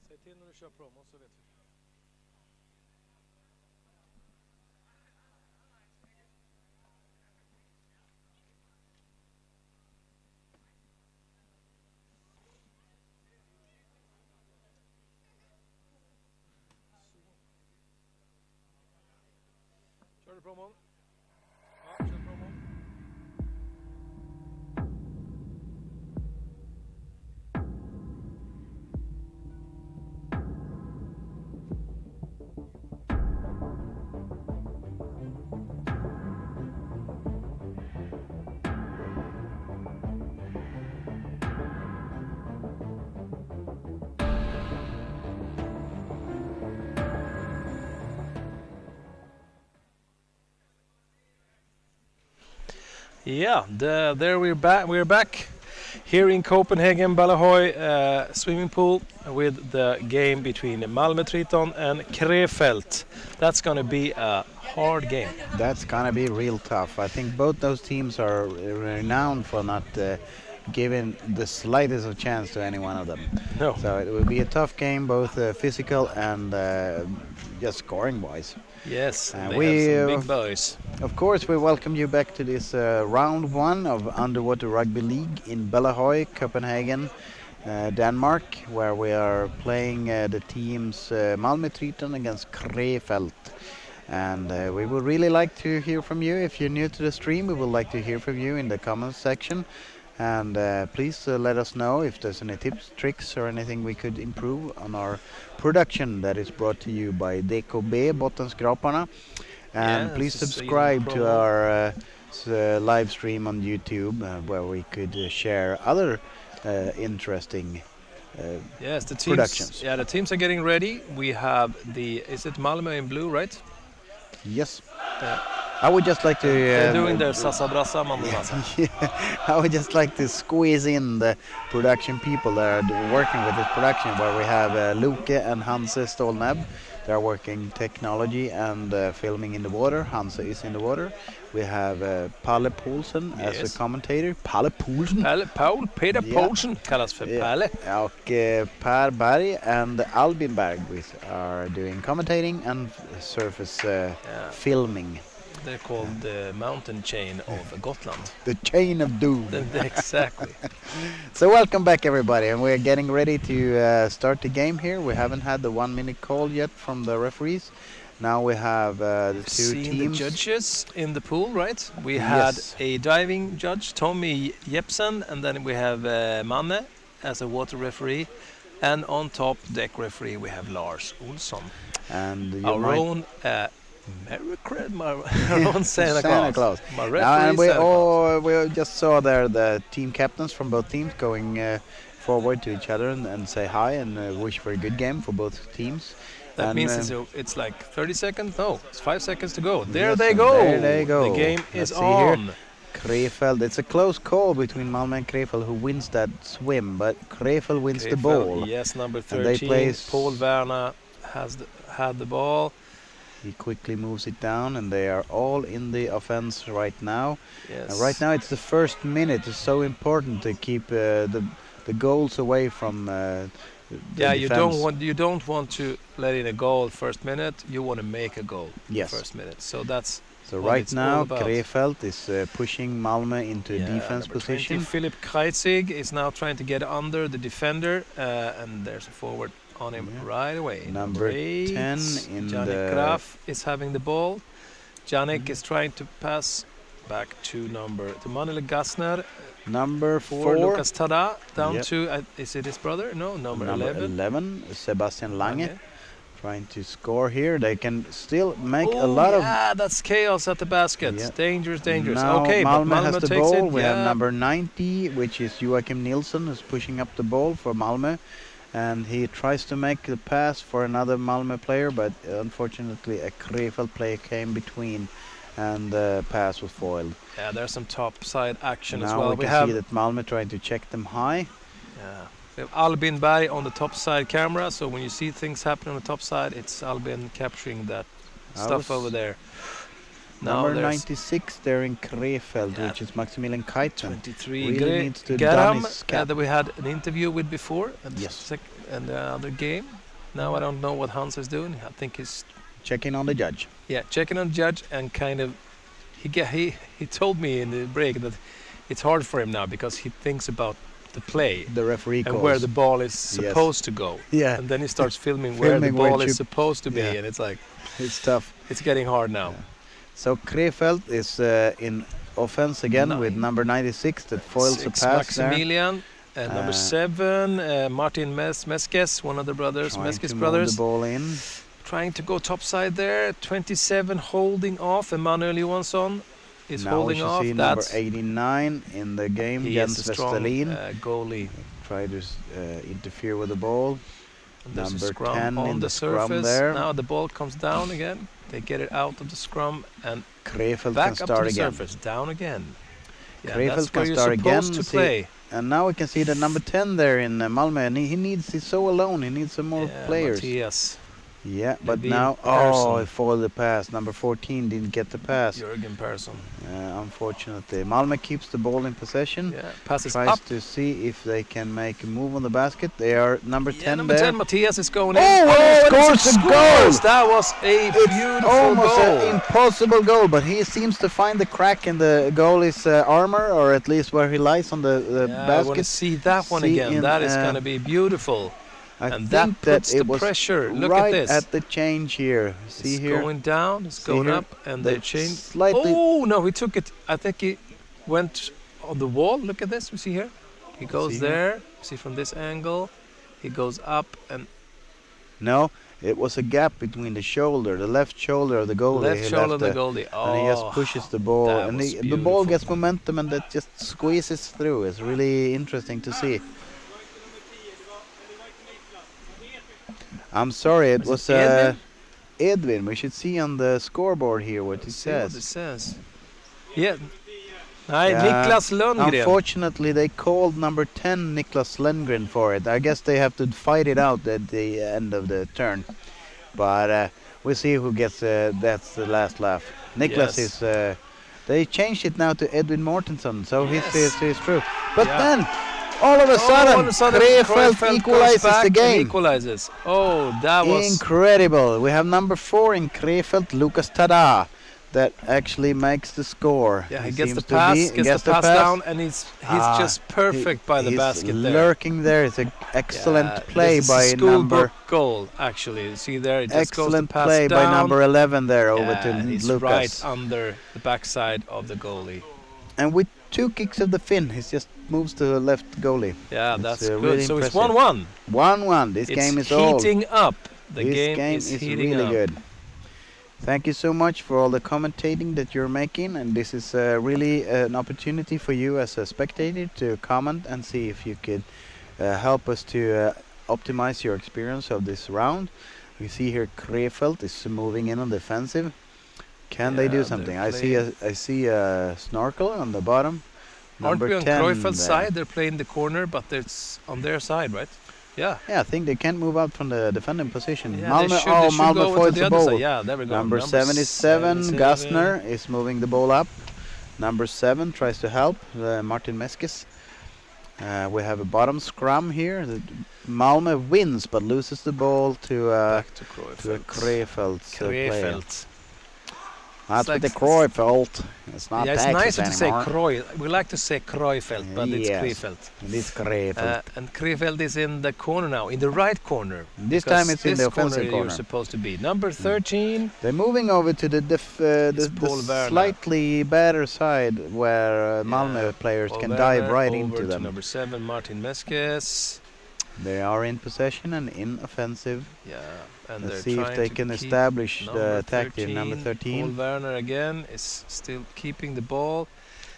Säg till när du kör promo så vet vi. Kör du promon? Ja, kör promon. Yeah, there we're back. We're back here in Copenhagen, Balahoy swimming pool with the game between Malmö Triton and Krefeld. That's going to be a hard game. That's gonna be real tough. I think both those teams are renowned for not giving the slightest of chance to any one of them. No. So it will be a tough game, both physical and just scoring-wise. Yes, And they we, have some big boys. Of course, we welcome you back to this round one of Underwater Rugby League in Balahoy, Copenhagen, Denmark, where we are playing the teams Malmö Triton against Krefeld. And we would really like to hear from you. If you're new to the stream, we would like to hear from you in the comments section. And please let us know if there's any tips, tricks, or anything we could improve on our production that is brought to you by DKB Bottenskraparna. And Yeah, please it's a subscribe to promo. our live stream on YouTube, where we could share other interesting Yes, the teams. productions. Yeah, the teams are getting ready. We have is it Malmö in blue, right? Yes. Yeah. I would just like to... They're doing their Sassa Brassa Mandamassa. I would just like to squeeze in the production people that are working with this production, where we have Luke and Hanse Stolnab. They are working technology and filming in the water. Hanse is in the water. We have Palle Poulsen as Yes. a commentator. Palle Poulsen. Peter Yeah. Poulsen kallas för Palle. Och Per Berg and Albin Bergqvist are doing commentating and surface filming. They're called the mountain chain of Gotland. The chain of doom. Exactly. So welcome back, everybody, and we're getting ready to start the game here. We haven't had the 1 minute call yet from the referees. Now we have the two Seen teams. the judges in the pool, right? We had Yes. a diving judge, Tommy Jepsen, and then we have Manne as a water referee, and on top deck referee we have Lars Olsson, And you our might- own our own Santa Claus. My referee and we Santa Claus. we just saw there the team captains from both teams going forward to each other and say hi and wish for a good game for both teams. That And, means it's like 30 seconds. No, it's 5 seconds to go. There yes, they and go. there they go. The game Let's is see here. on. Krefeld. It's a close call between Malmö and Krefeld who wins that swim, but Krefeld wins the ball. Yes, number And they 13. play Paul Werner had the ball. He quickly moves it down, and they are all in the offense right now. Yes. And right now, it's the first minute. It's so important to keep the goals away from. Yeah, defense. you don't want to let in a goal first minute. You want to make a goal Yes. first minute. So that's So what right it's now, all about. Krefeld is pushing Malmö into defense number 20, position. Philip Kreizig is now trying to get under the defender, and there's a forward on him right away. Number 8, 10 in Jannik the- Graf is having the ball. Jannik is trying to pass back to Manuel Gassner. Number For 4, Lucas Tada down Yep. to is it his brother? No, number 11. 11, Sebastian Lange, Okay. trying to score here. They can still make a Oh, lot of. yeah, that's chaos at the basket. Yeah. Dangerous. Now Okay, but Malmö has Malmö the takes ball. it. We have yeah. number 90, which is Joachim Nilsson, who's pushing up the ball for Malmö. And he tries to make the pass for another Malmö player, but unfortunately a Krefeld player came between and the pass was foiled. Yeah, there's some top side action as Now well. we can see that Malmö trying to check them high. Yeah. We have Albin Berg on the top side camera, so when you see things happen on the top side, it's Albin capturing that stuff was- over there. Now Number there's 96 there in Krefeld, Yeah. which is Maximilian Keiten. 23. Really needs to Garam, don his cap. that we had an interview with before, and Yes. and the other game. Now I don't know what Hans is doing. I think he's Checking on the judge. checking on the judge and kind of he told me in the break that it's hard for him now because he thinks about the play The referee and calls. where the ball is supposed to go. Yeah, And then he starts filming where the Filming where ball it is should- supposed to be, yeah. and it's like it's tough. it's getting hard now. Yeah. So Krefeld is in offense again with number 96 that foils the 6 pass there. Maximilian and number 7 Martin Meskes, one of the brothers, Trying Meskes to move brothers, the ball in. trying to go topside there. 27 holding off. Emmanuel Johansson is Now we holding should off. see number That's 89 in the game he against is a strong Vestalin. goalie. Try to interfere with the ball. And there's Number a scrum 10 on in the the scrum surface. there. Now the ball comes down again. They get it out of the scrum and Krefeld back can up to start the again. surface. Down again. Yeah, Krefeld that's can where you're start again. supposed to See- play. And now we can see the number 10 there in Malmö, and he's so alone. He needs some more Yeah, players. Matthias, Yeah, but Levin now, Persson. he foiled the pass. Number 14 didn't get the pass. Jürgen Persson. Unfortunately, Malmö keeps the ball in possession. Yeah, passes Tries up. to see if they can make a move on the basket. They are number 10 Number there. 10, Matthias is going Oh, in. he and scores a goal! That was a It's beautiful almost goal. an impossible goal, but he seems to find the crack in the goalie's armor, or at least where he lies on the Yeah, I want to basket. see that one See again. in, That is going to be beautiful. I And think that puts it the was pressure. Look right at this. at the change here. See It's here. going down, it's See going here? up, and They they change. slightly- Oh, no, he took it. I think he went on the wall. Look at this. We see here. He goes See here? there. See from this angle. He goes up and No, it was a gap between the shoulder, the left shoulder of the goalie. left he shoulder of left the goalie. Oh, and he just pushes the ball, that and was the ball beautiful. gets momentum, and that just squeezes through. It's really interesting to see. I'm sorry, it Is was it Edwin? Edwin. We should see on the scoreboard here what it See what it says. says. Yeah. Nej, Yeah, Niklas Lundgren. Unfortunately, they called number 10 Niklas Lundgren for it. I guess they have to fight it out at the end of the turn. But we'll see who gets that's the last laugh. Niklas Yes. is. They changed it now to Edwin Mortensen, so Yes. he's true. But Yeah. then, all of a sudden, Krefeld goes equalizes back the and game. Equalizes. Oh, that was Incredible. We have number 4 in Krefeld, Lucas Tada, that actually makes the score. Yeah, he He gets the seems to pass, be- gets the pass down, and he's Ah, just perfect by the He's basket there. lurking there. It's an excellent Yeah, play this is a by school number. book goal, actually. You see there, it just goes Excellent the pass play down. by number 11 there over Yeah, to and he's Lucas. right under the backside of the goalie. And with 2 kicks of the fin, he just moves to the left goalie. Yeah, It's, that's really good. So it's impressive. 1-1. 1-1. This It's game is old. heating up. The This game is heating really up. good. Thank you so much for all the commentating that you're making, and this is really an opportunity for you as a spectator to comment and see if you could help us to optimize your experience of this round. We see here Krefeld is moving in on the offensive. Can they Yeah, do they're something? playing- I see a snorkel on the bottom. Aren't we on 10 Kreufeld's there. side? They're playing the corner, but it's on their side, right? Yeah. Yeah, I think they can't move out from the defending position. Yeah, Malmö, they should go Malmö into foils the the other ball. side. Yeah, there we go. Number 77, Gastner, is moving the ball up. Number 7 tries to help Martin Meskes. We have a bottom scrum here. Malmö wins but loses the ball to Back to a Kreufeldt. Krefeld player. Krefeld. That's like with the Krefeld. It's not Yeah, it's Texas nicer to say anymore. Kreu. We like to say Kreufeldt, but it's Yes. Krefeld. It's Krefeld. And Krefeld is in the corner now, in the right corner. This because time it's in this the offensive you're corner. supposed to be. Number 13. They're moving over to the Paul Werner. slightly better side where Malmö players Paul can Werner dive right over into to them. Number 7, Martin Meskes. They are in possession and in offensive. Yeah, and Let's they're see if trying they to can keep establish the number attack here. Number 13. Paul Werner again is still keeping the ball.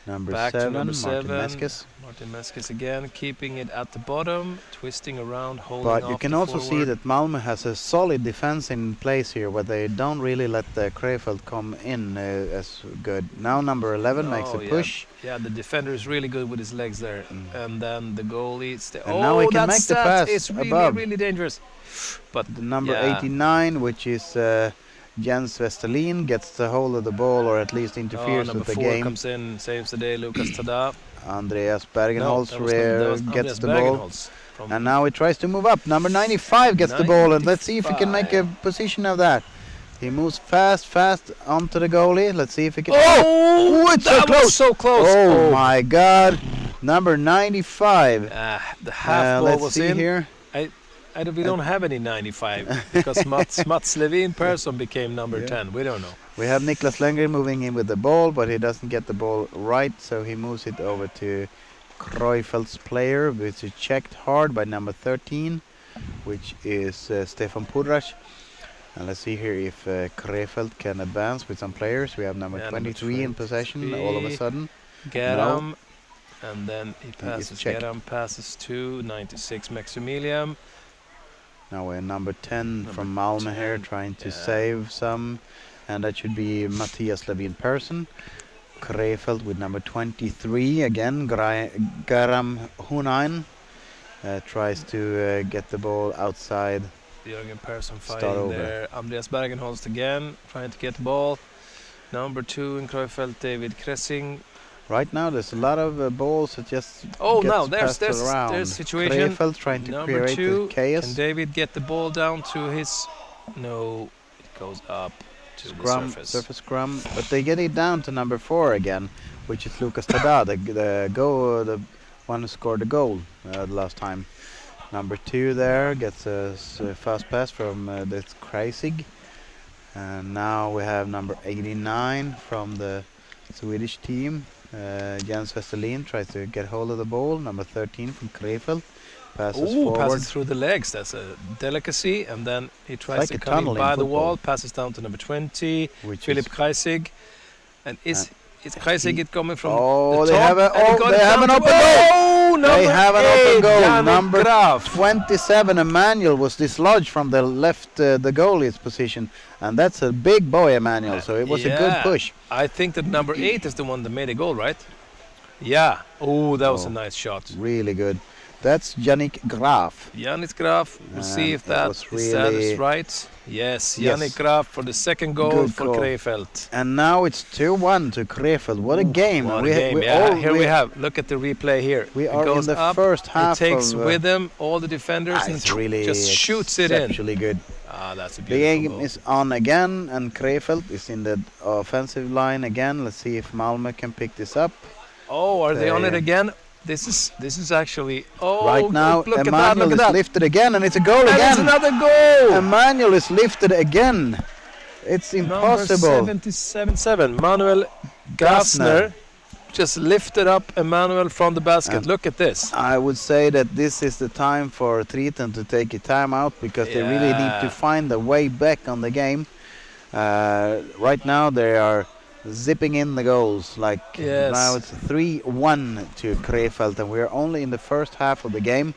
Number Back to 7, number Martin 7. Meskes. Martin Meskes again, keeping it at the bottom, twisting around, holding But off you can the also see forward. that Malmö has a solid defense in place here where they don't really let the Krefeld come in as good. Now number 11 makes a Oh, yeah. push. Yeah, the defender is really good with his legs there. And then the goalie... And now he can make the pass It's really, above. really dangerous. But The number yeah. 89, which is Jens Westerlin gets the hold of the ball, or at least interferes number with the 4 game. comes in, saves the day, Lucas Tada. Andreas No, Bergenholz that was gets Andreas the ball. Bergenholz from And now he tries to move up. Number 95 gets the ball, and let's see if he can make a 95. position of that. He moves fast onto the goalie. Let's see if he can. Oh, it's so that was close! so close. Oh my God! Number 95. The half ball let's was see in. here. We don't have any 95 because Mats Levin Persson became number 10. We don't know. We have Niklas Lengren moving in with the ball, but he doesn't get the ball right, so he moves it over to Kreufeld's player, which is checked hard by number 13, which is Stefan Pudrash. And let's see here if Krefeld can advance with some players. We have number 23 in possession all of a sudden. Geram, and then he It's passes. checked. Geram passes to 96 Maximilian. Now we're number 10 Number from Malmö 10, here, trying to yeah. save some, and that should be Matthias Levin Persson. Krefeld with number 23 again. Garam Hunain tries to get the ball outside. Jürgen Persson Start fighting over. there. Andreas Bergenholst again, trying to get the ball. Number 2 in Krefeld, David Kressing. Right now there's a lot of balls that just Oh, gets now there's passed around. there's situation. Krefeld trying to Number create 2, the chaos. can David get the ball down to his... No, it goes up to Scrum, the surface. surface scrum, but they get it down to number 4 again, which is Lucas Tada, the one who scored the goal the last time. Number 2 there gets a fast pass from this Kreisig, and now we have number 89 from the Swedish team. Jens Westerlin tries to get hold of the ball. Number 13 from Krefeld passes forward. Passes through the legs. That's a delicacy. And then he tries like to a come in tunnel in by the football. wall, passes down to number 20, Which Philip is Kreisig. And is Kreisig it coming from Oh, the they top? have a- And he oh, got they it have down an to- open goal. Oh, They have an open 8, goal. Jannik Number Graf. 27 Emmanuel was dislodged from the left, the goalie's position, and that's a big boy, Emmanuel. So it was a good Yeah. push. I think that number 8 is the one that made a goal, right? Yeah. Oh, that was Oh. a nice shot. Really good. That's Jannik Graf. Yannick Graf. We'll see And if it that was is really- right. Yes, Yes. Yannick Graf for the second goal Good for goal. Krefeld. And now it's 2-1 to Krefeld. What a game! What We a ha- game. we Yeah, all- here we have. Look at the replay here. We It are in goes the up, first half It takes of, with him all the defenders and it's really just shoots it in. exceptionally good. Ah, that's a The beautiful game goal. is on again, and Krefeld is in the offensive line again. Let's see if Malmö can pick this up. Oh, are they on it They- again? This is actually. Oh, Right now, look at that! Emmanuel Look is at that! lifted again, and it's a goal And again. it's another goal. Emmanuel is lifted again. It's impossible. Number 77, Manuel Gassner just lifted up Emmanuel from the basket. And Look at this. I would say that this is the time for Triton to take a timeout because they really need to Yeah. find a way back on the game. Right now they are zipping in the goals. Like Yes. now it's 3-1 to Krefeld, and we're only in the first half of the game.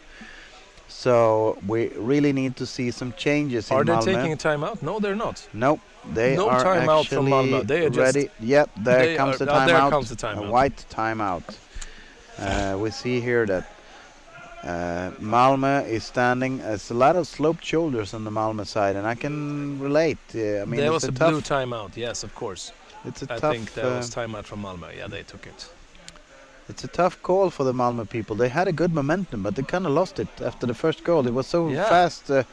So we really need to see some changes Are in they Malmö. taking a timeout? No, they're not. Nope, they No are timeout from actually Malmö. They are just- ready. Yep, there they comes are- the there timeout. comes the A timeout. white timeout. We see here that Malmö is standing. It's a lot of sloped shoulders on the Malmö side, and I can relate. I mean, There it's was a a tough. blue timeout. Yes, of course. It's a I tough. think there was timeout from Malmö. Yeah, they took it. It's a tough call for the Malmö people. They had a good momentum, but they kind of lost it after the first goal. It was so Yeah. fast. The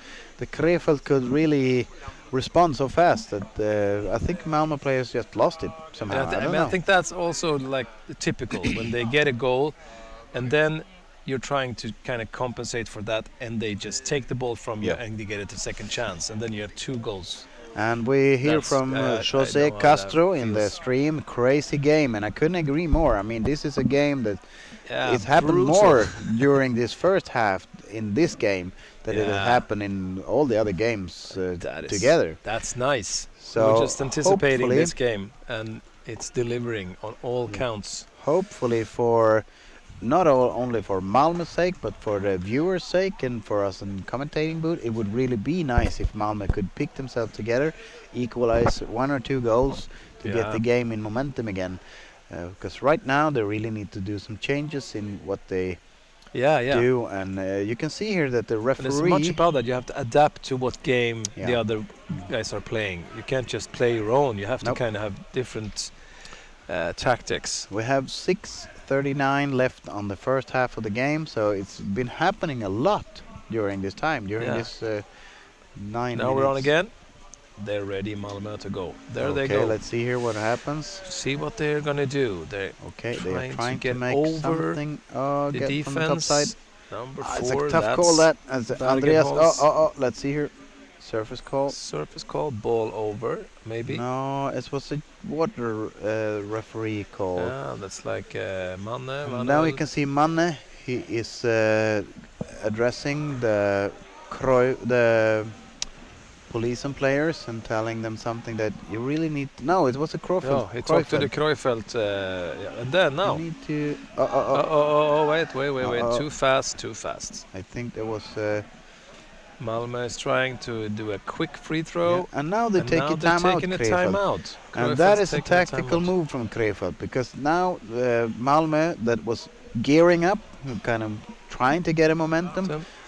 Krefeld could really respond so fast that I think Malmö players just lost it somehow. And I don't I know. think that's also like typical when they get a goal, and then you're trying to kind of compensate for that, and they just take the ball from you Yeah. and they get it a second chance, and then you have 2 goals. And we hear That's- from I Jose know how that Castro in the feels. stream, crazy game, and I couldn't agree more. I mean, this is a game that Yeah, it's happened brutal. more during this first half in this game than it has Yeah. happened in all the other games That is- together. That's nice. So We're just anticipating hopefully- this game, and it's delivering on all counts. Hopefully for not only for Malmö's sake, but for the viewers' sake and for us in commentating booth, it would really be nice if Malmö could pick themselves together, equalize 1 or 2 goals to get Yeah. the game in momentum again. Because right now they really need to do some changes in what they Yeah. do, and you can see here that the And it's referee. much about that. You have to adapt to what game the Yeah. other guys are playing. You can't just play your own. You have Nope. to kind of have different tactics. We have 6:39 left on the first half of the game, so it's been happening a lot during this time, during Yeah. this 9 Now we're on minutes. again. They're ready, Malmö, to go. There they Okay, go. let's see here what happens. See what they're gonna do. They're Okay, they are trying get to make over something. Oh, the get from the top defense. side. Number It's a 4. tough that's call that. As Andreas. Bergenholz. Let's see here. Surface call. Surface call, ball over, maybe. No, it was a water referee call. That's like Manne. And now you can see Manne. He is addressing the police and players and telling them something that you really need. No, it was a Cruyff. No, he talked to the Cruyffelt. And then now. You need to. Wait. Uh-oh. Too fast. I think there was. Malmö is trying to do a quick free throw. Yeah, and now they And take now a they're timeout. taking a Krefeld. timeout. And that Cruyffelt's is a taking tactical timeout. move from Krefeld, because now Malmö, that was gearing up, kind of trying to get a momentum,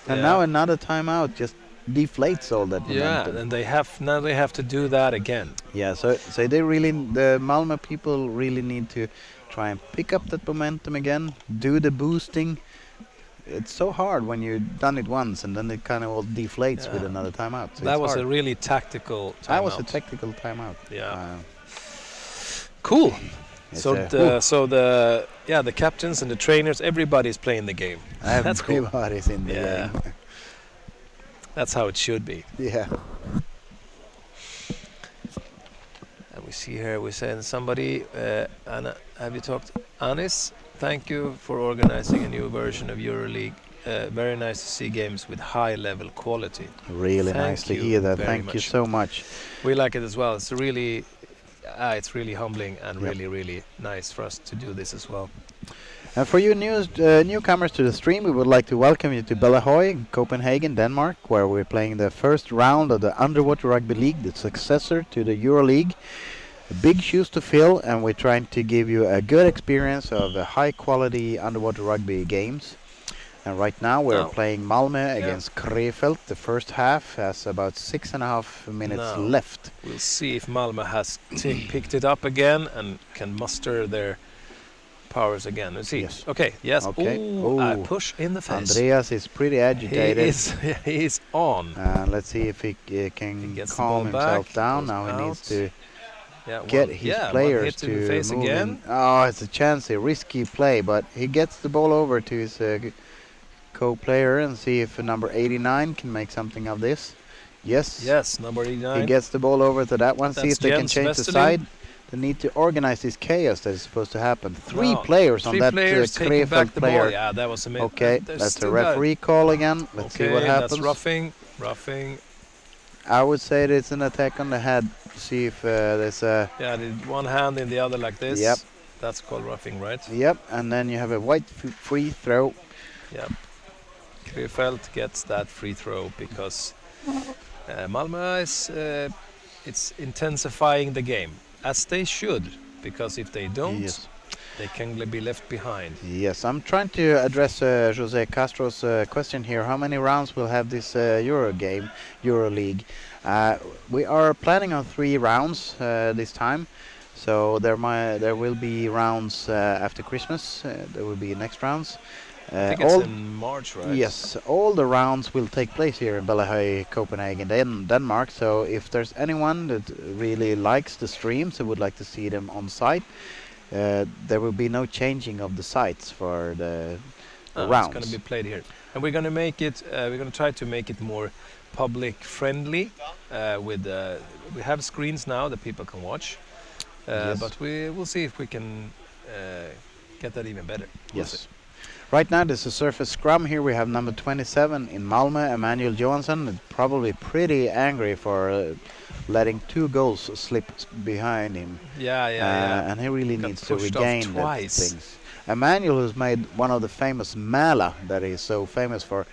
and now another timeout just deflates all that momentum. Yeah, and they have to do that again. Yeah, so the Malmö people really need to try and pick up that momentum again, do the boosting. It's so hard when you've done it once and then it kind of all deflates with another timeout. So That it's was hard. a really tactical timeout. That was a tactical timeout. Yeah. Cool. It's So the captains and the trainers, everybody's playing the game. That's cool. Everybody's in the game. That's how it should be. Yeah. And we see here, we send somebody, Anna, have you talked? Anis, thank you for organizing a new version of EuroLeague. Very nice to see games with high level quality. Really Thank nice to you hear that. very Thank you much. so much. We like it as well. It's really humbling and really nice for us to do this as well. And for you newcomers to the stream, we would like to welcome you to Bellahøj, Copenhagen, Denmark, where we're playing the first round of the Underwater Rugby League, the successor to the EuroLeague. Big shoes to fill, and we're trying to give you a good experience of the high-quality underwater rugby games. And right now we're playing Malmö against Krefeld. The first half has about 6.5 minutes left. We'll see if Malmö has picked it up again and can muster their powers again. Let's see. Yes. Okay. Yes. Okay. Ooh, I push in the face. Andreas is pretty agitated. He's on. Let's see if he can gets the calm ball himself back, down. goes Now he out. needs to Get his players hit to in the face move again. in. Oh, it's a chance, a risky play, but he gets the ball over to his co-player and see if number 89 can make something of this. Yes, number 89. he gets the ball over to that one. See That's if they can Jens change the Westerling. side. They need to organize this chaos that is supposed to happen. Three No, players on three that players taking back Krefeld the ball. player. Yeah, that was amazing. Okay, that's a referee call again. Let's see what happens. That's roughing. I would say that it's an attack on the head. See if there's a... Yeah, one hand in the other like this. Yep. That's called roughing, right? Yep, and then you have a white free throw. Yep. Krefeld gets that free throw because Malmö is it's intensifying the game, as they should, because if they don't, they can be left behind. Yes, I'm trying to address Jose Castro's question here. How many rounds will have this EuroLeague? We are planning on 3 rounds this time. So there will be rounds after Christmas. There will be next rounds. I think it's in March, right? Yes, all the rounds will take place here in Bellahøj, Copenhagen, Denmark. So if there's anyone that really likes the streams and would like to see them on site, there will be no changing of the sites for the rounds. It's going to be played here, and we're going to make it. We're going to try to make it more public friendly. We have screens now that people can watch, but we will see if we can get that even better. Yes. Right now there's a surface scrum here. We have number 27 in Malmö, Emmanuel Johansson, probably pretty angry for letting 2 goals slip behind him. Yeah. And he really Got needs to pushed regain off that twice. things. Emmanuel, who's made one of the famous Mäla that he's so famous for,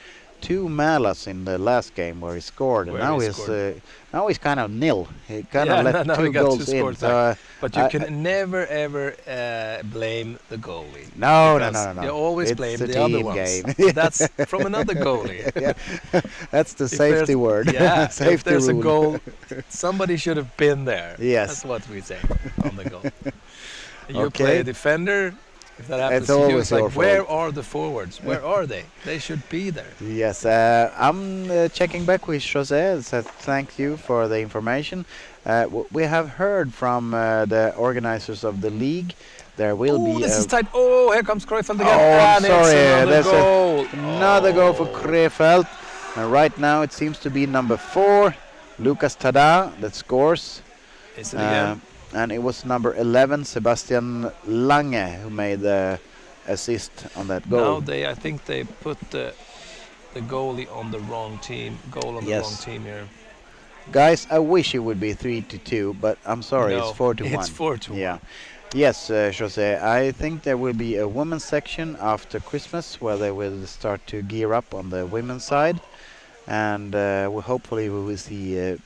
2 malas in the last game where he scored, and Where now he he's scored. now he's kind of nil. He kind of Yeah, let now he 2 got 2 goals in. scores So, back. But you I- can never ever blame the goalie. no, no, because no, no, no. You always It's blame a the other team ones. game. But that's from another goalie. Yeah, that's the If safety there's- word. Yeah, Safety if there's rule. a goal, somebody should have been there. Yes. That's what we say on the goal. You play Okay. a defender. If that happens It's to you, always it's like, your where fault. are the forwards? Where are they? They should be there. Yes, I'm checking back with José. Says thank you for the information. We have heard from the organizers of the league. There will Oh, be this a is tight. Oh, here comes Cruyffeld again. Oh, I'm and sorry, It's another there's goal. another goal for Oh. Krefeld. And right now it seems to be number 4, Lucas Tada, that scores. Is it again? And it was number 11, Sebastian Lange, who made the assist on that Now goal. I think they put the goalie on the wrong team. Goal on the Yes. wrong team here. Guys, I wish it would be 3-2, but I'm sorry, No, it's 4-1. It's 4-1. Yeah. Yes, Jose, I think there will be a women's section after Christmas where they will start to gear up on the women's side. And hopefully we will see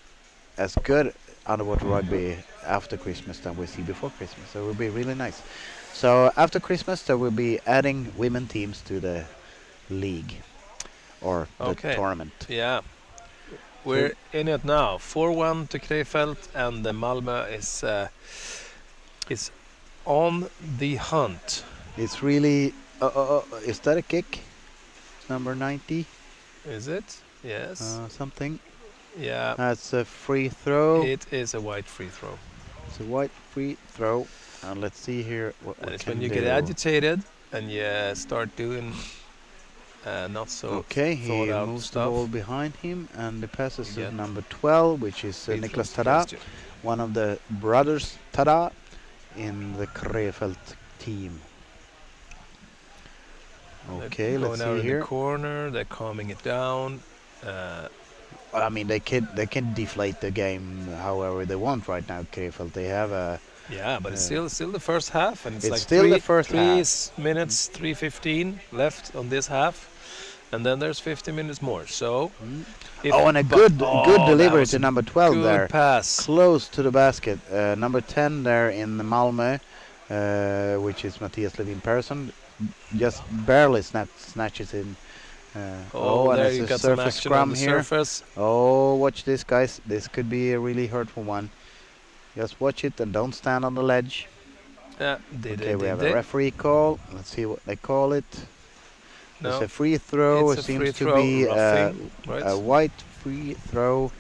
as good underwater rugby after Christmas than we see before Christmas. So it will be really nice. So after Christmas there will be adding women teams to the league or the Okay. tournament. Yeah. We're in it now. 4-1 to Krefeld, and the Malmö is on the hunt. It's really... is that a kick? Number 90? Is it? Yes. Something. Yeah. That's a free throw. It is a white free throw. It's a white free throw. And let's see here what And we it's can when you do. get agitated and you start doing not so Okay, he thought out moves the stuff. ball behind him and the passes to Get number 12, which is Free Niklas throws Tada, against you. one of the brothers Tada in the Krefeld team. They're Okay, let's going out see in here. the corner. They're calming it down. I mean, they can deflate the game however they want right now. Krefeld, they have a Yeah, but it's still the first half, and it's It's like still the first three half. minutes, 3:15 left on this half, and then there's 50 minutes more. So, if- and a but- good that delivery was to a number 12 good there. pass. Close to the basket. Number 10 there in the Malmö, which is Matthias Levin Persson, just barely snatches in. Oh, and there it's you a got some surface action on scrum the here. surface. Oh, watch this, guys. This could be a really hurtful one. Just watch it and don't stand on the ledge. Yeah, Okay, we have a referee call. Let's see what they call it. No, It's a free throw. it's It a free seems to throw, be roughing, right? a white free throw,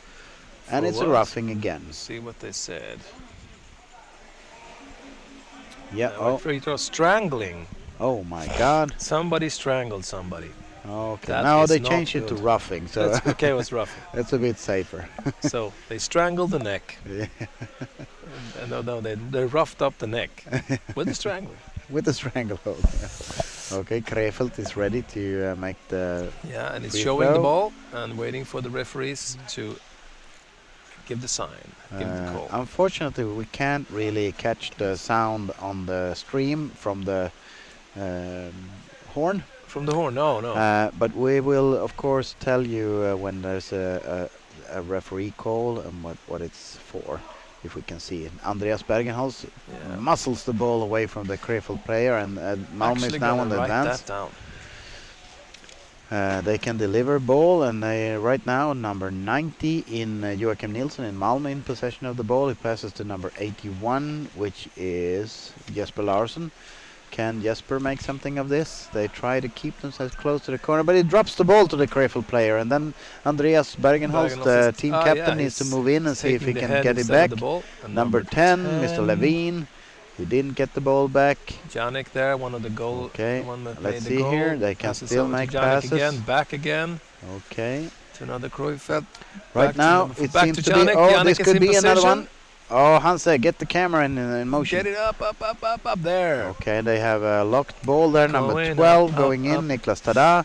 and For it's a what? roughing again. See what they said. Yeah. White free throw, strangling. Oh my God. Somebody strangled somebody. Okay. That Now is they not changed it to good. roughing, so That's okay. Was roughing. that's a bit safer. So they strangled the neck. Yeah. No, they roughed up the neck with the strangler. With the stranglehold. Okay, Krefeld is ready to make the. Yeah, and it's Free showing the throw. ball and waiting for the referees to give the sign, give the call. Unfortunately, we can't really catch the sound on the stream from the horn. From the horn, no. But we will, of course, tell you when there's a referee call and what it's for, if we can see it. Andreas Bergenholz Yeah. muscles the ball away from the Krefeld player, and Malmö is Actually now gonna on the write advance. that down. They can deliver ball, and right now number 90 in Joachim Nilsson in Malmö in possession of the ball. He passes to number 81, which is Jesper Larsson. Can Jesper make something of this? They try to keep themselves close to the corner, but he drops the ball to the Krefeld player, and then Andreas Bergenholz, the team captain, needs to move in and see if he taking the can head get it instead of back. the ball. And Number 10, Mr. Levine. He didn't get the ball back. Janik there, one of the goal. Okay, One that let's made the see goal. here. They can Passes still over to make Janik passes. again, back again Okay. to another Cruyffeld. Right Back to now, number- it back seems to to be. Janik. Oh, Janik this is could in be another position. one. Oh, Hanse, get the camera in motion. Get it up there. Okay, they have a locked ball there. Number Going 12 up, going up, in. Niklas Tada,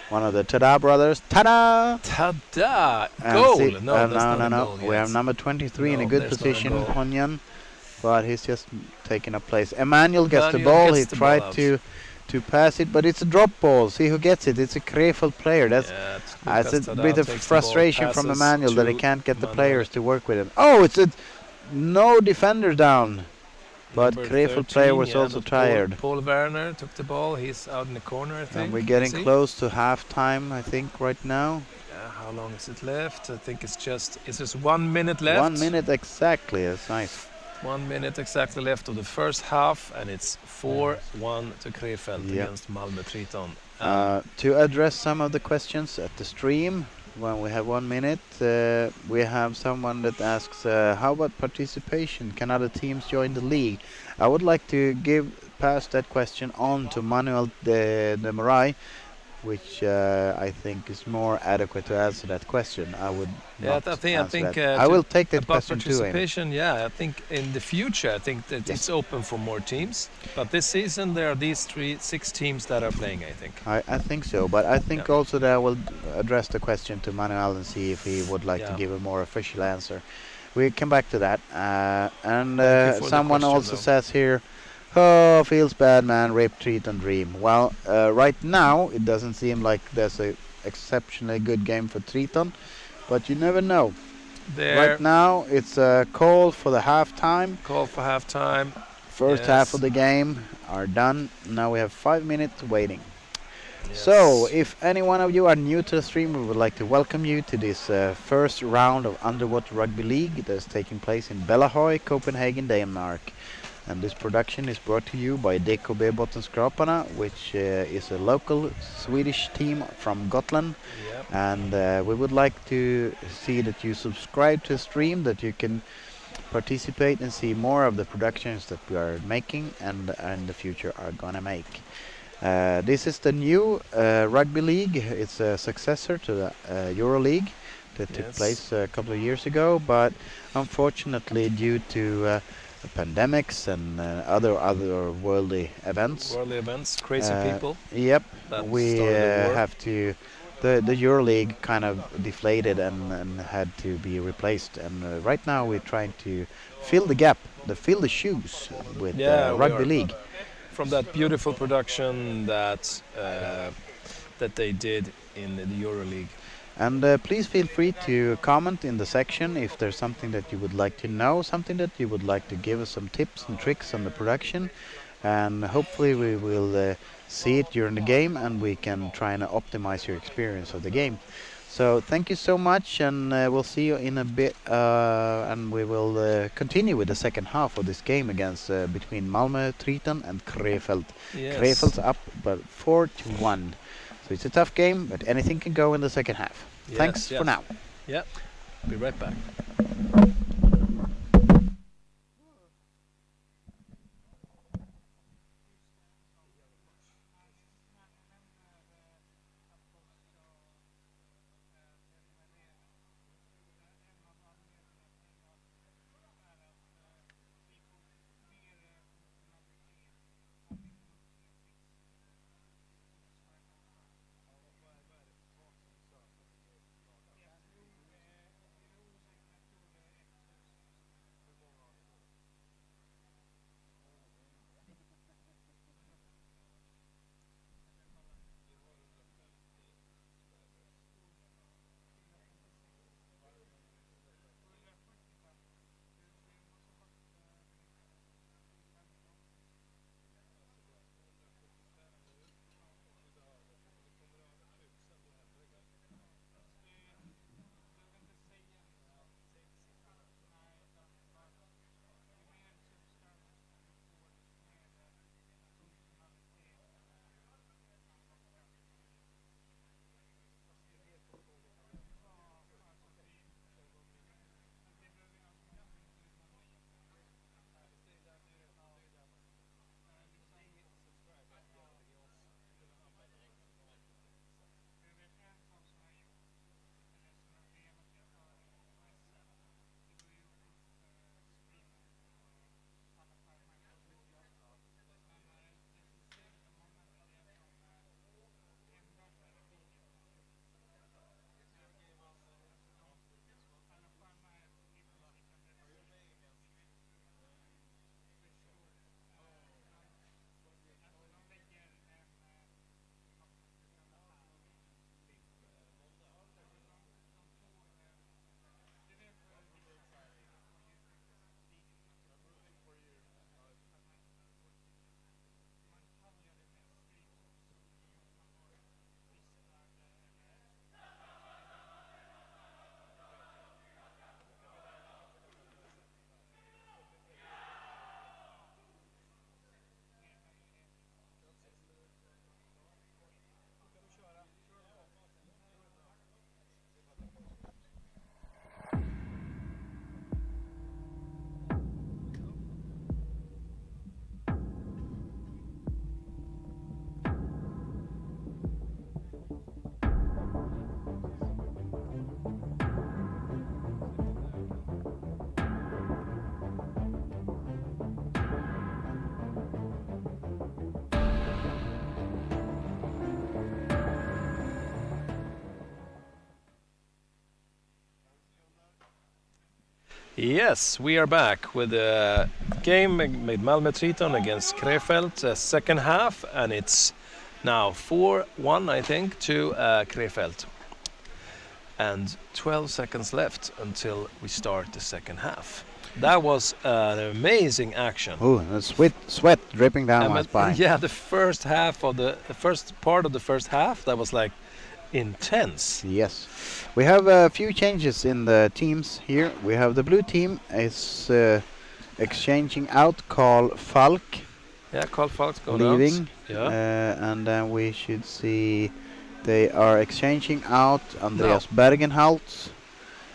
one of the Tada brothers. Tada! Ta-da! And Goal! see- No, that's not a no. goal We yet. have number 23 in a No, good there's not a position, goal. Honjan, but he's just taking a place. Emmanuel gets the Emmanuel ball. gets He the tried ball out. to to pass it, but it's a drop ball. See who gets it. It's a Krefeld player. That's Yeah, it's a Lukas bit Tadao of takes the ball, frustration from passes Emmanuel that he to can't get the Manuel. players to work with him. Oh, it's a no defenders down, but Number Krefeld player 13, was yeah, also that's tired. Paul Werner took the ball. He's out in the corner, I think. And we're getting Is he? close to halftime, I think, right now. Yeah, how long is it left? I think it's just 1 minute left. 1 minute exactly. That's nice. 1 minute exactly left of the first half, and it's 4-1 to Krefeld Yep. against Malmö Triton. To address some of the questions at the stream, when we have 1 minute, we have someone that asks, how about participation? Can other teams join the league? I would like to pass that question on to Manuel de Moray, which I think is more adequate to answer that question. I would Yeah, not I answer think that. I will take that about question too, Amy. participation. Yeah, I think in the future, I think that Yes. it's open for more teams. But this season, there are these 6 teams that are playing, I think. I think so, but I think Yeah. also that I will address the question to Manuel and see if he would like to Yeah. give a more official answer. We come back to that. And Thank you for the someone question, also though. says here, oh, feels bad, man, rape, treat, and dream. Well, right now, it doesn't seem like there's a exceptionally good game for Triton, but you never know. There, Right now, it's a call for the halftime. call for halftime. First Yes. half of the game are done. Now we have 5 minutes waiting. Yes. So, if any one of you are new to the stream, we would like to welcome you to this first round of Underwater Rugby League that is taking place in Bellahøj, Copenhagen, Denmark. And this production is brought to you by DKB Bottenskraparna, which is a local Swedish team from Gotland. Yep. And we would like to see that you subscribe to the stream, that you can participate and see more of the productions that we are making and in the future are gonna make. This is the new Rugby League. It's a successor to the Euro League that took Yes. place a couple of years ago, but unfortunately due to pandemics and other worldly events, Worldly events, crazy people. Yep, that we started the war. have to. The Euro League kind of deflated and had to be replaced. And right now we're trying to fill the gap, fill the shoes with Yeah, we Rugby are. League. From that beautiful production that they did in the Euro League. And please feel free to comment in the section if there's something that you would like to know, something that you would like to give us some tips and tricks on the production. And hopefully we will see it during the game and we can try and optimize your experience of the game. So thank you so much, and we'll see you in a bit, and we will continue with the second half of this game against between Malmö Triton and Krefeld. Yes. Krefeld's up but 4-1. So it's a tough game, but anything can go in the second half. Yes, Thanks yes. for now. Yeah. Be right back. Yes, we are back with a game made Malmö Triton against Krefeld, second half, and it's now 4-1, I think, to Krefeld. And 12 seconds left until we start the second half. That was an amazing action. Ooh, the sweat dripping down my spine. Yeah, the first half of the first part of the first half, that was like intense. Yes. We have a few changes in the teams here. We have the blue team is exchanging out Carl Falk, Yeah, Carl Falk's going leaving. out. Yeah. And then we should see they are exchanging out Andreas Bergenholtz,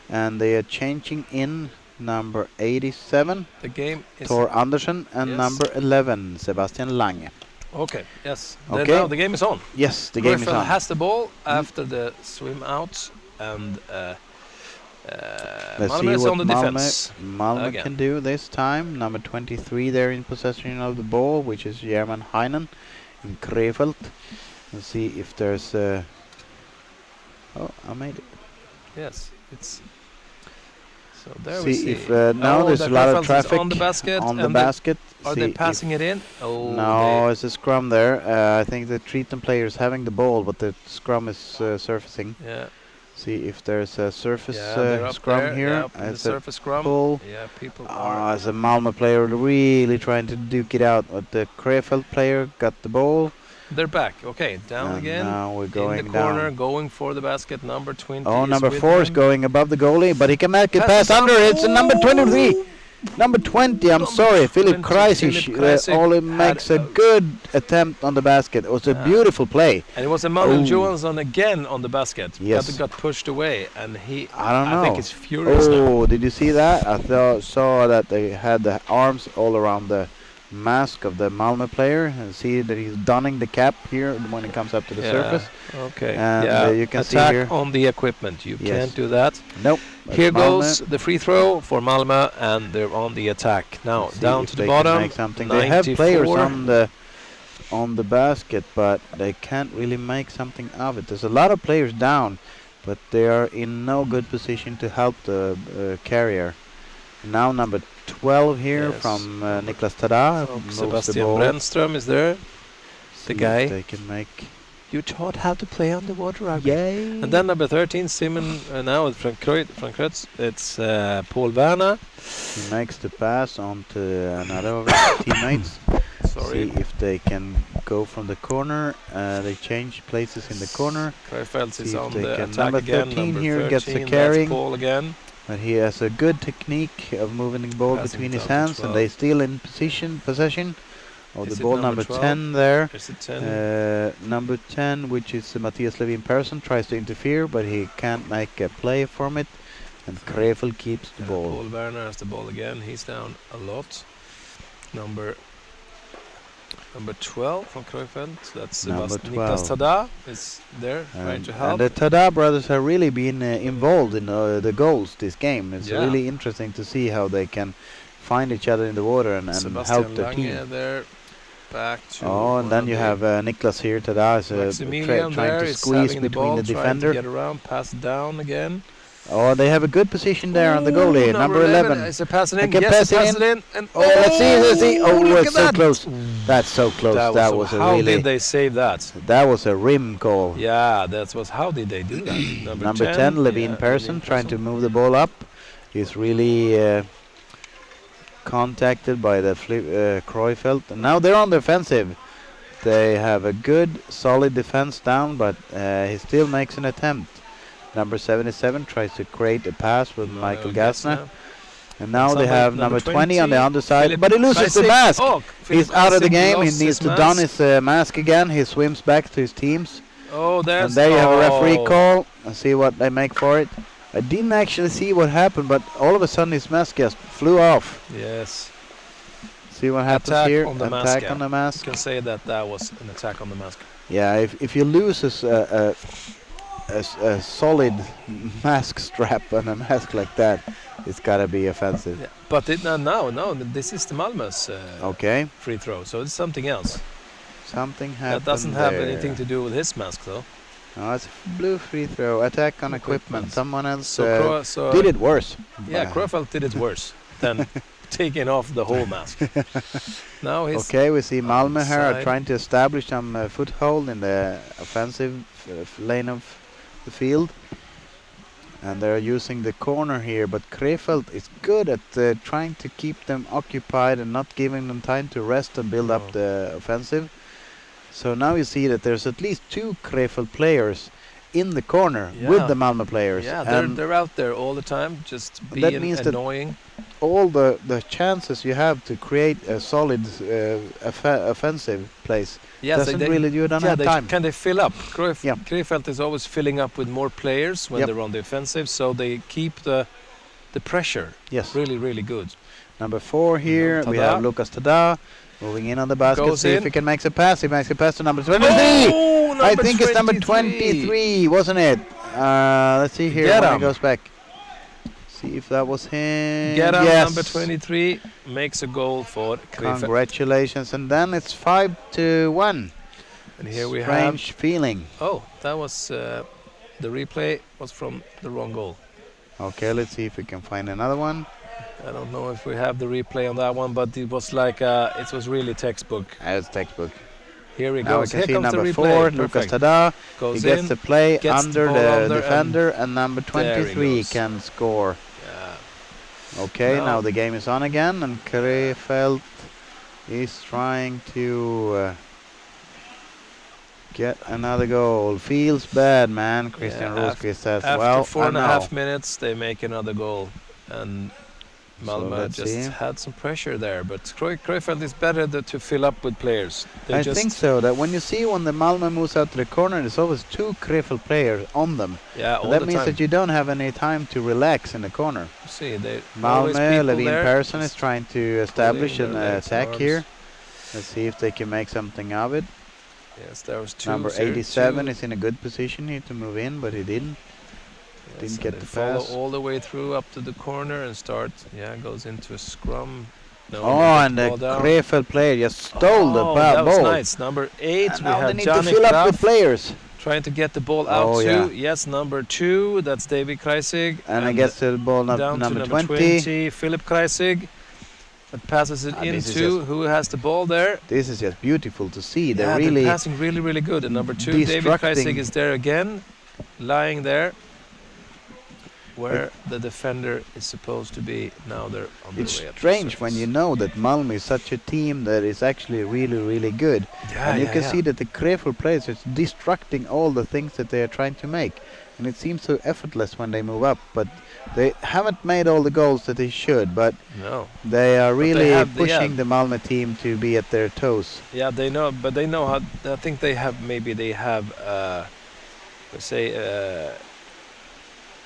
and they are changing in number 87 The game is Tor Andersen and Yes. number 11 Sebastian Lange. okay. Yes. Okay. Then now the game is on. Yes, the game is Krefeld on. has the ball after the swim out, and Let's Malmö see is what on the defense. Malmö again. can do this time. Number 23 there in possession of the ball, which is German Heinen in Krefeld. Let's see if there's oh, I made it. Yes, it's. So there See we see. if now Oh, there's the a lot of Krefeld is traffic on the basket. on the and basket. Are See they if- passing it in? Oh, No, it's a scrum there. I think the Triton player is having the ball, but the scrum is surfacing. Yeah. See if there's a surface Yeah, they're up scrum there. here. Yeah, up in the It's a surface scrum. pull. Yeah, people are. As a Malmö player really trying to duke it out, but the Krefeld player got the ball. They're back. Okay, down and again. now we're In going the corner, down. going for the basket. Number 20. Oh, is number with 4 is them. going above the goalie, but he can make it Passes pass under. up. It's a number 23. Number 20, I'm Number sorry, Philip 20, Kreisich Philip Kreisich only had makes a a- good attempt on the basket. It was a beautiful play. And it was Emmanuel Oh. Johansson again on the basket. Yes. Got pushed away, and I don't know. I think he's furious now. Oh, did you see that? I saw that they had the arms all around the mask of the Malmö player, and see that he's donning the cap here when it comes up to the surface. Okay. And, yeah. you can see Attack here- on the equipment. You Yes. can't do that. Nope. that's Here Malmö. goes the free throw for Malmö, and they're on the attack now. Let's see Down if to the they can bottom. make something. They have 94. players on the basket, but they can't really make something of it. There's a lot of players down, but they are in no good position to help the carrier. Now number 12 here Yes. from Niklas Tada. So moves the Sebastian ball. Brännström is there. See if guy. they can make. You taught how to play underwater rugby. Yay! And then number 13, Simon, now from Kreutz, it's Paul Werner. He makes the pass on to another of his teammates. Sorry. See if they can go from the corner. They change places in the corner. Kreufeld See is if on they the can- attack number again. 13 Number here 13, gets the that's carrying. Paul again. But he has a good technique of moving the ball Passing between his down to hands, 12. and they still in possession of Is the it ball. number Number 12? 10 there. Is it 10? Number 10, which is Matthias Levin Persson, tries to interfere, but he can't make a play from it. And Krefeld keeps the ball. Paul Werner has the ball again. He's down a lot. Number 12 from Kreufeld. That's Number Sebastian Niklas 12. Tada is there trying And, to help. and the Tada brothers have really been involved in the goals this game. It's Yeah. really interesting to see how they can find each other in the water and help Sebastian their Lange team. there. Back to Oh, and one then of you the have Niklas here. Tada is Maximilian trying there to is squeeze having the between ball, the trying defender. to get around, pass down again. Oh, they have a good position there on the Ooh, goalie, number 11. Is it passing They in? can Yes, pass it pass in. it in. And Oh, let's see. Oh, look it's at so that. close. That's so close. That was a how really. did they save that? That was a rim goal. Yeah, that was how did they do that? Number 10, Levin yeah, Persson, Levin trying to Persson. move the ball up. He's really contacted by the Kreufeld. And now they're on the offensive. They have a good, solid defense down, but he still makes an attempt. Number 77 tries to create a pass with Michael Gassner. And now they have number 20 on the underside, Philip but he loses the Kreisich. mask. Oh, He's Philip out of the Kreisich game. He lost needs his to don mask. his mask again. He swims back to his teams. Oh, there's. And there you have a referee oh. call. And see what they make for it. I didn't actually see what happened, but all of a sudden his mask just flew off. Yes. See what happens Attack here? on the Attack mask, on the You mask. can say that was an attack on the mask. Yeah, if you lose a solid mask strap and a mask like that, it's gotta be offensive. Yeah. But no, this is the Malmö's Okay, free throw, so it's something else. something happened That doesn't have there. anything to do with his mask, though. Oh, it's a blue free throw. Attack on equipment. Equipment. Someone else So did it worse. Yeah, Krefeld did it worse than taking off the whole mask. Now he's Okay, we see on Malmö the here are side. trying to establish some foothold in the offensive lane of the field. And they're using the corner here, but Krefeld is good at trying to keep them occupied and not giving them time to rest and build up the offensive. So now you see that there's at least 2 Krefeld players in the corner with the Malmö players. Yeah, and they're out there all the time, just that being means that annoying. all the chances you have to create a solid offensive place Yes, doesn't really, you don't have time. Can they fill up? Yeah. Krefeld is always filling up with more players when Yep. they're on the offensive, so they keep the pressure Yes. really, really good. Number 4 here, we Tada. have Lucas Tada moving in on the basket. Goes See if in. he can make a pass. He makes a pass to number 23. Oh, I think it's number 23, wasn't it? Let's see here Get when he him. goes back. See if that was him. Get up, Yes. number 23 makes a goal for Krefeld. Congratulations. And then it's 5-1. And here we have. Strange feeling. Oh, that was the replay was from the wrong goal. Okay, let's see if we can find another one. I don't know if we have the replay on that one, but it was like it was really textbook. It's textbook. Here he Now we goes. can Here see comes number the 4, replay. Lucas Perfect. Tada. He Goes gets in. the play gets the under ball the under defender, and number there he 23 goes. can score. Yeah. Okay, Now- now the game is on again, and Krefeld is trying to get another goal. Feels bad, man. Christian Yeah, Roski says, After well, 4.5 minutes, they make another goal, and So Malmö let's just see. had some pressure there. But Krefeld is better to fill up with players. They I just, think so. That when you see when the Malmö moves out to the corner, there's always 2 Krefeld players on them. Yeah, all That the means time. that you don't have any time to relax in the corner. See, they always Malmö, people Levin there. Persson is trying to establish pulling an their legs and attack arms. here. Let's see if they can make something of it. Yes, there was two. Number zero, 87 two. is in a good position here to move in, but he didn't. Yes, didn't and get they the follow pass. all the way through up to the corner and start. Yeah, goes into a scrum. No, Oh, they and get the ball down. Krefeld player just stole the that was ball. nice. Number 8, And we now they have need to Janik fill up Graf with players. trying to get the ball out Oh, to. yeah. Yes, number 2, that's David Kreisig. And I guess the ball down number to 20. Philip Kreisig. That passes it This is into just- who has the ball there. This is just beautiful to see. They're Yeah, really they're passing really, really good. And number 2, David destructing- Kreisig is there again, lying there, where the defender is supposed to be. Now they're on It's the way up. strange when you know that Malmö is such a team that is actually really, really good. Yeah, And you yeah, can yeah. see that the Krefeld players is destructing all the things that they are trying to make. And it seems so effortless when they move up. But they haven't made all the goals that they should. But No. they are really have pushing the Malmö team to be at their toes. Yeah, they know, but they know how. I think they have. Maybe they have. Let's say.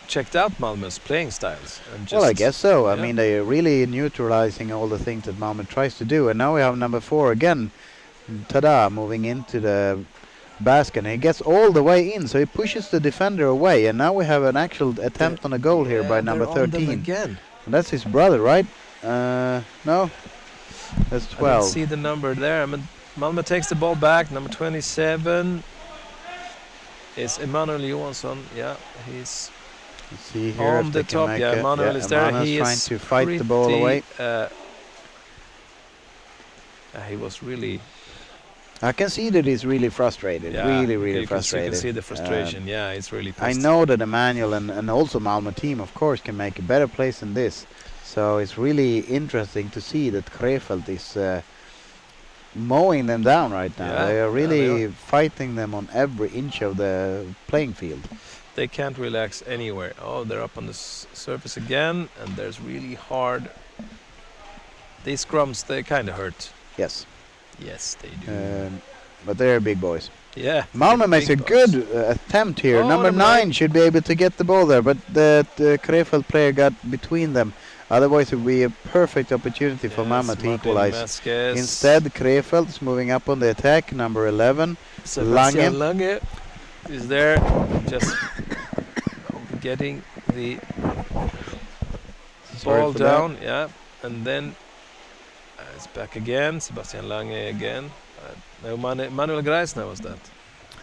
Checked out Malmö's playing styles. And just Well, I guess so. I yeah. mean, they are really neutralizing all the things that Malmö tries to do. And now we have number 4 again. Tada, moving into the basket. And he gets all the way in, so he pushes the defender away. And now we have an actual attempt on a goal here by Yeah, number they're on them 13. again. And that's his brother, right? No, that's I 12. don't see the number there. I mean, Malmö takes the ball back. Number 27 is Emanuel Johansson. Yeah, he's Let's see here on if the they can top. make Yeah, it. Emanuel is there. Emanuel's He trying is to fight the ball pretty, away. He was really. I can see that he's really frustrated. Yeah, really, you really can frustrated. see the frustration. Yeah, it's really. I pissed. know that Emmanuel and also Malmö team, of course, can make a better place than this. So it's really interesting to see that Krefeld is mowing them down right now. Yeah, They are yeah, really they fighting them on every inch of the playing field. They can't relax anywhere. Oh, they're up on the surface again, and there's really hard. These scrums, they kind of hurt. Yes, Yes, they do. but they're big boys. Yeah. Malmö big makes a boys. good attempt here. Oh, Number number 9 should be able to get the ball there, but the Krefeld player got between them. Otherwise, it would be a perfect opportunity for Yes, Malmö to Martin equalize. Vasquez. Instead, Krefeld is moving up on the attack. Number 11. Sebastian Lange is there, just getting the Sorry ball for that. down. Yeah, and then it's back again. Sebastian Lange again. No, Manuel Greisner was that.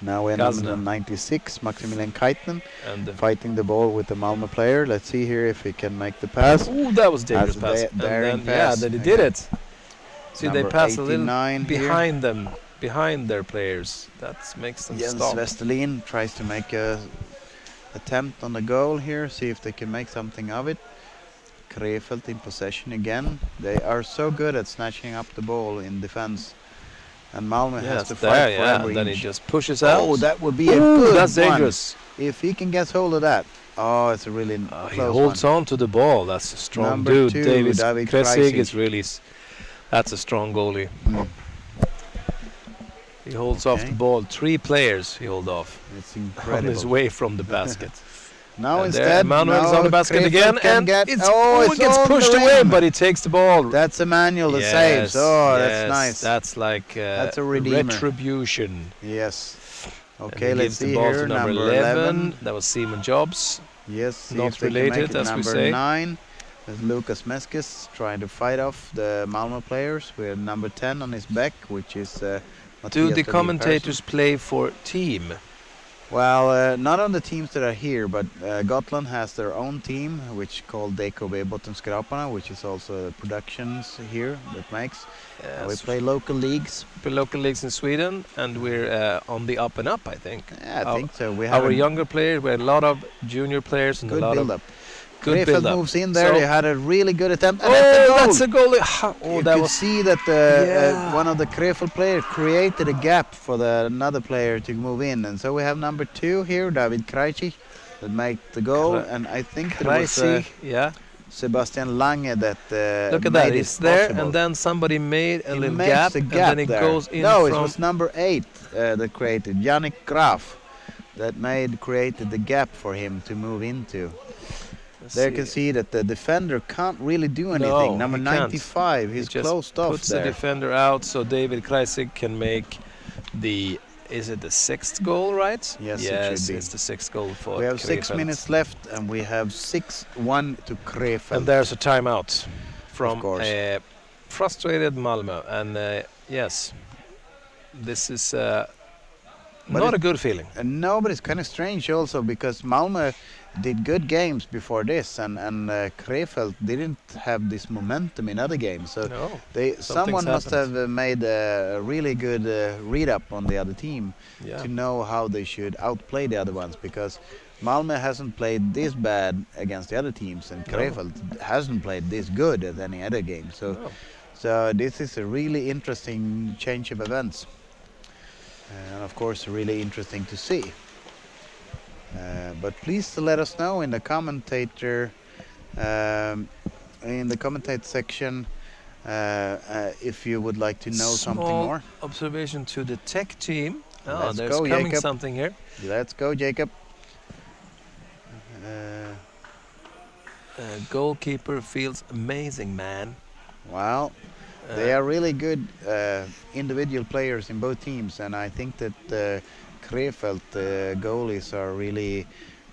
Now we're Gazna. number 96, Maximilian Keitnen, And fighting the ball with the Malmö player. Let's see here if he can make the pass. ooh, that was dangerous That's a pass. And daring then, yeah, pass. then he did it. See, they Number pass a little 89 here. behind them, behind their players. That makes them Jens stop. Westerlin tries to make a attempt on the goal here, see if they can make something of it. Krefeld in possession again. They are so good at snatching up the ball in defense. And Malmö Yeah, has it's to there, fight for yeah. every Then he inch. just pushes out. Oh, that would be a Ooh, good that's one. dangerous. If he can get hold of that. Oh, it's a really He close holds one. on to the ball. That's a strong Number dude. 2, David David Kressig Kreisig. is really. That's a strong goalie. Mm. He holds off Okay. the ball. 3 players he holds off It's on incredible. his way from the basket. Now And there instead, Emanuel's now on the basket Krefeld again, can and get, it it's gets on pushed the away, rim. but he takes the ball. That's Emmanuel that saves. Oh, that's nice. That's like That's a redeemer. retribution. Yes. And Okay, he let's gives the see ball here. to number 11. That was Simon Jobs. Yes, see Not if they can make related, it. as we Number say. 9 is Lucas Meskis trying to fight off the Malmö players with number 10 on his back, which is Do Mattias the Levin commentators play for team? Persson. Well, not on the teams that are here, but Gotland has their own team, which called DKB Bottenskraparna, which is also productions here that makes. We Yes, play local leagues. play local leagues in Sweden, and we're on the up and up, I think. Yeah, I Our- think so. We have Our a younger players, we had a lot of junior players and good a lot build-up. of good Krefeld build-up. moves in there. So- They had a really good attempt. And Oh, that's that's the goal. a goal! Oh, You that could was see that Yeah. one of the Krefeld players created a gap for another player to move in, and so we have number 2 here, David Krejci, that made the goal, Kra- and I think it was crazy. Yeah, Sebastian Lange that look at made that. it It's there, possible. and then somebody made a He little makes gap, a and gap then it there. goes in No, it from. was number 8 that created Yannick Graf that created the gap for him to move into. Let's There you can see that the defender can't really do anything. No, Number he can't. 95, he's He just closed off puts there. the defender out, so David Kreisig can make the. Is it the 6th goal, right? Yes, it yes, should be. it's the 6th goal for. We have 6 Krefeld. minutes left, and we have 6-1 to Krefeld. And there's a timeout from course. frustrated Malmö, and yes, this is But not a good feeling. And no, but it's kind of strange also because Malmö did good games before this, and Krefeld didn't have this momentum in other games. So No, someone must happened. have made a really good read up on the other team yeah. to know how they should outplay the other ones, because Malmö hasn't played this bad against the other teams, and No. Krefeld hasn't played this good at any other game. So. No. So this is a really interesting change of events, and of course really interesting to see. But please let us know in the commentator section if you would like to know something Small more. observation to the tech team. Oh, Let's there's go, coming Jacob. something here. Let's go, Jacob. Goalkeeper feels amazing, man. Wow. They are really good individual players in both teams, and I think that Krefeld goalies are really,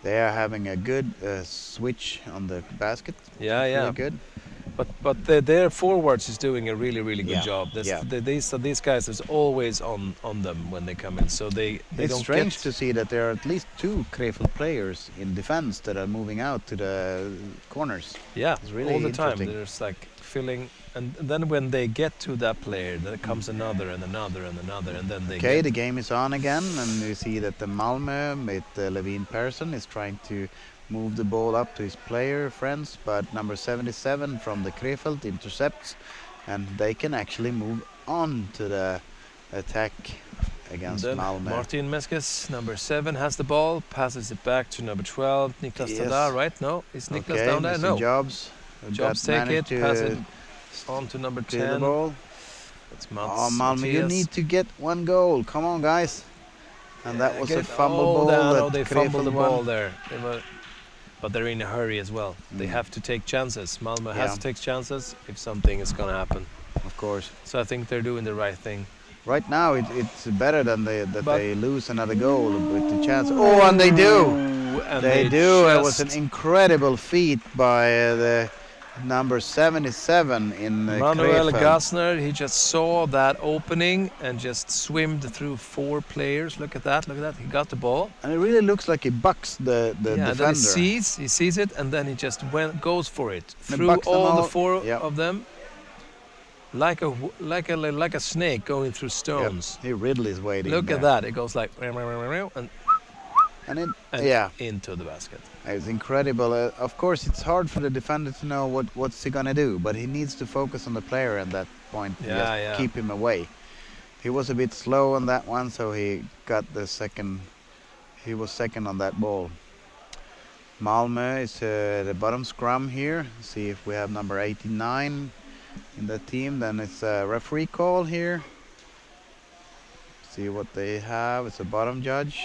they are having a good switch on the basket. Yeah, yeah. Really good. But their forwards is doing a really good Yeah, job. yeah. These guys is always on them when they come in, so they It's don't strange get. to see that there are at least 2 Krefeld players in defense that are moving out to the corners. Yeah, It's really all the time. interesting. There's like filling, and then when they get to that player, then comes another and another and another, and then they. Okay, get the game is on again, and we see that the Malmö with Levin Persson is trying to move the ball up to his player friends, but number 77 from the Krefeld intercepts, and they can actually move on to the attack against then Malmö. Martin Meskes, number 7, has the ball, passes it back to number 12, Niklas Yes. Tadar, right? No, is Niklas Okay, down there? Mr. No. Jobs. Jobs that take it, managed pass to it on to number clear the 10. ball. That's Mats. Oh, Malmö, you Mattias. need to get one goal. Come on, guys. And that was a Get- fumble oh, ball no, that they fumbled the Krefeld ball won. there. But they're in a hurry as well. They Mm. have to take chances. Malmö has Yeah. to take chances if something is going to happen. Of course. So I think they're doing the right thing. Right now, it's better than But- they lose another goal with the chance. Oh, and they do. And They do. It was just- an incredible feat by the Number 77 in Manuel Krefeld. Gassner, he just saw that opening and just swimmed through 4 players. Look at that, look at that. He got the ball. And it really looks like he bucks the Yeah, defender. then he sees it, and then he just goes for it. And Through bucks them all the all. 4 Yep. of them. Like a snake going through stones. He Ridley's waiting. Look there. at that. It goes like and yeah, into the basket. it's incredible. Of course, it's hard for the defender to know what's he gonna do, but he needs to focus on the player at that point. And Yeah, just yeah. keep him away. He was a bit slow on that one, so he got the second. He was second on that ball. Malmö is the bottom scrum here. See if we have number 89 in the team. Then it's a referee call here. See what they have. It's a bottom judge.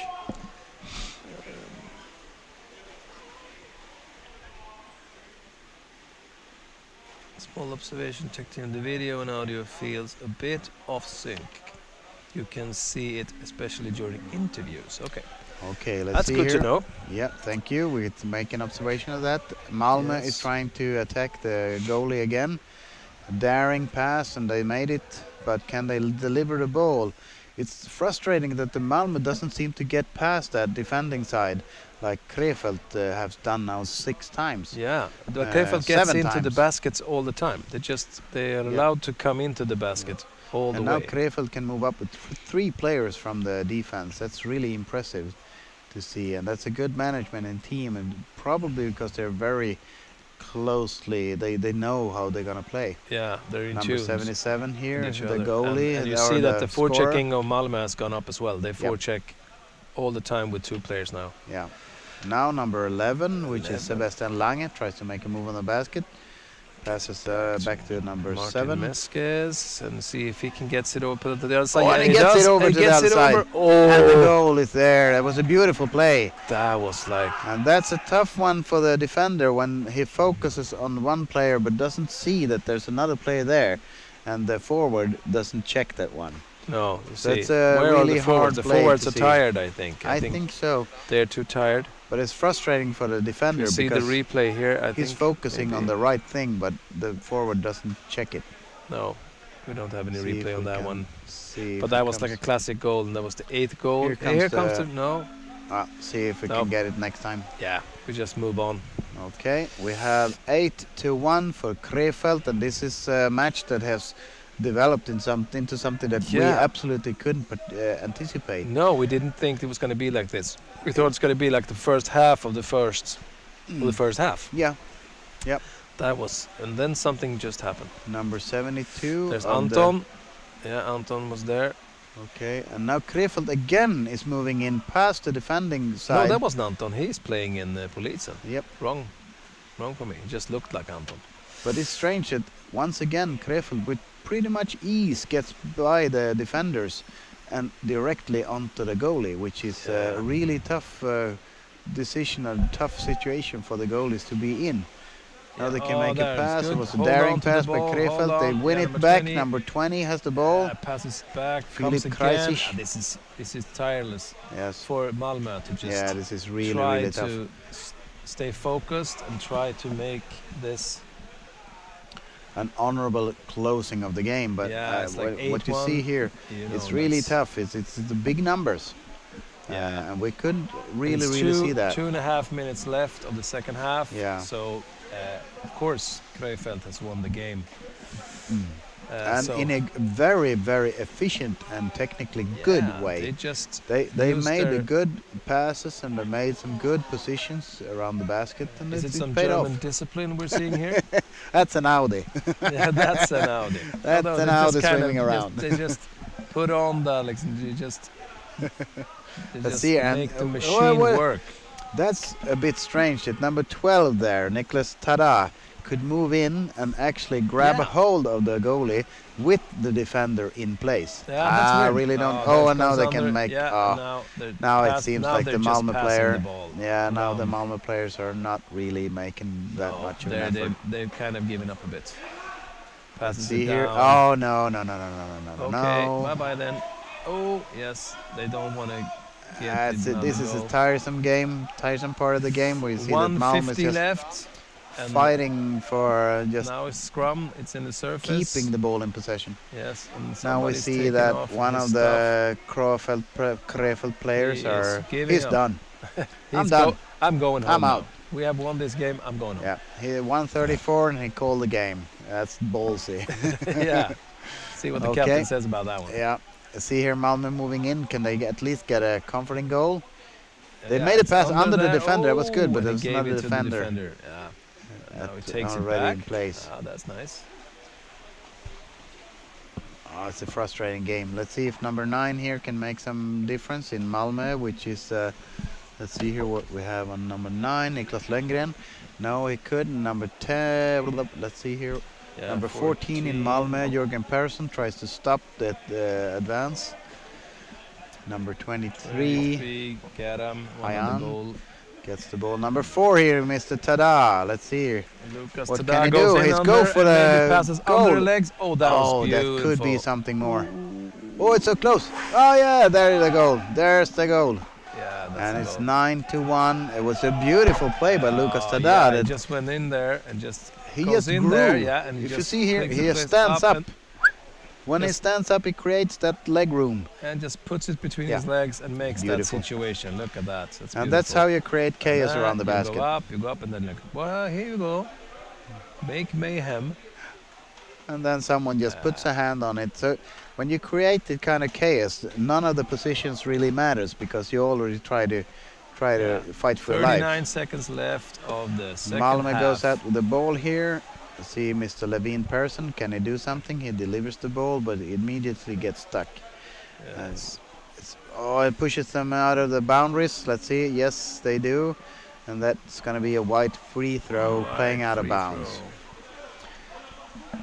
Small observation checked in the video and audio feels a bit off sync. You can see it especially during interviews. Okay, Okay, let's that's see good here. to know. Yeah, thank you. We get to make an observation of that. Malmö Yes. is trying to attack the goalie again. A daring pass, and they made it, but can they deliver the ball? It's frustrating that the Malmö doesn't seem to get past that defending side, like Krefeld has done now 6 times. Yeah, the Krefeld gets 7 into the times. baskets all the time. They are allowed to come into the basket all the And now way. Krefeld can move up with 3 players from the defense. That's really impressive to see, and that's a good management and team, and probably because they're very closely, they know how they're gonna play. Yeah, they're in Number tune. 77 here, with each the other. goalie, and you or see that the scorer. forechecking of Malmö has gone up as well. They forecheck all the time with 2 players now. Yeah. Now number 11, which 11. is Sebastian Lange, tries to make a move on the basket. Passes back to number Martin 7. Meskes, and see if he can get it over to the other side. Oh, Yeah, and he gets does. it over He to the gets other it side. over. And the Oh, goal is there. That was a beautiful play. that was like And that's a tough one for the defender when he focuses on one player but doesn't see that there's another player there. And the forward doesn't check that one. no. You So see, it's a where are really the forwards? hard The play forwards to are see. tired. I think. I think so. they're too tired. But it's frustrating for the defender You see the because replay here. I he's think focusing on maybe- the right thing, but the forward doesn't check it. No, we don't have any See if replay on we that can one. See But if that it was like a comes- classic goal, and that was the 8th goal. Here comes the the- no. see if we Nope. can get it next time. Yeah, we just move on. Okay, we have 8-1 for Krefeld, and this is a match that has developed into something that we Yeah. absolutely couldn't anticipate. No, we didn't think it was going to be like this. We thought it's going to be like the first half of the first half. Yeah, That was, and then something just happened. number 72. There's of the- Anton. Yeah, Anton was there. Okay, and now Krefeld again is moving in past the defending No, side. that wasn't Anton. He's playing in Polisen. Yep, Wrong for me. He just looked like Anton. but it's strange that once again Krefeld with pretty much ease gets by the defenders and directly onto the goalie, which is a really tough decision, a tough situation for the goalies to be in. Now they can Oh, make there, a it's pass. It good. was a Hold daring on to the pass by ball, Krefeld. hold They on. win Yeah, it number back. 20. Number 20 has the ball. Passes back, Philip comes again. Kreisic. This is tireless Yes. for Malmö to just Yeah, this is really, try really tough. to stay focused and try to make this. An honorable closing of the game, but Yeah, it's like what you 8-1, see here, You know, it's really that's- tough. It's the big numbers. Yeah. And we couldn't really, It's really see that. 2.5 minutes left of the second half. Yeah. So, of course, Krefeld has won the game. And so- in a very, very efficient and technically good Yeah, way. They just They used made the their- good passes and they made some good positions around the basket, and is it it some paid German off. discipline we're seeing here? That's an Audi. Yeah, that's an Audi. That's Although an they just Audi kind of swimming just- around. They just put on the Alex, and they just Let's see, and make the well, machine well, work. That's a bit strange that number 12 there, Niklas Tada, could move in and actually grab Yeah. a hold of the goalie with the defender in place. Yeah, that's I weird. really don't. there Oh, and now comes they can under- make. Yeah, oh, now they're now it pass- seems now like they're the just Malmö passing player. the ball. Yeah, now the No. Malmö players are not really making that No, much of they're- an effort. they've kind of given up a bit. Let's Passes see it here. down. Oh no, no, no, no, no, no, no, Okay, no. bye bye then. Oh yes, they don't want to get This is a goal. tiresome game, tiresome part of the game where you see that Malmö is 150 just left. And fighting for just now it's scrum. It's in the surface. keeping the ball in possession. Yes. And Now we somebody's see taking that off one his of stuff. the Krefeld players He is giving he's up. done. I'm He's done. I'm going home. I'm now. out. We have won this game. I'm going home. Yeah, he 134 and he called the game. That's ballsy. Yeah. See what the Okay. captain says about that one. Yeah. See here, Malmö moving in. Can they at least get a comforting goal? They Yeah, made a it's pass under the there. defender. That was good, but And he there's gave not it a to the defender. Yeah. Now he That's takes it already back. in place. Ah, that's nice. Oh, it's a frustrating game. Let's see if number 9 here can make some difference in Malmö, which is, let's see here what we have on number 9, Niklas Lundgren. No, he couldn't. Number 10, let's see here. Yeah, Number 14 in Malmö, Jürgen Persson tries to stop that advance. Number 23 Get him. One on Ayan. the goal. gets the ball. Number 4 here, Mr. Tada. Let's see here. Lucas What Tada can he goes do? in He's under go for and maybe the passes goal. under the legs. Oh, that was that beautiful. could be something more. Oh, it's so close. Oh yeah, there's the goal. There's the goal. Yeah, that's And the it's goal. 9-1. It was a beautiful play by Lucas Oh, Tada. yeah, he that just went in there and just he goes just in grew. there, yeah, and he If you just see here, takes he the place stands up. and When he just- stands up, he creates that leg room. and just puts it between Yeah. his legs and makes Beautiful. that situation. Look at that. That's And that's beautiful. how you create chaos And around the then basket. You go up and then look. Well, here you go. Make mayhem. And then someone just puts a hand on it. So when you create that kind of chaos, none of the positions really matters because you already try to fight for your life. 39 seconds left of the second Malmö half. goes out with the ball here. See Mr. Levine Persson, can he do something? He delivers the ball, but it immediately gets stuck. Yes. It pushes them out of the boundaries. Let's see. Yes, they do. And that's going to be a white free throw playing out of Free bounds. throw.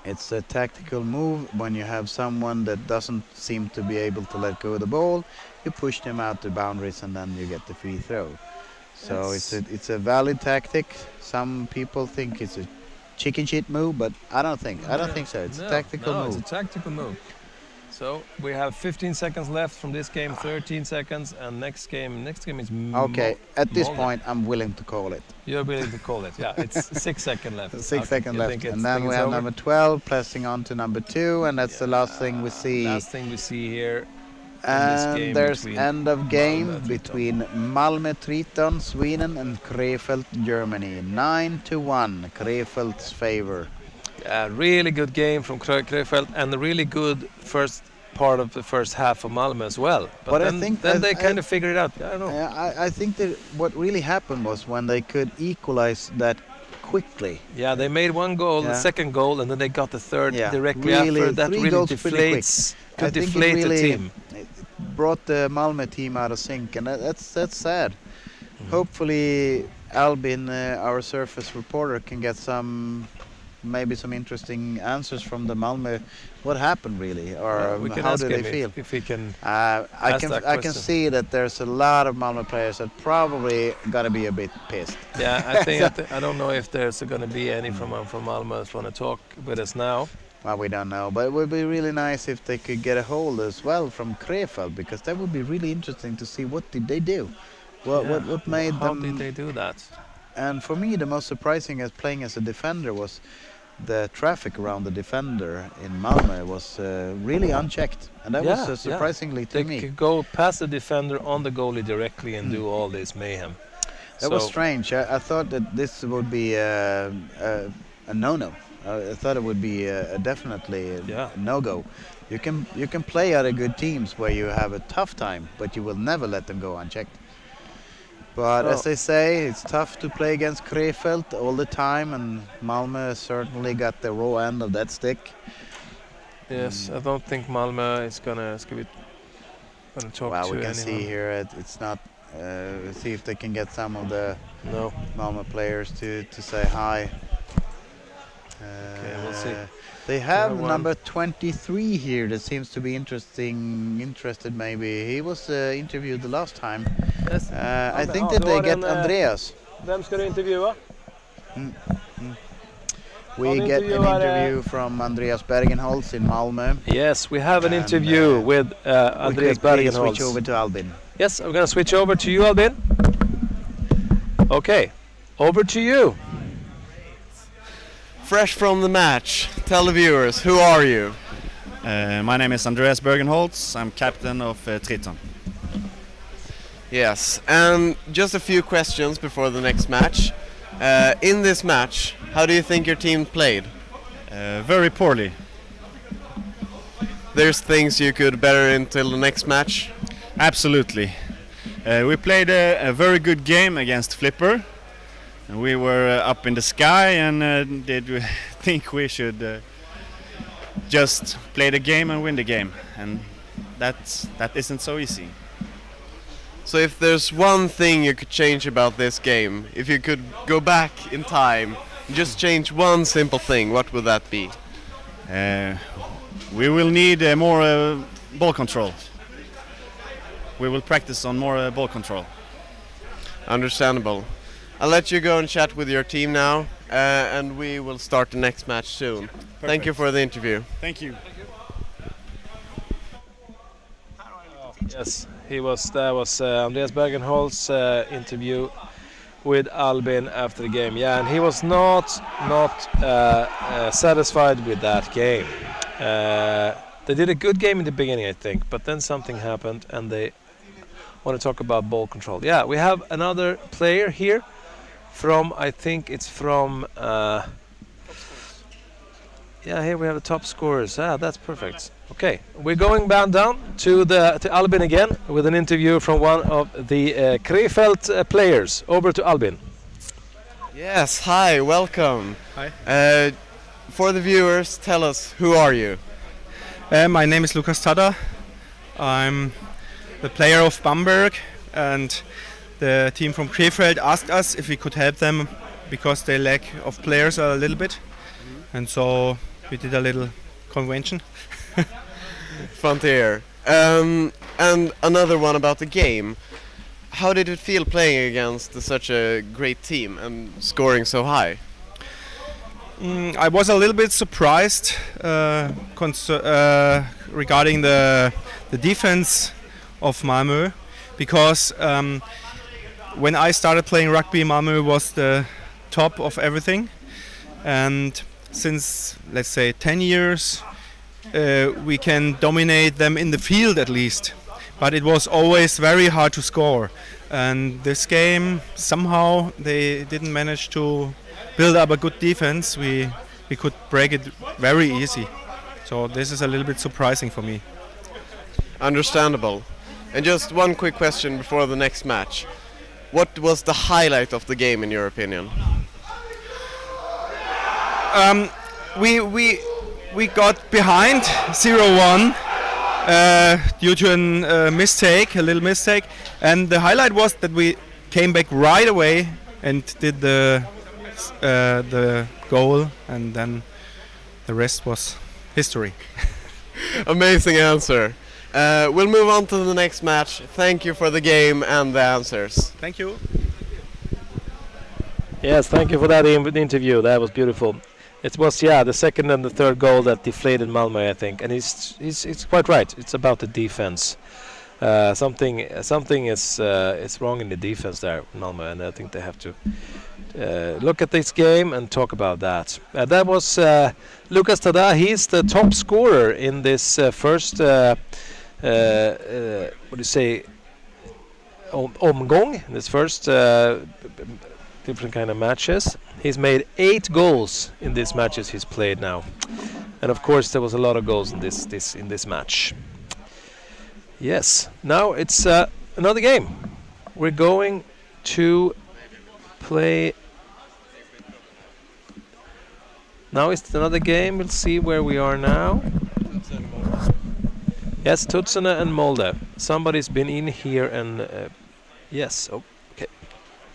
It's a tactical move when you have someone that doesn't seem to be able to let go of the ball. You push them out the boundaries and then you get the free throw. So Yes. it's a valid tactic. Some people think it's a chicken shit move, but I don't think so. It's a tactical move. It's a tactical move. So we have 15 seconds left from this game, 13 seconds, and next game is Okay, at this Molde. point I'm willing to call it. You're willing to call it, yeah. It's 6 seconds left. 6 seconds You left. think it's- And then think we it's have over? number 12 pressing on to number 2, and that's the last thing we see. Last thing we see here. this game And there's between end of game Malmö, Triton. between Malmö Triton, Sweden, and Krefeld, Germany. 9-1, Krefeld's favor. Really good game from Krefeld and a really good first part of the first half of Malmö as well. But I then, think then that- they kind of figured it out. I don't know. I think that what really happened was when they could equalize that quickly. Yeah, they made one goal, the Yeah. second goal, and then they got the third Yeah, directly really, after. That 3 really goals pretty quick. deflates, I could think it deflate really- the team. Brought the Malmö team out of sync, and that's sad. Mm-hmm. Hopefully, Albin, our surface reporter, can get maybe some interesting answers from the Malmö. What happened really, or We can how ask do they him feel? if he can. I ask can that I can question. see that there's a lot of Malmö players that probably gotta be a bit pissed. Yeah, I think I don't know if there's going to be any from Malmö that want to talk with us now. Well, we don't know, but it would be really nice if they could get a hold as well from Krefeld, because that would be really interesting to see what did they do. What made How them? did they do that? And for me, the most surprising as playing as a defender was the traffic around the defender in Malmö was really unchecked, and that was surprisingly to They me. could go past the defender on the goalie directly and do all this mayhem. That was strange. I thought that this would be a no-no. I thought it would be definitely a no-go. You can play other good teams where you have a tough time, but you will never let them go unchecked. But as they say, it's tough to play against Krefeld all the time, and Malmö certainly got the raw end of that stick. Yes, I don't think Malmö is gonna talk Well, to we can anyone. see here it's not. See if they can get some of the Malmö players to say hi. Okay, we'll see. They have one. number 23 here that seems to be interested maybe. He was interviewed the last time. Yes. I think that they get Andreas. Vem ska du intervjua? We get an interview from Andreas Bergenholz in Malmö. Yes, we have an interview with Andreas Bergenholz. Switch over to Albin. Yes, I'm gonna switch over to you, Albin. Okay, over to you. fresh from the match, tell the viewers, who are you? My name is Andreas Bergenholtz. I'm captain of Triton. Yes, and just a few questions before the next match. In this match, how do you think your team played? Very poorly. There's things you could better until the next match? Absolutely. We played a very good game against Flipper. And we were up in the sky and did we think we should just play the game and win the game. And that isn't so easy. So if there's one thing you could change about this game, if you could go back in time, just change one simple thing, what would that be? We will need more ball control. We will practice on more ball control. Understandable. I'll let you go and chat with your team now, and we will start the next match soon. Perfect. Thank you for the interview. Thank you. Yes, that was Andreas Bergenholt's interview with Albin after the game. Yeah, and he was not satisfied with that game. They did a good game in the beginning, I think, but then something happened and they want to talk about ball control. Yeah, we have another player here from, I think it's from yeah, here we have the top scorers. That's perfect. Okay, we're going down to Albin again with an interview from one of the Krefeld players. Over to Albin. Yes, hi, welcome. Hi. For the viewers, tell us, who are you? My name is Lukas Tada. I'm the player of Bamberg, and the team from Krefeld asked us if we could help them because they lack of players a little bit, and so we did a little convention. Fun to hear. And another one about the game. How did it feel playing against such a great team and scoring so high? I was a little bit surprised regarding the defense of Malmö, because when I started playing rugby, Malmö was the top of everything, and since, let's say, 10 years we can dominate them in the field at least, but it was always very hard to score, and this game somehow they didn't manage to build up a good defense. We could break it very easy, so this is a little bit surprising for me. Understandable. And just one quick question before the next match. What was the highlight of the game in your opinion? We got behind 0-1 due to a little mistake, and the highlight was that we came back right away and did the goal, and then the rest was history. Amazing answer. We'll move on to the next match. Thank you for the game and the answers. Thank you. Yes, thank you for that interview. That was beautiful. It was, the second and the third goal that deflated Malmö, I think, and he's quite right. It's about the defense. Something is wrong in the defense there, Malmö, and I think they have to look at this game and talk about that. That was Lukas Tada. He's the top scorer in this first omgång, this first different kind of matches. He's made 8 goals in these matches he's played now, and of course there was a lot of goals in this match. Yes, now it's another game. We're going to play. Now it's another game. We'll see where we are now. Yes, Tutsene and Molde. Somebody's been in here and yes. Okay.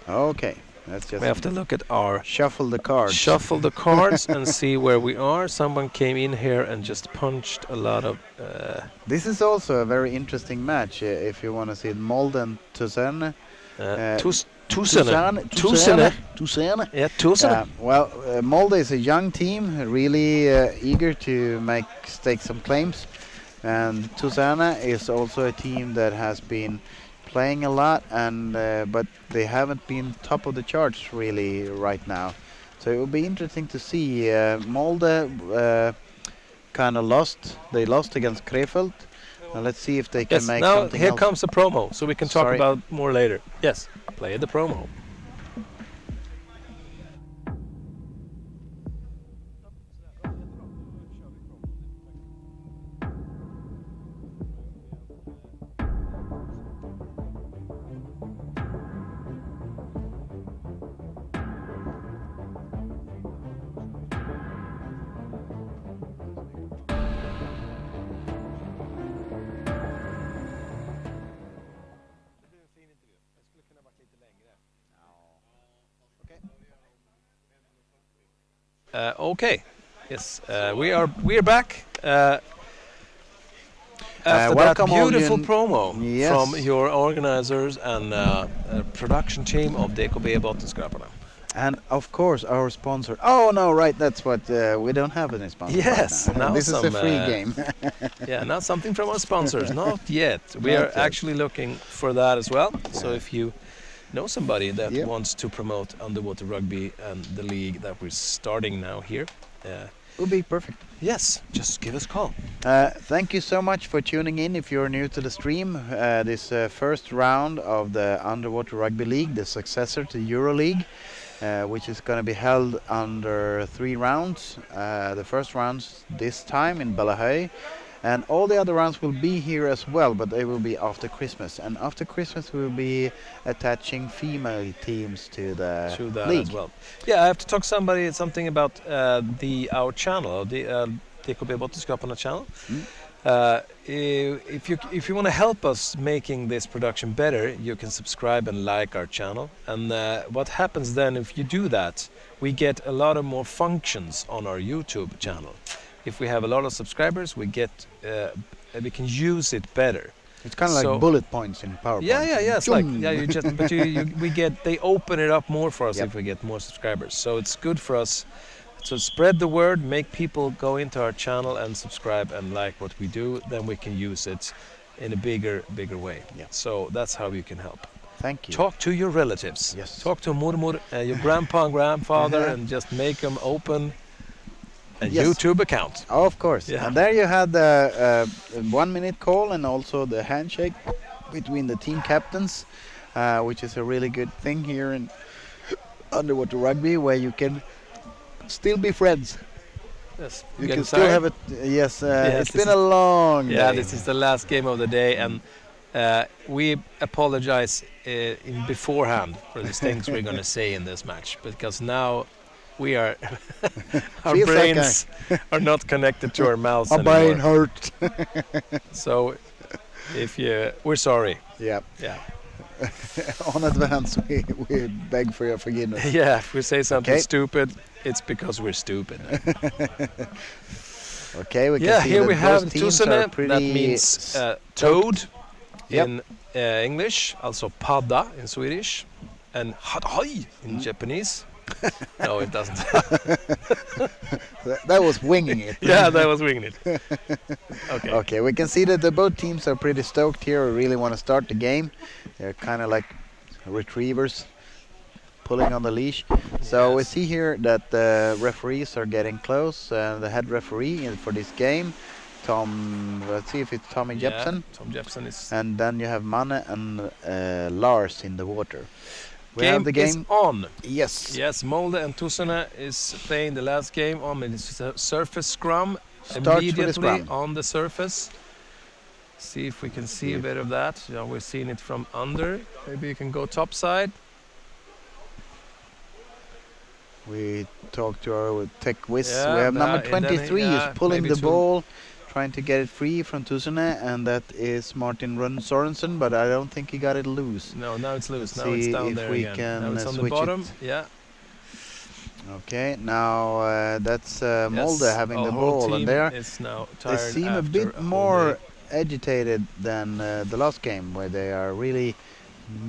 Okay. Let's just We have to look at our shuffle the cards. And see where we are. Someone came in here and just punched a lot of. This is also a very interesting match if you want to see it. Molde and Tutsene. Tutsene. Yeah, Tutsene. Molde is a young team, really eager to stake some claims, and Tutsene is also a team that has been playing a lot, and but they haven't been top of the charts really right now. So it will be interesting to see. Molde kind of lost. They lost against Krefeld. Now let's see if they can Yes, make now something here else. comes the promo, so we can talk Sorry. about more later. Yes, play the promo. Okay. Yes, we are back. After that welcome all beautiful you- promo Yes. from your organizers and production team of DKB Bottenskraparna. And of course our sponsor. Oh no, right, that's what we don't have any sponsor. right Yes, now. now This is a some, free game. Yeah, not something from our sponsors, not yet. We Not are yet. actually looking for that as well. So if you know somebody that Yep. wants to promote underwater rugby and the league that we're starting now here, Would be perfect. yes, just give us a call. Thank you so much for tuning in. If you're new to the stream, this first round of the Underwater Rugby League, the successor to EuroLeague, which is going to be held under 3 rounds. The first rounds this time in Bellahöy, and all the other rounds will be here as well, but they will be after Christmas. And after Christmas, we will be attaching female teams to the To that league. as well. Yeah, I have to talk something about our channel, the DKB Bottenskraparna channel. If you want to help us making this production better, you can subscribe and like our channel. And what happens then if you do that, we get a lot of more functions on our YouTube channel. If we have a lot of subscribers, we we can use it better. It's kind of So- like bullet points in PowerPoint. Yeah. It's like Zoom. you just but they open it up more for us Yep. if we get more subscribers. So it's good for us to spread the word, make people go into our channel and subscribe and like what we do. Then we can use it in a bigger way. Yeah. So that's how you can help. Thank you. Talk to your relatives. Yes. Talk to mormor, your grandpa and grandfather, Uh-huh. and just make them open a Yes. YouTube account. Of course. Yeah. And there you had the 1-minute call and also the handshake between the team captains, which is a really good thing here in Underwater Rugby, where you can still be friends. Yes. You Getting can still tired? have it. Yes, Yes, it's this been a long Yeah, day. this is the last game of the day, and we apologize in beforehand for the things we're going to say in this match, because now we are our Feels like brains are not connected to our mouths My anymore. brain hurt. So we're sorry. Yeah. Yeah. On advance, we beg for your forgiveness. Yeah, if we say something Okay. stupid, it's because we're stupid. Okay, we can Yeah, see here that we have both teams are Tusene, pretty that means toad Yep. in English, also padda in Swedish, and hadai in Japanese. No, it doesn't. that was winging it. Yeah, that was winging it. Okay. Okay, we can see that the both teams are pretty stoked here. We really want to start the game. They're kind of like retrievers pulling on the leash. So we Yes. see here that the referees are getting close. The head referee for this game, let's see if it's Tommy Yeah, Jepsen. Tom Jepsen is. And then you have Manne and Lars in the water. We have the is game. on. Yes. Yes, Molde and Tusene is playing the last game on. It's a surface scrum. Starts with a Immediately scrum. on the surface. See if we can see a bit of that. Yeah, we're seeing it from under. Maybe you can go top side. We talked to our tech whiz. Yeah, We have number and then 23 yeah, is pulling maybe the to- ball, trying to get it free from Tusene, and that is Martin Rund Sorensen, but I don't think he got it loose. No, now it's loose. Let's Now it's see down if there we again. can, Now it's on the switch bottom. it. Yeah. Okay, now that's Molde Yes, having our the whole ball, and team is now they tired seem a after bit whole more day. agitated than the last game, where they are really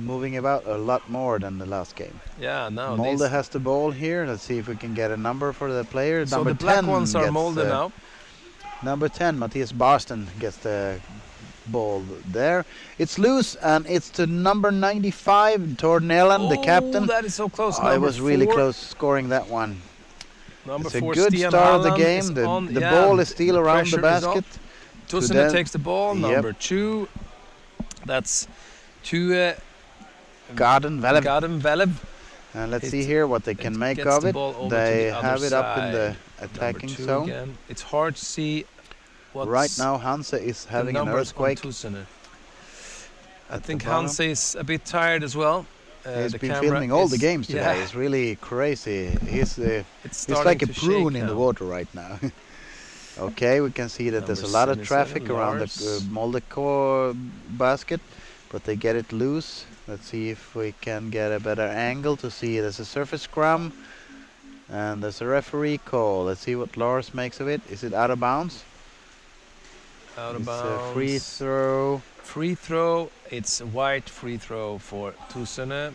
moving about a lot more than the last game. Yeah, now Molde these, has the ball here. Let's see if we can get a number for the player. so Number the black 10 ones are gets, Molde now. Number 10, Matthias Barsten, gets the ball there. It's loose, and it's to number 95, Tornellen, the captain. That is so close. It was really 4. close scoring that one. Number It's a 4, good Stian start of the Halland game. is The on, ball is still the around the pressure is basket. up. To Tusen them- takes the ball. Yep. Number 2. That's to Garden Velev. Garden Velev. And let's It- see here what they can it make gets of the it. ball over to They the other have it up in side. the Number attacking 2 zone. again. It's hard to see what's Right now, Hansa is the having an numbers on earthquake. Tusen. I at think the bottom. Hans is a bit tired as well. He's the been camera filming all the is- games today. Yeah, It's really crazy. it's He's starting like a to prune shake in the now. water right now. Okay, we can see that there's a Number lot of 77, traffic around the Lars. Molde basket, but they get it loose. Let's see if we can get a better angle to see. There's a surface scrum, and there's a referee call. Let's see what Lars makes of it. Is it out of bounds? Out of It's bounds. a free throw. Free throw. It's a white free throw for Tusen.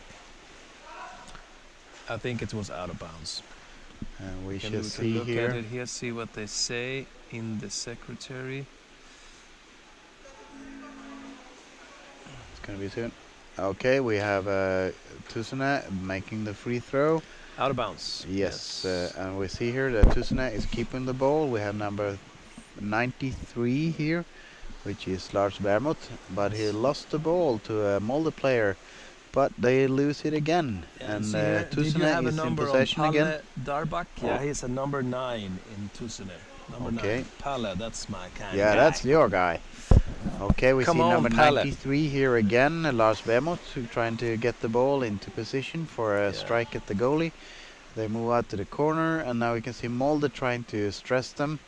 I think it was out of bounds. And we We should can see look here. at it here, see what they say in the secretary. It's gonna be soon. Okay, we have Tusene making the free throw. Out of bounds. Yes, and we see here that Tusene is keeping the ball. We have number 93 here, which is Lars Bermot, but he lost the ball to a Molde player, but they lose it again. And see here, did you Tusene have a is in number possession on Palle again. Darbak? Yeah, he's a number 9 in Tusen. Number Okay. 9. Palle, that's my kind Yeah, guy. that's your guy. Okay, we Come see on, number Palle. 93 here again, Lars Bermot, trying to get the ball into position for a Yeah. strike at the goalie. They move out to the corner, and now we can see Molde trying to stress them.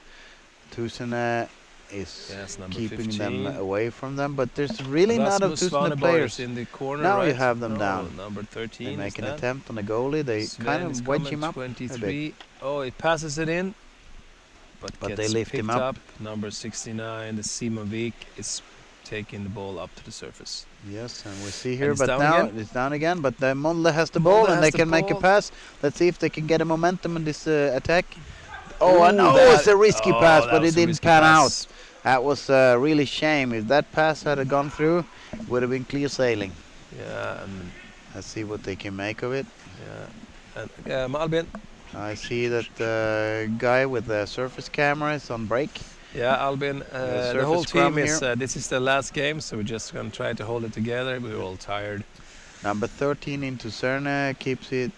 Tusene is Yes, number keeping 15. them away from them, but there's really not of Rasmus Tusene Svaneborg players. is in the corner, Now right? you have them No, down. Number 13 They make is an that. attempt on the goalie. They Sven kind is of wedge coming, him up. 23. Oh, it passes it in. But But gets they lift him picked up. Number 69, the Simon Vik, is taking the ball up to the surface. Yes, and we see here, it's but down now again. it's down again. But Molde has the Molde ball, and has they the can make a ball. pass. Let's see if they can get a momentum in this attack. Oh, I Ooh, know that- it's a risky oh, pass, that but was it a didn't risky pan pass. out. That was really shame. If that pass had gone through, it would have been clear sailing. Yeah, and Let's see what they can make of it. yeah, and Albin. I see that the guy with the surface camera is on break. Yeah, Albin. The surface whole scrum team is. here. This is the last game, so we're just gonna try to hold it together. We're all tired. Number 13 into Cerne keeps it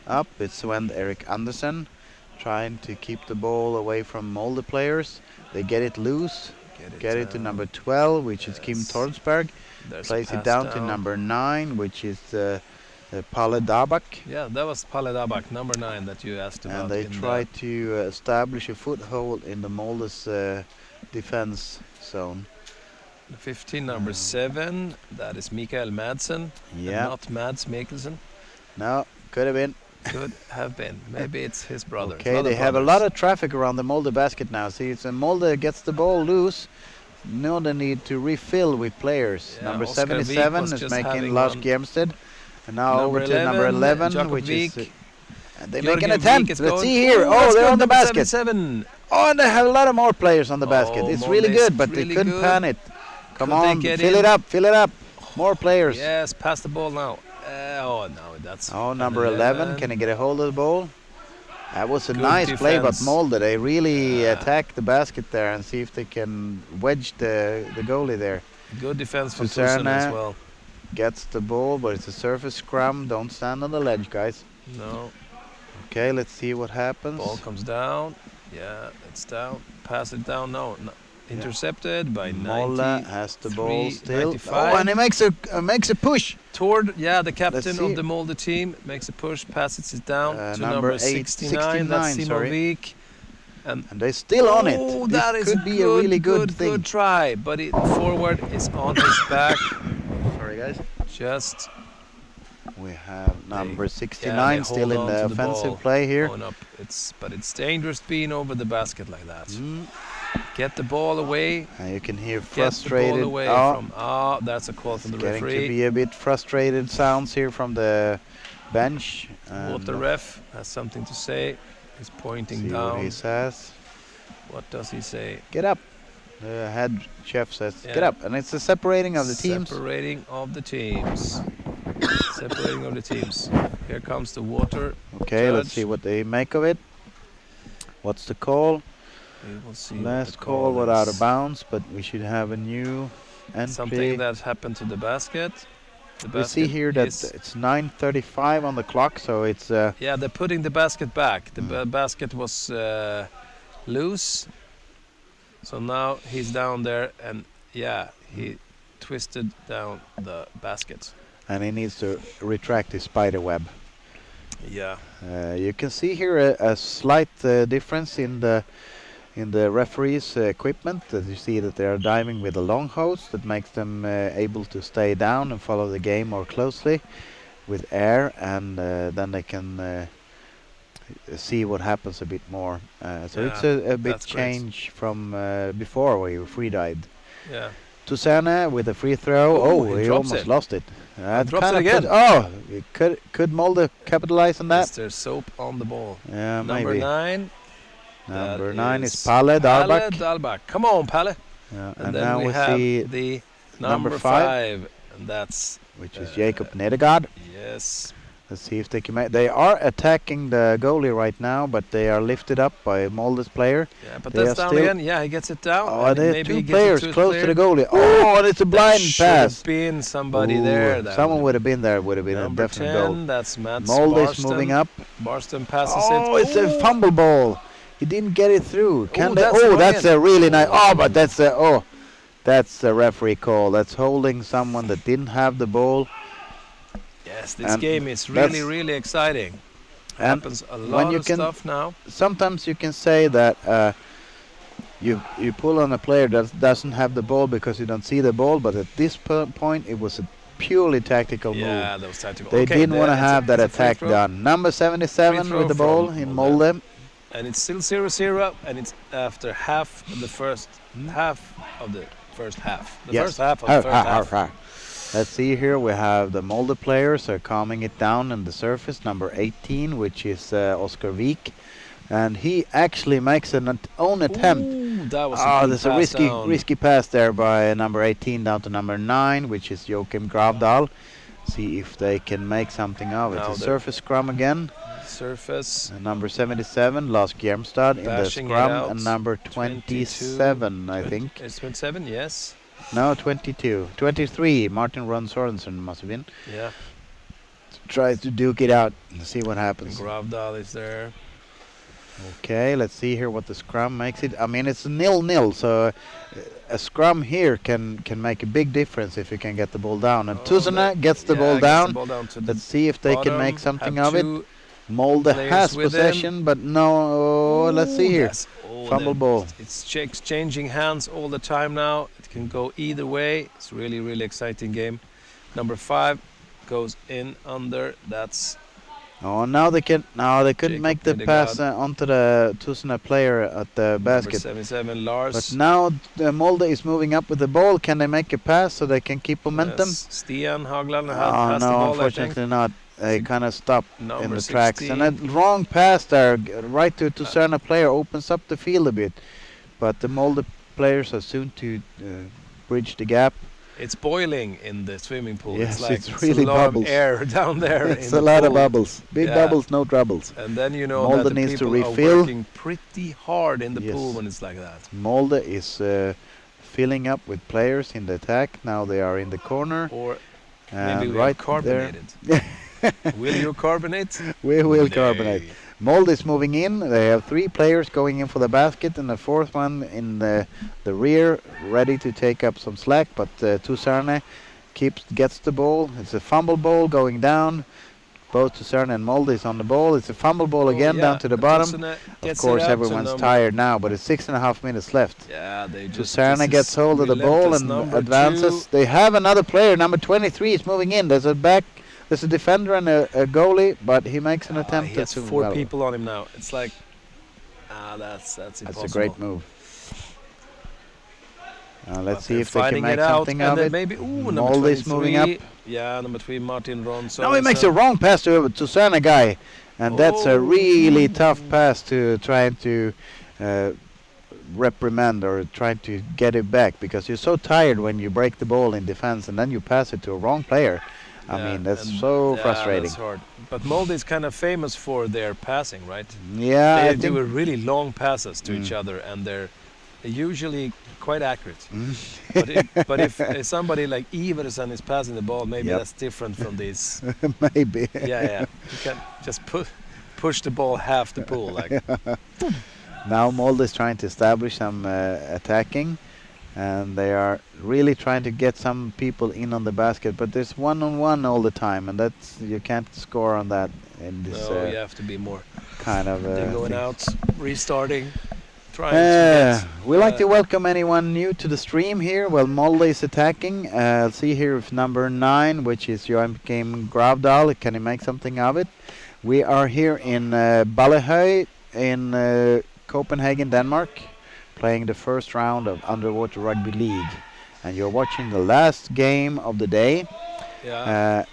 up. It's Sven Erik Andersen trying to keep the ball away from Molde players. They get it loose, get it to number 12, which is Kim Yes. Torsberg. There's a Plays it pass down to number 9, which is Palle Dabak. Yeah, that was Palle Dabak, number 9 that you asked about. And they in try to establish a foothold in the Molde's defense zone. the 15, number 7. That is Mikael Madsen, and Yeah, not Mads Mikkelsen. no, could have been. Could have been. Maybe it's his brother. Okay, they have a lot of traffic around the Molde basket now. See, it's Molde gets the ball loose. Now they need to refill with players. Yeah, Number Oscar 77 Wijk was is just making having Lars one. Gjermsted. And now Number over to number 11, Jakob which is... Wijk. and they make Jörgen an Wijk attempt. is Let's going- see here. Ooh, Oh, that's they're good, on the number basket. 77. Oh, and they have a lot of more players on the basket. Oh, It's really Molde is good, but really they couldn't good. pan it. Come Could they on, get fill in? it up, fill it up. More players. Yes, pass the ball now. Oh, no, that's... Oh, number 11, can he get a hold of the ball? That was a Good nice play, but defense. Molde, they really Yeah. attack the basket there and see if they can wedge the goalie there. Good defense from Susanne. Tusen as well. Gets the ball, but it's a surface scrum. Don't stand on the ledge, guys. No, Okay, let's see what happens. ball comes down. Yeah, it's down. Pass it down. No. Intercepted by Mola has the ball 93, still. 95. Oh, and he makes a push. Toward, yeah, the captain Let's see. of the Molde team makes a push, passes it down to number number 69. 69, That's Simon sorry. Vik. And they're still on it. Oh, This that is could be a really good thing. Good try, but it forward is on his back. Sorry, guys. Just We have number they 69 still hold in on the to the offensive ball. play here. going up. But it's dangerous being over the basket like that. Mm. Get the ball away. And you can hear Get the frustrated. ball away Oh, from. That's a call from the getting to referee. be a bit frustrated sounds here from the bench. What the ref has something to say. He's pointing See down. what he says. What does he say? Get up. The head chef says, Yeah. "Get up!" And it's a separating of the teams. Separating of the teams. Separating of the teams. Here comes the water. Okay, let's judge. see what they make of it. What's the call? We will see what Last the call was out of is. bounds, but we should have a new entry. Something that happened to the basket. The We see basket here that is- it's 9:35 on the clock, so it's yeah, they're putting the basket back. The basket was loose, so now he's down there, and yeah, he twisted down the basket. and he needs to retract his spider web. Yeah, You can see here a slight difference in the referees' equipment. As you see that they are diving with a long hose that makes them able to stay down and follow the game more closely with air, and then they can see what happens a bit more. So Yeah, it's a bit that's great. change from before where you free dived. yeah. Tusana with a free throw. Oh, Oh, he he drops almost it. lost it. Drops it kinda again. could Molde capitalize on that? Mr. Soap on the ball. Yeah, Number maybe. 9. Number that 9 is is Palle Darbak. Dalbach. Come on, Palle. Yeah, And, and then now we we have see the number number five. 5. And that's, which is Jacob Nedergaard. yes. Let's see if they can make. They are attacking the goalie right now, but they are lifted up by Molde's player. Yeah, but They that's are down still- again. Yeah, he gets it down. Oh, and there are maybe two he gives it players to his close player. to the goalie. Oh, and it's a blind Should have pass. been somebody Ooh, there. That someone would have been there. Would have been a Number definite 10, goal. that's Mats Molde is Barston. moving up. Barston passes Oh, it. it's a fumble ball. He didn't get it through. Can they? that's Oh, that's annoying. a really nice. Oh, but that's a referee call. That's holding someone that didn't have the ball. Yes, this And game is really, that's- really exciting. And Happens a lot you of can- stuff now. sometimes you can say that you pull on a player that doesn't have the ball because you don't see the ball, but at this point it was a purely tactical move. Yeah, that was tactical. They Okay, didn't want to there, have that it's a free attack throw. done. Number 77 Free throw with the ball from in Molde. Molde. And it's still 0-0, and it's after half of the first half of the first half. The first half of the first half. Let's see here. We have the Molde players are calming it down on the surface. Number 18, which is Oscar Wieck, and he actually makes an own attempt. Ooh, that was Oh, good there's a pass risky down. risky pass there by number 18 down to number 9, which is Joachim Gravdal. See if they can make something of it. Now It's a they're- surface scrum again. Surface. Number 77, Lars Gjermstad in the Bashing it scrum, out. and number 27, I think. It's 27, yes. No, 22. 23, Martin Ron Sorensen must have been. Yeah. Tries to duke it out and see what happens. Gravdal is there. Okay, let's see here what the scrum makes it. I mean, it's 0-0, so a scrum here can make a big difference if you can get the ball down. And Tusana gets the ball down. To the Let's see if they can bottom, make something have of it. two Molde players has with possession, but no. Let's see here. Yes. Oh, Fumble the- ball. It's changing hands all the time now. It can go either way. It's really, really exciting game. Number 5 goes in under. That's Oh, now they can. No, they couldn't Jacob make the Nedergaard. pass onto the Tusana player at the number basket. 77, Lars. But now Molde is moving up with the ball. Can they make a pass so they can keep momentum? Yes. Stian Hagland Oh, has the no, ball, unfortunately not. They Sig- kind of stopped in Number the tracks. And 16. a wrong pass there, right to Tusana player, opens up the field a bit. But the Molde players are soon to bridge the gap. It's boiling in the swimming pool. Yes, it's like it's really a lot of bubbles. air down there. It's in a the lot of pool. bubbles. Big Yeah. bubbles, no troubles. And then you know Molde that the needs to people refill. are working pretty hard in the Yes. pool when it's like that. Molde is filling up with players in the attack. Now they are in the corner. Or And maybe we right have carbonated. Will you carbonate? We will Nay. carbonate. Molde is moving in. They have 3 players going in for the basket, and the 4th one in the rear, ready to take up some slack. But Tusarne gets the ball. It's a fumble ball going down. Both Tusarne and Molde is on the ball. It's a fumble ball again down to the bottom. Of course, everyone's tired now, but it's 6.5 minutes left. Yeah, they just. Tusarne this gets is hold of the ball relentless. and Number advances. 2. They have another player. Number 23 is moving in. There's a defender and a goalie, but he makes an attempt. He has to 4 well, people on him now. It's like, that's impossible. That's a great move. But Let's see they're if they can fighting make it out, something and of then it. maybe number Molde is 23. moving up. Yeah, number 3, Martin Ronson. Now he makes a wrong pass to Tusana guy, and that's a really tough pass to try to reprimand or try to get it back, because you're so tired when you break the ball in defense and then you pass it to a wrong player. I mean, that's so frustrating. That's hard. But Molde is kind of famous for their passing, right? Yeah, They I do think a really long passes to each other, and they're usually quite accurate. But if somebody like Iversen is passing the ball, maybe Yep. that's different from these. maybe. Yeah. You can just push the ball half the pool, like. Now Molde is trying to establish some attacking, and they are really trying to get some people in on the basket. But there's one-on-one all the time, and that's you can't score on that in this No, you have to be more. kind of. They're going thing. out, restarting, trying to get. We like to welcome anyone new to the stream here. Well, Molde is attacking. Let's see here if number 9, which is Joachim Gravdal, can he make something of it? We are here in Ballehøj in Copenhagen, Denmark, playing the first round of Underwater Rugby League. And you're watching the last game of the day.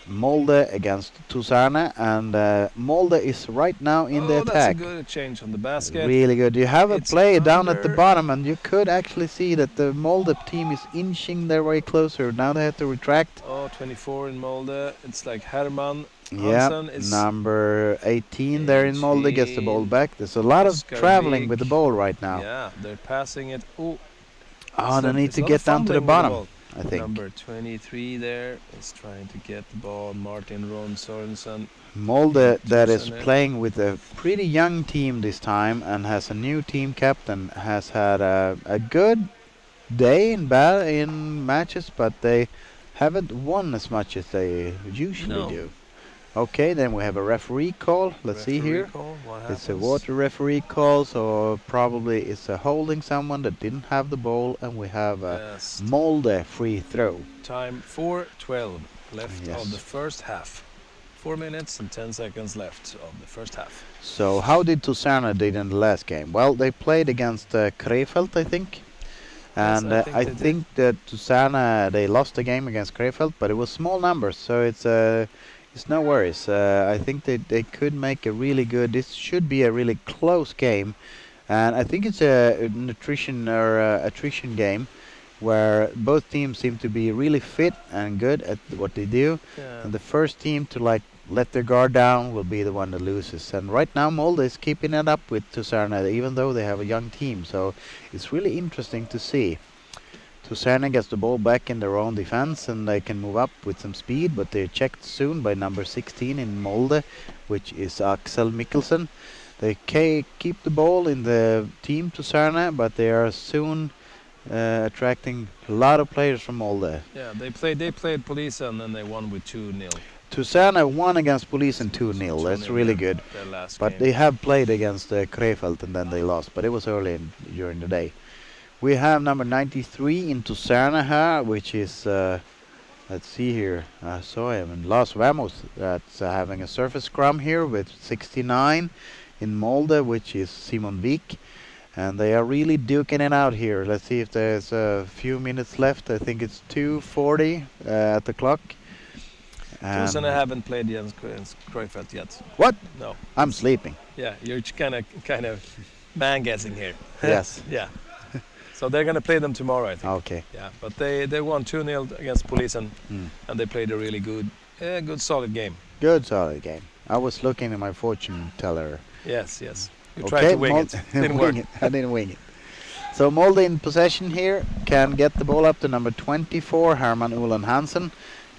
Molde against Tuzarna, and Molde is right now in the attack. That's a good change on the basket. Really good. You have a It's play down at the under. bottom, and you could actually see that the Molde team is inching their way closer. Now they have to retract. 24 in Molde. It's like Herman Yeah, Hansen is number 18 there in Molde gets the ball 18. back. There's a lot of Oscar traveling Wijk. with the ball right now. Yeah, they're passing it. Oh, They need it's to a lot get of down to the fumbling with bottom, ball. I think. Number 23 there is trying to get the ball. Martin Ron Sorensen. Molde that is Tusanen. playing with a pretty young team this time and has a new team captain, has had a good day in matches, but they haven't won as much as they usually No. do. Okay, then we have a referee call. Let's see here. Call, what It's a happens? water referee call, so probably it's a holding someone that didn't have the ball, and we have a Yes. Molde free throw. Time 4:12 left Yes. of the first half. 4 minutes and 10 seconds left of the first half. So how did Tuzarna did in the last game? Well, they played against Krefeld, I think. And I think I they did. think that Tuzarna, they lost the game against Krefeld, but it was small numbers, so it's no worries. I think they could make a really good. This should be a really close game, and I think it's a nutrition or attrition game, where both teams seem to be really fit and good at what they do. Yeah. And the first team to let their guard down will be the one that loses. And right now Molde is keeping it up with Tuzarna, even though they have a young team. So it's really interesting to see. Tuzarna gets the ball back in their own defense, and they can move up with some speed, but they're checked soon by number 16 in Molde, which is Axel Mikkelsen. They keep the ball in the team Tuzarna, but they are soon attracting a lot of players from Molde. Yeah, they played Police and then they won with 2-0. Tuzarna won against Police in 2-0. That's really good. Their last But game. they have played against Krefeld and then they lost. But it was early during the day. We have number 93 in Tuzarna here, which is, let's see here, I saw him in Los Vamos. That's having a surface scrum here with 69 in Molde, which is Simon Wijk. And they are really duking it out here. Let's see if there's a few minutes left. I think it's 2:40 at the clock. Tusen haven't played against Krefeld yet. What? No. I'm sleeping. Yeah, you're kind of man guessing here. Yes. Yeah. So they're gonna play them tomorrow, I think. Okay. Yeah, but they won 2-0 against Police and they played a really good solid game. Good solid game. I was looking at my fortune teller. Yes. You tried to wing it. Didn't work. I didn't wing it. So Molde in possession here can get the ball up to number 24, Herman Ulan Hansen.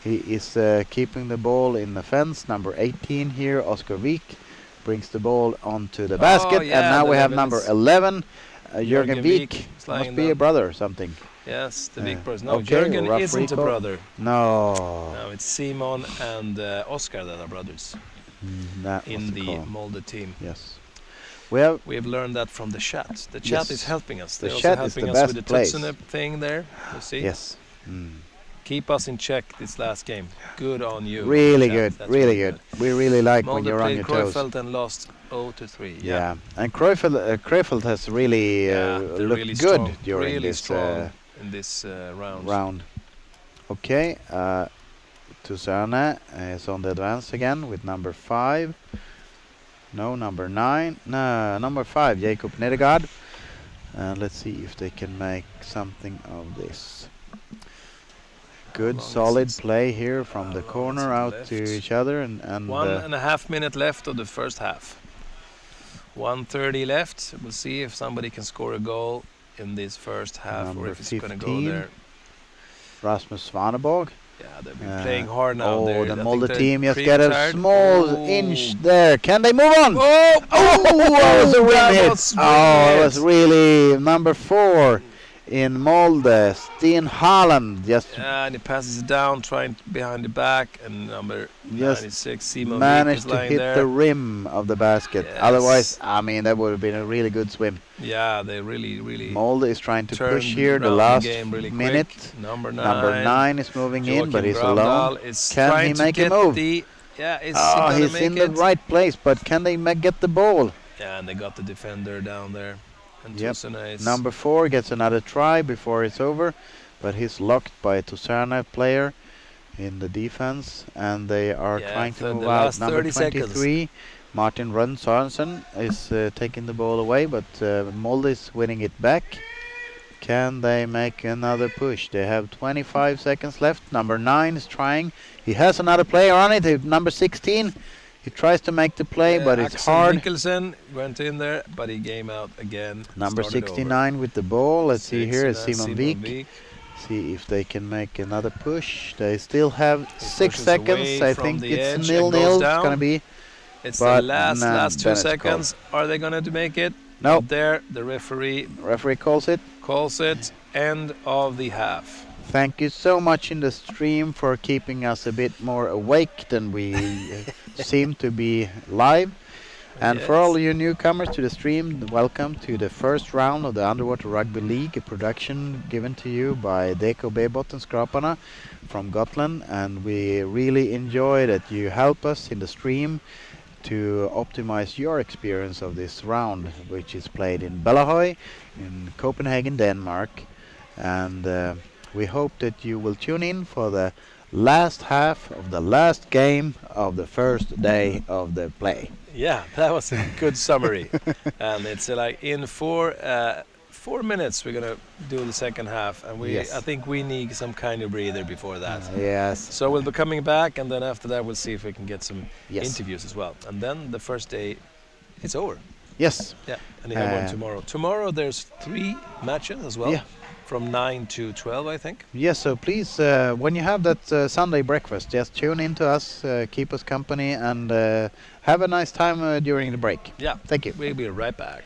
He is keeping the ball in the fence. Number 18 here, Oscar Wijk, brings the ball onto the basket. yeah, And now the we have 11 number is 11, Jürgen Jürgen Wijk. Wijk is Must lying be a down. brother or something. Yes, the big person. No, okay, Jürgen rough isn't a recall. brother. No. No, it's Simon and Oscar that are brothers That was in the call. Molde team. Yes. Well, We have learned that from the chat. The chat Yes. is helping us. The They're chat also is helping the us with the best place. Tutsune thing there. You see? yes. Keep us in check this last game. Good on you. Really chat. good. That's Really good. We really like when Molde you're on played your toes. Krefeld and lost 0-3. Yeah. And Krefeld has really Yeah, they're looked really good strong. during really this strong in this round. round. Okay, Tuzarna is on the advance again with number 5. No, number 9. No, number 5, Jacob Nedergaard. And let's see if they can make something of this. Good long is solid it? play here from How the long is corner it out left? to each other, and 1.5 minute left of the first half. 1:30 left. We'll see if somebody can score a goal in this first half, or Number if it's going to go 15. there. Rasmus Svaneborg. Yeah, they've been playing hard now. Oh, They're- the I think Molde they're team just pretty get a tired. small Oh. inch there. Can they move on? Oh, that was a rim that hit. was rim Oh, it hit. was really number 4 in Molde, Sten Haaland. Just Yeah, and he passes it down, trying behind the back, and number Just 96, Simon Wijk, is managed to lying hit there. the rim of the basket. Yes. Otherwise, I mean, that would have been a really good swim. Yeah, they really Molde is trying to turned push here the around last game really minute. quick. Number 9. Number 9 is moving in, but he's Joachim alone. Gravdal is Can trying he to make a get move? Yeah, is he Oh, gonna he's make in it? the right place, but can they get the ball? Yeah, and they got the defender down there. And Yep. Toussaint is Number 4 gets another try before it's over, but he's locked by a Toussaint player in the defense, and they are Yeah, trying for to move the out. last Number 30 seconds. 23, Martin Rund Sørensen, is taking the ball away, but Molde is winning it back. Can they make another push? They have 25 seconds left. Number 9 is trying. He has another player on it. Number 16. He tries to make the play, but it's Axel hard. Mikkelsen went in there, but he came out again. Number started 69 with the ball. Let's see here. It's 69, Simon Wijk. See if they can make another push. They still have He 6 pushes seconds. away I from think the it's edge and 0-0. goes It's down. going to be. It's But the last then 2 it's seconds. Are they going to make it? No. There, the referee Referee calls it. calls it end of the half. Thank you so much in the stream for keeping us a bit more awake than we seem to be live. And for all you newcomers to the stream, welcome to the first round of the Underwater Rugby League, a production given to you by DKB Bottenskraparna from Gotland. And we really enjoy that you help us in the stream to optimize your experience of this round, which is played in Bellahøj in Copenhagen, Denmark. And we hope that you will tune in for the last half of the last game of the first day of the play. Yeah, that was a good summary. And it's like in 4 minutes we're gonna do the second half, and Yes. I think we need some kind of breather before that. Yes. So we'll be coming back, and then after that we'll see if we can get some Yes. interviews as well. And then the first day, it's over. Yes. Yeah, and you have one tomorrow. Tomorrow there's 3 matches as well. Yeah. From 9 to 12, I think. Yes, so please, when you have that Sunday breakfast, just tune in to us, keep us company, and have a nice time during the break. Yeah. Thank you. We'll be right back.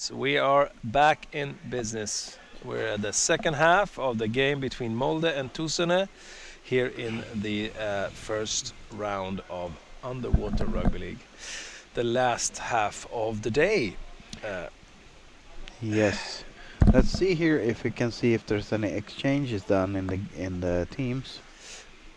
So we are back in business. We're at the second half of the game between Molde and Tusene here in the first round of Underwater Rugby League. The last half of the day. Yes. Let's see here if we can see if there's any exchanges done in the teams.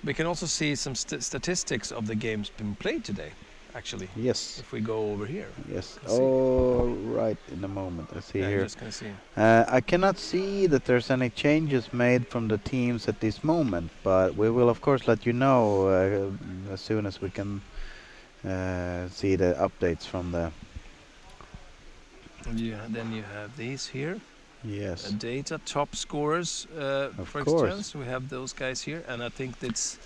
We can also see some statistics of the games being played today, actually. Yes. If we go over here. Yes. Let's see. Oh, right. In a moment. Let's see Yeah, here. I'm just gonna see. I cannot see that there's any changes made from the teams at this moment, but we will of course let you know as soon as we can see the updates from the. Yeah. Then you have these here. Yes. Data top scorers. For course. instance, we have those guys here, and I think it's.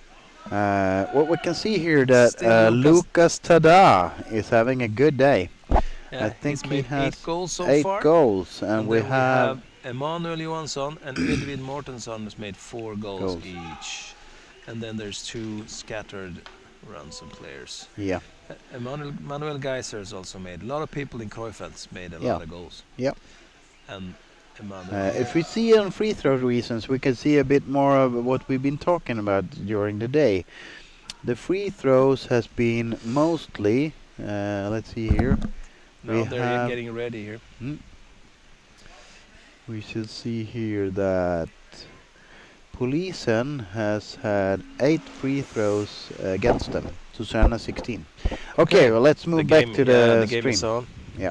What we can see here that Still Lucas Tada is having a good day. Yeah, I think he's he made has 8 goals so 8 far. goals, and we then have Emanuel Johansson and Edvin Mortensson has made 4 goals Goals. each. And then there's 2 scattered runs of players. yeah. Manuel Geiser has also made. A lot of people in Kreufeld made a Yeah. lot of goals. Yeah. And Emanuel. If we see on free throw reasons, we can see a bit more of what we've been talking about during the day. The free throws has been mostly, let's see here. Now we they're have- getting ready here. We should see here that Polisen has had 8 free throws against them. Susanna 16. Okay, well let's move back to the game is stream. on. Yeah.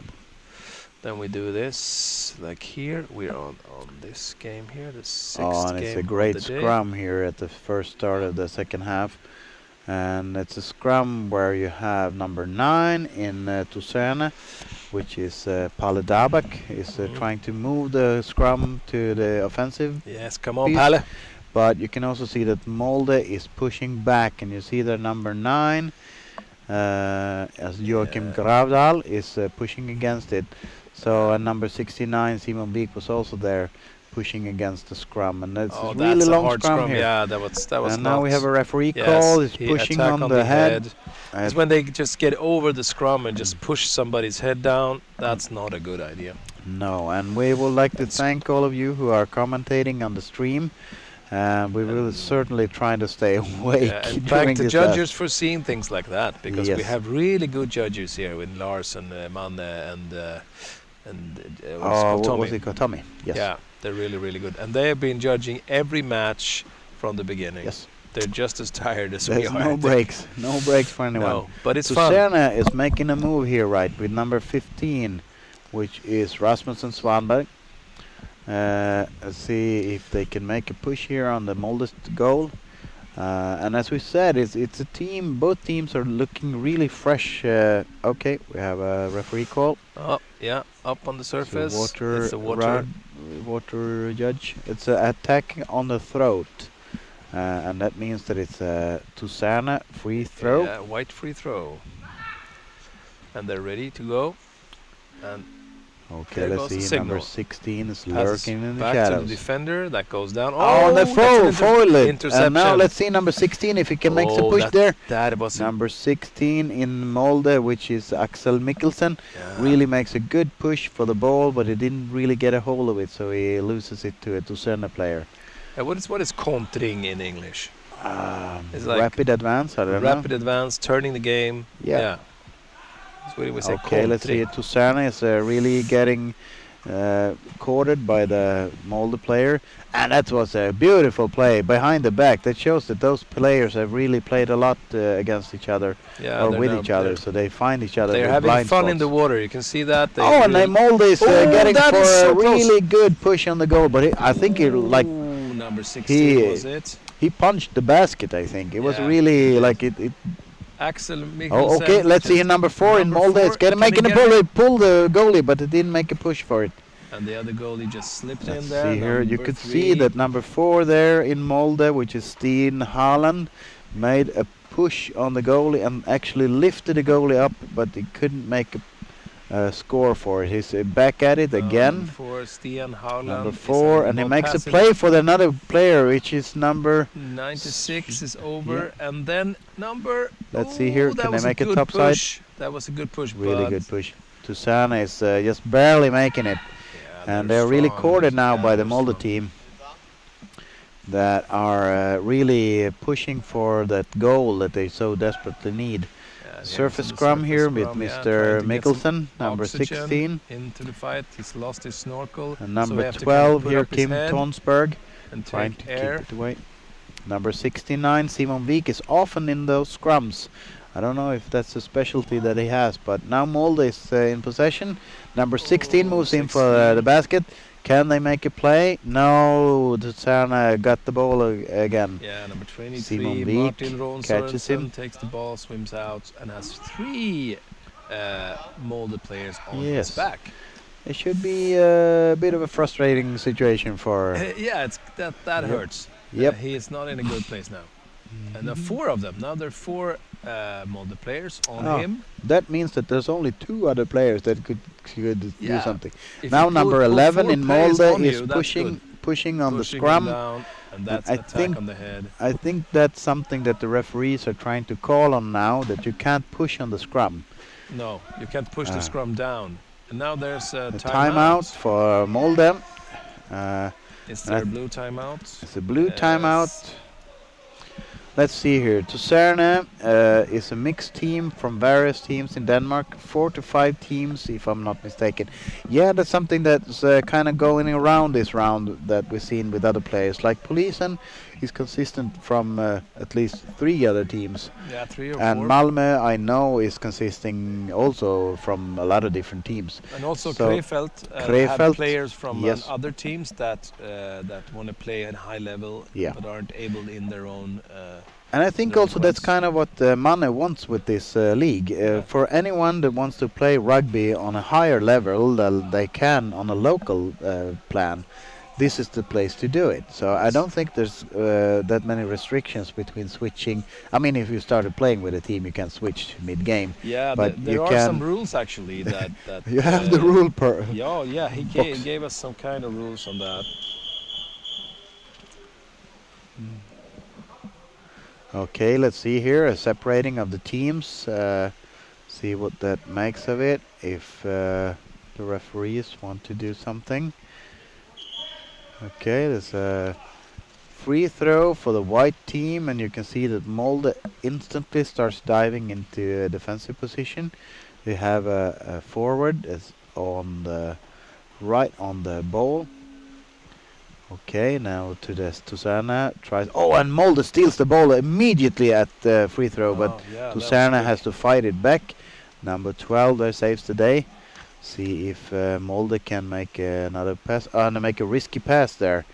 Then we do this, like here. We're on this game here, the 6th Oh, and game it's a of great the day. scrum here at the first start of the second half. And it's a scrum where you have number 9 in Tusana, which is Palle Dabak, is trying to move the scrum to the offensive. Yes, come on, Piece. Palle. But you can also see that Molde is pushing back, and you see the number 9, as Joachim Gravdal is pushing against it. So number 69, Simon Beek, was also there pushing against the scrum, and that's a really that's a long hard scrum here. Yeah, that was And now we not- have a referee Yes, call. He's he pushing attack on the head. It's when they just get over the scrum and just push somebody's head down. That's not a good idea. No, and we would like to thank all of you who are commentating on the stream. We will certainly try to stay awake Yeah, and during thank the this judges for seeing things like that, because we Yes. have really good judges here with Lars and Manne and what Tommy. was it called? Tommy. Yes. Yeah, they're really, really good. And they have been judging every match from the beginning. Yes. They're just as tired as we There's are. no breaks. No breaks for anyone. No, but it's fun. Susanna is making a move here, right, with number 15, which is Rasmussen Svanberg. Let's see if they can make a push here on the Moldest goal. And as we said, it's a team. Both teams are looking really fresh. Okay, we have a referee call. Oh, yeah, up on the surface. Water, It's a water. water judge. It's an attack on the throat, and that means that it's a Susanna free throw. Yeah, white free throw. And they're ready to go. And Okay, there let's goes the see. Number signal. 16 is passes lurking in the back to the shadows. defender. That goes down. Oh, the that's foul, an foil it. interception. And now let's see number 16 if he can make the Oh, push there. That was Number 16 in Molde, which is Axel Mikkelsen, really makes a good push for the ball, but he didn't really get a hold of it, so he loses it to a Tusenna player. what is kontring in English? It's like Rapid advance, I don't rapid know. advance, turning the game. Yeah. That's what we say. Okay, let's see. kontring. Tusenna is really getting courted by the Molde player, and that was a beautiful play behind the back. That shows that those players have really played a lot against each other, Yeah, or they're with now- each other, they're- so they find each other. They're with having blind fun spots. in the water. You can see that. Oh, and then Molde is getting that for is so a close. really good push on the goal, but I think he like Ooh, number 16 was it? he punched the basket. I think it was Yeah, really he did. like it. Axel Mikkelsen. Oh, okay. Let's see here, number 4 in Number Molde. 4, It's getting can he making a get pull. it? He pulled the goalie, but it didn't make a push for it. And the other goalie just slipped Let's in there. see here. You number could 3. see that number 4 there in Molde, which is Steen Haaland, made a push on the goalie and actually lifted the goalie up, but he couldn't make a score for it. He's back at it again. For Stian Haaland. Number is 4, and he not makes a passing. play for another player, which is number. 96 is over, and then number. Let's see here, That can was they make a good top side? push. That was a good push. Really but good push. Tucson is just barely making it. Yeah, And they're really strong. courted now Yeah, by the they're Molde strong. team that are really pushing for that goal that they so desperately need. Yeah, and Surface the scrum surface here with scrum, yeah, Mr. trying to get some Mickelson, number oxygen 16. into the fight. He's lost his snorkel. And so number we have to kind of 12 put here, up his Kim head Tonsberg, and trying take to air. keep it away. Number 69, Simon Wijk, is often in those scrums. I don't know if that's a specialty that he has, but now Molde is in possession. Number 16 moves in for 16. the basket. Can they make a play? No, Tucson got the ball again. Yeah, number 23, Simon Wijk Martin Ron catches him. Sorensen takes the ball, swims out, and has 3 Molde players on Yes. his back. It should be a bit of a frustrating situation for... Yeah, that Yep. hurts. Yep. He is not in a good place now. And there are 4 of them. Now there are 4 Molde players on Oh. him. That means that there's only 2 other players that could do Yeah. something. If Now you number pull 11 4 in players Molde on is you, that's pushing good. pushing on the Pushing scrum. him down, and that's I attack think- on the head. I think that's something that the referees are trying to call on now, that you can't push on the scrum. No, you can't push the Ah. scrum down. And now there's a A timeout for Molde. Is there a and blue timeout? It's a blue Yes. timeout. Let's see here. Tucerne is a mixed team from various teams in Denmark. 4 to 5 teams, if I'm not mistaken. Yeah, that's something that's kind of going around this round that we've seen with other players. Like Polisen is consistent from at least 3 other teams. Yeah, 3 or And 4. Malmö, I know, is consisting also from a lot of different teams. And also So Krefeld, have Krefeld, players from yes. other teams that want to play at high level Yeah. but aren't able in their own. And I think their also that's squads. kind of what Manne wants with this league. For anyone that wants to play rugby on a higher level than they can on a local plan, this is the place to do it. So I don't think there's that many restrictions between switching. I mean, if you started playing with a team, you can switch mid-game. Yeah, But there you are can- some rules actually that. You have the rule per... Yeah, he box. gave us some kind of rules on that. Okay, let's see here, a separating of the teams. See what that makes of it, if the referees want to do something. Okay, there's a free throw for the white team, and you can see that Molde instantly starts diving into a defensive position. They have a forward as on the right on the ball. Okay, now to the Tucerne tries. Oh, and Molde steals the ball immediately at the free throw, but yeah, Tucerne has to fight it back. Number 12 there saves the day. See if Molde can make another pass. No, make a risky pass there.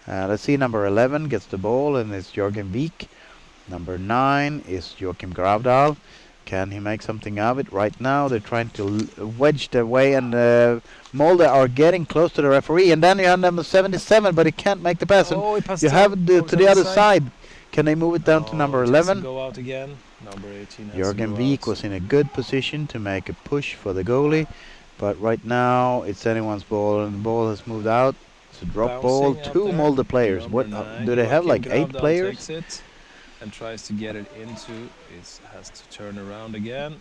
Let's see, number 11 gets the ball, and it's Jörgen Wijk. Number 9 is Joachim Gravdal. Can he make something of it? Right now they're trying to wedge their way, and Molde are getting close to the referee. And then you have number 77, but he can't make the pass. And Oh, he passed you it have over to the other side. Can they move it down to number it has to 11? Go out again. Number 18 has Jörgen to go Wijk out. was in a good position to make a push for the goalie, but right now it's anyone's ball, and the ball has moved out. It's a drop ball. Bouncing out 2 there. Molde players. Number What 9, do they have? Joachim Like 8 Gravdal players? takes it and tries to get it into. Has to turn around again.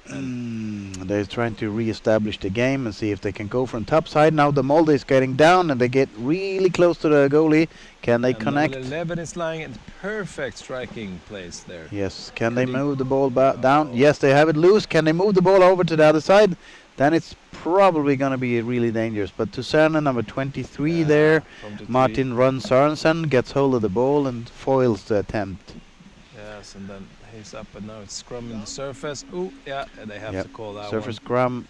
They're trying to re-establish the game and see if they can go from top side. Now the Molde is getting down, and they get really close to the goalie. Can they And connect? number 11 is lying in perfect striking place there. Yes. Can they they- move the ball down? Yes, they have it loose. Can they move the ball over to the other side? Then it's probably going to be really dangerous. But Tucerne, number 23 there, From the Martin Run Sorensen gets hold of the ball and foils the attempt. Yes, and then he's up, and now it's scrum in the surface. Ooh, yeah, and they have Yep. to call that Surface one. scrum,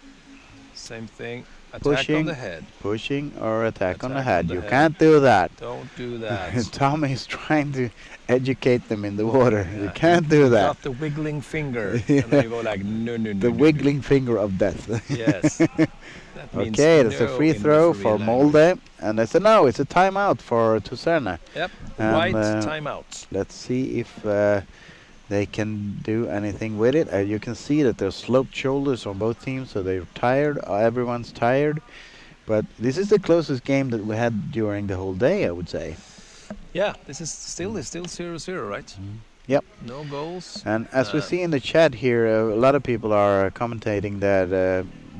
Same thing. Attack Pushing. on the head. pushing or attack on the Attack head. on the You head. can't do that. Don't do that. Tommy is trying to educate them in the water. You Yeah, can't do that. Got the wiggling finger. Yeah. And they go like, no, no, no. The no, wiggling finger of death. No. Yes. That means Okay, that's a no free in throw referee for language. Molde. And I said, no, it's a timeout for Tucerne. Yep. And, White uh, timeout. Let's see if they can do anything with it. You can see that there's sloped shoulders on both teams, so they're tired. Everyone's tired. But this is the closest game that we had during the whole day, I would say. Yeah, this is still 0-0, right? Yep. No goals. And as we Uh, see in the chat here, a lot of people are commentating that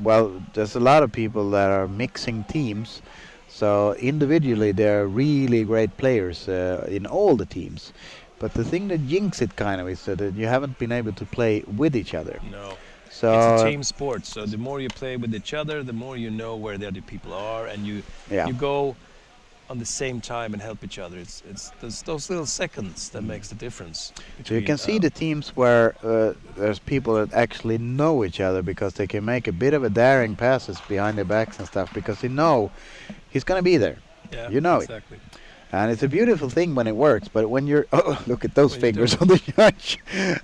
well, there's a lot of people that are mixing teams. So individually, they're really great players in all the teams. But the thing that jinx it kind of is that you haven't been able to play with each other. No. So It's a team sport, so the more you play with each other, the more you know where the other people are, and you go on the same time and help each other. It's those little seconds that makes the difference. So you can see the teams where there's people that actually know each other because they can make a bit of a daring passes behind their backs and stuff because they know he's going to be there. Yeah, you know exactly. it. And it's a beautiful thing when it works, but when you're... Oh, look at those fingers on the judge.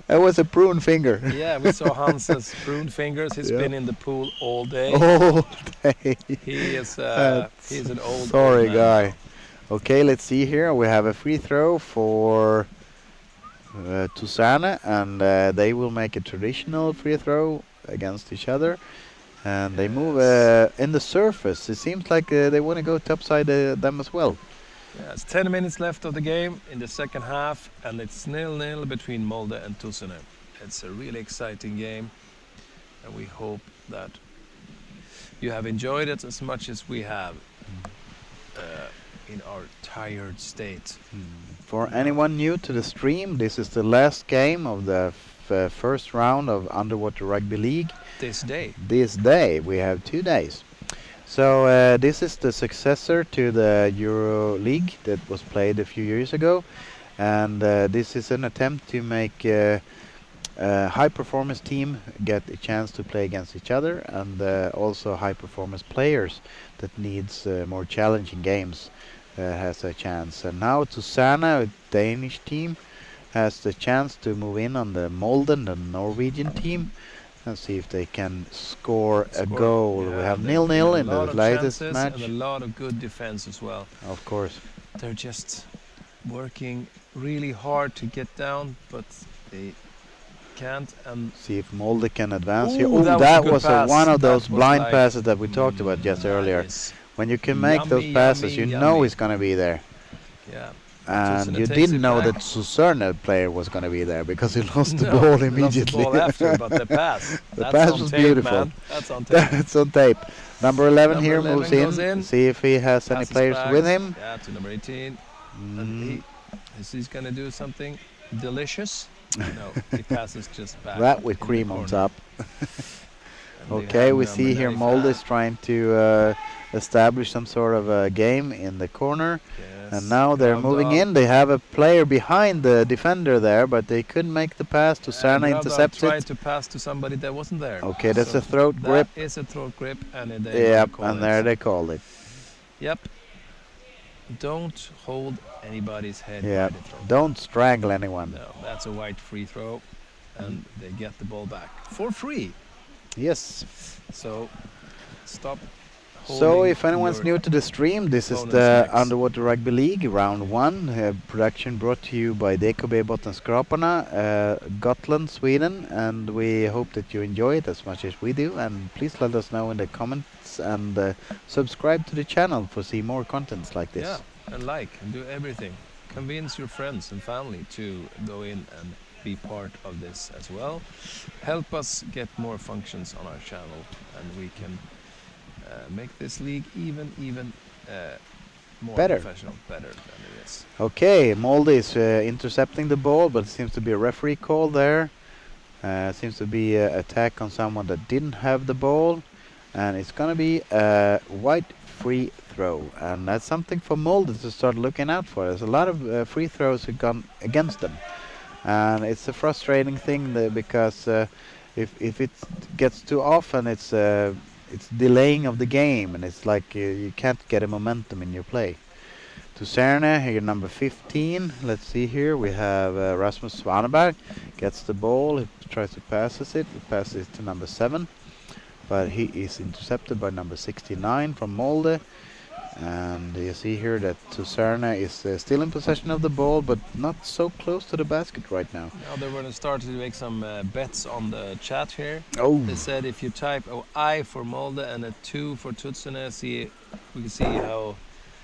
That was a prune finger. Yeah, we saw Hans's prune fingers. He's been in the pool all day. All day. He is he's an old Sorry, man guy. now. Okay, let's see here. We have a free throw for Tusaane, and they will make a traditional free throw against each other. And they move in the surface. It seems like they want to go topside them as well. Yeah, it's 10 minutes left of the game in the second half, and it's 0-0 between Molde and Tusaane. It's a really exciting game, and we hope that you have enjoyed it as much as we have in our tired state. For anyone new to the stream, this is the last game of the first round of Underwater Rugby League. This day. This day. We have 2 days. So this is the successor to the Euro League that was played a few years ago, and this is an attempt to make a high performance team get a chance to play against each other, and also high performance players that needs more challenging games has a chance. And now Tusaane, a Danish team, has the chance to move in on the Molden, the Norwegian team, and see if they can score a goal. Yeah, we have 0-0 in the latest chances match. And a lot of good defense as well. Of course. They're just working really hard to get down, but they can't. And See if Molde can advance here. Ooh, Oh, that that was a good was pass. one of That those was blind like passes that we talked about just earlier. nice. When you can make those Yummy, passes, you yummy, know yummy. he's going to be there. Yeah. And Tusaane you takes didn't it know back. that Susanne player was going to be there because he lost the No, ball he immediately. lost the ball after, but the pass. The That's pass on was tape, beautiful. Man. That's on tape. That's on tape. Number 11 Number here 11 moves goes in. in. See if he has any Passes players back. with him. Yeah, to number 18. And he's going to do something delicious. No, he passes just back. That with in the cream on corner. top. And they Okay, have we number see here 95. Molde is trying to establish some sort of a game in the corner. Yes, And now they're Gravdal. moving in. They have a player behind the defender there, but they couldn't make the pass. Tusaane Gravdal intercepts tried it. to pass to somebody that wasn't there. Okay, that's So a throat grip. That is a throat grip, and they Yep, call and it. there they called it. Yep. Don't hold anybody's head Yeah, by the throat. don't strangle anyone. No, that's a white free throw, and they get the ball back for free. Yes. So stop. So holding if anyone's your new to the stream, this is opponent's the necks. Underwater Rugby League round 1. Production brought to you by DKB Bottenskraparna, Gotland, Sweden, and we hope that you enjoy it as much as we do. And please let us know in the comments and subscribe to the channel for see more contents like this. Yeah, and like and do everything. Convince your friends and family to go in and be part of this as well. Help us get more functions on our channel, and we can make this league even more Better. professional, better than it is. Okay, Molde is intercepting the ball, but it seems to be a referee call there. Seems to be an attack on someone that didn't have the ball, and it's gonna be a white free throw, and that's something for Molde to start looking out for. There's a lot of free throws have gone against them, and it's a frustrating thing because if it gets too often, it's delaying of the game, and it's like you can't get a momentum in your play. Tusaane here, number 15. Let's see here. We have Rasmus Svaneberg gets the ball. He tries to passes it. He passes it to number 7, but he is intercepted by number 69 from Molde. And you see here that Tusaane is still in possession of the ball, but not so close to the basket right now. Now they're going to start to make some bets on the chat here. Oh, They said if you type I for Molde and a 2 for Tusaane, we can see how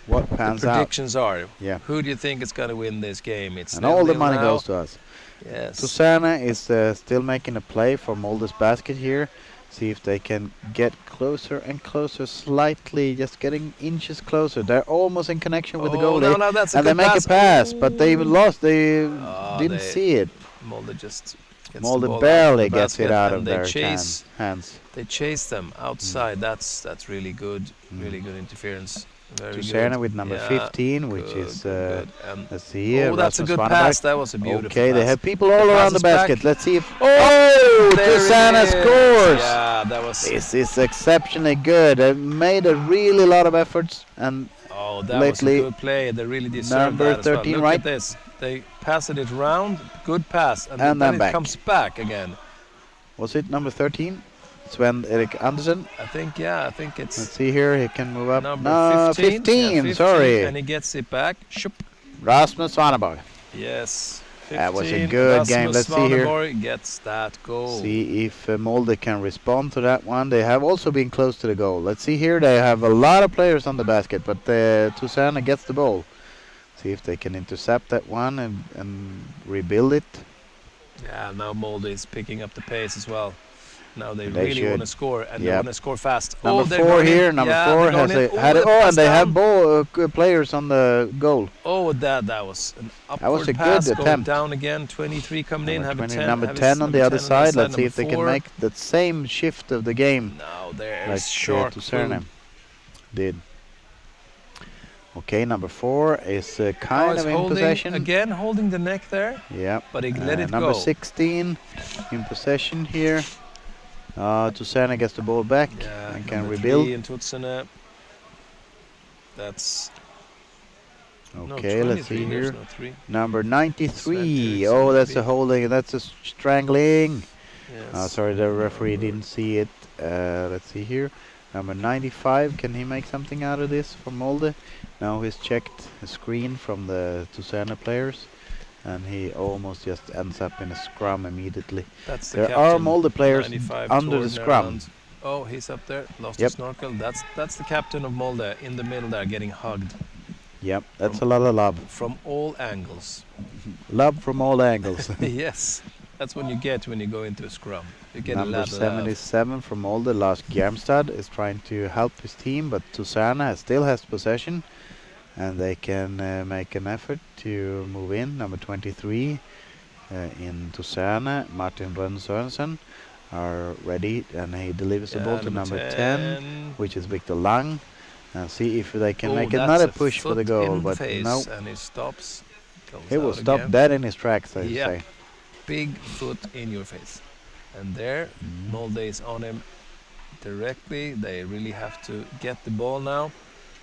what the pans out? predictions are. Yeah. Who do you think is going to win this game? It's And all the 0-0 money now. goes to us. Yes. Tusaane is still making a play for Molde's basket here. See if they can get closer and closer, slightly, just getting inches closer. They're almost in connection with the goalie. No, that's a and they good make pass. a pass, but they lost. They Ah, didn't they- see it. Molde just gets the Molde ball barely out of the gets it basket, out and of they their chase. hands. They chase them outside. That's really good. Really good interference. Very Tuserna good. with number Yeah, 15, which good, is good. let's see here. Oh, that's a Rasmus good Svanberg. pass. That was a beautiful Okay, pass. they have people all The around pass the is back. basket. Let's see if. There it Tuserna is. scores! Yeah, that was. This is exceptionally good. They made a really lot of efforts, and Oh, that lately, was a good play. They really deserved number that as well. 13, Look right? at this. They passed it round. Good pass, and And then then it back. comes back again. was it number 13? Sven Erik Andersen. I think it's Let's see here. He can move up. number No, 15. 15. Yeah, Sorry. and he gets it back. Shoop. Rasmus Svanberg. Yes. 15. That was a good game. Rasmus Let's see here. Svanberg gets that goal. See if Molde can respond to that one. They have also been close to the goal. Let's see here. They have a lot of players on the basket, but Tuserna gets the ball. See if they can intercept that one and rebuild it. Yeah, now Molde is picking up the pace as well. Now they They really want to should. score, and they Yep. want to score fast. Number they're 4 going in. here. Number Yeah, 4 they're has going in. had it. they Oh, pass and they have down. players on the goal. Oh, that was an upward was a good pass going attempt. down again. 23 coming in. Number Have a 20, 10. number have 10 on number the other 10 side. Let's see number if they can 4. make that same shift of the game. Now there's Like short. Tuserna did. Okay, number 4 is kind of in possession. Again, holding the neck there, Yeah. but he let it number go. 16 in possession here. Tuserna gets the ball back Yeah, and can number rebuild. 3 in Tutsene. That's Okay, let's see here. No 3. Number 93. Sven Oh, that's Eriksson. a holding. That's a strangling. Yes. Sorry, the referee didn't see it. Let's see here. Number 95. Can he make something out of this for Molde? Now he's checked a screen from the Tuserna players, and he almost just ends up in a scrum immediately. That's the There captain, are Molde players 95 under the Torben scrum. Erland. Oh, he's up there. Lost Yep. his snorkel. That's the captain of Molde in the middle there, getting hugged Yep, that's a lot of love. from all angles. Love from all angles. Yes, that's when you get when you go into a scrum. You get a Number lot of love. 77 from Molde, Lars Gjermstad, is trying to help his team, but Tuserna still has possession, and they can make an effort to move in. Number 23 in Tuserna, Martin Rønn Sørensen, are ready, and he delivers the ball to number 10, which is Victor Lang, and see if they can make that's another a push for the foot goal, in but face, no, and he stops. Goes he will out stop again. dead in his tracks, I Yep. say. Big foot in your face. And there, Molde is on him directly. They really have to get the ball now.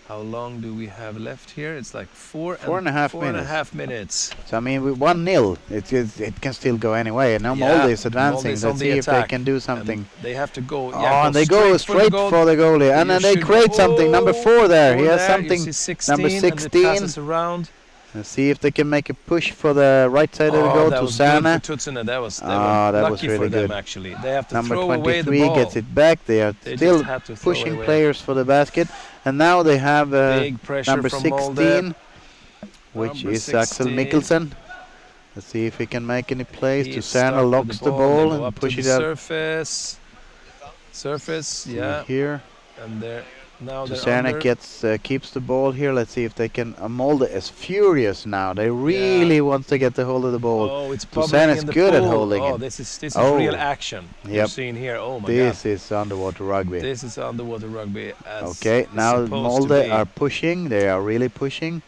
How long do we have left here? It's like 4 and a half four and a minutes. half minutes. So I mean, with 1-0, it can still go anyway. And now Yeah, Molde is advancing. Molde is on Let's the see if they attack, can do And something. they have to go. Oh, Yeah, and they go straight for the goalie, and You then they should- create something. Number 4 there, he Four has there, something. You see 16, Number and it 16. passes around. Let's see if they can make a push for the right side of the goal that to was good Tuserna. for Tutsene. They Ah, were that lucky was for really them good. actually. They have to Number throw away the 23 ball. gets it back. They are They still just had to throw pushing away. players for the basket, and now they have Big pressure number from 16, Molde. which Number is Axel 16. Mikkelsen. Let's see if he can make any plays. He's Tuserna stuck with locks the They ball go and up push to it the out. Surface, See yeah. here. And they're now they're Tuserna under. gets keeps the ball here. Let's see if they can. Molde is furious now. They really want to get the hold of the ball. Oh, it's Tuserna bubbling is in the good at pool. holding Oh, it. this is Oh. real action. You're Yep. seeing here. Oh my This god. is underwater rugby. This is underwater rugby. As Okay, it's now supposed to Molde be. are pushing. They are really pushing.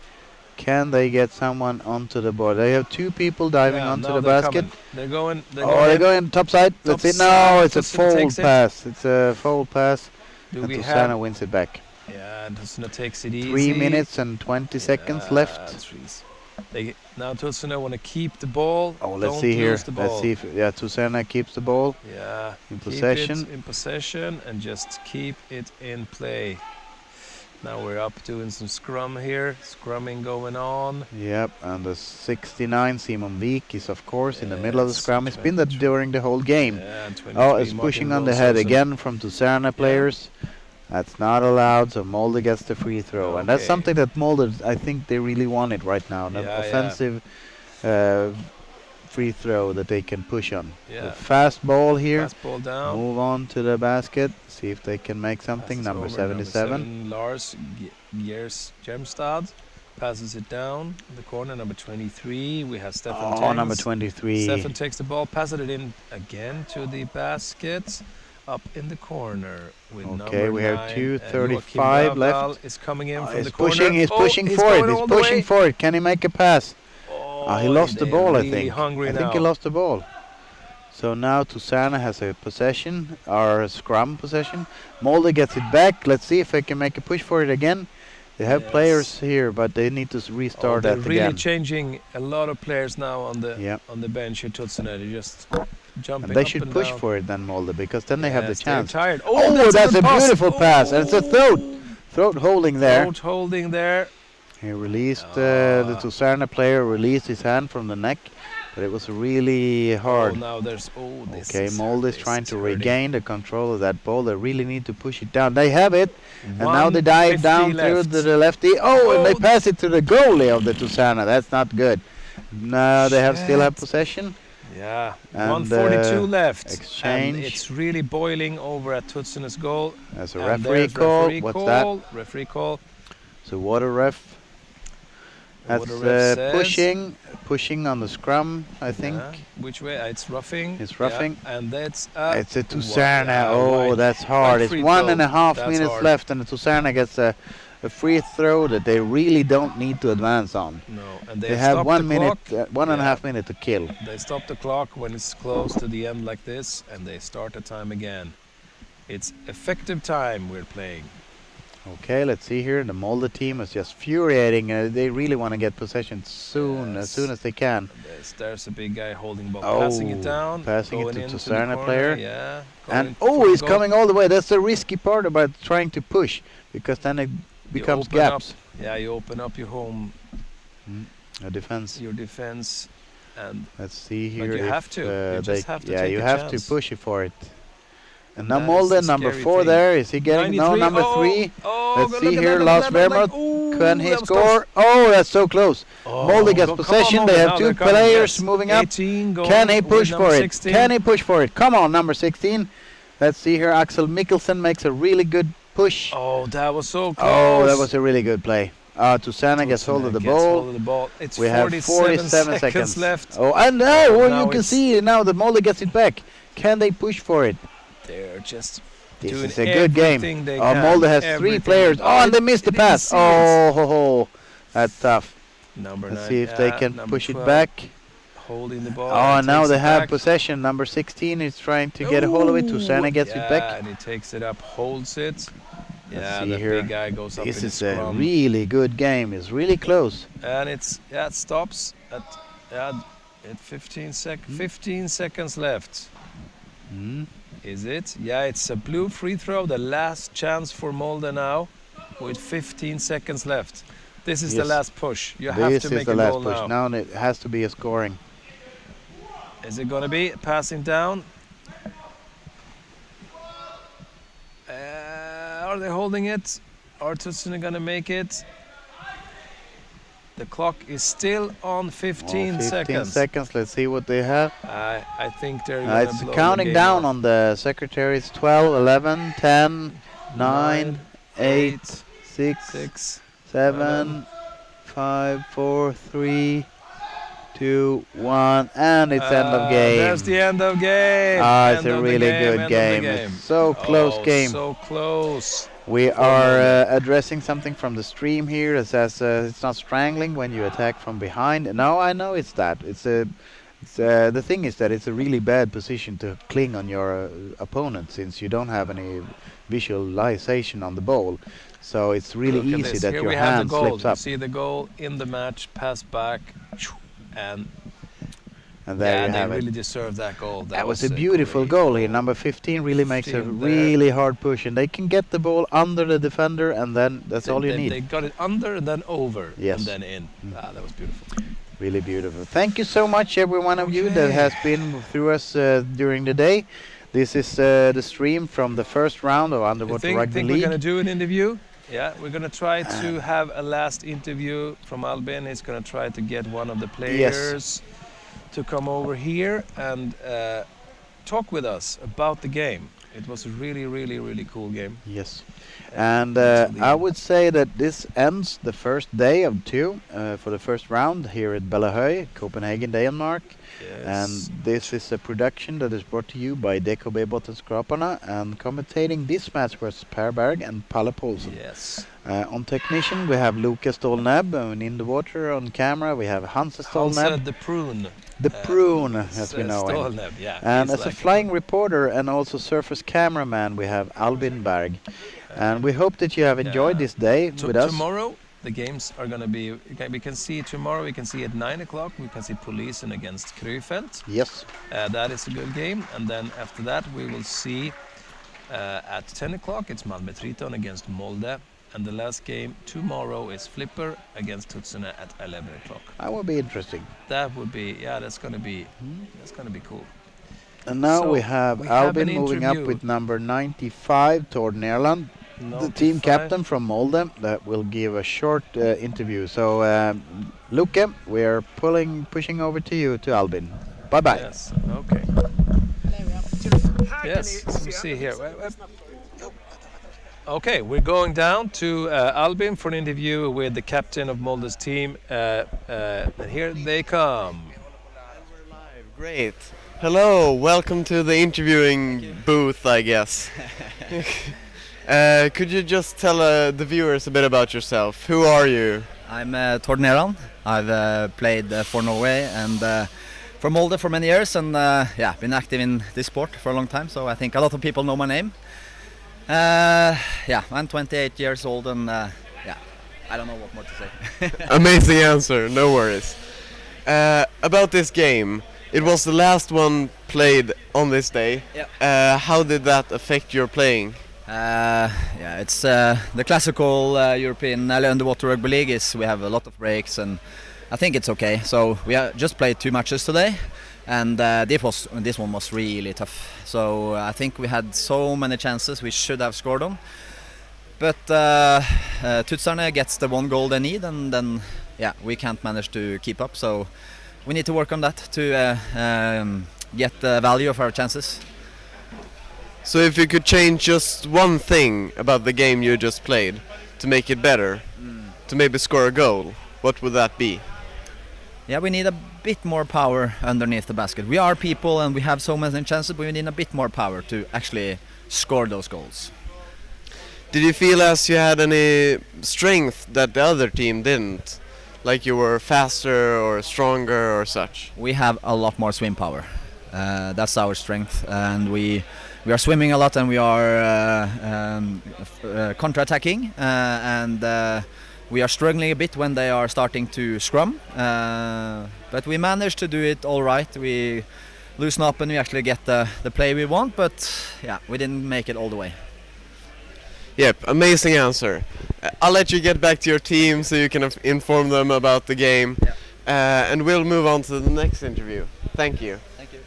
Can they get someone onto the board? They have 2 people diving Yeah, onto now the they're basket. coming. They're going. They're Oh, they're going. going top side. Let's see. No, Topside. it's a Tutsene foul takes it. pass. It's a foul pass. Do And we Tuserna have? wins it back. Yeah, and Tutsene takes it easy. 3 minutes and 20 seconds left. They now Tutsene want to keep the ball. Oh, let's Don't see here. lose the ball. Let's see if Tuserna keeps the ball Yeah. in Keep possession. it in possession and just keep it in play. Now we're up doing some scrum here. Scrumming going on. Yep, and the 69 Simon Wijk is of course in the middle of the Yes, scrum. It's been that during the whole game. Yeah, and Oh, 23 it's Martin pushing on the head Ronsson. again from Tuserna players. That's not allowed, so Molde gets the free throw. And that's Okay. something that Molde, I think they really want it right now. The Yeah, yeah. offensive free throw that they can push on. Yeah. The fast ball here. Fast ball down. Move on to the basket. See if they can make something. Passes Number over, 77. Lars Gers Germstad passes it down in the corner. Number 23. We have Stefan. Oh, Tengs. number 23. Stefan takes the ball, passes it in again to the basket. Up in the corner with Okay, we have 2:35 Joachim left. Raval is coming in from He's the corner. pushing. He's Oh, pushing he's for it. going He's all the pushing way. for it. Can he make a pass? He lost the they're ball, I really think. hungry I think now. he lost the ball. So now Tusana has a possession, or a scrum possession. Molde gets it back. Let's see if they can make a push for it again. They have Yes. players here, but they need to restart they're that really again. changing a lot of players now on the Yep. on the bench at Tutsune. They're just jumping And they up should and push down. for it then, Molde, because then they have the Yes, they're chance. tired. Oh, that's good a pass. beautiful pass. And it's a throat holding there. Throat holding there. He released the Tusarna player released his hand from the neck, but it was really hard. Oh, now there's this Okay, is Molde is this trying is to hurting. regain the control of that ball. They really need to push it down. They have it, and now they dive 1:50 down through left. to the lefty. Oh, and they Oh. pass it to the goalie of the Tusana. That's not good. Now they still have Shit. possession. Yeah, And, 1:42 left. exchange. And it's really boiling over at Tutsune's goal. There's a And referee there's call. referee What's call, that? Referee call. So water ref. That's What the ref says. pushing on the scrum, I think. Yeah. Which way? It's roughing. It's roughing. Yeah. And that's It's a Tusarna. yeah, Oh, wide- that's hard. wide It's free 1.5 throw. That's minutes hard. left, and the Tusarna gets a free throw that they really don't need to advance on. No, and They have stopped 1 the minute, clock. 1.5 minute to kill. They stop the clock when it's close to the end like this, and they start the time again. It's effective time we're playing. Okay, let's see here. The Molde team is just furiating. They really want to get possession soon, as Yes. soon as they can. There's a big guy holding ball, Oh, passing it down, passing it going to into the Tusarna corner, player. Yeah. And going oh, for he's goal. coming all the way. That's the risky part about trying to push, because then it You becomes open up- gaps. Yeah, you open up your home, A defense. your defense, and Let's see But here. you if, have to. You just have to yeah, take you a have chance. to push it for it. And now That is Molde, the number scary 4 thing. there. Is he getting? No, 93. number Oh, 3. Oh, Let's look see at here. that, Lars look at that, Vermont. ooh, Can he that was score? Oh, that's so close. close. Molde gets Come on, possession. Molde, They have now 2 they're coming, players yes. moving up. 18 going Can he with push number for it? 16. Can he push for it? Come on, number 16. Let's see here. Axel Mikkelsen makes a really good push. Oh, that was so close. Oh, that was a really good play. Tusana gets hold of the ball. It's We have 47 seconds left. Oh, and now Oh, now you can it's- see now the Molde gets it back. Can they push for it? They're just This doing is a good game. everything they Oh, can. Molde has 3 Everything. players. Oh, and they missed the it is pass. serious. Oh, that's tough. Number Let's 9. see if they yeah, can number push 12, it back. Holding the ball. Oh, and now takes they it have back. possession. Number 16 is trying to get a hold of it. Tusana gets it Yeah, back. and he takes it up, holds it. Yeah, see the here. big guy goes up This in is the a scrum. really good game. It's really close. And it stops at 15 seconds left. Mm. Is it? Yeah, it's a blue free throw, the last chance for Molde now, with 15 seconds left. This is the Yes. last push. You have This to is make the a last goal push. now. Now it has to be a scoring. Is it gonna be passing down? Are they holding it? Are Tutsune gonna make it? The clock is still on 15 15 seconds. seconds. Let's see what they have. I think they're gonna It's blow the counting game down off. on the secretary. It's 12, 11, 10, 9, 8, 6, 6. 7, 5, 4, 3, 2, 1, and it's end of game. There's the end of game. It's End a of the really game, good end of the game. It's so close game. So close. We for are Molde. addressing something from the stream here. It says it's not strangling when you attack from behind. No, I know it's that. The thing is that it's a really bad position to cling on your opponent, since you don't have any visualization on the ball. So it's really Look at easy this. that Here your we have hand the goal. slips You up. see the goal in the match, pass back, and And there yeah, you they have really it. deserved that goal. That was a beautiful great goal here. Number 15 really makes a 15 there. really hard push, and they can get the ball under the defender, and then that's all you They need. got it under and then over, Yes. and then in. That was beautiful. Really beautiful. Thank you so much, every one of you that Okay. has been through us during the day. This is the stream from the first round of You Underwater think Rugby we're League. going to do an interview? Yeah, we're going to try to have a last interview from Albin. He's going to try to get one of the players to come over here and talk with us about the game. It was a really, really, really cool game. Yes. And until the I end. would say that this ends the first day of two for the first round here at Bellahøy, Copenhagen, Denmark. And Yes. this is a production that is brought to you by DKB Bottenskraparna, and commentating this match was Per Berg and Palle Poulsen. Yes. On technician we have Lukas Stolneb, and in the water on camera we have Hans Stolneb, Hansa the Prune. the prune as we know him. Stolneb, yeah. And he's as a like- flying reporter and also surface cameraman we have Albin Berg. And we hope that you have enjoyed this day with us. Tomorrow, the games are going to be. We can see tomorrow. We can see at 9 o'clock. We can see Polisen against Krefeld. Yes. That is a good game. And then after that, we will see at 10 o'clock. It's Malmö Triton against Molde. And the last game tomorrow is Flipper against Tutsene at 11 o'clock. That will be interesting. That would be. Yeah, that's going to be cool. And now So, we have we have Albin an moving up interview. with number 95 toward Nerland, the team 95. captain from Molde, that will give a short interview. So, Luke, we are pushing over to you, to Albin. Bye bye. Yes. Okay. Yes. So we see here. Okay, we're going down to Albin for an interview with the captain of Molde's team. And here they come. Great. Hello, welcome to the interviewing booth, I guess. Could you just tell the viewers a bit about yourself? Who are you? I'm Tord Neran. I've played for Norway and for Molde for many years, and yeah, been active in this sport for a long time. So I think a lot of people know my name. Yeah, I'm 28 years old, and yeah, I don't know what more to say. Amazing answer, no worries. About this game, it was the last one played on this day. Yeah. How did that affect your playing? Yeah, it's the classical European underwater rugby league. Is we have a lot of breaks, and I think it's okay. So we just played 2 matches today, and this one was really tough. So I think we had so many chances we should have scored on, but Tutsane gets the 1 goal they need, and then yeah, we can't manage to keep up. So we need to work on that to get the value of our chances. So if you could change just one thing about the game you just played to make it better, to maybe score a goal, what would that be? Yeah, we need a bit more power underneath the basket. We are people and we have so many chances, but we need a bit more power to actually score those goals. Did you feel as you had any strength that the other team didn't? Like you were faster or stronger or such? We have a lot more swim power. That's our strength, and we are swimming a lot, and we are counter-attacking, and we are struggling a bit when they are starting to scrum, but we managed to do it all right. We loosen up and we actually get the play we want, but yeah, we didn't make it all the way. Yep, amazing answer. I'll let you get back to your team so you can inform them about the game, and we'll move on to the next interview. Thank you. Thank you.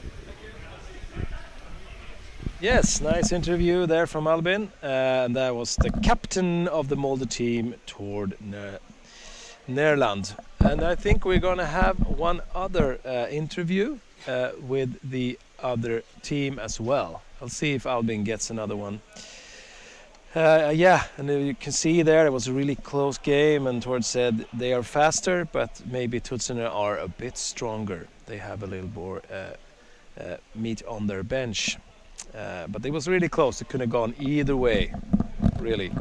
Yes, nice interview there from Albin. And that was the captain of the Molde team, Tord Nerland. And I think we're going to have one other interview with the other team as well. I'll see if Albin gets another one. Yeah, and you can see there it was a really close game, and Tord said they are faster, but maybe Tutsene are a bit stronger. They have a little more meat on their bench. But it was really close. It could have gone either way, really.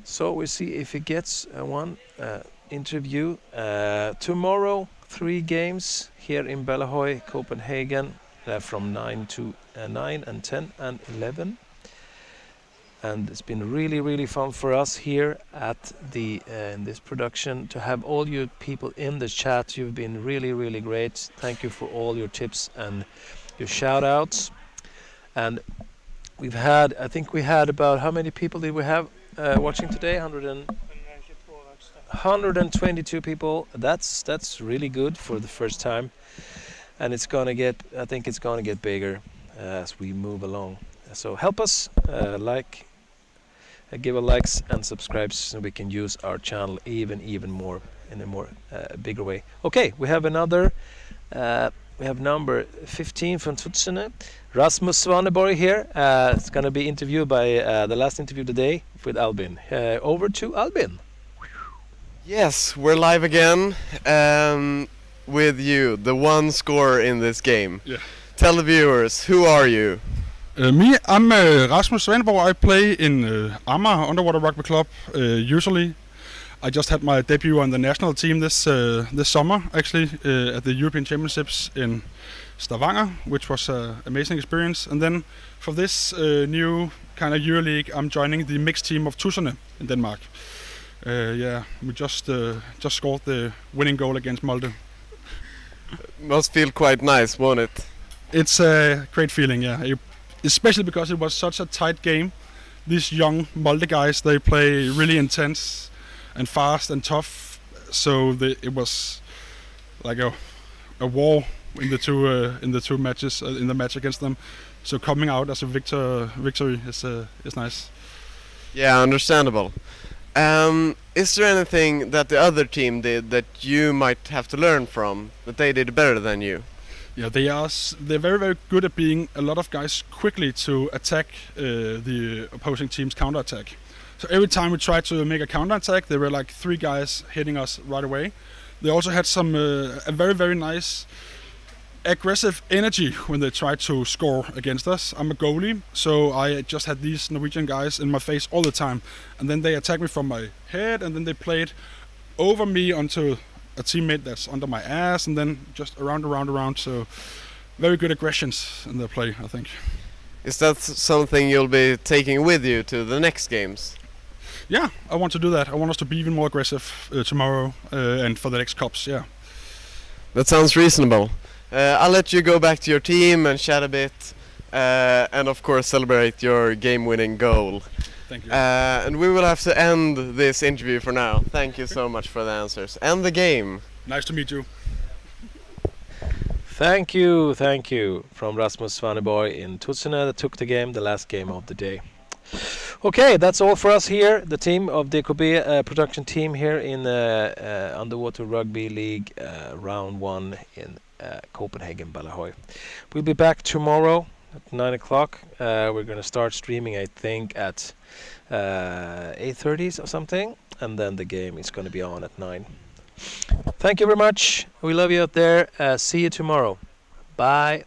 So we'll see if he gets one interview. Tomorrow, 3 games here in Bellahøy, Copenhagen, from 9 and 10 and 11. And it's been really, really fun for us here at the in this production to have all you people in the chat. You've been really, really great. Thank you for all your tips and your shout outs. And we've had, I think we had about, how many people did we have watching today? 122 people. That's really good for the first time. And it's gonna get, I think it's gonna get bigger as we move along. So help us, give a likes and subscribe so we can use our channel even more in a more bigger way. Okay, we have another. We have number 15 from Tutsene, Rasmus Svaneborg here. It's going to be interviewed by the last interview today with Albin. Over to Albin. Yes, we're live again with you, the one scorer in this game. Yeah. Tell the viewers, who are you? I'm Rasmus Svaneborg. I play in Amager Underwater Rugby Club. Usually, I just had my debut on the national team this summer, actually, at the European Championships in Stavanger, which was an amazing experience. And then for this new kind of EuroLeague, I'm joining the mixed team of Tusserne in Denmark. We just scored the winning goal against Molde. Must feel quite nice, won't it? It's a great feeling, yeah. Especially because it was such a tight game. These young Molde guys, they play really intense and fast and tough. So it was like a war in the two matches, in the match against them. So coming out as a victory is nice. Yeah, understandable. Is there anything that the other team did that you might have to learn from, that they did better than you? Yeah, they're very, very good at being a lot of guys quickly to attack the opposing team's counterattack. So every time we tried to make a counterattack, there were like 3 guys hitting us right away. They also had some a very, very nice aggressive energy when they tried to score against us. I'm a goalie, so I just had these Norwegian guys in my face all the time. And then they attacked me from my head, and then they played over me onto a teammate that's under my ass, and then just around. So very good aggressions in their play, I think. Is that something you'll be taking with you to the next games? Yeah, I want to do that. I want us to be even more aggressive tomorrow and for the next cups, yeah. That sounds reasonable. I'll let you go back to your team and chat a bit, and of course celebrate your game-winning goal. Thank you. And we will have to end this interview for now. Thank you so much for the answers. And the game. Nice to meet you. Thank you from Rasmus Svaneborg in Tutsene that took the game, the last game of the day. Okay, that's all for us here, the team of DKB production team here in Underwater Rugby League round 1 in Copenhagen, Balahoy. We'll be back tomorrow at 9 o'clock. We're going to start streaming, I think, at 8:30 or something, and then the game is going to be on at 9. Thank you very much. We love you out there. See you tomorrow. Bye.